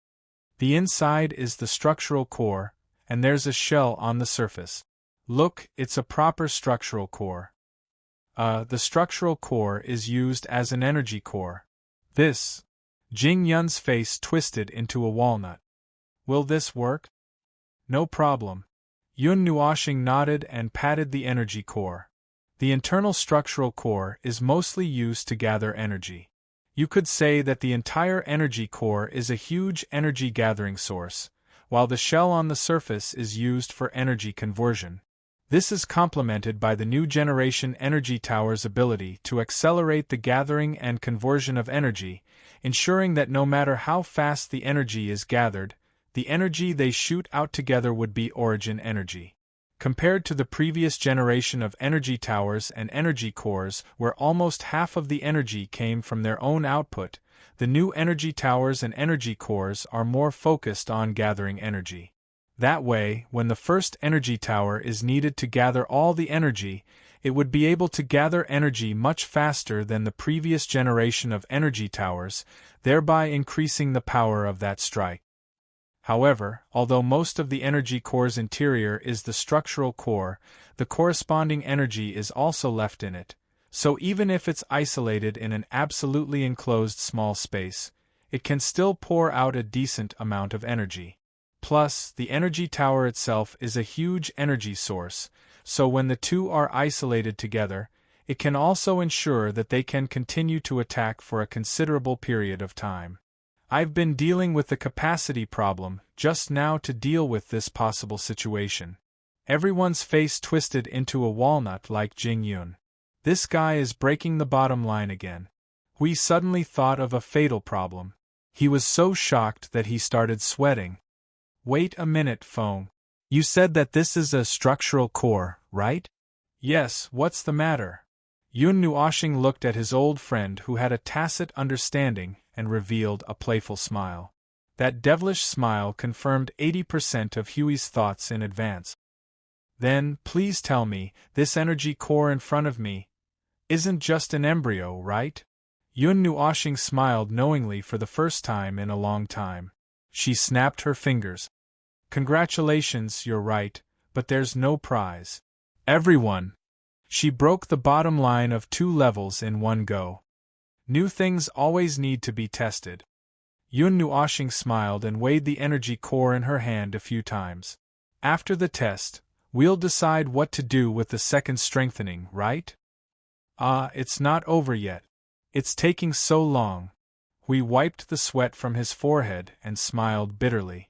The inside is the structural core, and there's a shell on the surface. Look, it's a proper structural core. The structural core is used as an energy core. This. Jing Yun's face twisted into a walnut. Will this work? No problem. Yun Nuoxing nodded and patted the energy core. The internal structural core is mostly used to gather energy. You could say that the entire energy core is a huge energy gathering source, while the shell on the surface is used for energy conversion. This is complemented by the new generation energy tower's ability to accelerate the gathering and conversion of energy, ensuring that no matter how fast the energy is gathered, the energy they shoot out together would be origin energy. Compared to the previous generation of energy towers and energy cores, where almost half of the energy came from their own output, the new energy towers and energy cores are more focused on gathering energy. That way, when the first energy tower is needed to gather all the energy, it would be able to gather energy much faster than the previous generation of energy towers, thereby increasing the power of that strike. However, although most of the energy core's interior is the structural core, the corresponding energy is also left in it, so even if it's isolated in an absolutely enclosed small space, it can still pour out a decent amount of energy. Plus, the energy tower itself is a huge energy source, so when the two are isolated together, it can also ensure that they can continue to attack for a considerable period of time. I've been dealing with the capacity problem just now to deal with this possible situation. Everyone's face twisted into a walnut like Jing Yun. This guy is breaking the bottom line again. We suddenly thought of a fatal problem. He was so shocked that he started sweating. Wait a minute, Feng. You said that this is a structural core, right? Yes, what's the matter? Yun Nuoshing looked at his old friend who had a tacit understanding and revealed a playful smile. That devilish smile confirmed 80% of Huey's thoughts in advance. Then, please tell me, this energy core in front of me isn't just an embryo, right? Yun Nuoshing smiled knowingly for the first time in a long time. She snapped her fingers. Congratulations, you're right, but there's no prize. Everyone! She broke the bottom line of 2 levels in one go. New things always need to be tested. Yun Nuoshing smiled and weighed the energy core in her hand a few times. After the test, we'll decide what to do with the second strengthening, right? It's not over yet. It's taking so long. Hui wiped the sweat from his forehead and smiled bitterly.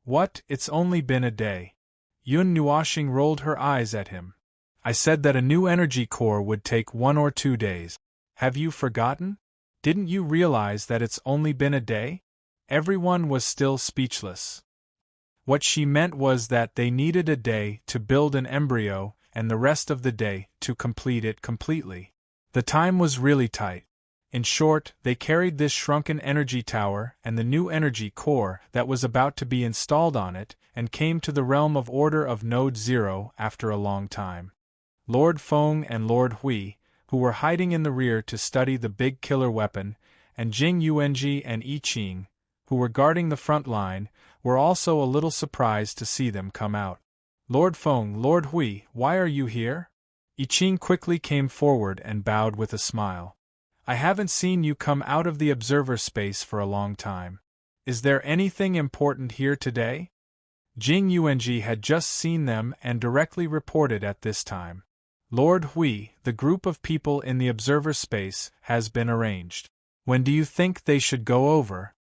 What, it's only been a day. Yun Nuoshing rolled her eyes at him. I said that a new energy core would take 1 or 2 days. Have you forgotten? Didn't you realize that it's only been a day? Everyone was still speechless. What she meant was that they needed a day to build an embryo and the rest of the day to complete it completely. The time was really tight. In short, they carried this shrunken energy tower and the new energy core that was about to be installed on it and came to the realm of Order of Node 0 after a long time. Lord Feng and Lord Hui, who were hiding in the rear to study the big killer weapon, and Jing Yuanji and I Ching, who were guarding the front line, were also a little surprised to see them come out. Lord Feng, Lord Hui, why are you here? I Ching quickly came forward and bowed with a smile. I haven't seen you come out of the observer space for a long time. Is there anything important here today? Jing Yuanji had just seen them and directly reported at this time. Lord Hui, the group of people in the observer space has been arranged. When do you think they should go over?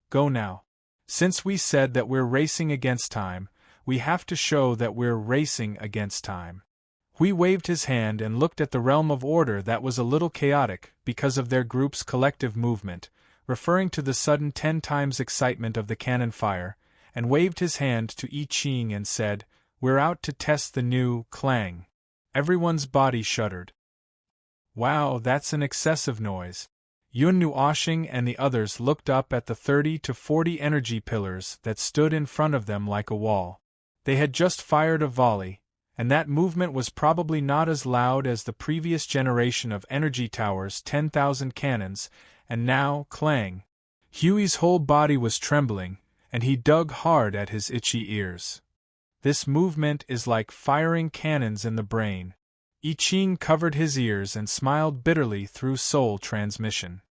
Go now. Since we said that we're racing against time, we have to show that we're racing against time. Hui waved his hand and looked at the realm of order that was a little chaotic because of their group's collective movement, referring to the sudden 10 times excitement of the cannon fire, and waved his hand to I Ching and said, "We're out to test the new clang." Everyone's body shuddered. Wow, that's an excessive noise. Yun Nuoshing and the others looked up at the 30 to 40 energy pillars that stood in front of them like a wall. They had just fired a volley, and that movement was probably not as loud as the previous generation of energy towers' 10,000 cannons, and now, clang. Huey's whole body was trembling, and he dug hard at his itchy ears. This movement is like firing cannons in the brain. I Ching covered his ears and smiled bitterly through soul transmission.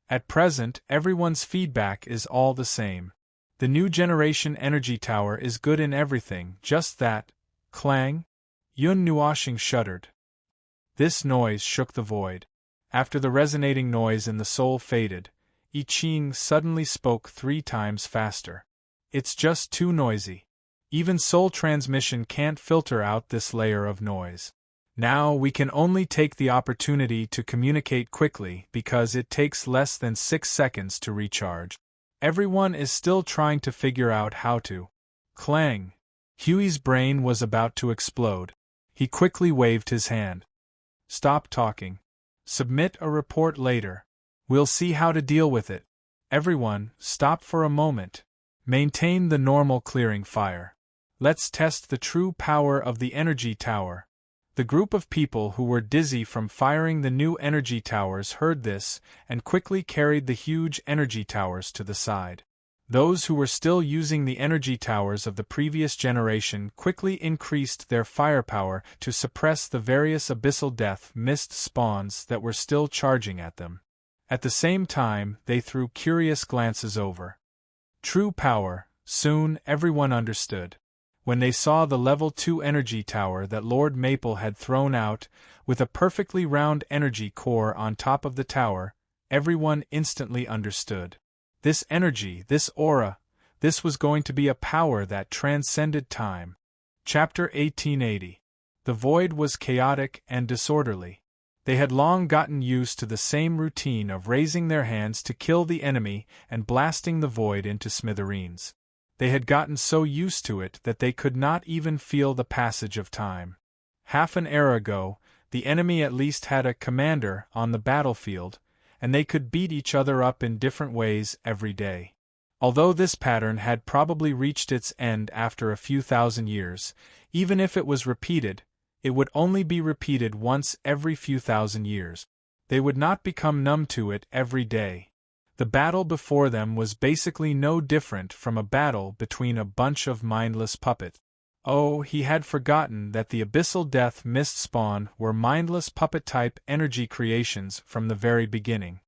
At present, everyone's feedback is all the same. The new generation energy tower is good in everything, just that. Clang? Yun Nuoshing shuddered. This noise shook the void. After the resonating noise in the soul faded, I Ching suddenly spoke 3 times faster. It's just too noisy. Even soul transmission can't filter out this layer of noise. Now we can only take the opportunity to communicate quickly because it takes less than 6 seconds to recharge. Everyone is still trying to figure out how to. Clang! Huey's brain was about to explode. He quickly waved his hand. Stop talking. Submit a report later. We'll see how to deal with it. Everyone, stop for a moment. Maintain the normal clearing fire. Let's test the true power of the energy tower. The group of people who were dizzy from firing the new energy towers heard this and quickly carried the huge energy towers to the side. Those who were still using the energy towers of the previous generation quickly increased their firepower to suppress the various abyssal death mist spawns that were still charging at them. At the same time, they threw curious glances over. True power, soon everyone understood. When they saw the level 2 energy tower that Lord Maple had thrown out, with a perfectly round energy core on top of the tower, everyone instantly understood. This energy, this aura, this was going to be a power that transcended time. Chapter 1880. The void was chaotic and disorderly. They had long gotten used to the same routine of raising their hands to kill the enemy and blasting the void into smithereens. They had gotten so used to it that they could not even feel the passage of time. Half an era ago, the enemy at least had a commander on the battlefield, and they could beat each other up in different ways every day. Although this pattern had probably reached its end after a few thousand years, even if it was repeated, it would only be repeated once every few thousand years. They would not become numb to it every day. The battle before them was basically no different from a battle between a bunch of mindless puppets. Oh, he had forgotten that the abyssal death mist spawn were mindless puppet-type energy creations from the very beginning.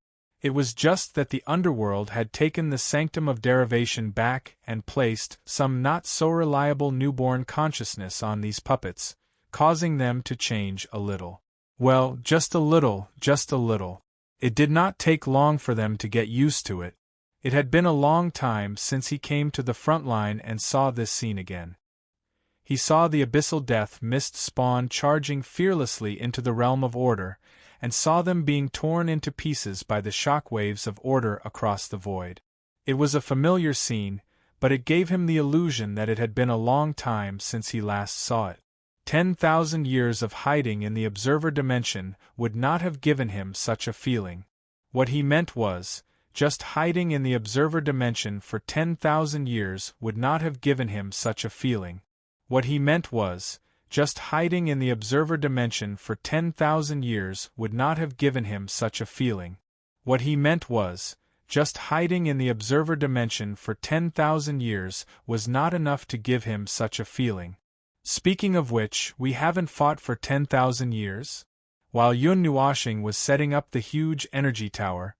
It was just that the underworld had taken the sanctum of derivation back and placed some not-so-reliable newborn consciousness on these puppets, causing them to change a little. Well, just a little, just a little. It did not take long for them to get used to it. It had been a long time since he came to the front line and saw this scene again. He saw the abyssal death mist spawn charging fearlessly into the realm of order, and saw them being torn into pieces by the shock waves of order across the void. It was a familiar scene, but it gave him the illusion that it had been a long time since he last saw it. 10,000 years of hiding in the observer dimension would not have given him such a feeling. What he meant was, just hiding in the observer dimension for 10,000 years would not have given him such a feeling. What he meant was, just hiding in the observer dimension for 10,000 years would not have given him such a feeling. What he meant was, just hiding in the observer dimension for 10,000 years was not enough to give him such a feeling. Speaking of which, we haven't fought for 10,000 years? While Yun Nuashing was setting up the huge energy tower,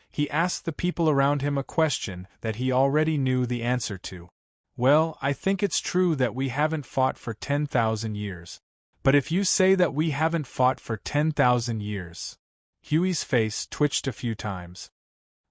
he asked the people around him a question that he already knew the answer to. Well, I think it's true that we haven't fought for 10,000 years. But if you say that we haven't fought for 10,000 years... Huey's face twitched a few times.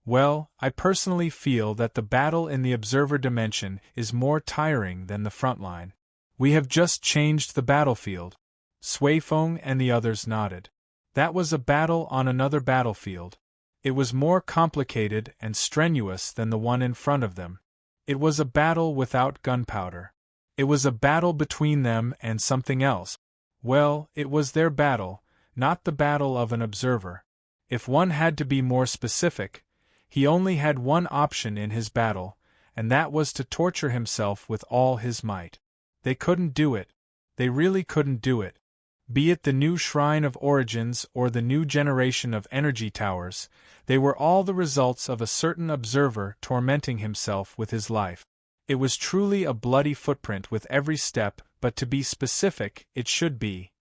Well, I personally feel that the battle in the observer dimension is more tiring than the front line. We have just changed the battlefield. Suifeng and the others nodded. That was a battle on another battlefield. It was more complicated and strenuous than the one in front of them. It was a battle without gunpowder. It was a battle between them and something else. Well, it was their battle, not the battle of an observer. If one had to be more specific, he only had one option in his battle, and that was to torture himself with all his might. They couldn't do it. They really couldn't do it. Be it the new Shrine of Origins or the new generation of energy towers, they were all the results of a certain observer tormenting himself with his life. It was truly a bloody footprint with every step, but to be specific, it should be.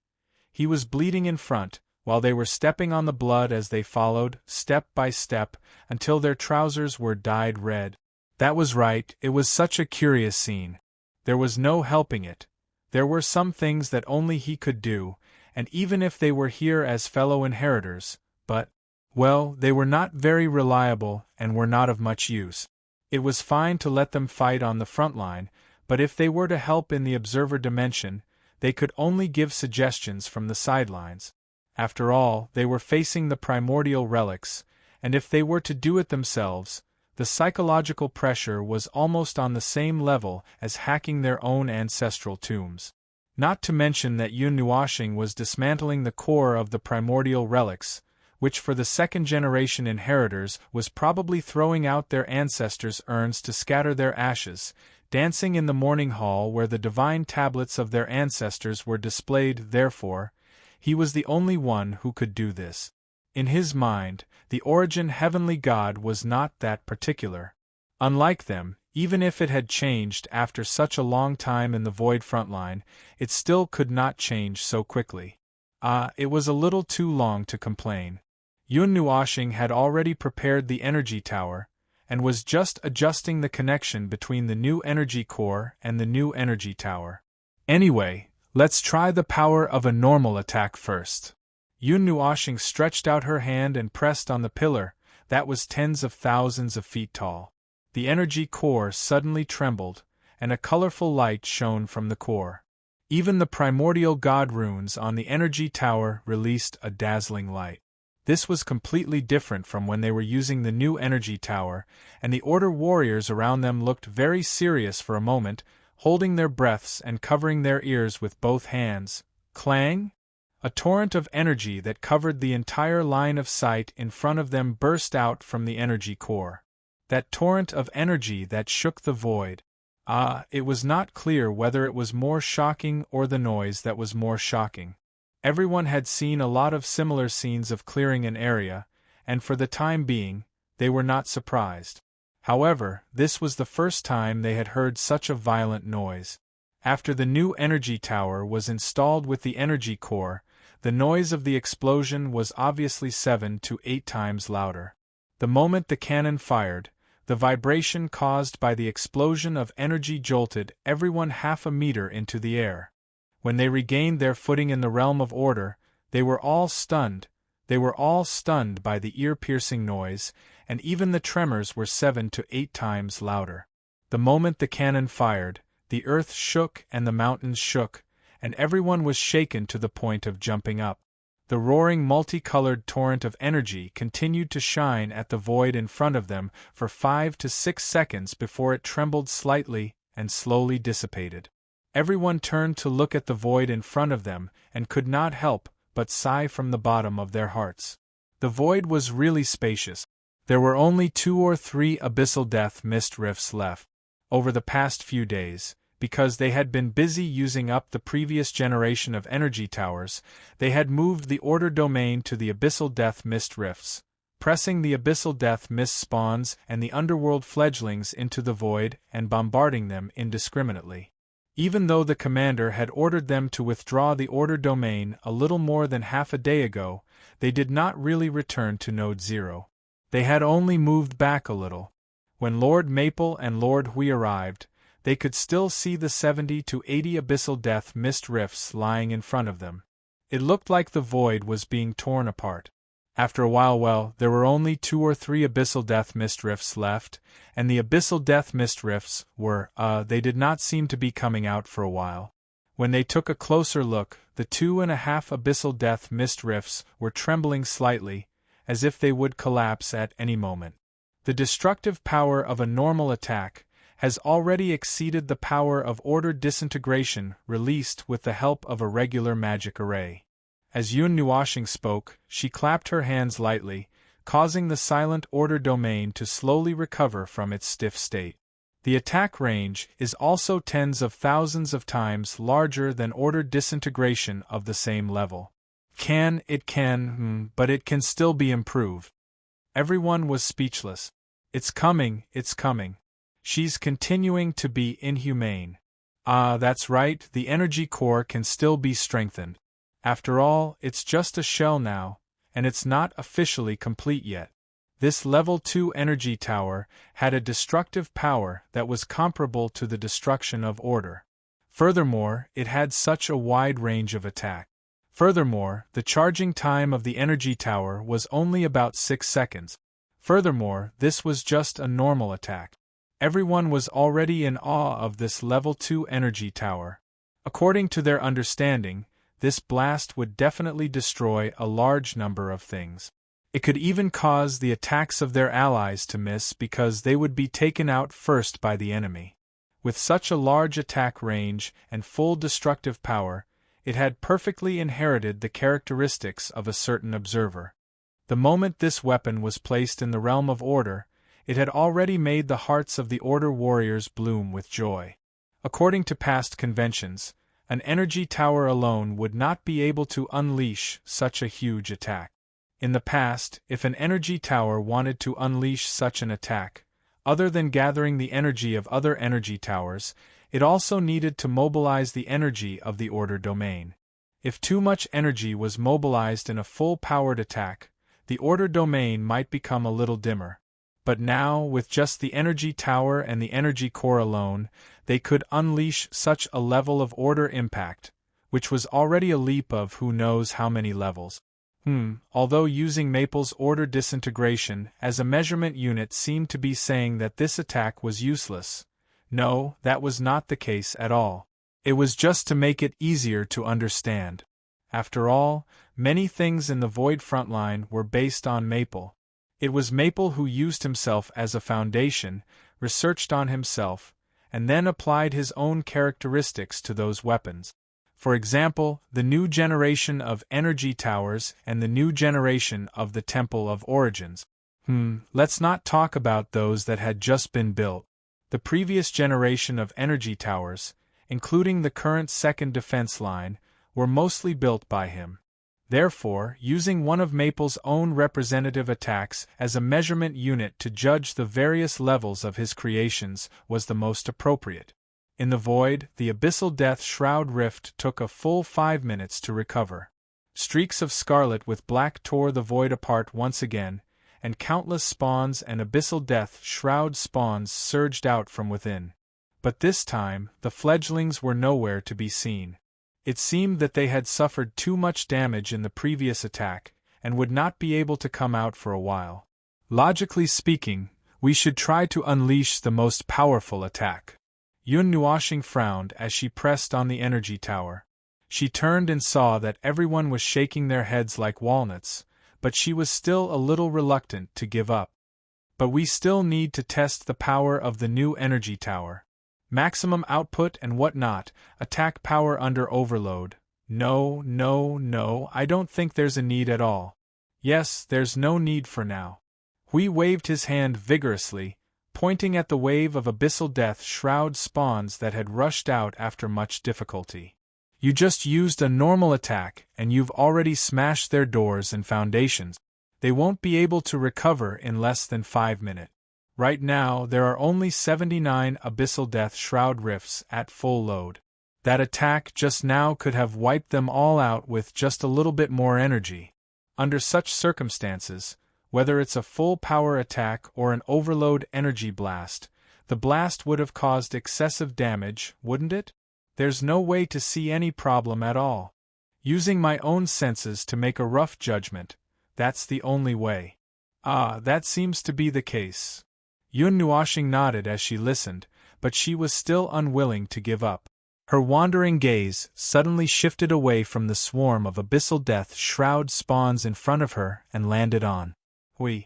He was bleeding in front, while they were stepping on the blood as they followed, step by step, until their trousers were dyed red. That was right, it was such a curious scene. There was no helping it. There were some things that only he could do, and even if they were here as fellow inheritors, but, well, they were not very reliable and were not of much use. It was fine to let them fight on the front line, but if they were to help in the observer dimension, they could only give suggestions from the sidelines. After all, they were facing the primordial relics, and if they were to do it themselves, the psychological pressure was almost on the same level as hacking their own ancestral tombs. Not to mention that Yun Nuashing was dismantling the core of the primordial relics, which for the second-generation inheritors was probably throwing out their ancestors' urns to scatter their ashes, dancing in the mourning hall where the divine tablets of their ancestors were displayed. Therefore, he was the only one who could do this. In his mind, the origin heavenly god was not that particular. Unlike them, even if it had changed after such a long time in the void frontline, it still could not change so quickly. It was a little too long to complain. Yun Nuashing had already prepared the energy tower, and was just adjusting the connection between the new energy core and the new energy tower. Anyway, let's try the power of a normal attack first. Yun Nuashing stretched out her hand and pressed on the pillar that was tens of thousands of feet tall. The energy core suddenly trembled, and a colorful light shone from the core. Even the primordial god runes on the energy tower released a dazzling light. This was completely different from when they were using the new energy tower, and the Order warriors around them looked very serious for a moment, holding their breaths and covering their ears with both hands. Clang! A torrent of energy that covered the entire line of sight in front of them burst out from the energy core. That torrent of energy that shook the void. It was not clear whether it was more shocking or the noise that was more shocking. Everyone had seen a lot of similar scenes of clearing an area, and for the time being, they were not surprised. However, this was the first time they had heard such a violent noise. After the new energy tower was installed with the energy core, the noise of the explosion was obviously 7 to 8 times louder. The moment the cannon fired, the vibration caused by the explosion of energy jolted everyone half a meter into the air. When they regained their footing in the realm of order, they were all stunned. They were all stunned by the ear-piercing noise, and even the tremors were 7 to 8 times louder. The moment the cannon fired, the earth shook and the mountains shook, and everyone was shaken to the point of jumping up. The roaring multicolored torrent of energy continued to shine at the void in front of them for 5 to 6 seconds before it trembled slightly and slowly dissipated. Everyone turned to look at the void in front of them and could not help but sigh from the bottom of their hearts. The void was really spacious. There were only 2 or 3 abyssal death mist rifts left. Over the past few days, because they had been busy using up the previous generation of energy towers, they had moved the order domain to the abyssal death mist rifts, pressing the abyssal death mist spawns and the underworld fledglings into the void and bombarding them indiscriminately. Even though the commander had ordered them to withdraw the order domain a little more than half a day ago, they did not really return to Node 0. They had only moved back a little. When Lord Maple and Lord Hui arrived, they could still see the 70 to 80 abyssal death mist rifts lying in front of them. It looked like the void was being torn apart. After a while, there were only 2 or 3 abyssal death mist rifts left, and the abyssal death mist rifts were, they did not seem to be coming out for a while. When they took a closer look, the 2.5 abyssal death mist rifts were trembling slightly, as if they would collapse at any moment. The destructive power of a normal attack has already exceeded the power of order disintegration released with the help of a regular magic array. As Yun Nuashing spoke, she clapped her hands lightly, causing the silent order domain to slowly recover from its stiff state. The attack range is also tens of thousands of times larger than order disintegration of the same level. But it can still be improved. Everyone was speechless. It's coming. She's continuing to be inhumane. That's right, the energy core can still be strengthened. After all, it's just a shell now, and it's not officially complete yet. This level 2 energy tower had a destructive power that was comparable to the destruction of order. Furthermore, it had such a wide range of attack. Furthermore, the charging time of the energy tower was only about 6 seconds. Furthermore, this was just a normal attack. Everyone was already in awe of this level 2 energy tower. According to their understanding, this blast would definitely destroy a large number of things. It could even cause the attacks of their allies to miss because they would be taken out first by the enemy. With such a large attack range and full destructive power, it had perfectly inherited the characteristics of a certain observer. The moment this weapon was placed in the realm of order, it had already made the hearts of the Order warriors bloom with joy. According to past conventions, an energy tower alone would not be able to unleash such a huge attack. In the past, if an energy tower wanted to unleash such an attack, other than gathering the energy of other energy towers, it also needed to mobilize the energy of the Order domain. If too much energy was mobilized in a full-powered attack, the Order domain might become a little dimmer. But now, with just the energy tower and the energy core alone, they could unleash such a level of Order impact, which was already a leap of who knows how many levels. Although using Maple's Order disintegration as a measurement unit seemed to be saying that this attack was useless, no, that was not the case at all. It was just to make it easier to understand. After all, many things in the Void frontline were based on Maple. It was Maple who used himself as a foundation, researched on himself, and then applied his own characteristics to those weapons. For example, the new generation of energy towers and the new generation of the Temple of Origins. Let's not talk about those that had just been built. The previous generation of energy towers, including the current second defense line, were mostly built by him. Therefore, using one of Maple's own representative attacks as a measurement unit to judge the various levels of his creations was the most appropriate. In the Void, the Abyssal Death Shroud Rift took a full 5 minutes to recover. Streaks of scarlet with black tore the Void apart once again, and countless spawns and Abyssal Death Shroud spawns surged out from within. But this time, the fledglings were nowhere to be seen. It seemed that they had suffered too much damage in the previous attack, and would not be able to come out for a while. Logically speaking, we should try to unleash the most powerful attack. Yun Nuashing frowned as she pressed on the energy tower. She turned and saw that everyone was shaking their heads like walnuts, but she was still a little reluctant to give up. But we still need to test the power of the new energy tower. Maximum output and whatnot, attack power under overload. No, I don't think there's a need at all. Yes, there's no need for now. Hui waved his hand vigorously, pointing at the wave of Abyssal Death Shroud spawns that had rushed out after much difficulty. You just used a normal attack and you've already smashed their doors and foundations. They won't be able to recover in less than 5 minutes. Right now, there are only 79 Abyssal Death Shroud Rifts at full load. That attack just now could have wiped them all out with just a little bit more energy. Under such circumstances, whether it's a full-power attack or an overload energy blast, the blast would have caused excessive damage, wouldn't it? There's no way to see any problem at all. Using my own senses to make a rough judgment, that's the only way. That seems to be the case. Yun Nuashing nodded as she listened, but she was still unwilling to give up. Her wandering gaze suddenly shifted away from the swarm of Abyssal Death Shroud spawns in front of her and landed on Hui.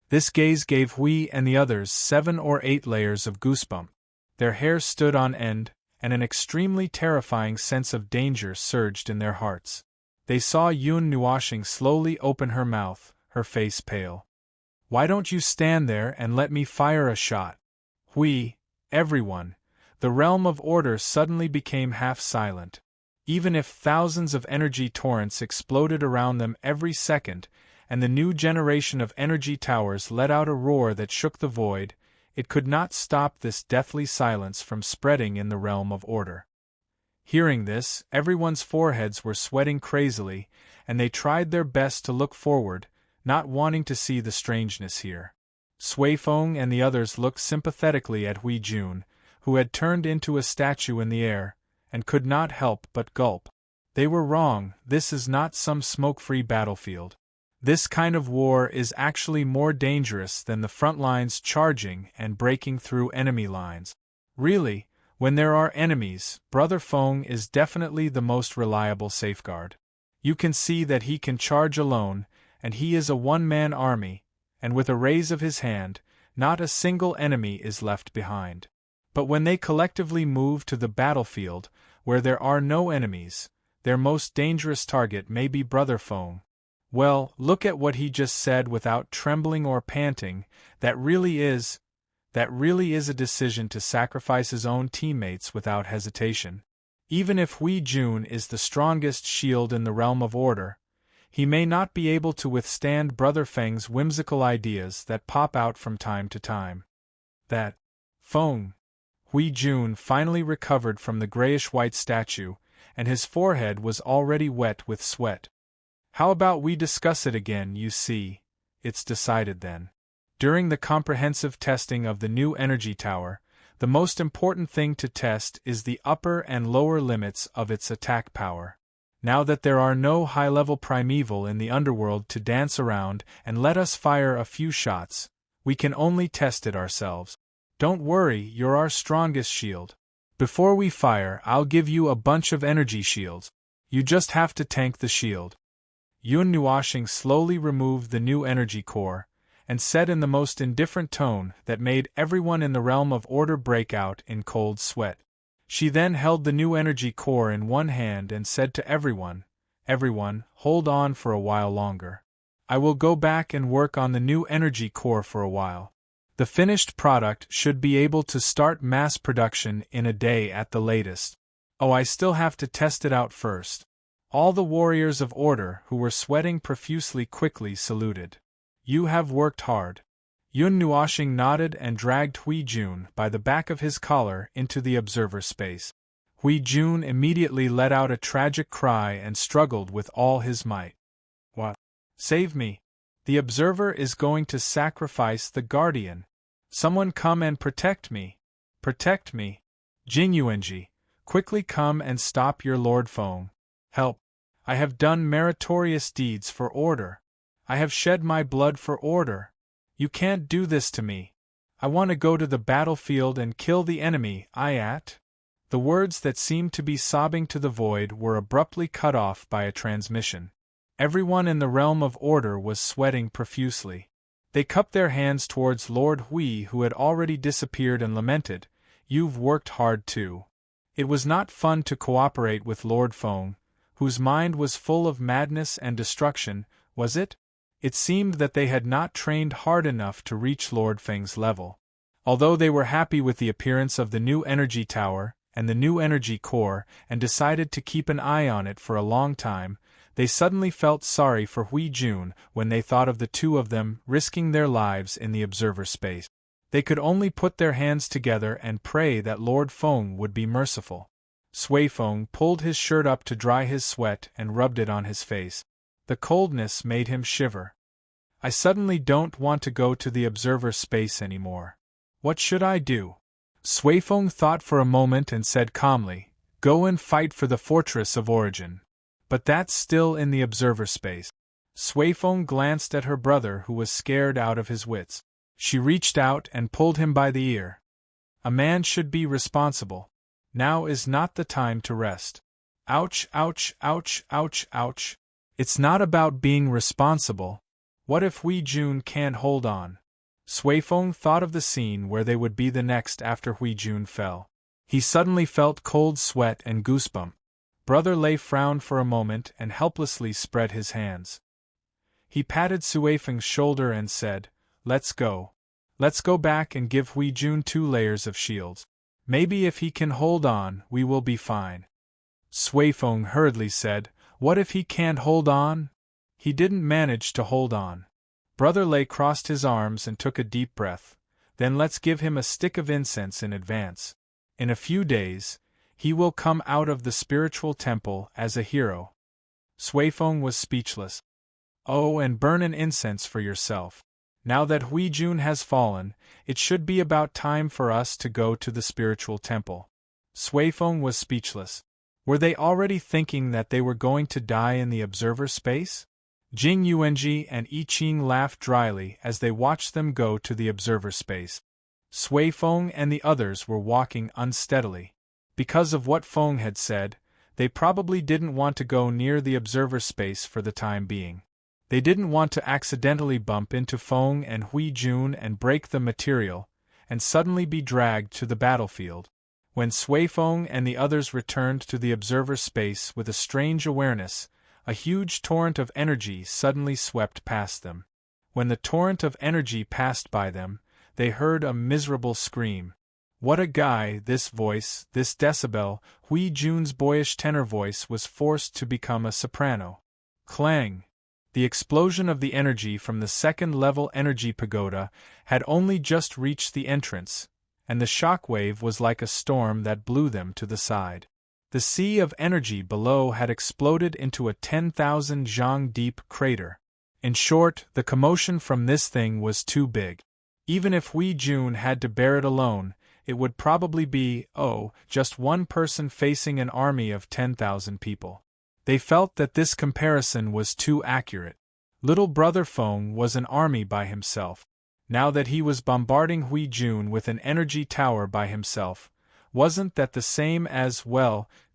This gaze gave Hui and the others 7 or 8 layers of goosebump. Their hair stood on end, and an extremely terrifying sense of danger surged in their hearts. They saw Yun Nuashing slowly open her mouth, her face pale. Why don't you stand there and let me fire a shot? Hui, everyone. The realm of order suddenly became half silent. Even if thousands of energy torrents exploded around them every second, and the new generation of energy towers let out a roar that shook the void, it could not stop this deathly silence from spreading in the realm of order. Hearing this, everyone's foreheads were sweating crazily, and they tried their best to look forward, not wanting to see the strangeness here. Suifeng and the others looked sympathetically at Hui Jun, who had turned into a statue in the air, and could not help but gulp. They were wrong, this is not some smoke-free battlefield. This kind of war is actually more dangerous than the front lines charging and breaking through enemy lines. Really, when there are enemies, Brother Feng is definitely the most reliable safeguard. You can see that he can charge alone, and he is a one-man army, and with a raise of his hand, not a single enemy is left behind. But when they collectively move to the battlefield, where there are no enemies, their most dangerous target may be Brother Feng. Well, look at what he just said without trembling or panting. That really is a decision to sacrifice his own teammates without hesitation. Even if Hui Jun is the strongest shield in the realm of order, he may not be able to withstand Brother Feng's whimsical ideas that pop out from time to time. That Feng. Hui Jun finally recovered from the grayish-white statue, and his forehead was already wet with sweat. How about we discuss it again? You see, it's decided then. During the comprehensive testing of the new energy tower, the most important thing to test is the upper and lower limits of its attack power. Now that there are no high-level primeval in the underworld to dance around and let us fire a few shots, we can only test it ourselves. Don't worry, you're our strongest shield. Before we fire, I'll give you a bunch of energy shields. You just have to tank the shield. Yun Nuoshing slowly removed the new energy core, and said in the most indifferent tone that made everyone in the realm of order break out in cold sweat. She then held the new energy core in one hand and said to everyone, hold on for a while longer. I will go back and work on the new energy core for a while. The finished product should be able to start mass production in a day at the latest. Oh, I still have to test it out first. All the warriors of order who were sweating profusely quickly saluted. You have worked hard. Yun Nuoshing nodded and dragged Hui Jun by the back of his collar into the observer space. Hui Jun immediately let out a tragic cry and struggled with all his might. What? Save me! The observer is going to sacrifice the guardian. Someone come and protect me. Protect me. Jing Yuanji, quickly come and stop your Lord Feng. Help. I have done meritorious deeds for order. I have shed my blood for order. You can't do this to me. I want to go to the battlefield and kill the enemy. The words that seemed to be sobbing to the void were abruptly cut off by a transmission. Everyone in the realm of order was sweating profusely. They cupped their hands towards Lord Hui, who had already disappeared, and lamented, "You've worked hard too." It was not fun to cooperate with Lord Feng, whose mind was full of madness and destruction, was it? It seemed that they had not trained hard enough to reach Lord Feng's level. Although they were happy with the appearance of the new energy tower and the new energy core and decided to keep an eye on it for a long time, they suddenly felt sorry for Hui Jun when they thought of the two of them risking their lives in the observer space. They could only put their hands together and pray that Lord Feng would be merciful. Sui Feng pulled his shirt up to dry his sweat and rubbed it on his face. The coldness made him shiver. I suddenly don't want to go to the observer space anymore. What should I do? Sui Feng thought for a moment and said calmly, "Go and fight for the fortress of origin." But that's still in the observer space. Sui Feng glanced at her brother, who was scared out of his wits. She reached out and pulled him by the ear. A man should be responsible. Now is not the time to rest. Ouch, ouch, ouch, ouch, ouch. It's not about being responsible. What if Hui Jun can't hold on? Sui Feng thought of the scene where they would be the next after Hui Jun fell. He suddenly felt cold sweat and goosebump. Brother Lei frowned for a moment and helplessly spread his hands. He patted Sui Feng's shoulder and said, "Let's go. Let's go back and give Hui Jun 2 layers of shields. Maybe if he can hold on, we will be fine." Sui Feng hurriedly said, "What if he can't hold on?" He didn't manage to hold on. Brother Lei crossed his arms and took a deep breath. Then let's give him a stick of incense in advance. In a few days, he will come out of the spiritual temple as a hero. Sui Feng was speechless. Oh, and burn an incense for yourself. Now that Hui Jun has fallen, it should be about time for us to go to the spiritual temple. Sui Feng was speechless. Were they already thinking that they were going to die in the observer space? Jing Yuanji and I Ching laughed dryly as they watched them go to the observer space. Sui Feng and the others were walking unsteadily. Because of what Feng had said, they probably didn't want to go near the observer space for the time being. They didn't want to accidentally bump into Feng and Hui Jun and break the material, and suddenly be dragged to the battlefield. When Sui Feng and the others returned to the observer space with a strange awareness, a huge torrent of energy suddenly swept past them. When the torrent of energy passed by them, they heard a miserable scream. What a guy! This voice, this decibel, Hui Jun's boyish tenor voice was forced to become a soprano. Clang! The explosion of the energy from the second-level energy pagoda had only just reached the entrance, and the shock wave was like a storm that blew them to the side. The sea of energy below had exploded into a 10,000 zhang deep crater. In short, the commotion from this thing was too big. Even if Hui Jun had to bear it alone, it would probably be, just one person facing an army of 10,000 people. They felt that this comparison was too accurate. Little brother Feng was an army by himself. Now that he was bombarding Hui Jun with an energy tower by himself, wasn't that the same as,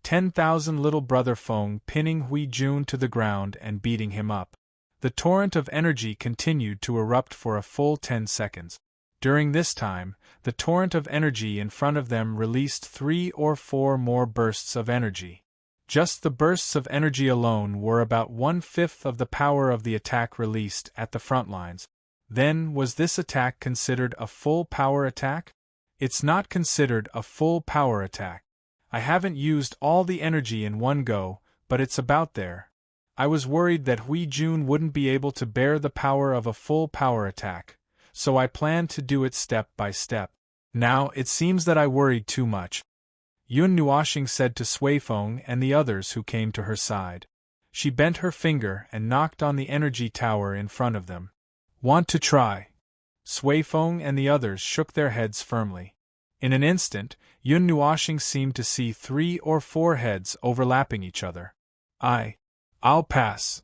10,000 little brother Feng pinning Hui Jun to the ground and beating him up? The torrent of energy continued to erupt for a full 10 seconds. During this time, the torrent of energy in front of them released 3 or 4 more bursts of energy. Just the bursts of energy alone were about 1/5 of the power of the attack released at the front lines. Then, was this attack considered a full power attack? It's not considered a full power attack. I haven't used all the energy in one go, but it's about there. I was worried that Hui Jun wouldn't be able to bear the power of a full power attack, so I planned to do it step by step. Now, it seems that I worried too much. Yun Nuoxing said to Sui Feng and the others who came to her side. She bent her finger and knocked on the energy tower in front of them. Want to try? Sui Feng and the others shook their heads firmly. In an instant, Yun Nuoxing seemed to see 3 or 4 heads overlapping each other. I'll pass.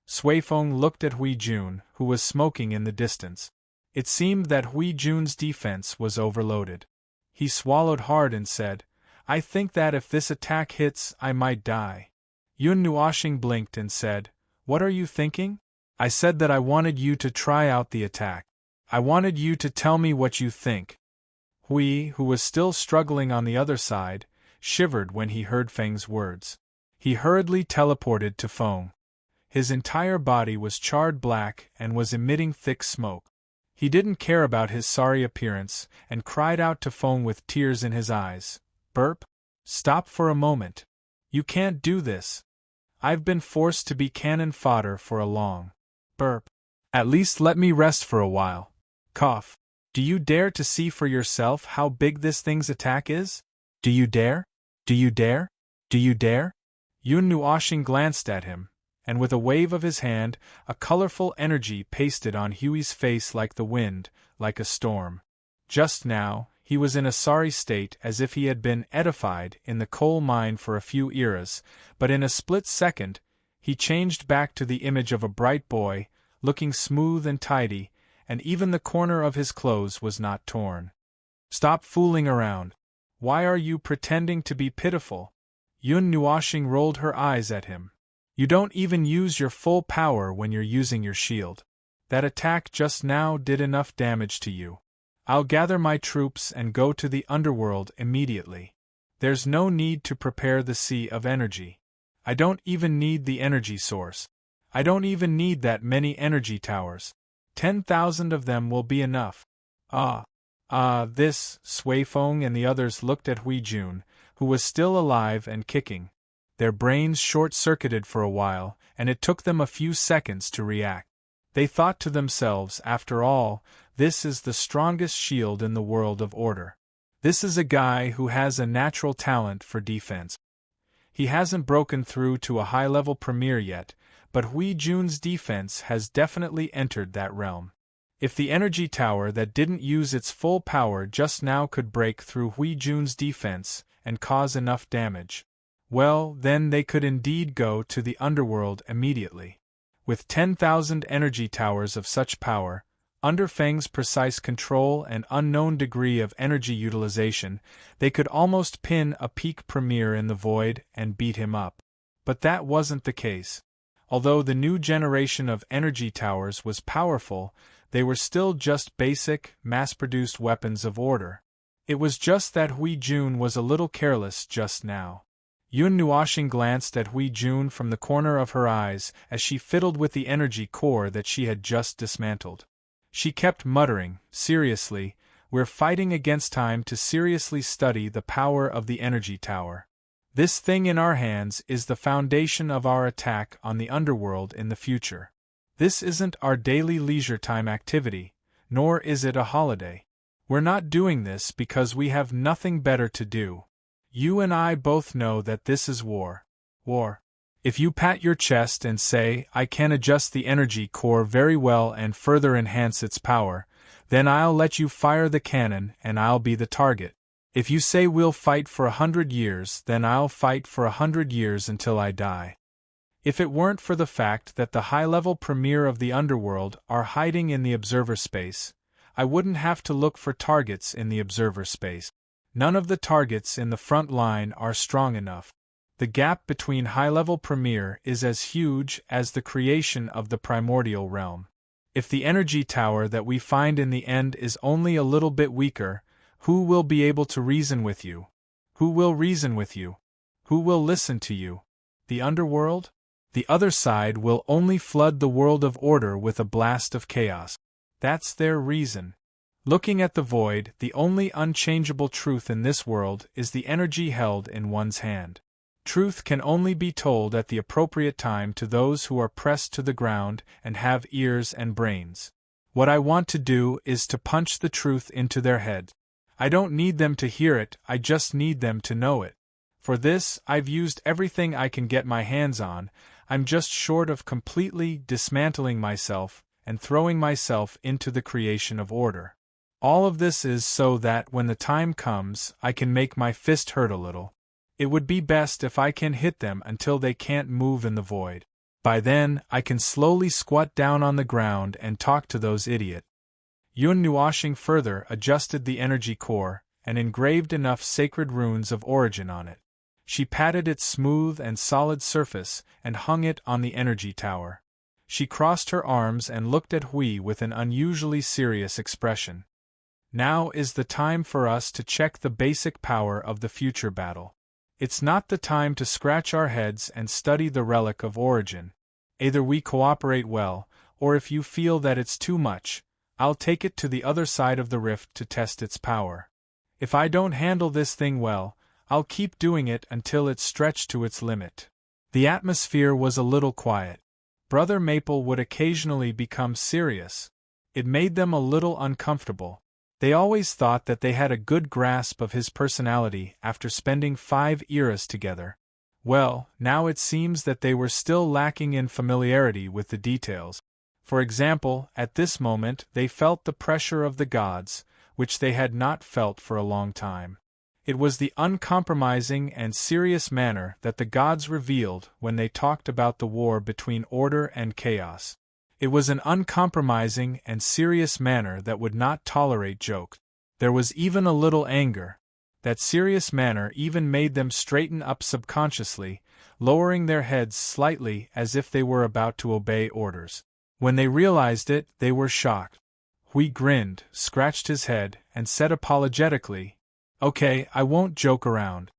Sui Feng looked at Hui Jun, who was smoking in the distance. It seemed that Hui Jun's defense was overloaded. He swallowed hard and said, I think that if this attack hits, I might die. Yun Nuoxing blinked and said, What are you thinking? I said that I wanted you to try out the attack. I wanted you to tell me what you think. Hui, who was still struggling on the other side, shivered when he heard Feng's words. He hurriedly teleported to Feng. His entire body was charred black and was emitting thick smoke. He didn't care about his sorry appearance and cried out to Feng with tears in his eyes. Burp? Stop for a moment. You can't do this. I've been forced to be cannon fodder for a long. Burp. At least let me rest for a while. Cough. Do you dare to see for yourself how big this thing's attack is? Do you dare? Do you dare? Do you dare? Yun Nuoxing glanced at him, and with a wave of his hand, a colorful energy pasted on Hui's face like the wind, like a storm. Just now, he was in a sorry state as if he had been edified in the coal mine for a few eras, but in a split second, he changed back to the image of a bright boy, looking smooth and tidy, and even the corner of his clothes was not torn. Stop fooling around. Why are you pretending to be pitiful? Yun Nuoxing rolled her eyes at him. You don't even use your full power when you're using your shield. That attack just now did enough damage to you. I'll gather my troops and go to the underworld immediately. There's no need to prepare the sea of energy. I don't even need the energy source. I don't even need that many energy towers. 10,000 of them will be enough. This, Sui Feng and the others looked at Hui Jun, who was still alive and kicking. Their brains short-circuited for a while, and it took them a few seconds to react. They thought to themselves, after all, this is the strongest shield in the world of order. This is a guy who has a natural talent for defense. He hasn't broken through to a high-level premier yet, but Hui Jun's defense has definitely entered that realm. If the energy tower that didn't use its full power just now could break through Hui Jun's defense and cause enough damage, well, then they could indeed go to the underworld immediately. With 10,000 energy towers of such power, under Feng's precise control and unknown degree of energy utilization, they could almost pin a peak premier in the void and beat him up. But that wasn't the case. Although the new generation of energy towers was powerful, they were still just basic, mass-produced weapons of order. It was just that Hui Jun was a little careless just now. Yun Nuoxing glanced at Hui Jun from the corner of her eyes as she fiddled with the energy core that she had just dismantled. She kept muttering, seriously, "We're fighting against time to seriously study the power of the energy tower. This thing in our hands is the foundation of our attack on the underworld in the future. This isn't our daily leisure time activity, nor is it a holiday. We're not doing this because we have nothing better to do. You and I both know that this is war. War. If you pat your chest and say, 'I can adjust the energy core very well and further enhance its power,' then I'll let you fire the cannon and I'll be the target. If you say we'll fight for 100 years, then I'll fight for 100 years until I die. If it weren't for the fact that the high-level premier of the underworld are hiding in the observer space, I wouldn't have to look for targets in the observer space. None of the targets in the front line are strong enough. The gap between high-level premier is as huge as the creation of the primordial realm. If the energy tower that we find in the end is only a little bit weaker, who will be able to reason with you? Who will reason with you? Who will listen to you? The underworld? The other side will only flood the world of order with a blast of chaos. That's their reason. Looking at the void, the only unchangeable truth in this world is the energy held in one's hand. Truth can only be told at the appropriate time to those who are pressed to the ground and have ears and brains. What I want to do is to punch the truth into their head. I don't need them to hear it, I just need them to know it. For this, I've used everything I can get my hands on. I'm just short of completely dismantling myself and throwing myself into the creation of order. All of this is so that when the time comes, I can make my fist hurt a little. It would be best if I can hit them until they can't move in the void. By then, I can slowly squat down on the ground and talk to those idiots. Yun Nuoxing further adjusted the energy core and engraved enough sacred runes of origin on it. She patted its smooth and solid surface and hung it on the energy tower. She crossed her arms and looked at Hui with an unusually serious expression. Now is the time for us to check the basic power of the future battle. It's not the time to scratch our heads and study the relic of origin. Either we cooperate well, or if you feel that it's too much, I'll take it to the other side of the rift to test its power. If I don't handle this thing well, I'll keep doing it until it's stretched to its limit. The atmosphere was a little quiet. Brother Maple would occasionally become serious. It made them a little uncomfortable. They always thought that they had a good grasp of his personality after spending 5 eras together. Well, now it seems that they were still lacking in familiarity with the details. For example, at this moment they felt the pressure of the gods, which they had not felt for a long time. It was the uncompromising and serious manner that the gods revealed when they talked about the war between order and chaos. It was an uncompromising and serious manner that would not tolerate jokes. There was even a little anger. That serious manner even made them straighten up subconsciously, lowering their heads slightly as if they were about to obey orders. When they realized it, they were shocked. Hui grinned, scratched his head, and said apologetically, "Okay, I won't joke around."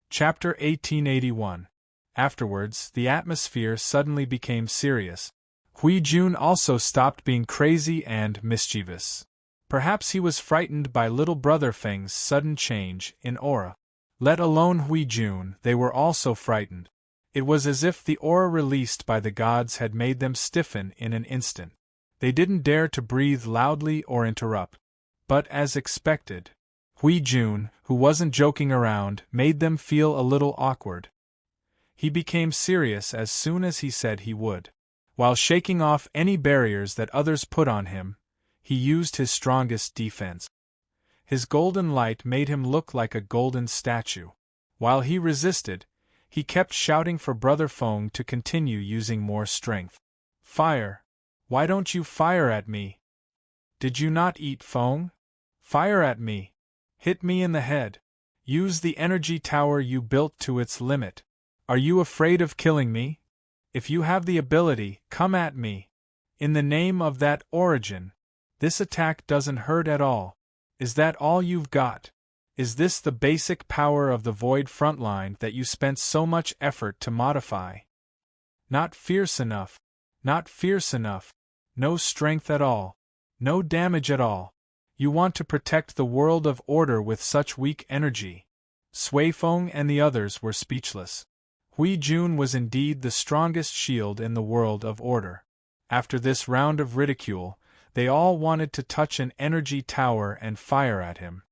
Chapter 1881. Afterwards, the atmosphere suddenly became serious. Hui Jun also stopped being crazy and mischievous. Perhaps he was frightened by little brother Feng's sudden change in aura. Let alone Hui Jun, they were also frightened. It was as if the aura released by the gods had made them stiffen in an instant. They didn't dare to breathe loudly or interrupt. But as expected, Hui Jun, who wasn't joking around, made them feel a little awkward. He became serious as soon as he said he would. While shaking off any barriers that others put on him, he used his strongest defense. His golden light made him look like a golden statue. While he resisted, he kept shouting for Brother Feng to continue using more strength. Fire! Why don't you fire at me? Did you not eat Feng? Fire at me! Hit me in the head! Use the energy tower you built to its limit! Are you afraid of killing me? If you have the ability, come at me! In the name of that origin! This attack doesn't hurt at all. Is that all you've got? Is this the basic power of the Void frontline that you spent so much effort to modify? Not fierce enough. Not fierce enough. No strength at all. No damage at all. You want to protect the world of order with such weak energy. Suifeng and the others were speechless. Hui Jun was indeed the strongest shield in the world of order. After this round of ridicule, they all wanted to touch an energy tower and fire at him.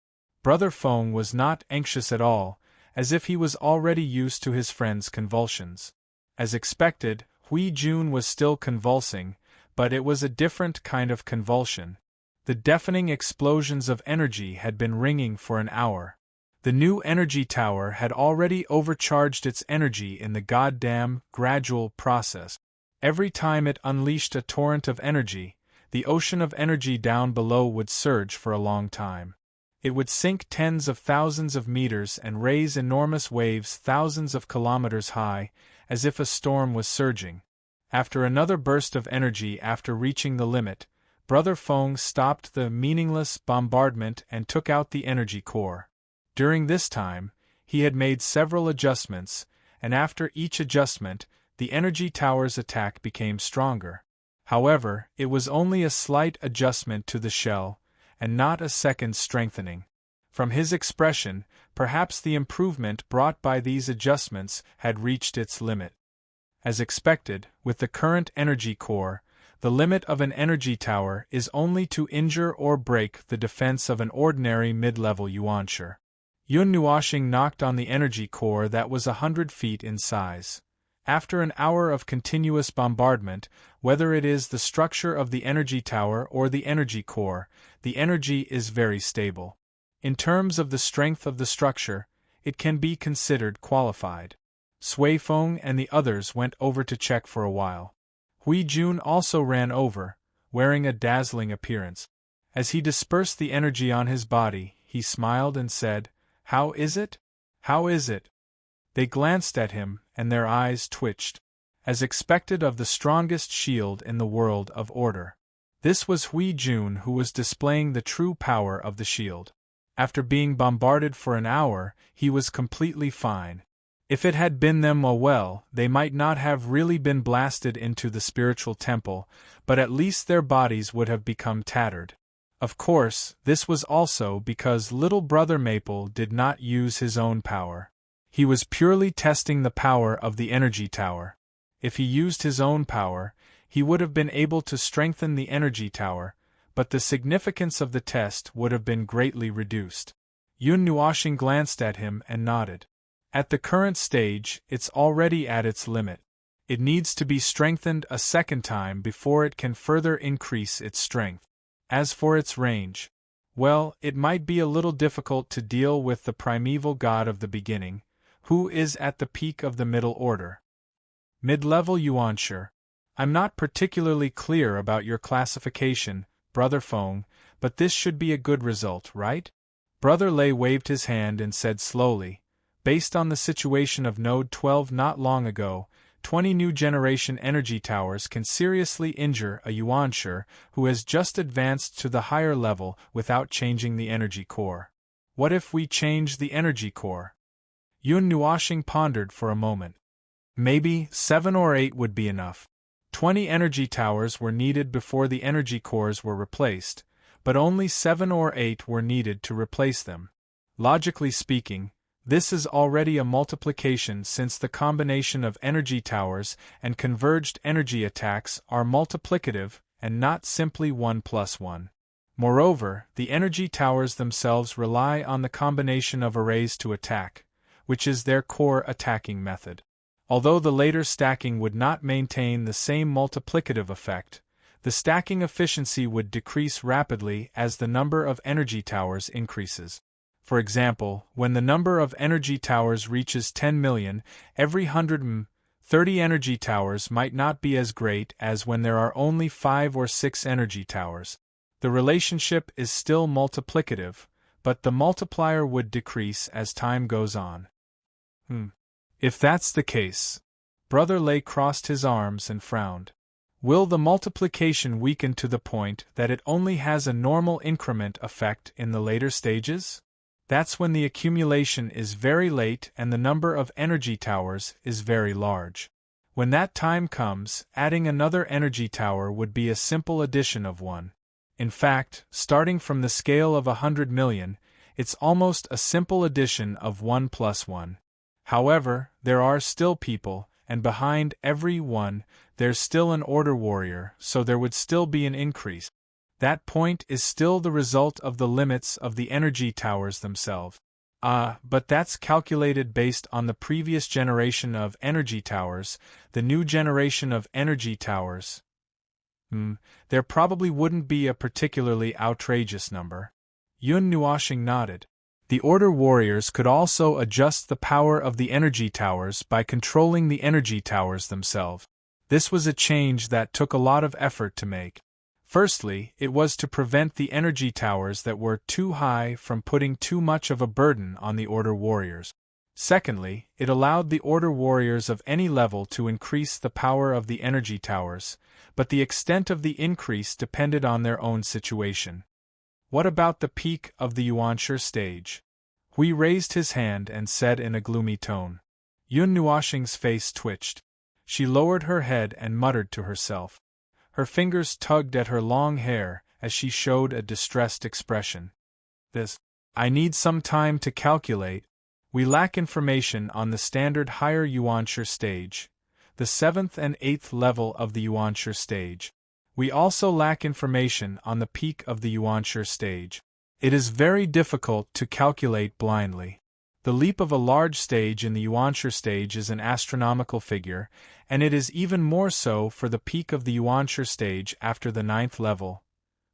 Brother Feng was not anxious at all, as if he was already used to his friend's convulsions. As expected, Hui Jun was still convulsing, but it was a different kind of convulsion. The deafening explosions of energy had been ringing for an hour. The new energy tower had already overcharged its energy in the goddamn gradual process. Every time it unleashed a torrent of energy, the ocean of energy down below would surge for a long time. It would sink tens of thousands of meters and raise enormous waves thousands of kilometers high, as if a storm was surging. After another burst of energy after reaching the limit, Brother Feng stopped the meaningless bombardment and took out the energy core. During this time, he had made several adjustments, and after each adjustment, the energy tower's attack became stronger. However, it was only a slight adjustment to the shell, and not a second strengthening. From his expression, perhaps the improvement brought by these adjustments had reached its limit. As expected, with the current energy core, the limit of an energy tower is only to injure or break the defense of an ordinary mid-level yuanshi. Yun Nuoxing knocked on the energy core that was 100 feet in size. After an hour of continuous bombardment, whether it is the structure of the energy tower or the energy core, the energy is very stable. In terms of the strength of the structure, it can be considered qualified. Suifeng and the others went over to check for a while. Hui Jun also ran over, wearing a dazzling appearance. As he dispersed the energy on his body, he smiled and said, "How is it? How is it?" They glanced at him, and their eyes twitched. As expected of the strongest shield in the world of order. This was Hui Jun who was displaying the true power of the shield. After being bombarded for an hour, he was completely fine. If it had been them well, they might not have really been blasted into the spiritual temple, but at least their bodies would have become tattered. Of course, this was also because little brother Maple did not use his own power. He was purely testing the power of the energy tower. If he used his own power, he would have been able to strengthen the energy tower, but the significance of the test would have been greatly reduced. Yun Nuoxing glanced at him and nodded. At the current stage, it's already at its limit. It needs to be strengthened a second time before it can further increase its strength. As for its range, well, it might be a little difficult to deal with the primeval god of the beginning, who is at the peak of the middle order. Mid-level yuanshi. I'm not particularly clear about your classification, Brother Feng, but this should be a good result, right? Brother Lei waved his hand and said slowly, based on the situation of Node 12 not long ago, 20 new generation energy towers can seriously injure a yuanshi who has just advanced to the higher level without changing the energy core. What if we change the energy core? Yun Nuoxing pondered for a moment. Maybe 7 or 8 would be enough. 20 energy towers were needed before the energy cores were replaced, but only 7 or 8 were needed to replace them. Logically speaking, this is already a multiplication since the combination of energy towers and converged energy attacks are multiplicative and not simply 1 plus 1. Moreover, the energy towers themselves rely on the combination of arrays to attack, which is their core attacking method. Although the later stacking would not maintain the same multiplicative effect, the stacking efficiency would decrease rapidly as the number of energy towers increases. For example, when the number of energy towers reaches 10 million, every 100 30 energy towers might not be as great as when there are only 5 or 6 energy towers. The relationship is still multiplicative, but the multiplier would decrease as time goes on. If that's the case. Brother Lay crossed his arms and frowned. Will the multiplication weaken to the point that it only has a normal increment effect in the later stages? That's when the accumulation is very late and the number of energy towers is very large. When that time comes, adding another energy tower would be a simple addition of one. In fact, starting from the scale of 100 million, it's almost a simple addition of 1 plus 1. However, there are still people, and behind every one, there's still an order warrior, so there would still be an increase. That point is still the result of the limits of the energy towers themselves. But that's calculated based on the previous generation of energy towers, the new generation of energy towers. There probably wouldn't be a particularly outrageous number. Yun Nuoshing nodded. The Order Warriors could also adjust the power of the energy towers by controlling the energy towers themselves. This was a change that took a lot of effort to make. Firstly, it was to prevent the energy towers that were too high from putting too much of a burden on the Order Warriors. Secondly, it allowed the Order Warriors of any level to increase the power of the energy towers, but the extent of the increase depended on their own situation. What about the peak of the Yuanshi stage? Hui raised his hand and said in a gloomy tone. Yun Nuoshing's face twitched. She lowered her head and muttered to herself. Her fingers tugged at her long hair as she showed a distressed expression. I need some time to calculate. We lack information on the standard higher Yuanshi stage, the 7th and 8th level of the Yuanshi stage. We also lack information on the peak of the Yuanshi stage. It is very difficult to calculate blindly. The leap of a large stage in the Yuanshi stage is an astronomical figure, and it is even more so for the peak of the Yuanshi stage after the 9th level.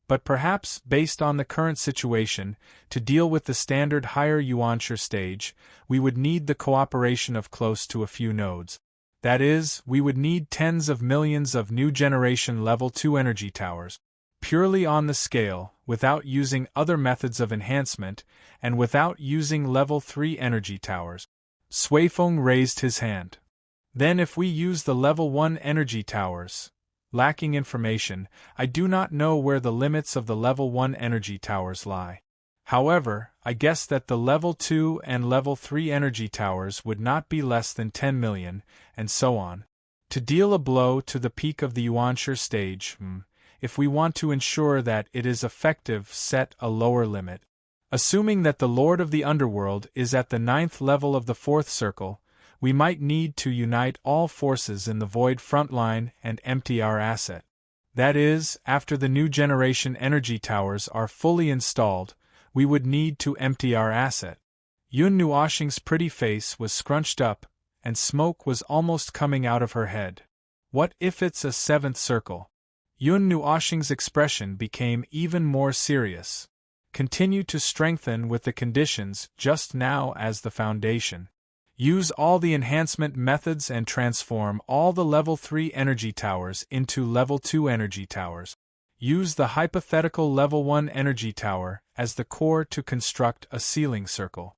But perhaps, based on the current situation, to deal with the standard higher Yuanshi stage, we would need the cooperation of close to a few nodes. That is, we would need tens of millions of new generation level 2 energy towers. Purely on the scale, without using other methods of enhancement, and without using level 3 energy towers. Suifeng raised his hand. Then if we use the level 1 energy towers, lacking information, I do not know where the limits of the level 1 energy towers lie. However, I guess that the level 2 and level 3 energy towers would not be less than 10 million, and so on. To deal a blow to the peak of the Yuanshi stage, if we want to ensure that it is effective, set a lower limit. Assuming that the Lord of the Underworld is at the 9th level of the 4th circle, we might need to unite all forces in the Void frontline and empty our asset. That is, after the new generation energy towers are fully installed, we would need to empty our asset. Yun Nuoshing's pretty face was scrunched up, and smoke was almost coming out of her head. What if it's a 7th circle? Yun Nuoshing's expression became even more serious. Continue to strengthen with the conditions just now as the foundation. Use all the enhancement methods and transform all the level 3 energy towers into level 2 energy towers. Use the hypothetical level 1 energy tower as the core to construct a ceiling circle.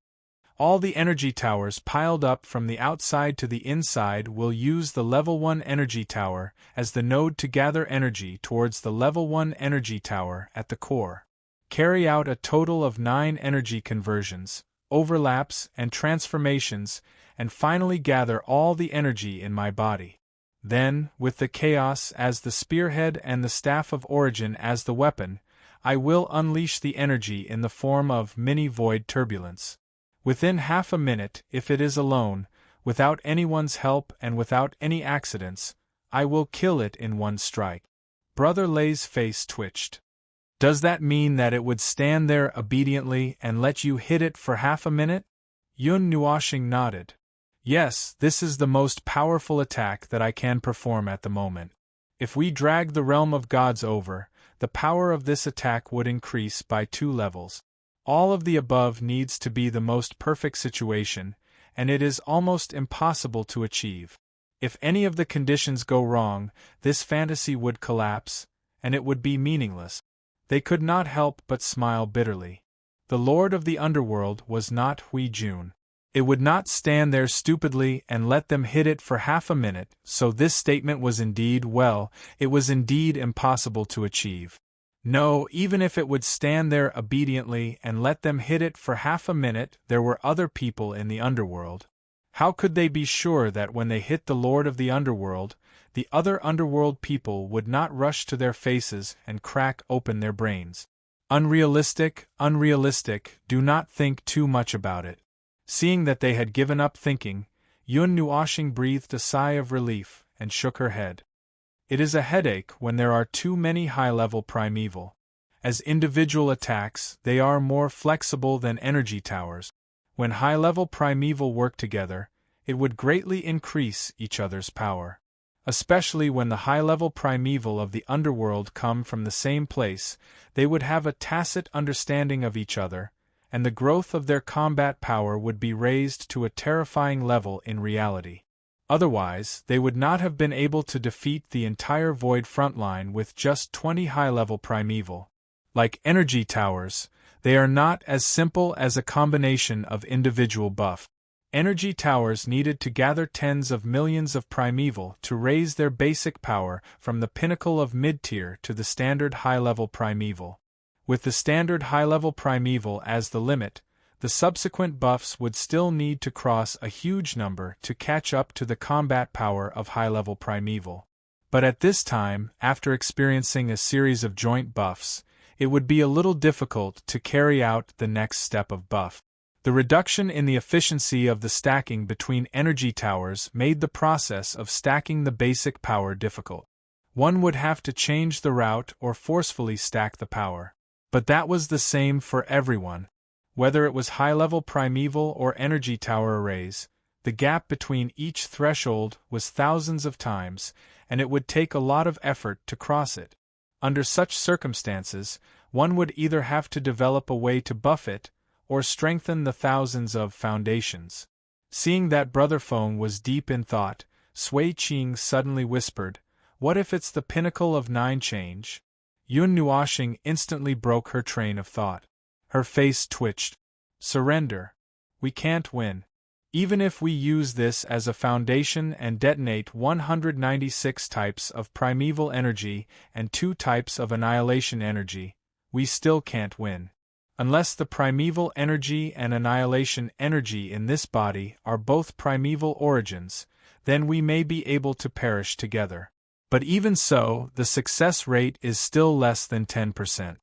All the energy towers piled up from the outside to the inside will use the level 1 energy tower as the node to gather energy towards the level 1 energy tower at the core. Carry out a total of 9 energy conversions, overlaps, and transformations, and finally gather all the energy in my body. Then, with the chaos as the spearhead and the staff of origin as the weapon, I will unleash the energy in the form of mini-void turbulence. Within half a minute, if it is alone, without anyone's help and without any accidents, I will kill it in one strike. Brother Lay's face twitched. Does that mean that it would stand there obediently and let you hit it for half a minute? Yun Nuoshing nodded. Yes, this is the most powerful attack that I can perform at the moment. If we drag the realm of gods over, the power of this attack would increase by 2 levels. All of the above needs to be the most perfect situation, and it is almost impossible to achieve. If any of the conditions go wrong, this fantasy would collapse, and it would be meaningless. They could not help but smile bitterly. The Lord of the Underworld was not Hui Jun. It would not stand there stupidly and let them hit it for half a minute, so this statement was indeed, well, it was indeed impossible to achieve. No, even if it would stand there obediently and let them hit it for half a minute, there were other people in the underworld. How could they be sure that when they hit the Lord of the Underworld, the other underworld people would not rush to their faces and crack open their brains? Unrealistic, unrealistic, do not think too much about it. Seeing that they had given up thinking, Yun Nuoshing breathed a sigh of relief and shook her head. It is a headache when there are too many high-level primeval. As individual attacks, they are more flexible than energy towers. When high-level primeval work together, it would greatly increase each other's power. Especially when the high-level primeval of the underworld come from the same place, they would have a tacit understanding of each other, and the growth of their combat power would be raised to a terrifying level in reality. Otherwise, they would not have been able to defeat the entire Void frontline with just 20 high-level primeval. Like energy towers, they are not as simple as a combination of individual buff. Energy towers needed to gather tens of millions of primeval to raise their basic power from the pinnacle of mid-tier to the standard high-level primeval. With the standard high-level primeval as the limit, the subsequent buffs would still need to cross a huge number to catch up to the combat power of high-level primeval. But at this time, after experiencing a series of joint buffs, it would be a little difficult to carry out the next step of buff. The reduction in the efficiency of the stacking between energy towers made the process of stacking the basic power difficult. One would have to change the route or forcefully stack the power. But that was the same for everyone. Whether it was high-level primeval or energy tower arrays, the gap between each threshold was thousands of times, and it would take a lot of effort to cross it. Under such circumstances, one would either have to develop a way to buff it, or strengthen the thousands of foundations. Seeing that Brother Feng was deep in thought, Sui Qing suddenly whispered, "What if it's the pinnacle of 9 change?" Yun Nuoshing instantly broke her train of thought. Her face twitched. "Surrender. We can't win. Even if we use this as a foundation and detonate 196 types of primeval energy and 2 types of annihilation energy, we still can't win. Unless the primeval energy and annihilation energy in this body are both primeval origins, then we may be able to perish together. But even so, the success rate is still less than 10%.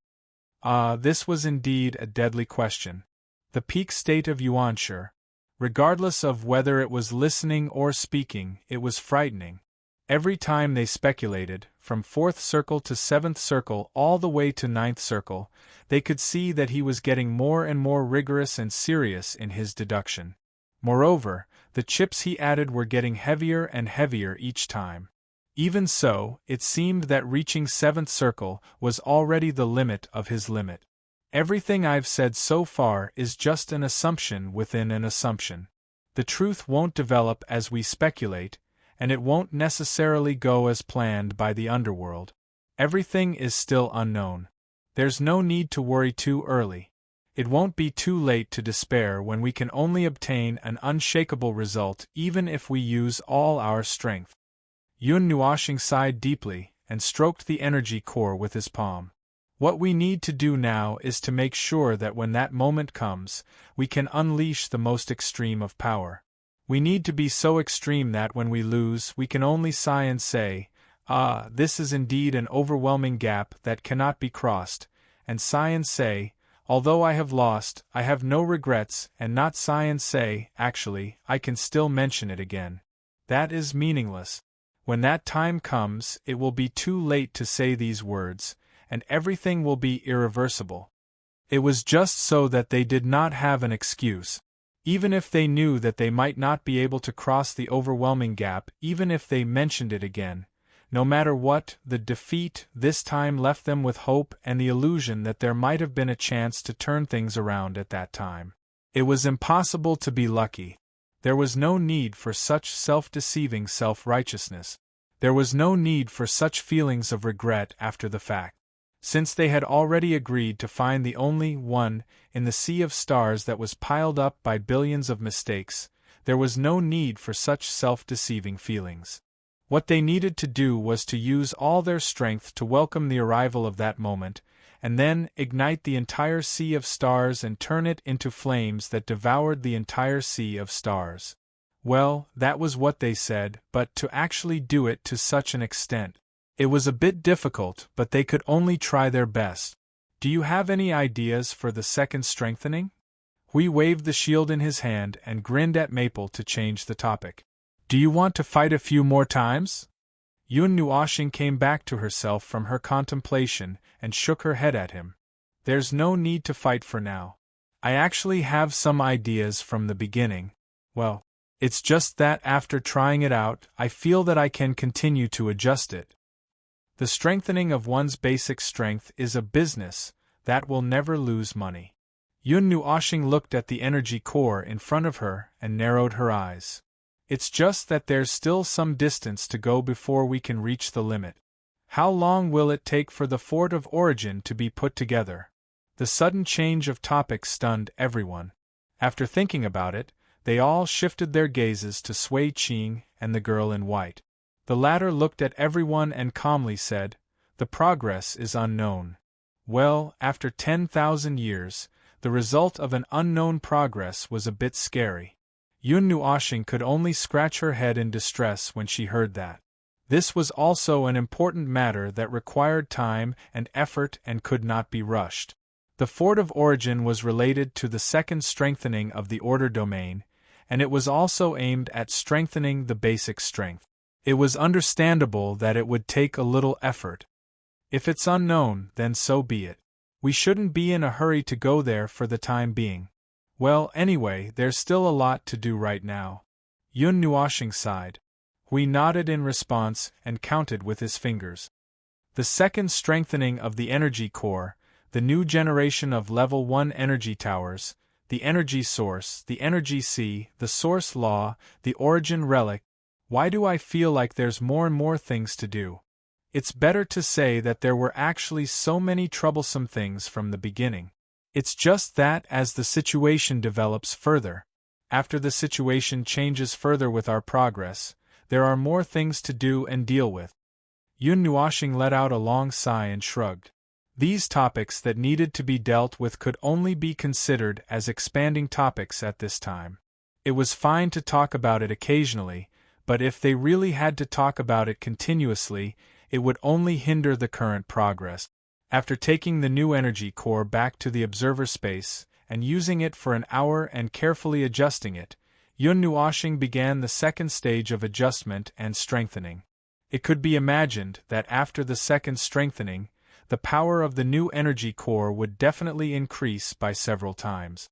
This was indeed a deadly question. The peak state of Yuanshi, regardless of whether it was listening or speaking, it was frightening. Every time they speculated, from 4th circle to 7th circle all the way to 9th circle, they could see that he was getting more and more rigorous and serious in his deduction. Moreover, the chips he added were getting heavier and heavier each time. Even so, it seemed that reaching 7th circle was already the limit of his limit. Everything I've said so far is just an assumption within an assumption. The truth won't develop as we speculate, and it won't necessarily go as planned by the underworld. Everything is still unknown. There's no need to worry too early. It won't be too late to despair when we can only obtain an unshakable result even if we use all our strength. Yun Nuoshing sighed deeply and stroked the energy core with his palm. What we need to do now is to make sure that when that moment comes, we can unleash the most extreme of power. We need to be so extreme that when we lose, we can only sigh and say, this is indeed an overwhelming gap that cannot be crossed, and sigh and say, although I have lost, I have no regrets, and not sigh and say, actually, I can still mention it again. That is meaningless. When that time comes, it will be too late to say these words, and everything will be irreversible. It was just so that they did not have an excuse. Even if they knew that they might not be able to cross the overwhelming gap, even if they mentioned it again, no matter what, the defeat this time left them with hope and the illusion that there might have been a chance to turn things around at that time. It was impossible to be lucky. There was no need for such self-deceiving self-righteousness. There was no need for such feelings of regret after the fact. Since they had already agreed to find the only one in the sea of stars that was piled up by billions of mistakes, there was no need for such self-deceiving feelings. What they needed to do was to use all their strength to welcome the arrival of that moment, and then ignite the entire sea of stars and turn it into flames that devoured the entire sea of stars. Well, that was what they said, but to actually do it to such an extent, it was a bit difficult, but they could only try their best. Do you have any ideas for the second strengthening? Hui waved the shield in his hand and grinned at Maple to change the topic. Do you want to fight a few more times? Yun Nuoxing came back to herself from her contemplation and shook her head at him. There's no need to fight for now. I actually have some ideas from the beginning. Well, it's just that after trying it out, I feel that I can continue to adjust it. The strengthening of one's basic strength is a business that will never lose money. Yun Nuoxing looked at the energy core in front of her and narrowed her eyes. It's just that there's still some distance to go before we can reach the limit. How long will it take for the fort of origin to be put together? The sudden change of topic stunned everyone. After thinking about it, they all shifted their gazes to Sui Qing and the girl in white. The latter looked at everyone and calmly said, "The progress is unknown." Well, after 10,000 years, the result of an unknown progress was a bit scary. Yun Nuoxing could only scratch her head in distress when she heard that. This was also an important matter that required time and effort and could not be rushed. The fort of origin was related to the second strengthening of the order domain, and it was also aimed at strengthening the basic strength. It was understandable that it would take a little effort. If it's unknown, then so be it. We shouldn't be in a hurry to go there for the time being. Well, anyway, there's still a lot to do right now. Yun Nuoxing sighed. Hui nodded in response and counted with his fingers. The second strengthening of the energy core, the new generation of level 1 energy towers, the energy source, the energy sea, the source law, the origin relic. Why do I feel like there's more and more things to do? It's better to say that there were actually so many troublesome things from the beginning. It's just that as the situation develops further, after the situation changes further with our progress, there are more things to do and deal with. Yun Nuoxing let out a long sigh and shrugged. These topics that needed to be dealt with could only be considered as expanding topics at this time. It was fine to talk about it occasionally, but if they really had to talk about it continuously, it would only hinder the current progress. After taking the new energy core back to the observer space and using it for an hour and carefully adjusting it, Yun Nuoxing began the second stage of adjustment and strengthening. It could be imagined that after the second strengthening, the power of the new energy core would definitely increase by several times.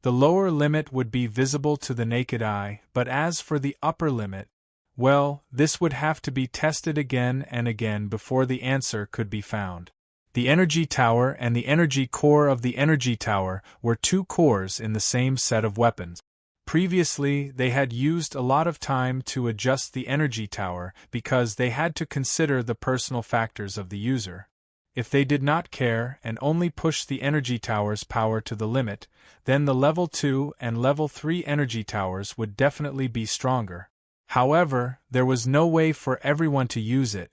The lower limit would be visible to the naked eye, but as for the upper limit, well, this would have to be tested again and again before the answer could be found. The energy tower and the energy core of the energy tower were two cores in the same set of weapons. Previously, they had used a lot of time to adjust the energy tower because they had to consider the personal factors of the user. If they did not care and only pushed the energy tower's power to the limit, then the level 2 and level 3 energy towers would definitely be stronger. However, there was no way for everyone to use it.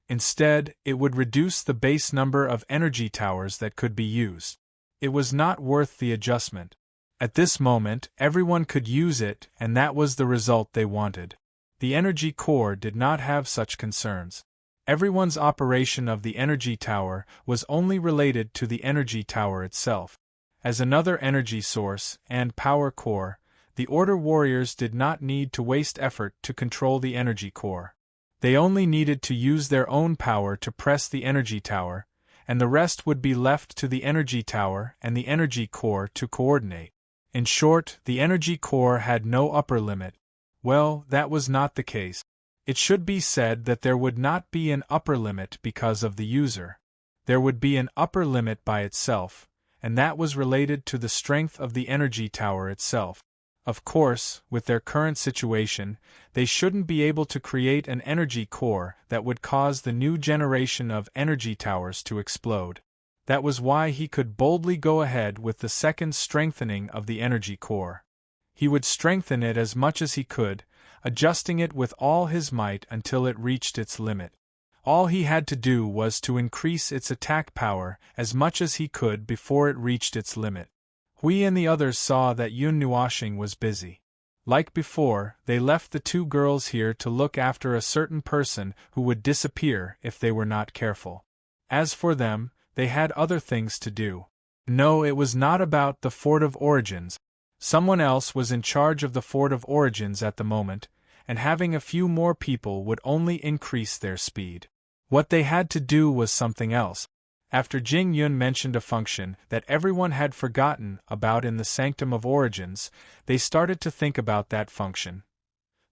Instead, it would reduce the base number of energy towers that could be used. It was not worth the adjustment. At this moment, everyone could use it, and that was the result they wanted. The energy core did not have such concerns. Everyone's operation of the energy tower was only related to the energy tower itself. As another energy source and power core, the Order warriors did not need to waste effort to control the energy core. They only needed to use their own power to press the energy tower, and the rest would be left to the energy tower and the energy core to coordinate. In short, the energy core had no upper limit. Well, that was not the case. It should be said that there would not be an upper limit because of the user. There would be an upper limit by itself, and that was related to the strength of the energy tower itself. Of course, with their current situation, they shouldn't be able to create an energy core that would cause the new generation of energy towers to explode. That was why he could boldly go ahead with the second strengthening of the energy core. He would strengthen it as much as he could, adjusting it with all his might until it reached its limit. All he had to do was to increase its attack power as much as he could before it reached its limit. Hui and the others saw that Yun Nuoxing was busy. Like before, they left the two girls here to look after a certain person who would disappear if they were not careful. As for them, they had other things to do. No, it was not about the Fort of Origins. Someone else was in charge of the Fort of Origins at the moment, and having a few more people would only increase their speed. What they had to do was something else. After Jing Yun mentioned a function that everyone had forgotten about in the Sanctum of Origins, they started to think about that function.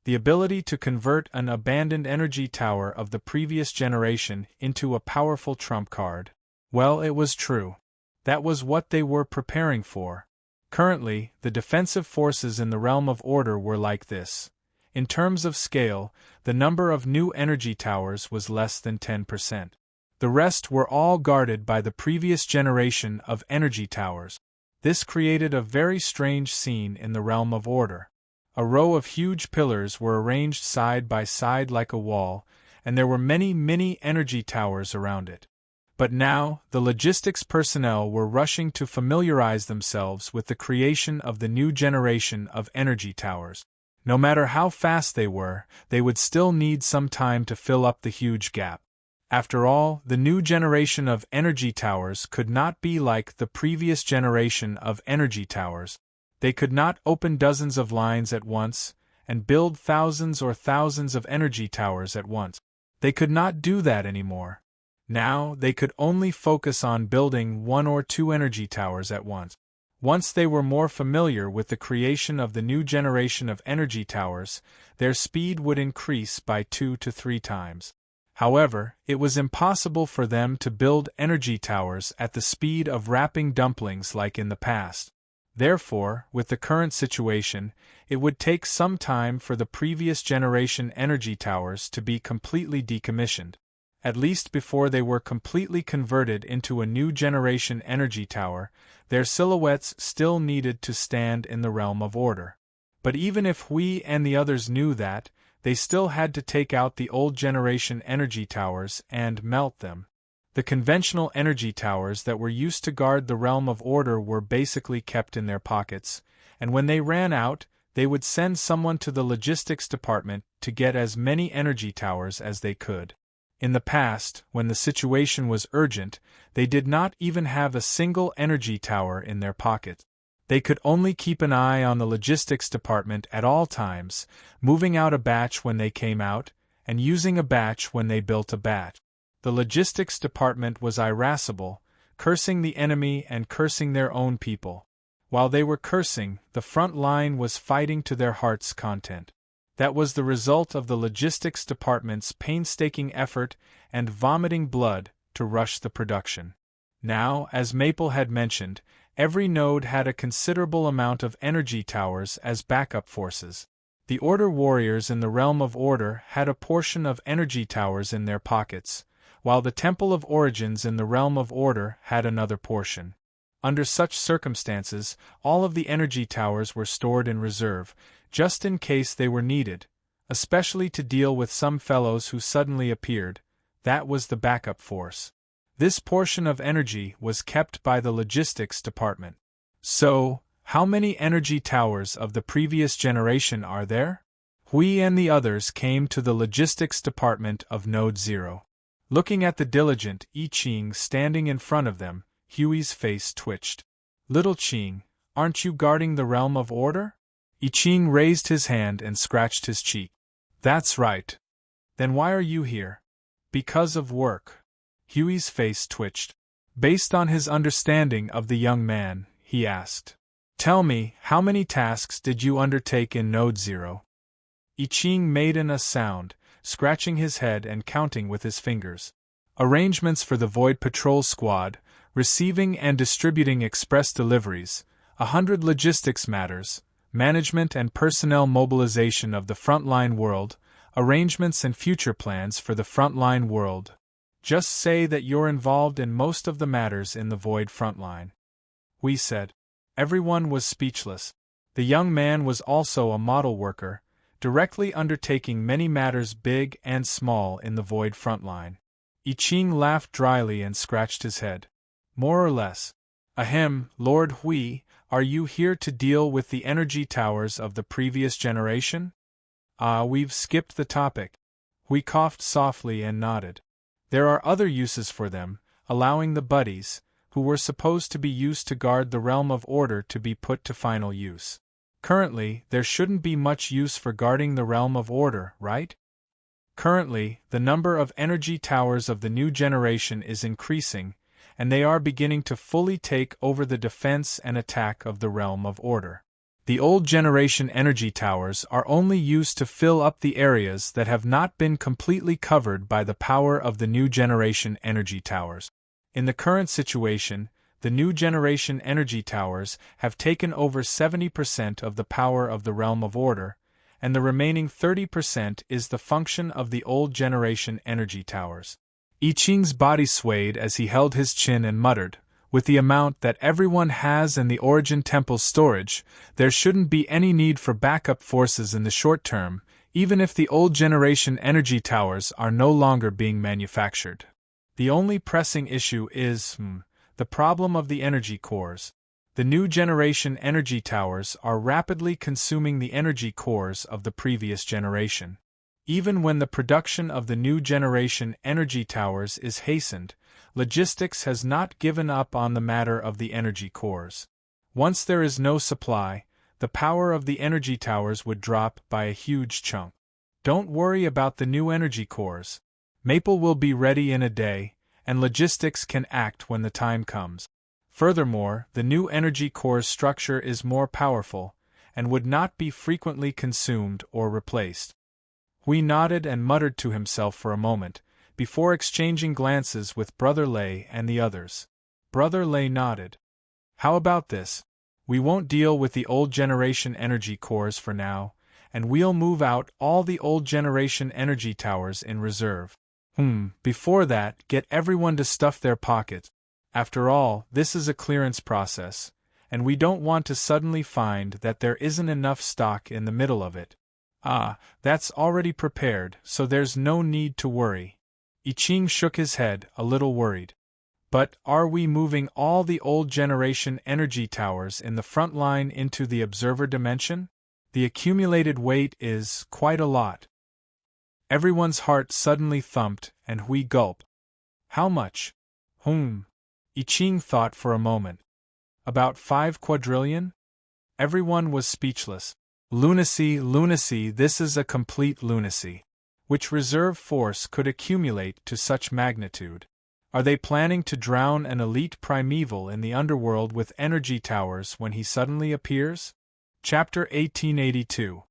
The ability to convert an abandoned energy tower of the previous generation into a powerful trump card. Well, it was true. That was what they were preparing for. Currently, the defensive forces in the realm of order were like this. In terms of scale, the number of new energy towers was less than 10%. The rest were all guarded by the previous generation of energy towers. This created a very strange scene in the realm of order. A row of huge pillars were arranged side by side like a wall, and there were many mini energy towers around it. But now, the logistics personnel were rushing to familiarize themselves with the creation of the new generation of energy towers. No matter how fast they would still need some time to fill up the huge gap. After all, the new generation of energy towers could not be like the previous generation of energy towers. They could not open dozens of lines at once and build thousands or thousands of energy towers at once. They could not do that anymore. Now, they could only focus on building 1 or 2 energy towers at once. Once they were more familiar with the creation of the new generation of energy towers, their speed would increase by 2 to 3 times. However, it was impossible for them to build energy towers at the speed of wrapping dumplings like in the past. Therefore, with the current situation, it would take some time for the previous generation energy towers to be completely decommissioned. At least before they were completely converted into a new generation energy tower, their silhouettes still needed to stand in the realm of order. But even if Hui and the others knew that, they still had to take out the old generation energy towers and melt them. The conventional energy towers that were used to guard the realm of order were basically kept in their pockets, and when they ran out, they would send someone to the logistics department to get as many energy towers as they could. In the past, when the situation was urgent, they did not even have a single energy tower in their pocket. They could only keep an eye on the logistics department at all times, moving out a batch when they came out, and using a batch when they built a batch. The logistics department was irascible, cursing the enemy and cursing their own people. While they were cursing, the front line was fighting to their heart's content. That was the result of the logistics department's painstaking effort and vomiting blood to rush the production. Now, as Maple had mentioned, every node had a considerable amount of energy towers as backup forces. The Order warriors in the realm of order had a portion of energy towers in their pockets, while the Temple of Origins in the realm of order had another portion. Under such circumstances, all of the energy towers were stored in reserve, just in case they were needed, especially to deal with some fellows who suddenly appeared. That was the backup force. This portion of energy was kept by the logistics department. So, how many energy towers of the previous generation are there? Hui and the others came to the logistics department of Node 0. Looking at the diligent I Ching standing in front of them, Huey's face twitched. Little Ching, aren't you guarding the realm of order? I Ching raised his hand and scratched his cheek. That's right. Then why are you here? Because of work. Huey's face twitched. Based on his understanding of the young man, he asked. Tell me, how many tasks did you undertake in Node 0? I Ching made a sound, scratching his head and counting with his fingers. Arrangements for the Void Patrol Squad, receiving and distributing express deliveries, 100 logistics matters, management and personnel mobilization of the frontline world, arrangements and future plans for the frontline world. Just say that you're involved in most of the matters in the void frontline. We said. Everyone was speechless. The young man was also a model worker, directly undertaking many matters big and small in the void frontline. I Ching laughed dryly and scratched his head. More or less. Ahem, Lord Hui, are you here to deal with the energy towers of the previous generation? We've skipped the topic. Hui coughed softly and nodded. There are other uses for them, allowing the buddies, who were supposed to be used to guard the realm of order, to be put to final use. Currently, there shouldn't be much use for guarding the realm of order, right? Currently, the number of energy towers of the new generation is increasing, and they are beginning to fully take over the defense and attack of the realm of order. The old generation energy towers are only used to fill up the areas that have not been completely covered by the power of the new generation energy towers. In the current situation, the new generation energy towers have taken over 70% of the power of the realm of order, and the remaining 30% is the function of the old generation energy towers. I Ching's body swayed as he held his chin and muttered, with the amount that everyone has in the Origin Temple's storage, there shouldn't be any need for backup forces in the short term, even if the old generation energy towers are no longer being manufactured. The only pressing issue is, the problem of the energy cores. The new generation energy towers are rapidly consuming the energy cores of the previous generation. Even when the production of the new generation energy towers is hastened, logistics has not given up on the matter of the energy cores. Once there is no supply, the power of the energy towers would drop by a huge chunk. Don't worry about the new energy cores. Maple will be ready in a day, and logistics can act when the time comes. Furthermore, the new energy core's structure is more powerful, and would not be frequently consumed or replaced. Hui nodded and muttered to himself for a moment, before exchanging glances with Brother Lei and the others. Brother Lei nodded. How about this? We won't deal with the old generation energy cores for now, and we'll move out all the old generation energy towers in reserve. Before that, get everyone to stuff their pockets. After all, this is a clearance process, and we don't want to suddenly find that there isn't enough stock in the middle of it. That's already prepared, so there's no need to worry. I Ching shook his head, a little worried. But are we moving all the old generation energy towers in the front line into the observer dimension? The accumulated weight is quite a lot. Everyone's heart suddenly thumped, and Hui gulped. How much? I Ching thought for a moment. About 5 quadrillion? Everyone was speechless. Lunacy, this is a complete lunacy. Which reserve force could accumulate to such magnitude? Are they planning to drown an elite primeval in the underworld with energy towers when he suddenly appears? Chapter 1882.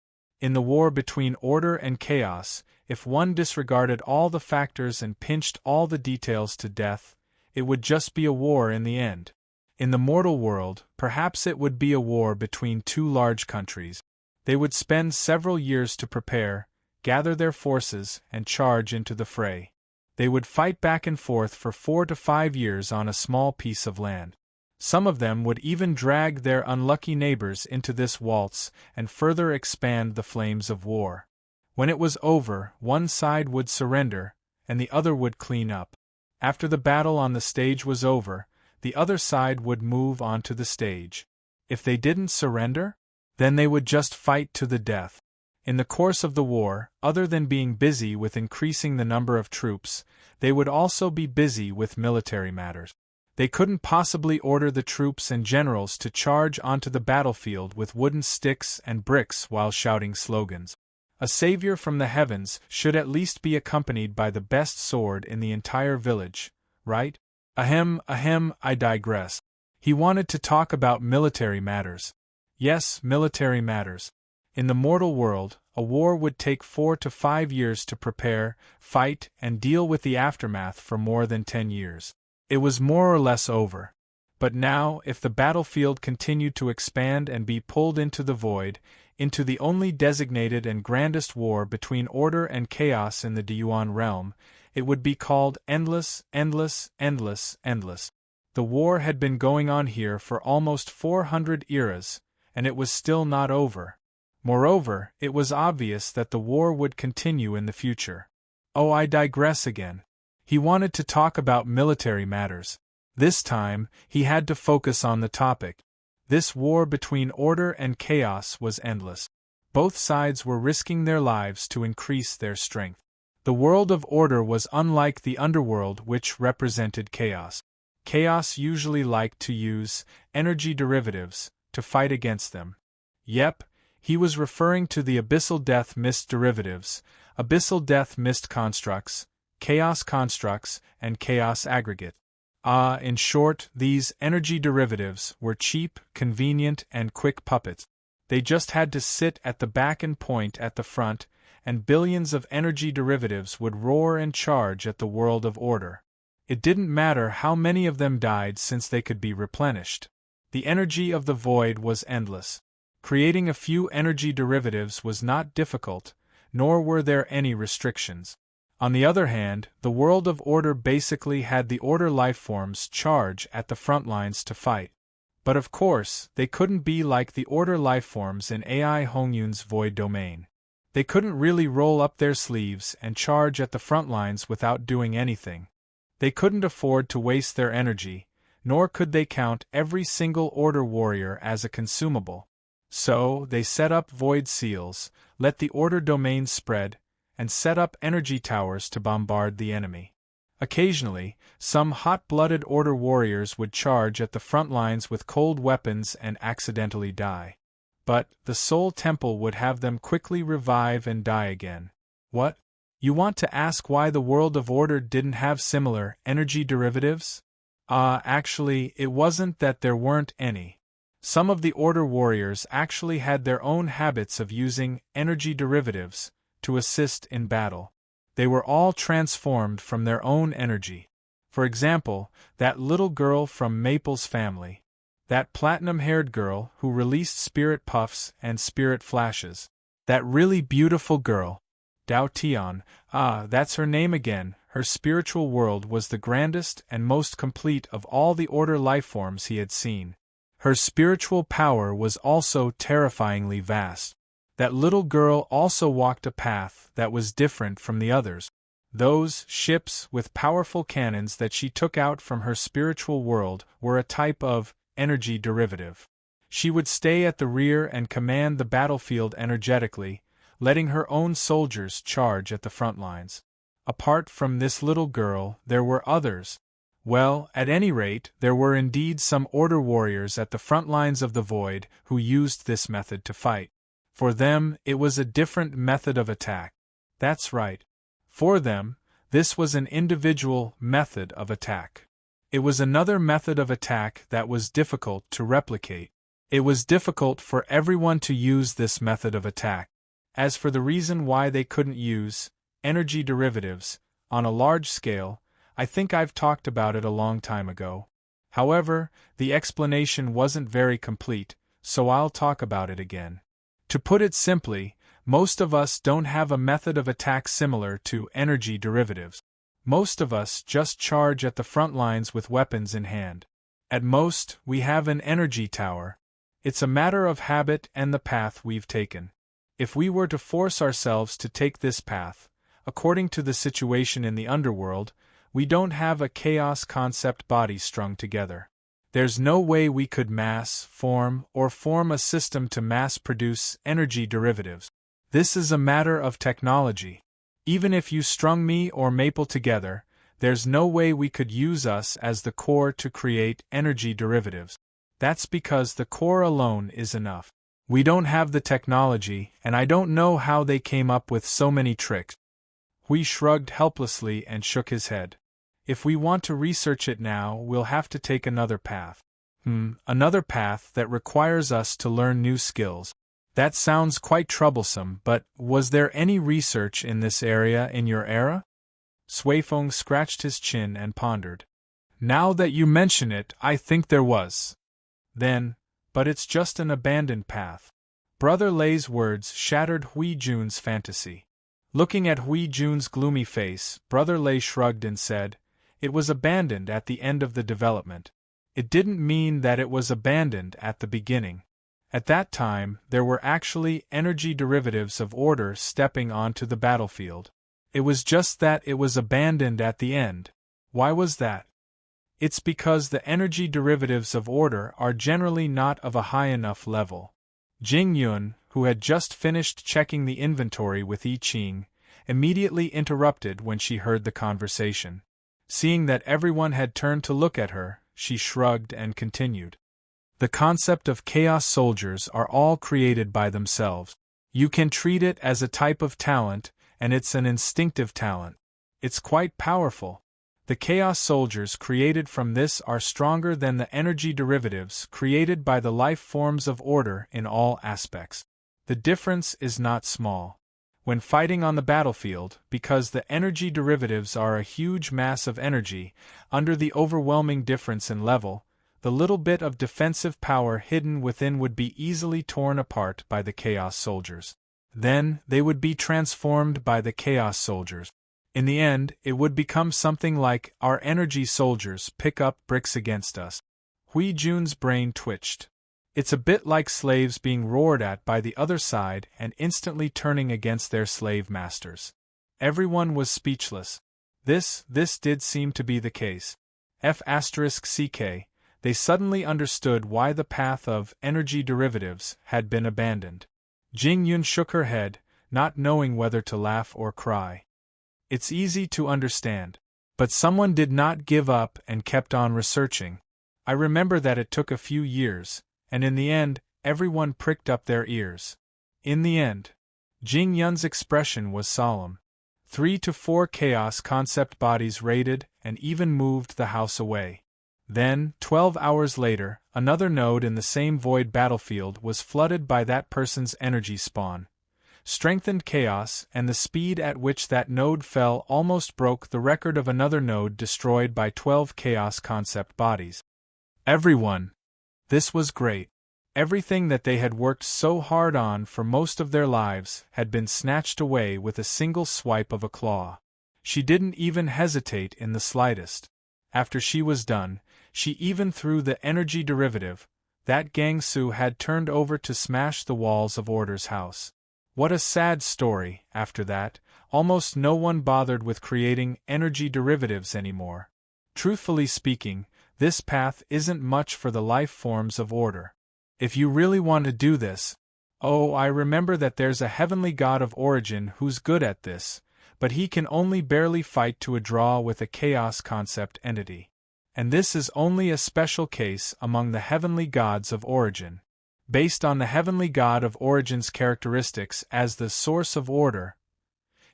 In the war between order and chaos, if one disregarded all the factors and pinched all the details to death, it would just be a war in the end. In the mortal world, perhaps it would be a war between two large countries. They would spend several years to prepare, gather their forces, and charge into the fray. They would fight back and forth for 4 to 5 years on a small piece of land. Some of them would even drag their unlucky neighbors into this waltz and further expand the flames of war. When it was over, one side would surrender, and the other would clean up. After the battle on the stage was over, the other side would move onto the stage. If they didn't surrender, then they would just fight to the death. In the course of the war, other than being busy with increasing the number of troops, they would also be busy with military matters. They couldn't possibly order the troops and generals to charge onto the battlefield with wooden sticks and bricks while shouting slogans. A savior from the heavens should at least be accompanied by the best sword in the entire village, right? Ahem, I digress. He wanted to talk about military matters. Yes, military matters. In the mortal world, a war would take 4 to 5 years to prepare, fight, and deal with the aftermath for more than 10 years. It was more or less over. But now, if the battlefield continued to expand and be pulled into the void, into the only designated and grandest war between order and chaos in the Dyuan realm, it would be called endless, endless, endless, endless. The war had been going on here for almost 400 eras, and it was still not over. Moreover, it was obvious that the war would continue in the future. Oh, I digress again. He wanted to talk about military matters. This time, he had to focus on the topic. This war between order and chaos was endless. Both sides were risking their lives to increase their strength. The world of order was unlike the underworld, which represented chaos. Chaos usually liked to use energy derivatives to fight against them. Yep, he was referring to the abyssal death mist derivatives, abyssal death mist constructs, chaos constructs, and chaos aggregate. In short, these energy derivatives were cheap, convenient, and quick puppets. They just had to sit at the back and point at the front, and billions of energy derivatives would roar and charge at the world of order. It didn't matter how many of them died since they could be replenished. The energy of the void was endless. Creating a few energy derivatives was not difficult, nor were there any restrictions. On the other hand, the world of order basically had the order lifeforms charge at the front lines to fight. But of course, they couldn't be like the order lifeforms in AI Hongyun's void domain. They couldn't really roll up their sleeves and charge at the front lines without doing anything. They couldn't afford to waste their energy, nor could they count every single order warrior as a consumable. So, they set up void seals, let the order domain spread, and set up energy towers to bombard the enemy. Occasionally, some hot-blooded order warriors would charge at the front lines with cold weapons and accidentally die. But the Soul Temple would have them quickly revive and die again. What? You want to ask why the world of order didn't have similar energy derivatives? Actually, it wasn't that there weren't any. Some of the order warriors actually had their own habits of using energy derivatives to assist in battle. They were all transformed from their own energy. For example, that little girl from Maple's family. That platinum-haired girl who released spirit puffs and spirit flashes. That really beautiful girl. Dao Tian, that's her name again. Her spiritual world was the grandest and most complete of all the order lifeforms he had seen. Her spiritual power was also terrifyingly vast. That little girl also walked a path that was different from the others. Those ships with powerful cannons that she took out from her spiritual world were a type of energy derivative. She would stay at the rear and command the battlefield energetically, letting her own soldiers charge at the front lines. Apart from this little girl, there were others. Well, at any rate, there were indeed some order warriors at the front lines of the void who used this method to fight. For them, it was a different method of attack. That's right. For them, this was an individual method of attack. It was another method of attack that was difficult to replicate. It was difficult for everyone to use this method of attack. As for the reason why they couldn't use energy derivatives on a large scale, I think I've talked about it a long time ago. However, the explanation wasn't very complete, so I'll talk about it again. To put it simply, most of us don't have a method of attack similar to energy derivatives. Most of us just charge at the front lines with weapons in hand. At most, we have an energy tower. It's a matter of habit and the path we've taken. If we were to force ourselves to take this path, according to the situation in the underworld, we don't have a chaos concept body strung together. There's no way we could form a system to mass-produce energy derivatives. This is a matter of technology. Even if you strung me or Maple together, there's no way we could use us as the core to create energy derivatives. That's because the core alone is enough. We don't have the technology, and I don't know how they came up with so many tricks. Hui shrugged helplessly and shook his head. If we want to research it now, we'll have to take another path. Another path that requires us to learn new skills. That sounds quite troublesome, but was there any research in this area in your era? Suifeng scratched his chin and pondered. Now that you mention it, I think there was. Then, but it's just an abandoned path. Brother Lei's words shattered Hui Jun's fantasy. Looking at Hui Jun's gloomy face, Brother Lei shrugged and said, "It was abandoned at the end of the development. It didn't mean that it was abandoned at the beginning. At that time, there were actually energy derivatives of order stepping onto the battlefield. It was just that it was abandoned at the end." Why was that? It's because the energy derivatives of order are generally not of a high enough level. Jing Yun, who had just finished checking the inventory with I Ching, immediately interrupted when she heard the conversation. Seeing that everyone had turned to look at her, she shrugged and continued. The concept of chaos soldiers are all created by themselves. You can treat it as a type of talent, and it's an instinctive talent. It's quite powerful. The chaos soldiers created from this are stronger than the energy derivatives created by the life forms of order in all aspects. The difference is not small. When fighting on the battlefield, because the energy derivatives are a huge mass of energy, under the overwhelming difference in level, the little bit of defensive power hidden within would be easily torn apart by the chaos soldiers. Then, they would be transformed by the chaos soldiers. In the end, it would become something like, our energy soldiers pick up bricks against us. Hui Jun's brain twitched. It's a bit like slaves being roared at by the other side and instantly turning against their slave masters. Everyone was speechless. This did seem to be the case. F***ck, they suddenly understood why the path of energy derivatives had been abandoned. Jing Yun shook her head, not knowing whether to laugh or cry. It's easy to understand. But someone did not give up and kept on researching. I remember that it took a few years, and in the end, everyone pricked up their ears. In the end, Jing Yun's expression was solemn. 3 to 4 chaos concept bodies raided and even moved the house away. Then, 12 hours later, another node in the same void battlefield was flooded by that person's energy spawn. Strengthened chaos, and the speed at which that node fell almost broke the record of another node destroyed by 12 chaos concept bodies. Everyone. This was great. Everything that they had worked so hard on for most of their lives had been snatched away with a single swipe of a claw. She didn't even hesitate in the slightest. After she was done, she even threw the energy derivative that Gangsu had turned over to smash the walls of Order's house. What a sad story. After that, almost no one bothered with creating energy derivatives anymore. Truthfully speaking, this path isn't much for the life forms of order. If you really want to do this, I remember that there's a heavenly god of origin who's good at this, but he can only barely fight to a draw with a chaos concept entity. And this is only a special case among the heavenly gods of origin. Based on the heavenly god of origin's characteristics as the source of order,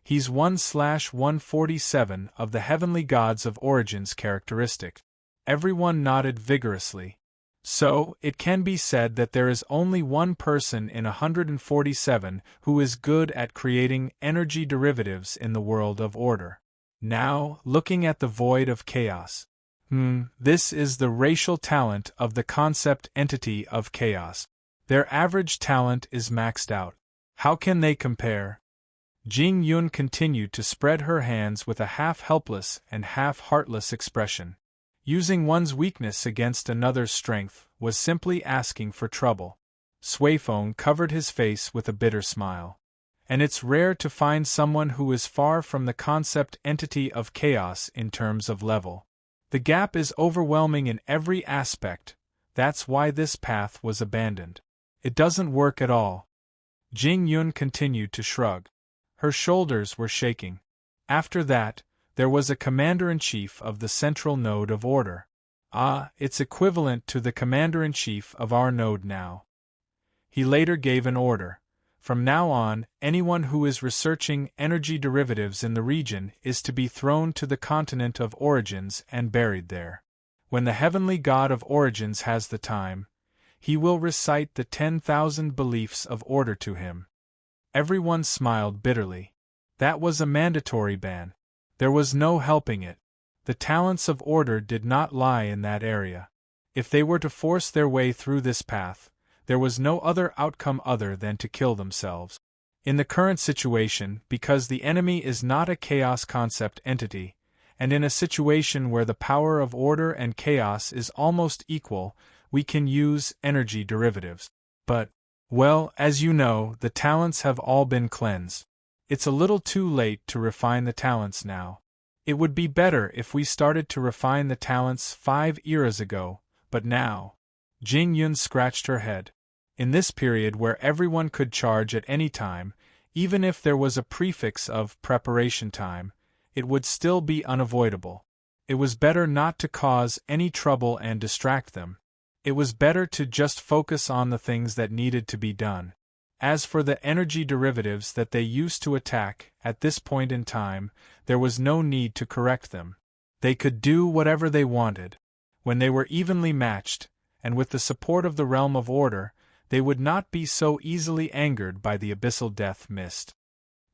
he's 1/147 of the heavenly gods of origin's characteristics. Everyone nodded vigorously. So, it can be said that there is only one person in 147 who is good at creating energy derivatives in the world of order. Now, looking at the void of chaos. This is the racial talent of the concept entity of chaos. Their average talent is maxed out. How can they compare? Jing Yun continued to spread her hands with a half-helpless and half-heartless expression. Using one's weakness against another's strength was simply asking for trouble. Suifeng covered his face with a bitter smile. And it's rare to find someone who is far from the concept entity of chaos in terms of level. The gap is overwhelming in every aspect. That's why this path was abandoned. It doesn't work at all. Jing Yun continued to shrug. Her shoulders were shaking. After that, there was a commander-in-chief of the central node of order. It's equivalent to the commander-in-chief of our node now. He later gave an order. From now on, anyone who is researching energy derivatives in the region is to be thrown to the continent of origins and buried there. When the heavenly god of origins has the time, he will recite the 10,000 beliefs of order to him. Everyone smiled bitterly. That was a mandatory ban. There was no helping it. The talents of order did not lie in that area. If they were to force their way through this path, there was no other outcome other than to kill themselves. In the current situation, because the enemy is not a chaos concept entity, and in a situation where the power of order and chaos is almost equal, we can use energy derivatives. But, well, as you know, the talents have all been cleansed. It's a little too late to refine the talents now. It would be better if we started to refine the talents 5 eras ago, but now. Jing Yun scratched her head. In this period where everyone could charge at any time, even if there was a prefix of preparation time, it would still be unavoidable. It was better not to cause any trouble and distract them. It was better to just focus on the things that needed to be done. As for the energy derivatives that they used to attack, at this point in time, there was no need to correct them. They could do whatever they wanted. When they were evenly matched, and with the support of the realm of order, they would not be so easily angered by the abyssal death mist.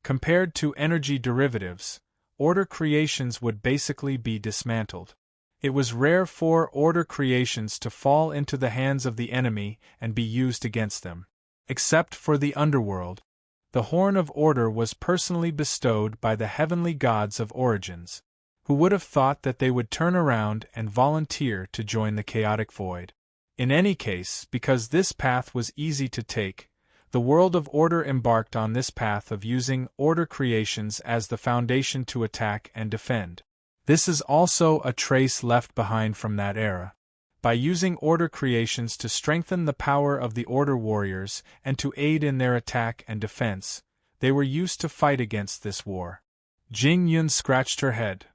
Compared to energy derivatives, order creations would basically be dismantled. It was rare for order creations to fall into the hands of the enemy and be used against them. Except for the underworld, the horn of order was personally bestowed by the heavenly gods of origins. Who would have thought that they would turn around and volunteer to join the chaotic void? In any case, because this path was easy to take, the world of order embarked on this path of using order creations as the foundation to attack and defend. This is also a trace left behind from that era. By using order creations to strengthen the power of the order warriors and to aid in their attack and defense, they were used to fight against this war. Jing Yun scratched her head.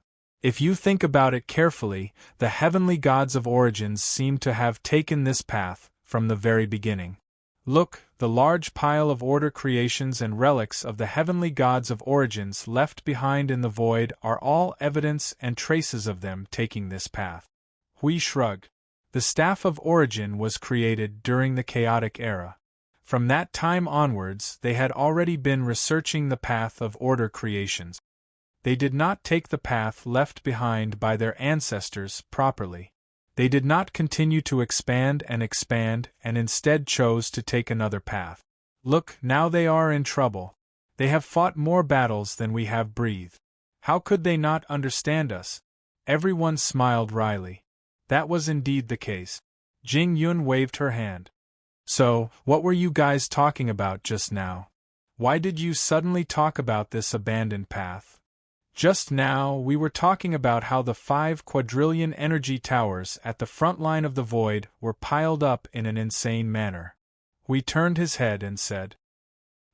If you think about it carefully, the heavenly gods of origins seem to have taken this path from the very beginning. Look, the large pile of order creations and relics of the heavenly gods of origins left behind in the void are all evidence and traces of them taking this path. Hui shrugged. The Staff of Origin was created during the chaotic era. From that time onwards, they had already been researching the path of order creations. They did not take the path left behind by their ancestors properly. They did not continue to expand and instead chose to take another path. Look, now they are in trouble. They have fought more battles than we have breathed. How could they not understand us? Everyone smiled wryly. That was indeed the case. Jing Yun waved her hand. So, what were you guys talking about just now? Why did you suddenly talk about this abandoned path? Just now, we were talking about how the 5 quadrillion energy towers at the front line of the void were piled up in an insane manner. We turned his head and said,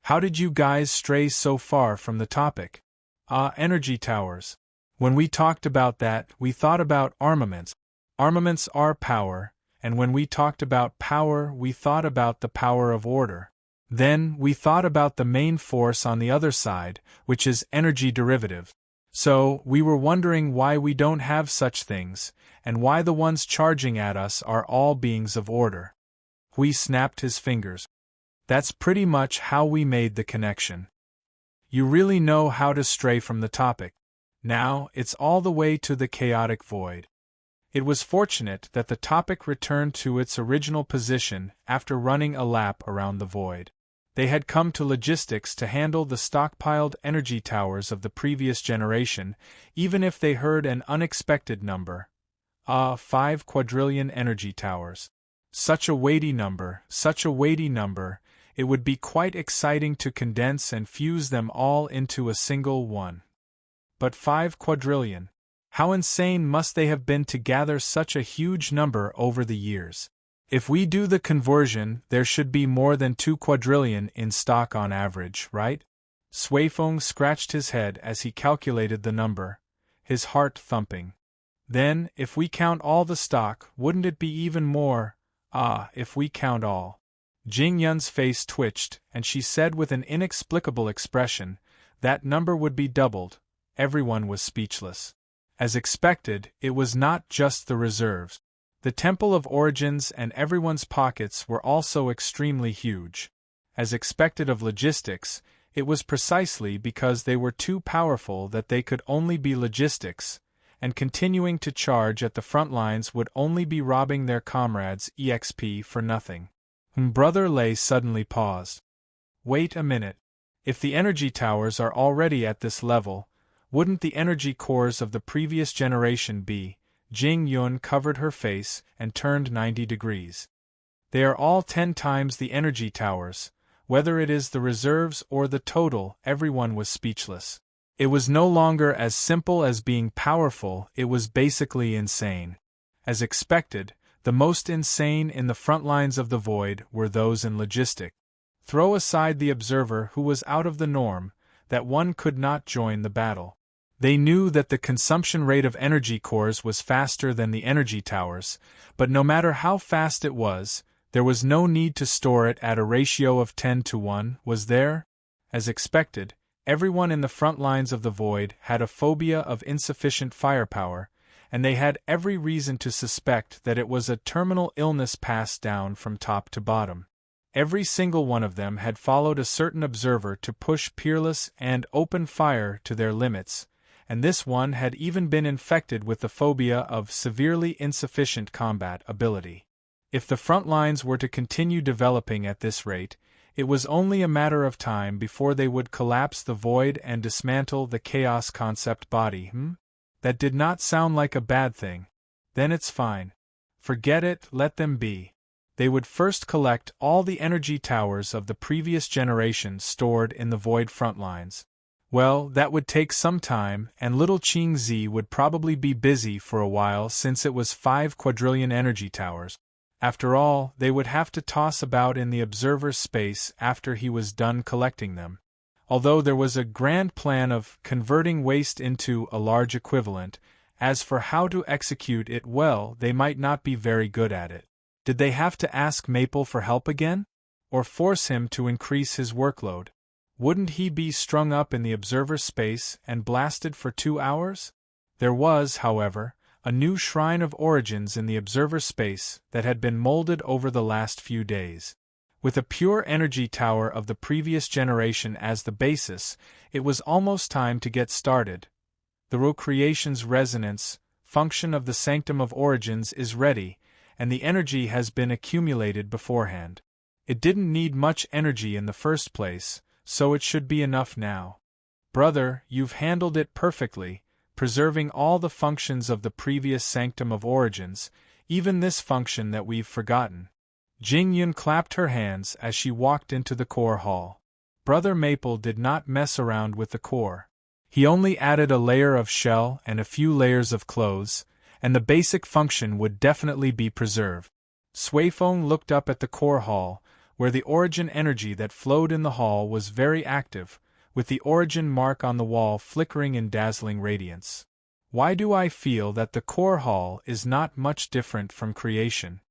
"How did you guys stray so far from the topic?" Energy towers. When we talked about that, we thought about armaments. Armaments are power, and when we talked about power, we thought about the power of order. Then, we thought about the main force on the other side, which is energy derivative. So, we were wondering why we don't have such things, and why the ones charging at us are all beings of order. Hui snapped his fingers. That's pretty much how we made the connection. You really know how to stray from the topic. Now, it's all the way to the chaotic void. It was fortunate that the topic returned to its original position after running a lap around the void. They had come to logistics to handle the stockpiled energy towers of the previous generation, even if they heard an unexpected number. 5 quadrillion energy towers. Such a weighty number, it would be quite exciting to condense and fuse them all into a single one. But 5 quadrillion. How insane must they have been to gather such a huge number over the years? If we do the conversion, there should be more than 2 quadrillion in stock on average, right? Suifeng scratched his head as he calculated the number, his heart thumping. Then, if we count all the stock, wouldn't it be even more? If we count all. Jing Yun's face twitched, and she said with an inexplicable expression, that number would be doubled. Everyone was speechless. As expected, it was not just the reserves. The Temple of Origins and everyone's pockets were also extremely huge. As expected of logistics, it was precisely because they were too powerful that they could only be logistics, and continuing to charge at the front lines would only be robbing their comrades' EXP for nothing. Brother Lei suddenly paused. Wait a minute. If the energy towers are already at this level, wouldn't the energy cores of the previous generation be? Jing Yun covered her face and turned 90 degrees. They are all 10 times the energy towers, whether it is the reserves or the total. Everyone was speechless. It was no longer as simple as being powerful, it was basically insane. As expected, the most insane in the front lines of the void were those in logistic. Throw aside the observer who was out of the norm, that one could not join the battle. They knew that the consumption rate of energy cores was faster than the energy towers, but no matter how fast it was, there was no need to store it at a ratio of 10 to 1, was there? As expected, everyone in the front lines of the void had a phobia of insufficient firepower, and they had every reason to suspect that it was a terminal illness passed down from top to bottom. Every single one of them had followed a certain observer to push peerless and open fire to their limits, and this one had even been infected with the phobia of severely insufficient combat ability. If the front lines were to continue developing at this rate, it was only a matter of time before they would collapse the void and dismantle the chaos concept body. That did not sound like a bad thing. Then it's fine. Forget it, let them be. They would first collect all the energy towers of the previous generation stored in the void front lines. Well, that would take some time, and little Qing Zi would probably be busy for a while since it was 5 quadrillion energy towers. After all, they would have to toss about in the observer's space after he was done collecting them. Although there was a grand plan of converting waste into a large equivalent, as for how to execute it well, they might not be very good at it. Did they have to ask Maple for help again? Or force him to increase his workload? Wouldn't he be strung up in the observer's space and blasted for 2 hours? There was, however, a new shrine of origins in the observer space that had been molded over the last few days. With a pure energy tower of the previous generation as the basis, it was almost time to get started. The recreation's resonance function of the Sanctum of Origins is ready, and the energy has been accumulated beforehand. It didn't need much energy in the first place, so it should be enough now. Brother, you've handled it perfectly, preserving all the functions of the previous Sanctum of Origins, even this function that we've forgotten. Jing Yun clapped her hands as she walked into the core hall. Brother Maple did not mess around with the core. He only added a layer of shell and a few layers of clothes, and the basic function would definitely be preserved. Suifeng looked up at the core hall, where the origin energy that flowed in the hall was very active, with the origin mark on the wall flickering in dazzling radiance. Why do I feel that the core hall is not much different from creation?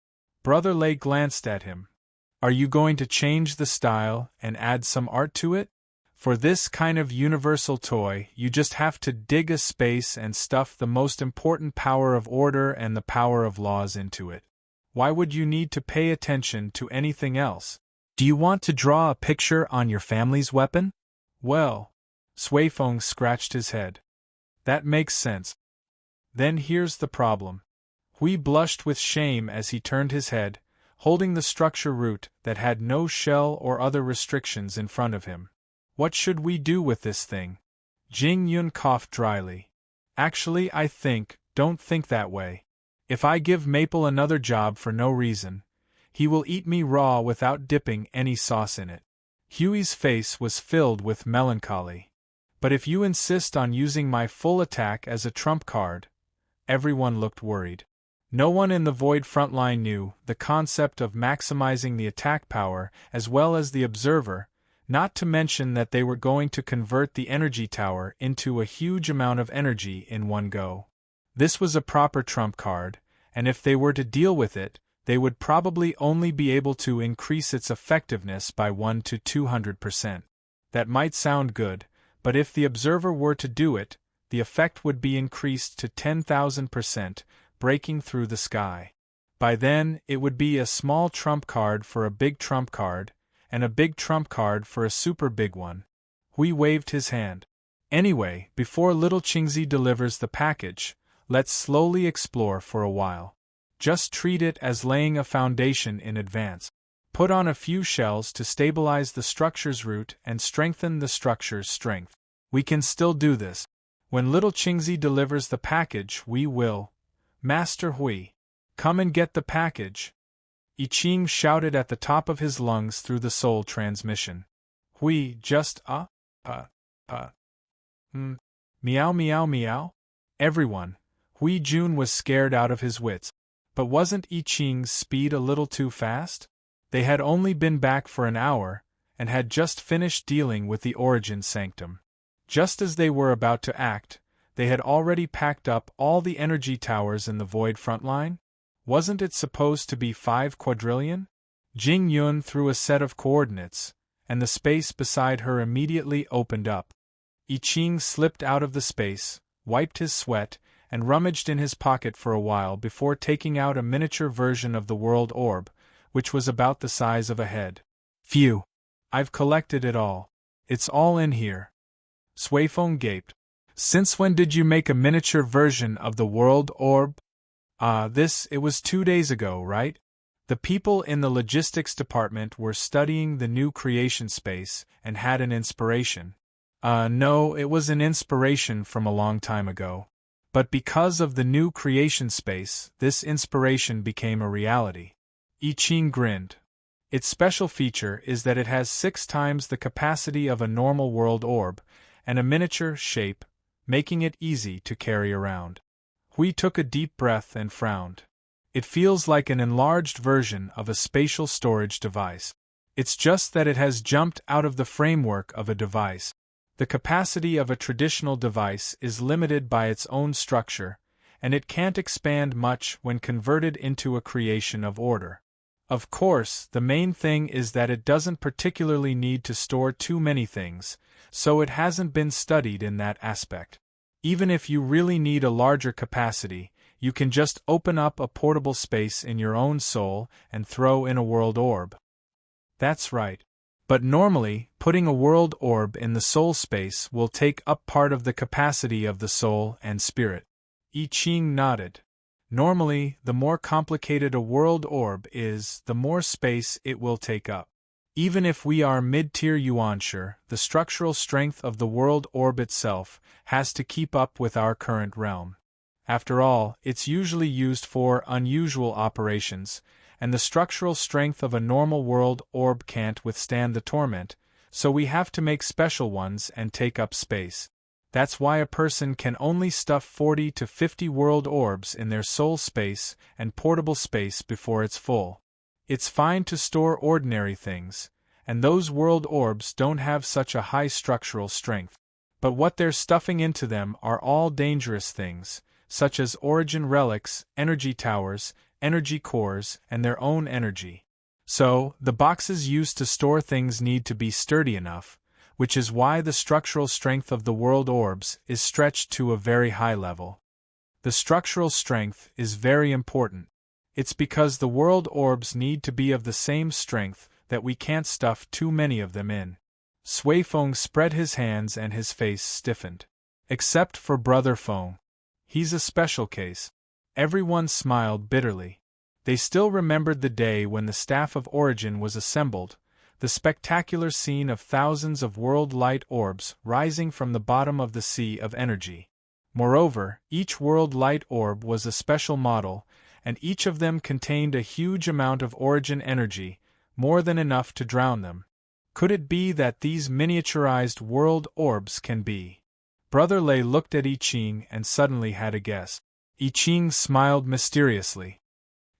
Brother Lei glanced at him. Are you going to change the style and add some art to it? For this kind of universal toy, you just have to dig a space and stuff the most important power of order and the power of laws into it. Why would you need to pay attention to anything else? Do you want to draw a picture on your family's weapon? Well, Suifeng scratched his head. That makes sense. Then here's the problem. Hui blushed with shame as he turned his head, holding the structure root that had no shell or other restrictions in front of him. What should we do with this thing? Jing Yun coughed dryly. Actually, don't think that way. If I give Maple another job for no reason, he will eat me raw without dipping any sauce in it. Huey's face was filled with melancholy. But if you insist on using my full attack as a trump card, everyone looked worried. No one in the Void frontline knew the concept of maximizing the attack power as well as the observer, not to mention that they were going to convert the energy tower into a huge amount of energy in one go. This was a proper trump card, and if they were to deal with it, they would probably only be able to increase its effectiveness by 1 to 200%. That might sound good, but if the observer were to do it, the effect would be increased to 10,000%, breaking through the sky. By then, it would be a small trump card for a big trump card, and a big trump card for a super big one. Hui waved his hand. Anyway, before little Qingzi delivers the package, Let's slowly explore for a while. Just treat it as laying a foundation in advance. Put on a few shells to stabilize the structure's root and strengthen the structure's strength. We can still do this. When little Qingzi delivers the package, we will. Master Hui, come and get the package. I Ching shouted at the top of his lungs through the soul transmission. Hui just meow meow meow. Everyone, Hui Jun was scared out of his wits. But wasn't I Ching's speed a little too fast? They had only been back for an hour, and had just finished dealing with the Origin Sanctum. Just as they were about to act, they had already packed up all the energy towers in the Void Frontline? Wasn't it supposed to be 5 quadrillion? Jing Yun threw a set of coordinates, and the space beside her immediately opened up. I Ching slipped out of the space, wiped his sweat, and rummaged in his pocket for a while before taking out a miniature version of the World Orb, which was about the size of a head. Phew! I've collected it all. It's all in here. Suifeng gaped. Since when did you make a miniature version of the World Orb? It was 2 days ago, right? The people in the logistics department were studying the new creation space and had an inspiration. No, it was an inspiration from a long time ago. But because of the new creation space, this inspiration became a reality. I Ching grinned. Its special feature is that it has 6 times the capacity of a normal world orb, and a miniature shape, making it easy to carry around. Hui took a deep breath and frowned. It feels like an enlarged version of a spatial storage device. It's just that it has jumped out of the framework of a device. The capacity of a traditional device is limited by its own structure, and it can't expand much when converted into a creation of order. Of course, the main thing is that it doesn't particularly need to store too many things, so it hasn't been studied in that aspect. Even if you really need a larger capacity, you can just open up a portable space in your own soul and throw in a world orb. That's right. But normally, putting a world orb in the soul space will take up part of the capacity of the soul and spirit. I Ching nodded. Normally, the more complicated a world orb is, the more space it will take up. Even if we are mid-tier Yuanshi, the structural strength of the world orb itself has to keep up with our current realm. After all, it's usually used for unusual operations, and the structural strength of a normal world orb can't withstand the torment, so we have to make special ones and take up space. That's why a person can only stuff 40 to 50 world orbs in their soul space and portable space before it's full. It's fine to store ordinary things, and those world orbs don't have such a high structural strength. But what they're stuffing into them are all dangerous things, such as origin relics, energy towers, energy cores, and their own energy. So, the boxes used to store things need to be sturdy enough, which is why the structural strength of the world orbs is stretched to a very high level. The structural strength is very important. It's because the world orbs need to be of the same strength that we can't stuff too many of them in. Suifeng spread his hands and his face stiffened. Except for Brother Feng. He's a special case. Everyone smiled bitterly. They still remembered the day when the Staff of Origin was assembled, the spectacular scene of thousands of world light orbs rising from the bottom of the sea of energy. Moreover, each world light orb was a special model, and each of them contained a huge amount of origin energy, more than enough to drown them. Could it be that these miniaturized world orbs can be? Brother Lei looked at I Ching and suddenly had a guess. I Ching smiled mysteriously.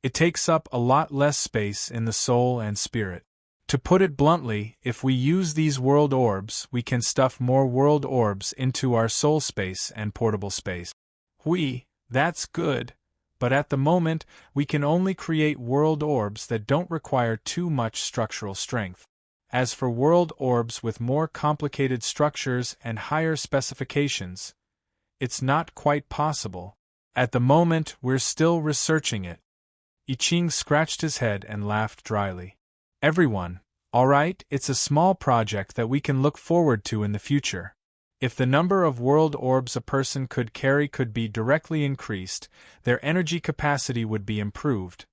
It takes up a lot less space in the soul and spirit. To put it bluntly, if we use these world orbs, we can stuff more world orbs into our soul space and portable space. That's good. But at the moment, we can only create world orbs that don't require too much structural strength. As for world orbs with more complicated structures and higher specifications, it's not quite possible. At the moment, we're still researching it. I Ching scratched his head and laughed dryly. Everyone, all right, it's a small project that we can look forward to in the future. If the number of world orbs a person could carry could be directly increased, their energy capacity would be improved.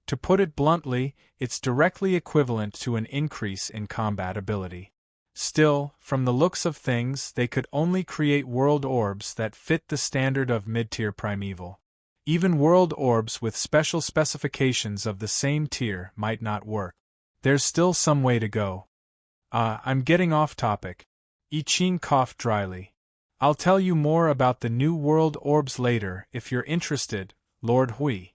To put it bluntly, it's directly equivalent to an increase in combat ability. Still, from the looks of things, they could only create world orbs that fit the standard of mid-tier primeval. Even world orbs with special specifications of the same tier might not work. There's still some way to go. I'm getting off topic. I Ching coughed dryly. I'll tell you more about the new world orbs later if you're interested, Lord Hui.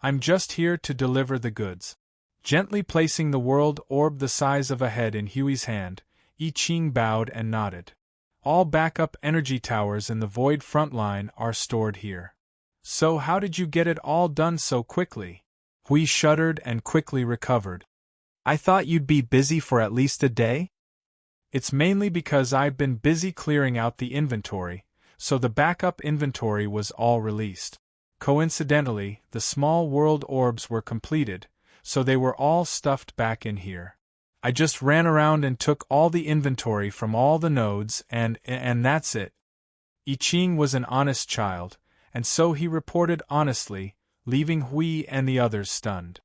I'm just here to deliver the goods. Gently placing the world orb the size of a head in Huey's hand, I Ching bowed and nodded. All backup energy towers in the Void frontline are stored here. So how did you get it all done so quickly? Hui shuddered and quickly recovered. I thought you'd be busy for at least a day? It's mainly because I've been busy clearing out the inventory, so the backup inventory was all released. Coincidentally, the small world orbs were completed, so they were all stuffed back in here. I just ran around and took all the inventory from all the nodes and that's it. I Ching was an honest child, and so he reported honestly, leaving Hui and the others stunned.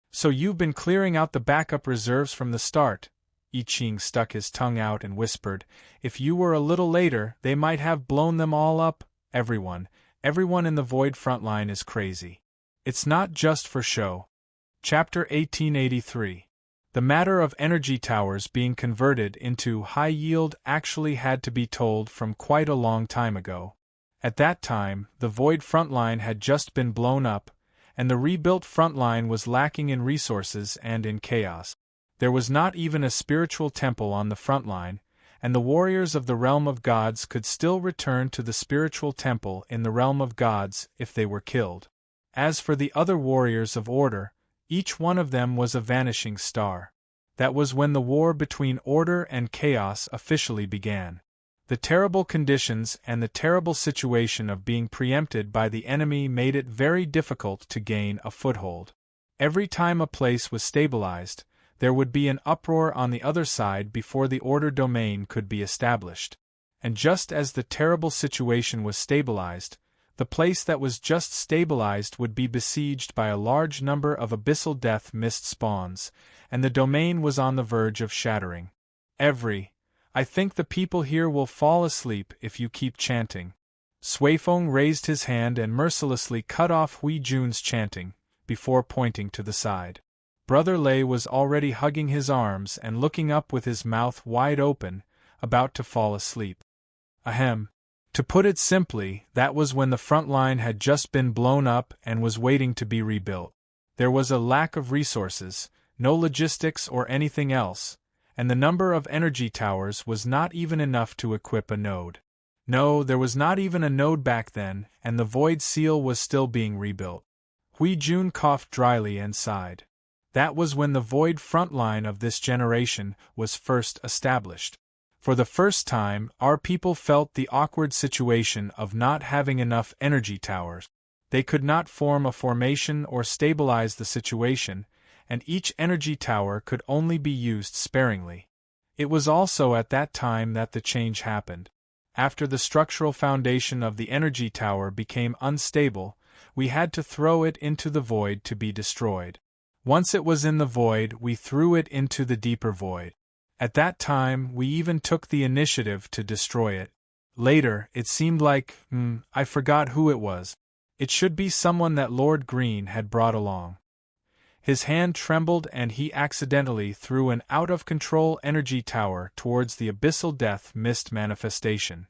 So you've been clearing out the backup reserves from the start? I Ching stuck his tongue out and whispered, if you were a little later, they might have blown them all up. Everyone in the Void frontline is crazy. It's not just for show. Chapter 1883. The matter of energy towers being converted into high yield actually had to be told from quite a long time ago. At that time, the Void frontline had just been blown up, and the rebuilt frontline was lacking in resources and in chaos. There was not even a spiritual temple on the frontline, and the warriors of the realm of gods could still return to the spiritual temple in the realm of gods if they were killed. As for the other warriors of order, each one of them was a vanishing star. That was when the war between order and chaos officially began. The terrible conditions and the terrible situation of being preempted by the enemy made it very difficult to gain a foothold. Every time a place was stabilized, there would be an uproar on the other side before the order domain could be established. And just as the terrible situation was stabilized, the place that was just stabilized would be besieged by a large number of abyssal death mist spawns, and the domain was on the verge of shattering. I think the people here will fall asleep if you keep chanting. Suifeng raised his hand and mercilessly cut off Hui Jun's chanting, before pointing to the side. Brother Lei was already hugging his arms and looking up with his mouth wide open, about to fall asleep. Ahem. To put it simply, that was when the front line had just been blown up and was waiting to be rebuilt. There was a lack of resources, no logistics or anything else, and the number of energy towers was not even enough to equip a node. No, there was not even a node back then, and the Void Seal was still being rebuilt. Hui Jun coughed dryly and sighed. That was when the Void front line of this generation was first established. For the first time, our people felt the awkward situation of not having enough energy towers. They could not form a formation or stabilize the situation, and each energy tower could only be used sparingly. It was also at that time that the change happened. After the structural foundation of the energy tower became unstable, we had to throw it into the void to be destroyed. Once it was in the void, we threw it into the deeper void. At that time, we even took the initiative to destroy it. Later, it seemed like, I forgot who it was. It should be someone that Lord Green had brought along. His hand trembled and he accidentally threw an out-of-control energy tower towards the abyssal death mist manifestation.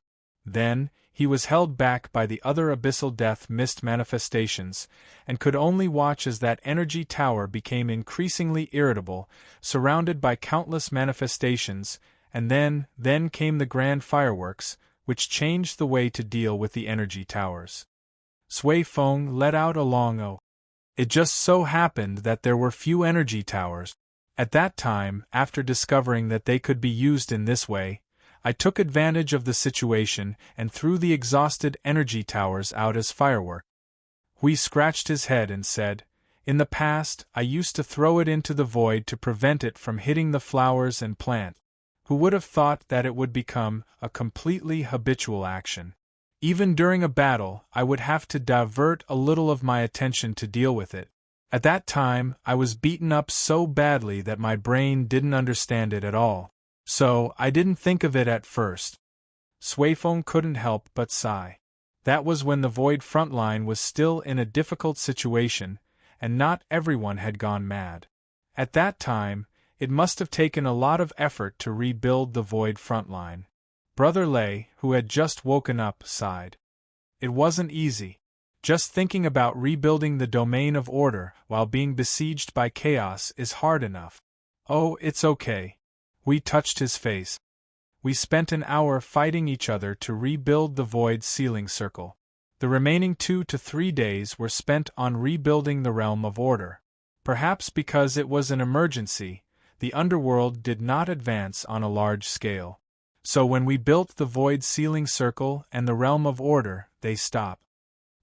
Then, he was held back by the other abyssal death mist manifestations, and could only watch as that energy tower became increasingly irritable, surrounded by countless manifestations, and then came the grand fireworks, which changed the way to deal with the energy towers. Suifeng let out a long "oh." It just so happened that there were few energy towers. At that time, after discovering that they could be used in this way, I took advantage of the situation and threw the exhausted energy towers out as fireworks. Hui scratched his head and said, "In the past, I used to throw it into the void to prevent it from hitting the flowers and plants." Who would have thought that it would become a completely habitual action? Even during a battle, I would have to divert a little of my attention to deal with it. At that time, I was beaten up so badly that my brain didn't understand it at all. So, I didn't think of it at first. Suifeng couldn't help but sigh. That was when the Void frontline was still in a difficult situation, and not everyone had gone mad. At that time, it must have taken a lot of effort to rebuild the Void frontline. Brother Lei, who had just woken up, sighed. It wasn't easy. Just thinking about rebuilding the domain of order while being besieged by chaos is hard enough. Oh, it's okay. We touched his face. We spent an hour fighting each other to rebuild the Void sealing circle. The remaining 2 to 3 days were spent on rebuilding the realm of order. Perhaps because it was an emergency, the underworld did not advance on a large scale. So when we built the Void sealing circle and the realm of order, they stopped.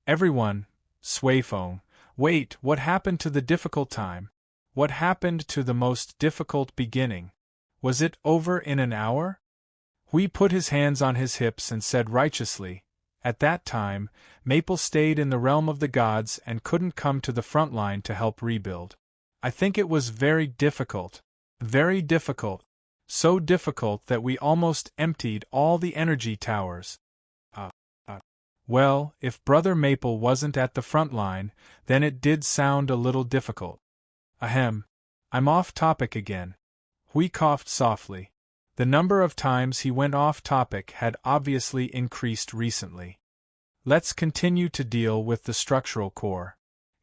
Everyone, Suifeng, wait, what happened to the difficult time? What happened to the most difficult beginning? Was it over in an hour? Hui put his hands on his hips and said righteously, at that time, Maple stayed in the realm of the gods and couldn't come to the front line to help rebuild. I think it was very difficult. Very difficult. So difficult that we almost emptied all the energy towers. Well, if Brother Maple wasn't at the front line, then it did sound a little difficult. Ahem. I'm off topic again. Hui coughed softly. The number of times he went off topic had obviously increased recently. Let's continue to deal with the structural core.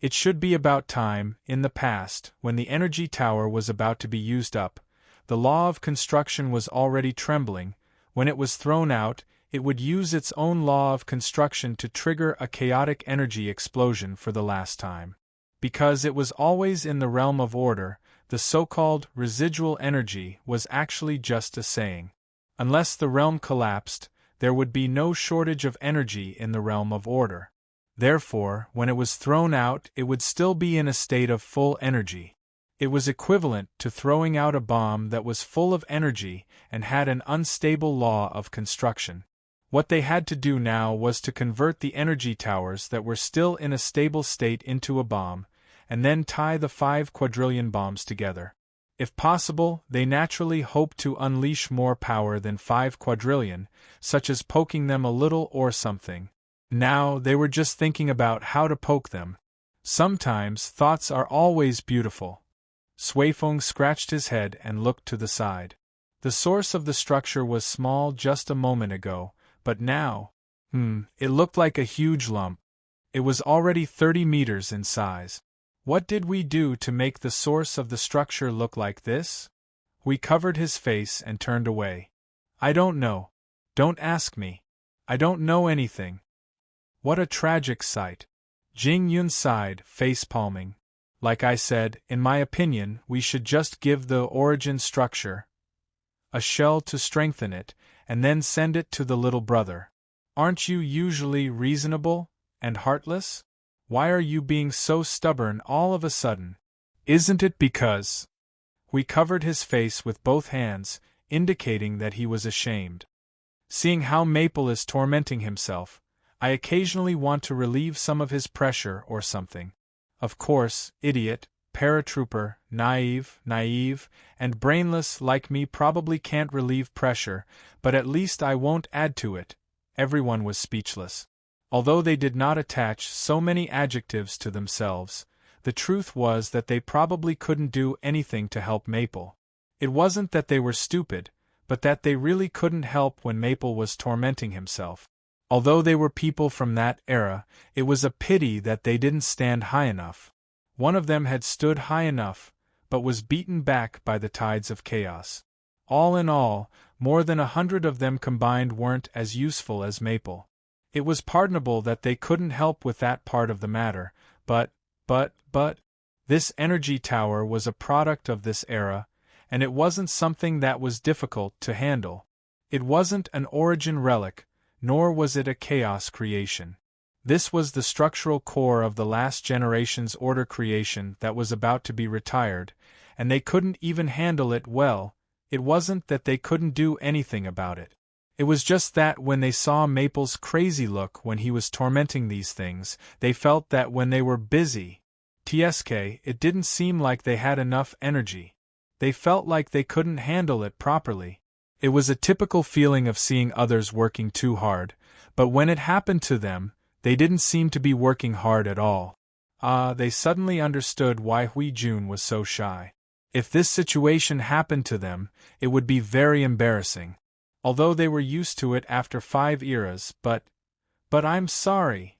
It should be about time, in the past, when the energy tower was about to be used up. The law of construction was already trembling. When it was thrown out, it would use its own law of construction to trigger a chaotic energy explosion for the last time. Because it was always in the realm of order, the so-called residual energy was actually just a saying. Unless the realm collapsed, there would be no shortage of energy in the realm of order. Therefore, when it was thrown out, it would still be in a state of full energy. It was equivalent to throwing out a bomb that was full of energy and had an unstable law of construction. What they had to do now was to convert the energy towers that were still in a stable state into a bomb, and then tie the 5 quadrillion bombs together. If possible, they naturally hoped to unleash more power than 5 quadrillion, such as poking them a little or something. Now they were just thinking about how to poke them. Sometimes thoughts are always beautiful. Suifeng scratched his head and looked to the side. The source of the structure was small just a moment ago, but now, it looked like a huge lump. It was already 30 meters in size. What did we do to make the source of the structure look like this? We covered his face and turned away. I don't know. Don't ask me. I don't know anything. What a tragic sight. Jing Yun sighed, face-palming. Like I said, in my opinion, we should just give the origin structure a shell to strengthen it, and then send it to the little brother. Aren't you usually reasonable and heartless? Why are you being so stubborn all of a sudden? Isn't it because... We covered his face with both hands, indicating that he was ashamed. Seeing how Maple is tormenting himself, I occasionally want to relieve some of his pressure or something. Of course, idiot, paratrooper, naive, and brainless like me probably can't relieve pressure, but at least I won't add to it. Everyone was speechless. Although they did not attach so many adjectives to themselves, the truth was that they probably couldn't do anything to help Maple. It wasn't that they were stupid, but that they really couldn't help when Maple was tormenting himself. Although they were people from that era, it was a pity that they didn't stand high enough. One of them had stood high enough, but was beaten back by the tides of chaos. All in all, more than 100 of them combined weren't as useful as Maple. It was pardonable that they couldn't help with that part of the matter, but, this energy tower was a product of this era, and it wasn't something that was difficult to handle. It wasn't an origin relic, nor was it a chaos creation. This was the structural core of the last generation's order creation that was about to be retired, and they couldn't even handle it well, It wasn't that they couldn't do anything about it. It was just that when they saw Maple's crazy look when he was tormenting these things, they felt that when they were busy, it didn't seem like they had enough energy. They felt like they couldn't handle it properly. It was a typical feeling of seeing others working too hard, but when it happened to them, they didn't seem to be working hard at all. They suddenly understood why Hui Jun was so shy. If this situation happened to them, it would be very embarrassing. Although they were used to it after 5 eras, but I'm sorry.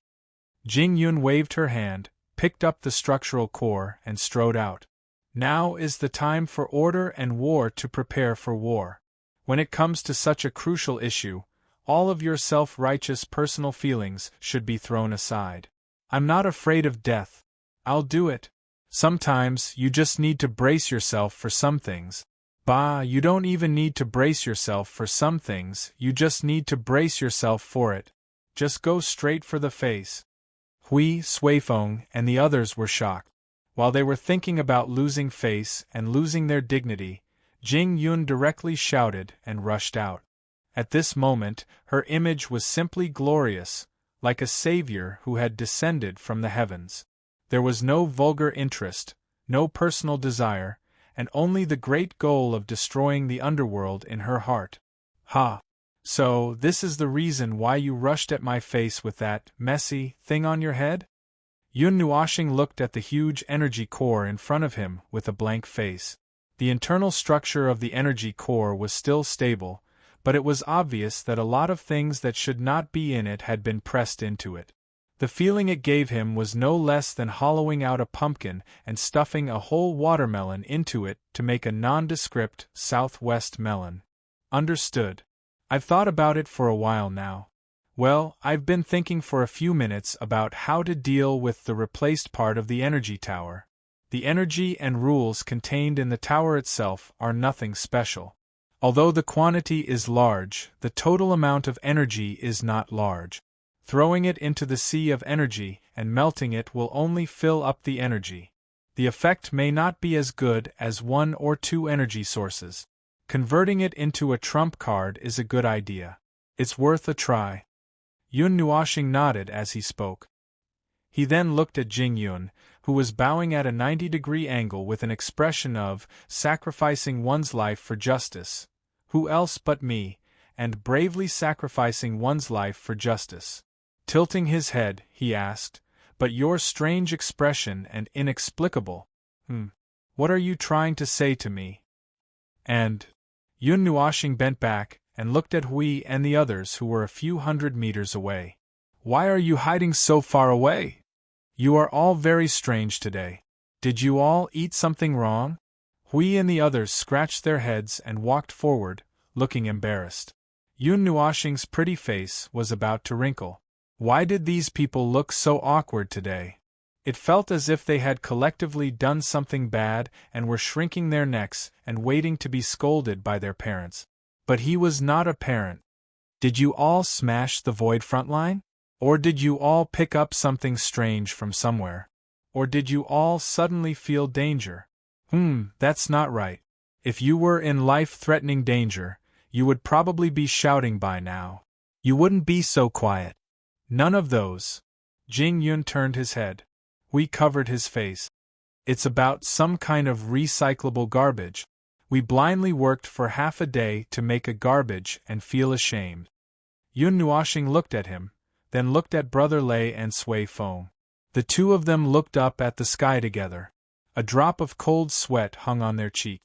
Jing Yun waved her hand, picked up the structural core, and strode out. Now is the time for order and war to prepare for war. When it comes to such a crucial issue, all of your self-righteous personal feelings should be thrown aside. I'm not afraid of death. I'll do it. Sometimes you just need to brace yourself for some things. You don't even need to brace yourself for some things, you just need to brace yourself for it. Just go straight for the face. Hui, Suifeng, and the others were shocked. While they were thinking about losing face and losing their dignity, Jing Yun directly shouted and rushed out. At this moment, her image was simply glorious, like a savior who had descended from the heavens. There was no vulgar interest, no personal desire, and only the great goal of destroying the underworld in her heart. So this is the reason why you rushed at my face with that messy thing on your head? Yun Nuoxing looked at the huge energy core in front of him with a blank face. The internal structure of the energy core was still stable, but it was obvious that a lot of things that should not be in it had been pressed into it. The feeling it gave him was no less than hollowing out a pumpkin and stuffing a whole watermelon into it to make a nondescript southwest melon. Understood. I've thought about it for a while now. Well, I've been thinking for a few minutes about how to deal with the replaced part of the energy tower. The energy and rules contained in the tower itself are nothing special. Although the quantity is large, the total amount of energy is not large. Throwing it into the sea of energy and melting it will only fill up the energy. The effect may not be as good as 1 or 2 energy sources. Converting it into a trump card is a good idea. It's worth a try. Yun Nuoxing nodded as he spoke. He then looked at Jing Yun, who was bowing at a 90-degree angle with an expression of sacrificing one's life for justice. Who else but me, and bravely sacrificing one's life for justice. Tilting his head, he asked, but your strange expression and inexplicable. What are you trying to say to me? And Yun Nuoxing bent back and looked at Hui and the others who were a few hundred meters away. Why are you hiding so far away? You are all very strange today. Did you all eat something wrong? Hui and the others scratched their heads and walked forward, looking embarrassed. Yun Nuoxing's pretty face was about to wrinkle. Why did these people look so awkward today? It felt as if they had collectively done something bad and were shrinking their necks and waiting to be scolded by their parents. But he was not a parent. Did you all smash the void frontline? Or did you all pick up something strange from somewhere? Or did you all suddenly feel danger? That's not right. If you were in life-threatening danger, you would probably be shouting by now. You wouldn't be so quiet. None of those. Jing Yun turned his head. We covered his face. It's about some kind of recyclable garbage. We blindly worked for half a day to make a garbage and feel ashamed. Yun Nuoxing looked at him, then looked at Brother Lei and Suifeng. The two of them looked up at the sky together. A drop of cold sweat hung on their cheek.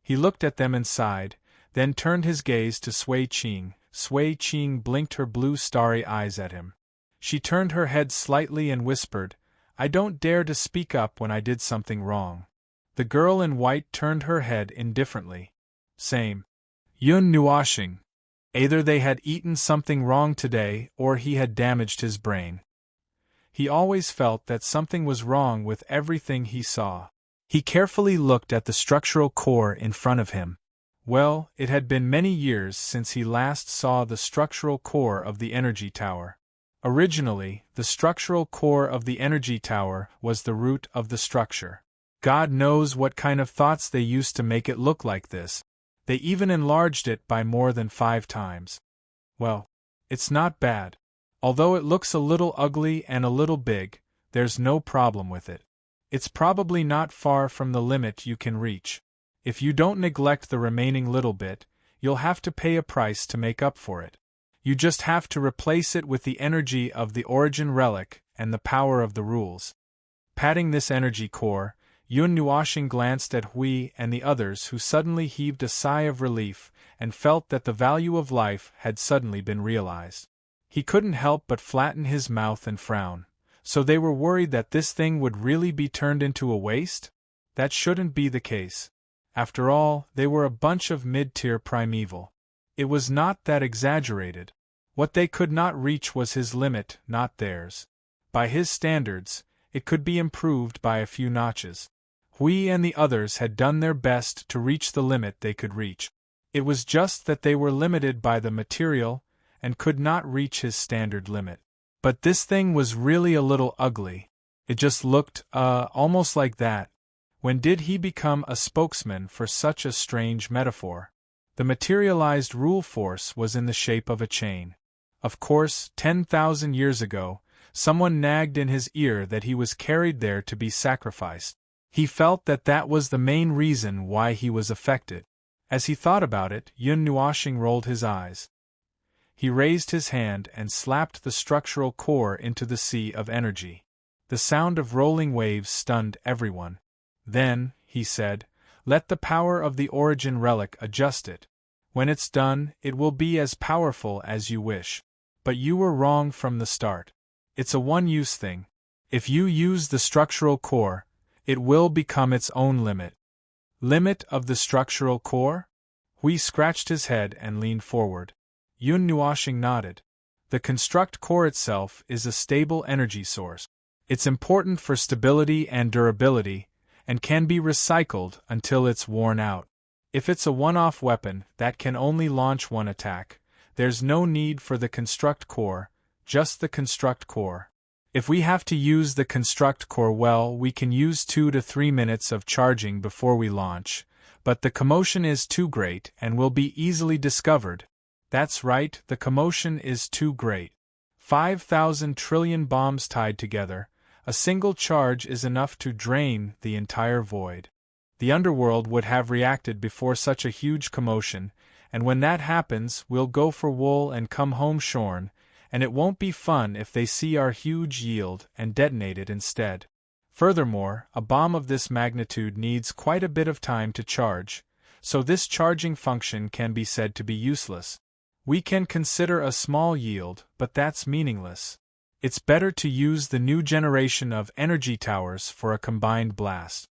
He looked at them and sighed, then turned his gaze to Sui Qing. Sui Qing blinked her blue starry eyes at him. She turned her head slightly and whispered, I don't dare to speak up when I did something wrong. The girl in white turned her head indifferently. Same. Yun Nuoxing. Either they had eaten something wrong today or he had damaged his brain. He always felt that something was wrong with everything he saw. He carefully looked at the structural core in front of him. Well, it had been many years since he last saw the structural core of the energy tower. Originally, the structural core of the energy tower was the root of the structure. God knows what kind of thoughts they used to make it look like this. They even enlarged it by more than 5 times. Well, it's not bad. Although it looks a little ugly and a little big, there's no problem with it. It's probably not far from the limit you can reach. If you don't neglect the remaining little bit, you'll have to pay a price to make up for it. You just have to replace it with the energy of the origin relic and the power of the rules. Patting this energy core, Yun Nuoshing glanced at Hui and the others, who suddenly heaved a sigh of relief and felt that the value of life had suddenly been realized. He couldn't help but flatten his mouth and frown. So they were worried that this thing would really be turned into a waste? That shouldn't be the case. After all, they were a bunch of mid-tier primeval. It was not that exaggerated. What they could not reach was his limit, not theirs. By his standards, it could be improved by a few notches. Hui and the others had done their best to reach the limit they could reach. It was just that they were limited by the material and could not reach his standard limit. But this thing was really a little ugly. It just looked, almost like that. When did he become a spokesman for such a strange metaphor? The materialized rule force was in the shape of a chain. Of course, 10,000 years ago, someone nagged in his ear that he was carried there to be sacrificed. He felt that that was the main reason why he was affected. As he thought about it, Yun Nuoshing rolled his eyes. He raised his hand and slapped the structural core into the sea of energy. The sound of rolling waves stunned everyone. Then, he said, let the power of the origin relic adjust it. When it's done, it will be as powerful as you wish. But you were wrong from the start. It's a one-use thing. If you use the structural core, it will become its own limit. Limit of the structural core? Hui scratched his head and leaned forward. Yun Nuoshing nodded. The construct core itself is a stable energy source. It's important for stability and durability, and can be recycled until it's worn out. If it's a one-off weapon that can only launch one attack, there's no need for the construct core, just the construct core. If we have to use the construct core, well, we can use 2 to 3 minutes of charging before we launch, but the commotion is too great and will be easily discovered. That's right, the commotion is too great. 5,000 trillion bombs tied together, a single charge is enough to drain the entire void. The underworld would have reacted before such a huge commotion, and when that happens, we'll go for wool and come home shorn, and it won't be fun if they see our huge yield and detonate it instead. Furthermore, a bomb of this magnitude needs quite a bit of time to charge, so this charging function can be said to be useless. We can consider a small yield, but that's meaningless. It's better to use the new generation of energy towers for a combined blast.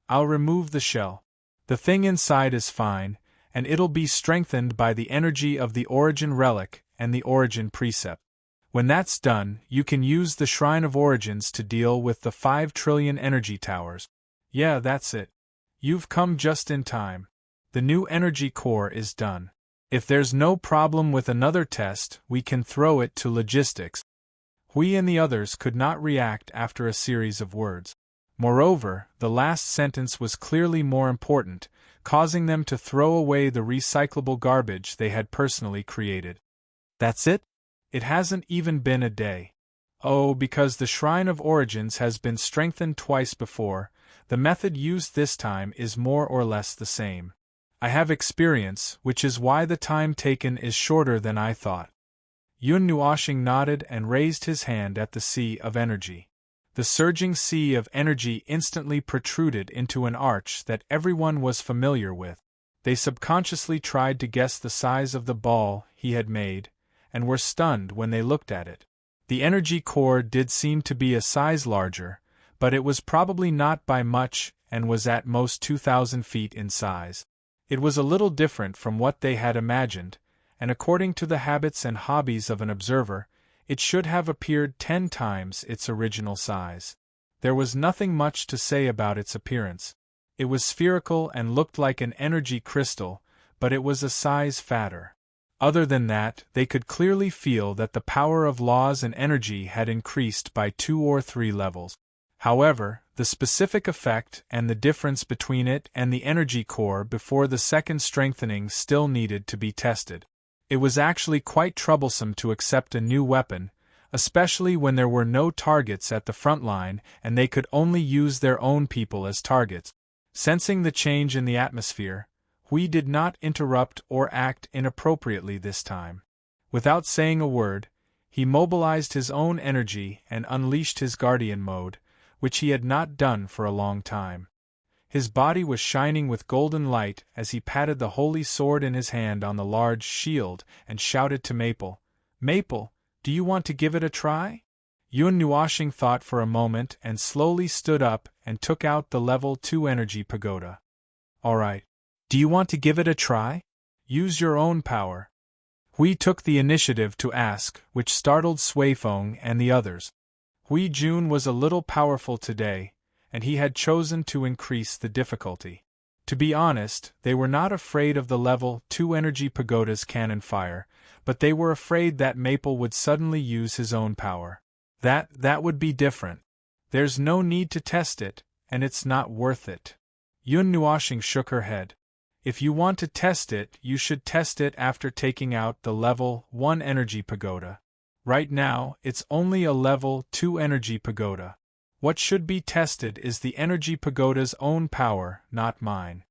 I'll remove the shell. The thing inside is fine, and it'll be strengthened by the energy of the origin relic and the origin precept. When that's done, you can use the Shrine of Origins to deal with the 5 trillion energy towers. Yeah, that's it. You've come just in time. The new energy core is done. If there's no problem with another test, we can throw it to logistics. Hui and the others could not react after a series of words. Moreover, the last sentence was clearly more important, causing them to throw away the recyclable garbage they had personally created. That's it? It hasn't even been a day. Oh, because the Shrine of Origins has been strengthened twice before, the method used this time is more or less the same. I have experience, which is why the time taken is shorter than I thought. Yun Nuoshing nodded and raised his hand at the sea of energy. The surging sea of energy instantly protruded into an arch that everyone was familiar with. They subconsciously tried to guess the size of the ball he had made, and were stunned when they looked at it. The energy core did seem to be a size larger, but it was probably not by much and was at most 2,000 feet in size. It was a little different from what they had imagined, and according to the habits and hobbies of an observer, it should have appeared 10 times its original size. There was nothing much to say about its appearance. It was spherical and looked like an energy crystal, but it was a size fatter. Other than that, they could clearly feel that the power of laws and energy had increased by 2 or 3 levels. However, the specific effect and the difference between it and the energy core before the second strengthening still needed to be tested. It was actually quite troublesome to accept a new weapon, especially when there were no targets at the front line and they could only use their own people as targets. Sensing the change in the atmosphere, Hui did not interrupt or act inappropriately this time. Without saying a word, he mobilized his own energy and unleashed his guardian mode, which he had not done for a long time. His body was shining with golden light as he patted the holy sword in his hand on the large shield and shouted to Maple, "Maple, do you want to give it a try?" Yun Nuoxing thought for a moment and slowly stood up and took out the level 2 energy pagoda. "All right. Do you want to give it a try? Use your own power." Hui took the initiative to ask, which startled Suifeng and the others. Hui Jun was a little powerful today, and he had chosen to increase the difficulty. To be honest, they were not afraid of the level 2 energy pagoda's cannon fire, but they were afraid that Maple would suddenly use his own power. That would be different. There's no need to test it, and it's not worth it. Yun Nuoxing shook her head. If you want to test it, you should test it after taking out the level 1 energy pagoda. Right now, it's only a level 2 energy pagoda. What should be tested is the energy pagoda's own power, not mine.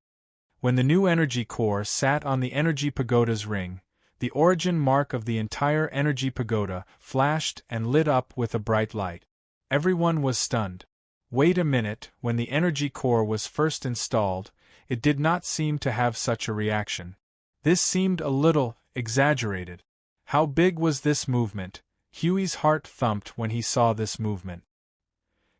When the new energy core sat on the energy pagoda's ring, the origin mark of the entire energy pagoda flashed and lit up with a bright light. Everyone was stunned. Wait a minute, when the energy core was first installed, it did not seem to have such a reaction. This seemed a little exaggerated. How big was this movement? Huey's heart thumped when he saw this movement.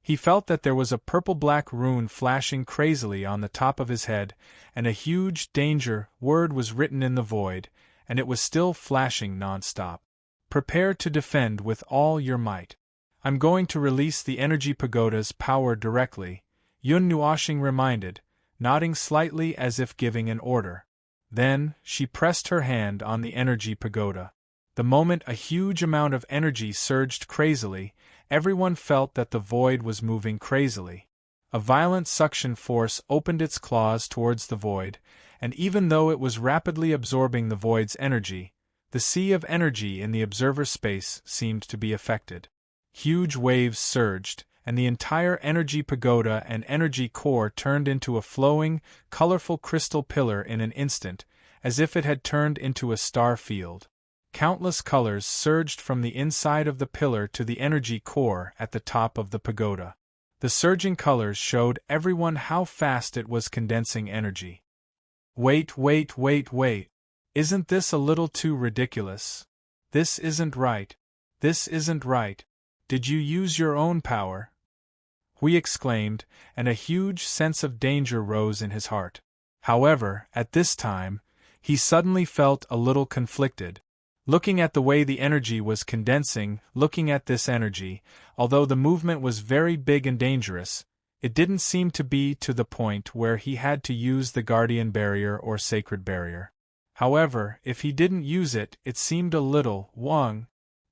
He felt that there was a purple-black rune flashing crazily on the top of his head, and a huge danger word was written in the void, and it was still flashing non-stop. Prepare to defend with all your might. I'm going to release the energy pagoda's power directly, Yun Nuoxing reminded, nodding slightly as if giving an order. Then, she pressed her hand on the energy pagoda. The moment a huge amount of energy surged crazily, everyone felt that the void was moving crazily. A violent suction force opened its claws towards the void, and even though it was rapidly absorbing the void's energy, the sea of energy in the observer space seemed to be affected. Huge waves surged, and the entire energy pagoda and energy core turned into a flowing, colorful crystal pillar in an instant, as if it had turned into a star field. Countless colors surged from the inside of the pillar to the energy core at the top of the pagoda. The surging colors showed everyone how fast it was condensing energy. Wait. Isn't this a little too ridiculous? This isn't right. This isn't right. Did you use your own power? Hui exclaimed, and a huge sense of danger rose in his heart. However, at this time, he suddenly felt a little conflicted. Looking at the way the energy was condensing, looking at this energy, although the movement was very big and dangerous, it didn't seem to be to the point where he had to use the guardian barrier or sacred barrier. However, if he didn't use it, it seemed a little wrong.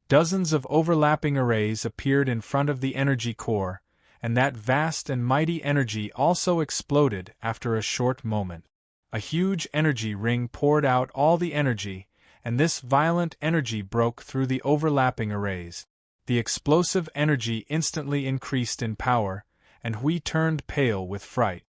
Dozens of overlapping arrays appeared in front of the energy core, and that vast and mighty energy also exploded after a short moment. A huge energy ring poured out all the energy, and this violent energy broke through the overlapping arrays. The explosive energy instantly increased in power, and Hui turned pale with fright.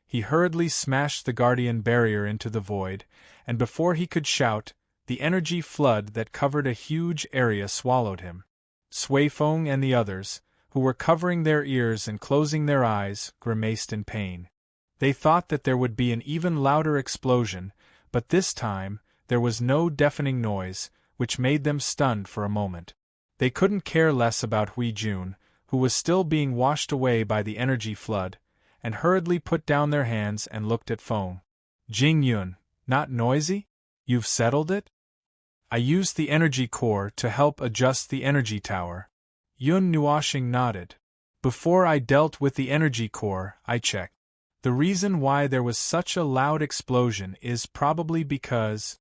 He hurriedly smashed the guardian barrier into the void, and before he could shout, the energy flood that covered a huge area swallowed him. Suifeng and the others, who were covering their ears and closing their eyes, grimaced in pain. They thought that there would be an even louder explosion, but this time, there was no deafening noise, which made them stunned for a moment. They couldn't care less about Hui Jun, who was still being washed away by the energy flood, and hurriedly put down their hands and looked at Feng. Jing Yun, not noisy? You've settled it? I used the energy core to help adjust the energy tower. Yun Nuoxing nodded. Before I dealt with the energy core, I checked. The reason why there was such a loud explosion is probably because…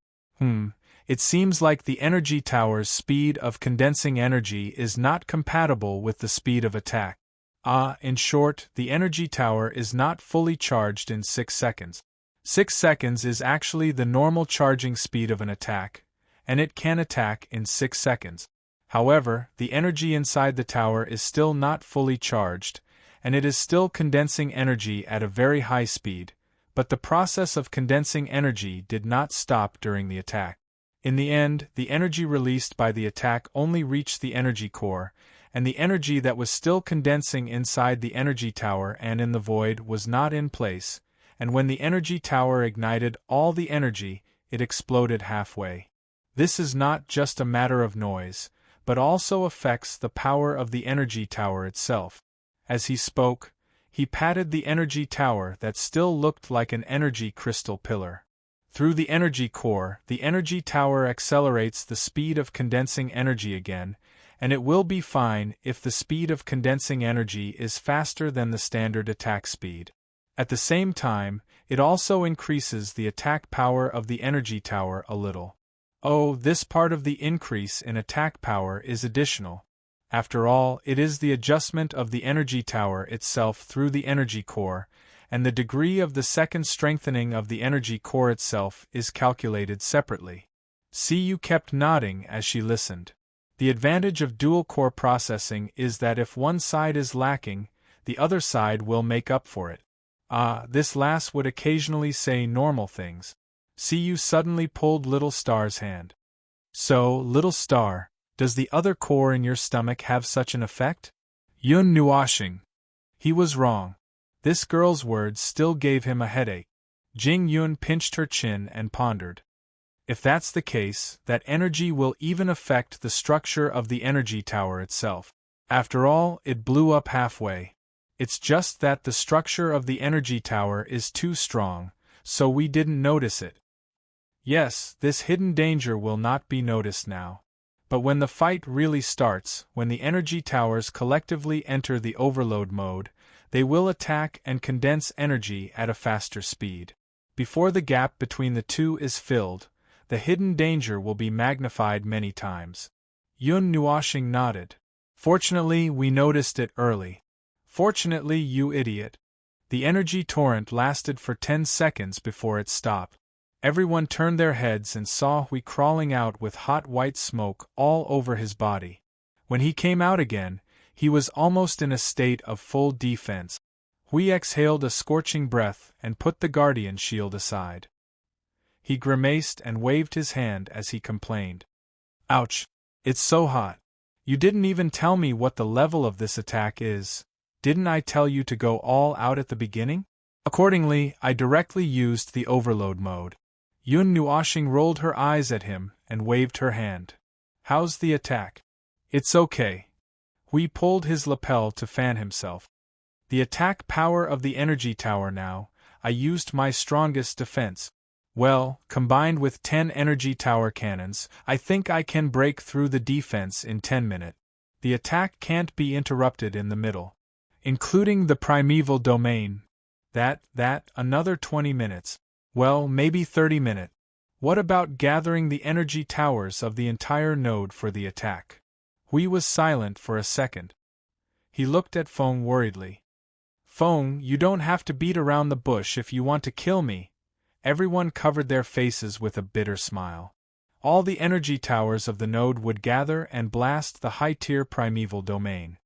it seems like the energy tower's speed of condensing energy is not compatible with the speed of attack. In short, the energy tower is not fully charged in 6 seconds. 6 seconds is actually the normal charging speed of an attack, and it can attack in 6 seconds. However, the energy inside the tower is still not fully charged, and it is still condensing energy at a very high speed, but the process of condensing energy did not stop during the attack. In the end, the energy released by the attack only reached the energy core, and the energy that was still condensing inside the energy tower and in the void was not in place, and when the energy tower ignited all the energy, it exploded halfway. This is not just a matter of noise, but also affects the power of the energy tower itself. As he spoke, he patted the energy tower that still looked like an energy crystal pillar. Through the energy core, the energy tower accelerates the speed of condensing energy again, and it will be fine if the speed of condensing energy is faster than the standard attack speed. At the same time, it also increases the attack power of the energy tower a little. Oh, this part of the increase in attack power is additional. After all, it is the adjustment of the energy tower itself through the energy core, and the degree of the second strengthening of the energy core itself is calculated separately. You kept nodding as she listened. The advantage of dual-core processing is that if one side is lacking, the other side will make up for it. This lass would occasionally say normal things. You suddenly pulled Little Star's hand. So, Little Star, does the other core in your stomach have such an effect? Yun Nuashing. He was wrong. This girl's words still gave him a headache. Jing Yun pinched her chin and pondered. If that's the case, that energy will even affect the structure of the energy tower itself. After all, it blew up halfway. It's just that the structure of the energy tower is too strong, so we didn't notice it. Yes, this hidden danger will not be noticed now. But when the fight really starts, when the energy towers collectively enter the overload mode, they will attack and condense energy at a faster speed. Before the gap between the two is filled, the hidden danger will be magnified many times. Yun Nuashing nodded. Fortunately, we noticed it early. Fortunately, you idiot. The energy torrent lasted for 10 seconds before it stopped. Everyone turned their heads and saw Hui crawling out with hot white smoke all over his body. When he came out again, he was almost in a state of full defense. Hui exhaled a scorching breath and put the guardian shield aside. He grimaced and waved his hand as he complained. Ouch! It's so hot. You didn't even tell me what the level of this attack is. Didn't I tell you to go all out at the beginning? Accordingly, I directly used the overload mode. Yun Nuashing rolled her eyes at him and waved her hand. How's the attack? It's okay. Hui pulled his lapel to fan himself. The attack power of the energy tower now, I used my strongest defense. Well, combined with 10 energy tower cannons, I think I can break through the defense in 10 minutes. The attack can't be interrupted in the middle. Including the primeval domain. Another 20 minutes. Well, maybe 30 minutes. What about gathering the energy towers of the entire node for the attack? Hui was silent for a second. He looked at Feng worriedly. Feng, you don't have to beat around the bush if you want to kill me. Everyone covered their faces with a bitter smile. All the energy towers of the node would gather and blast the high-tier primeval domain.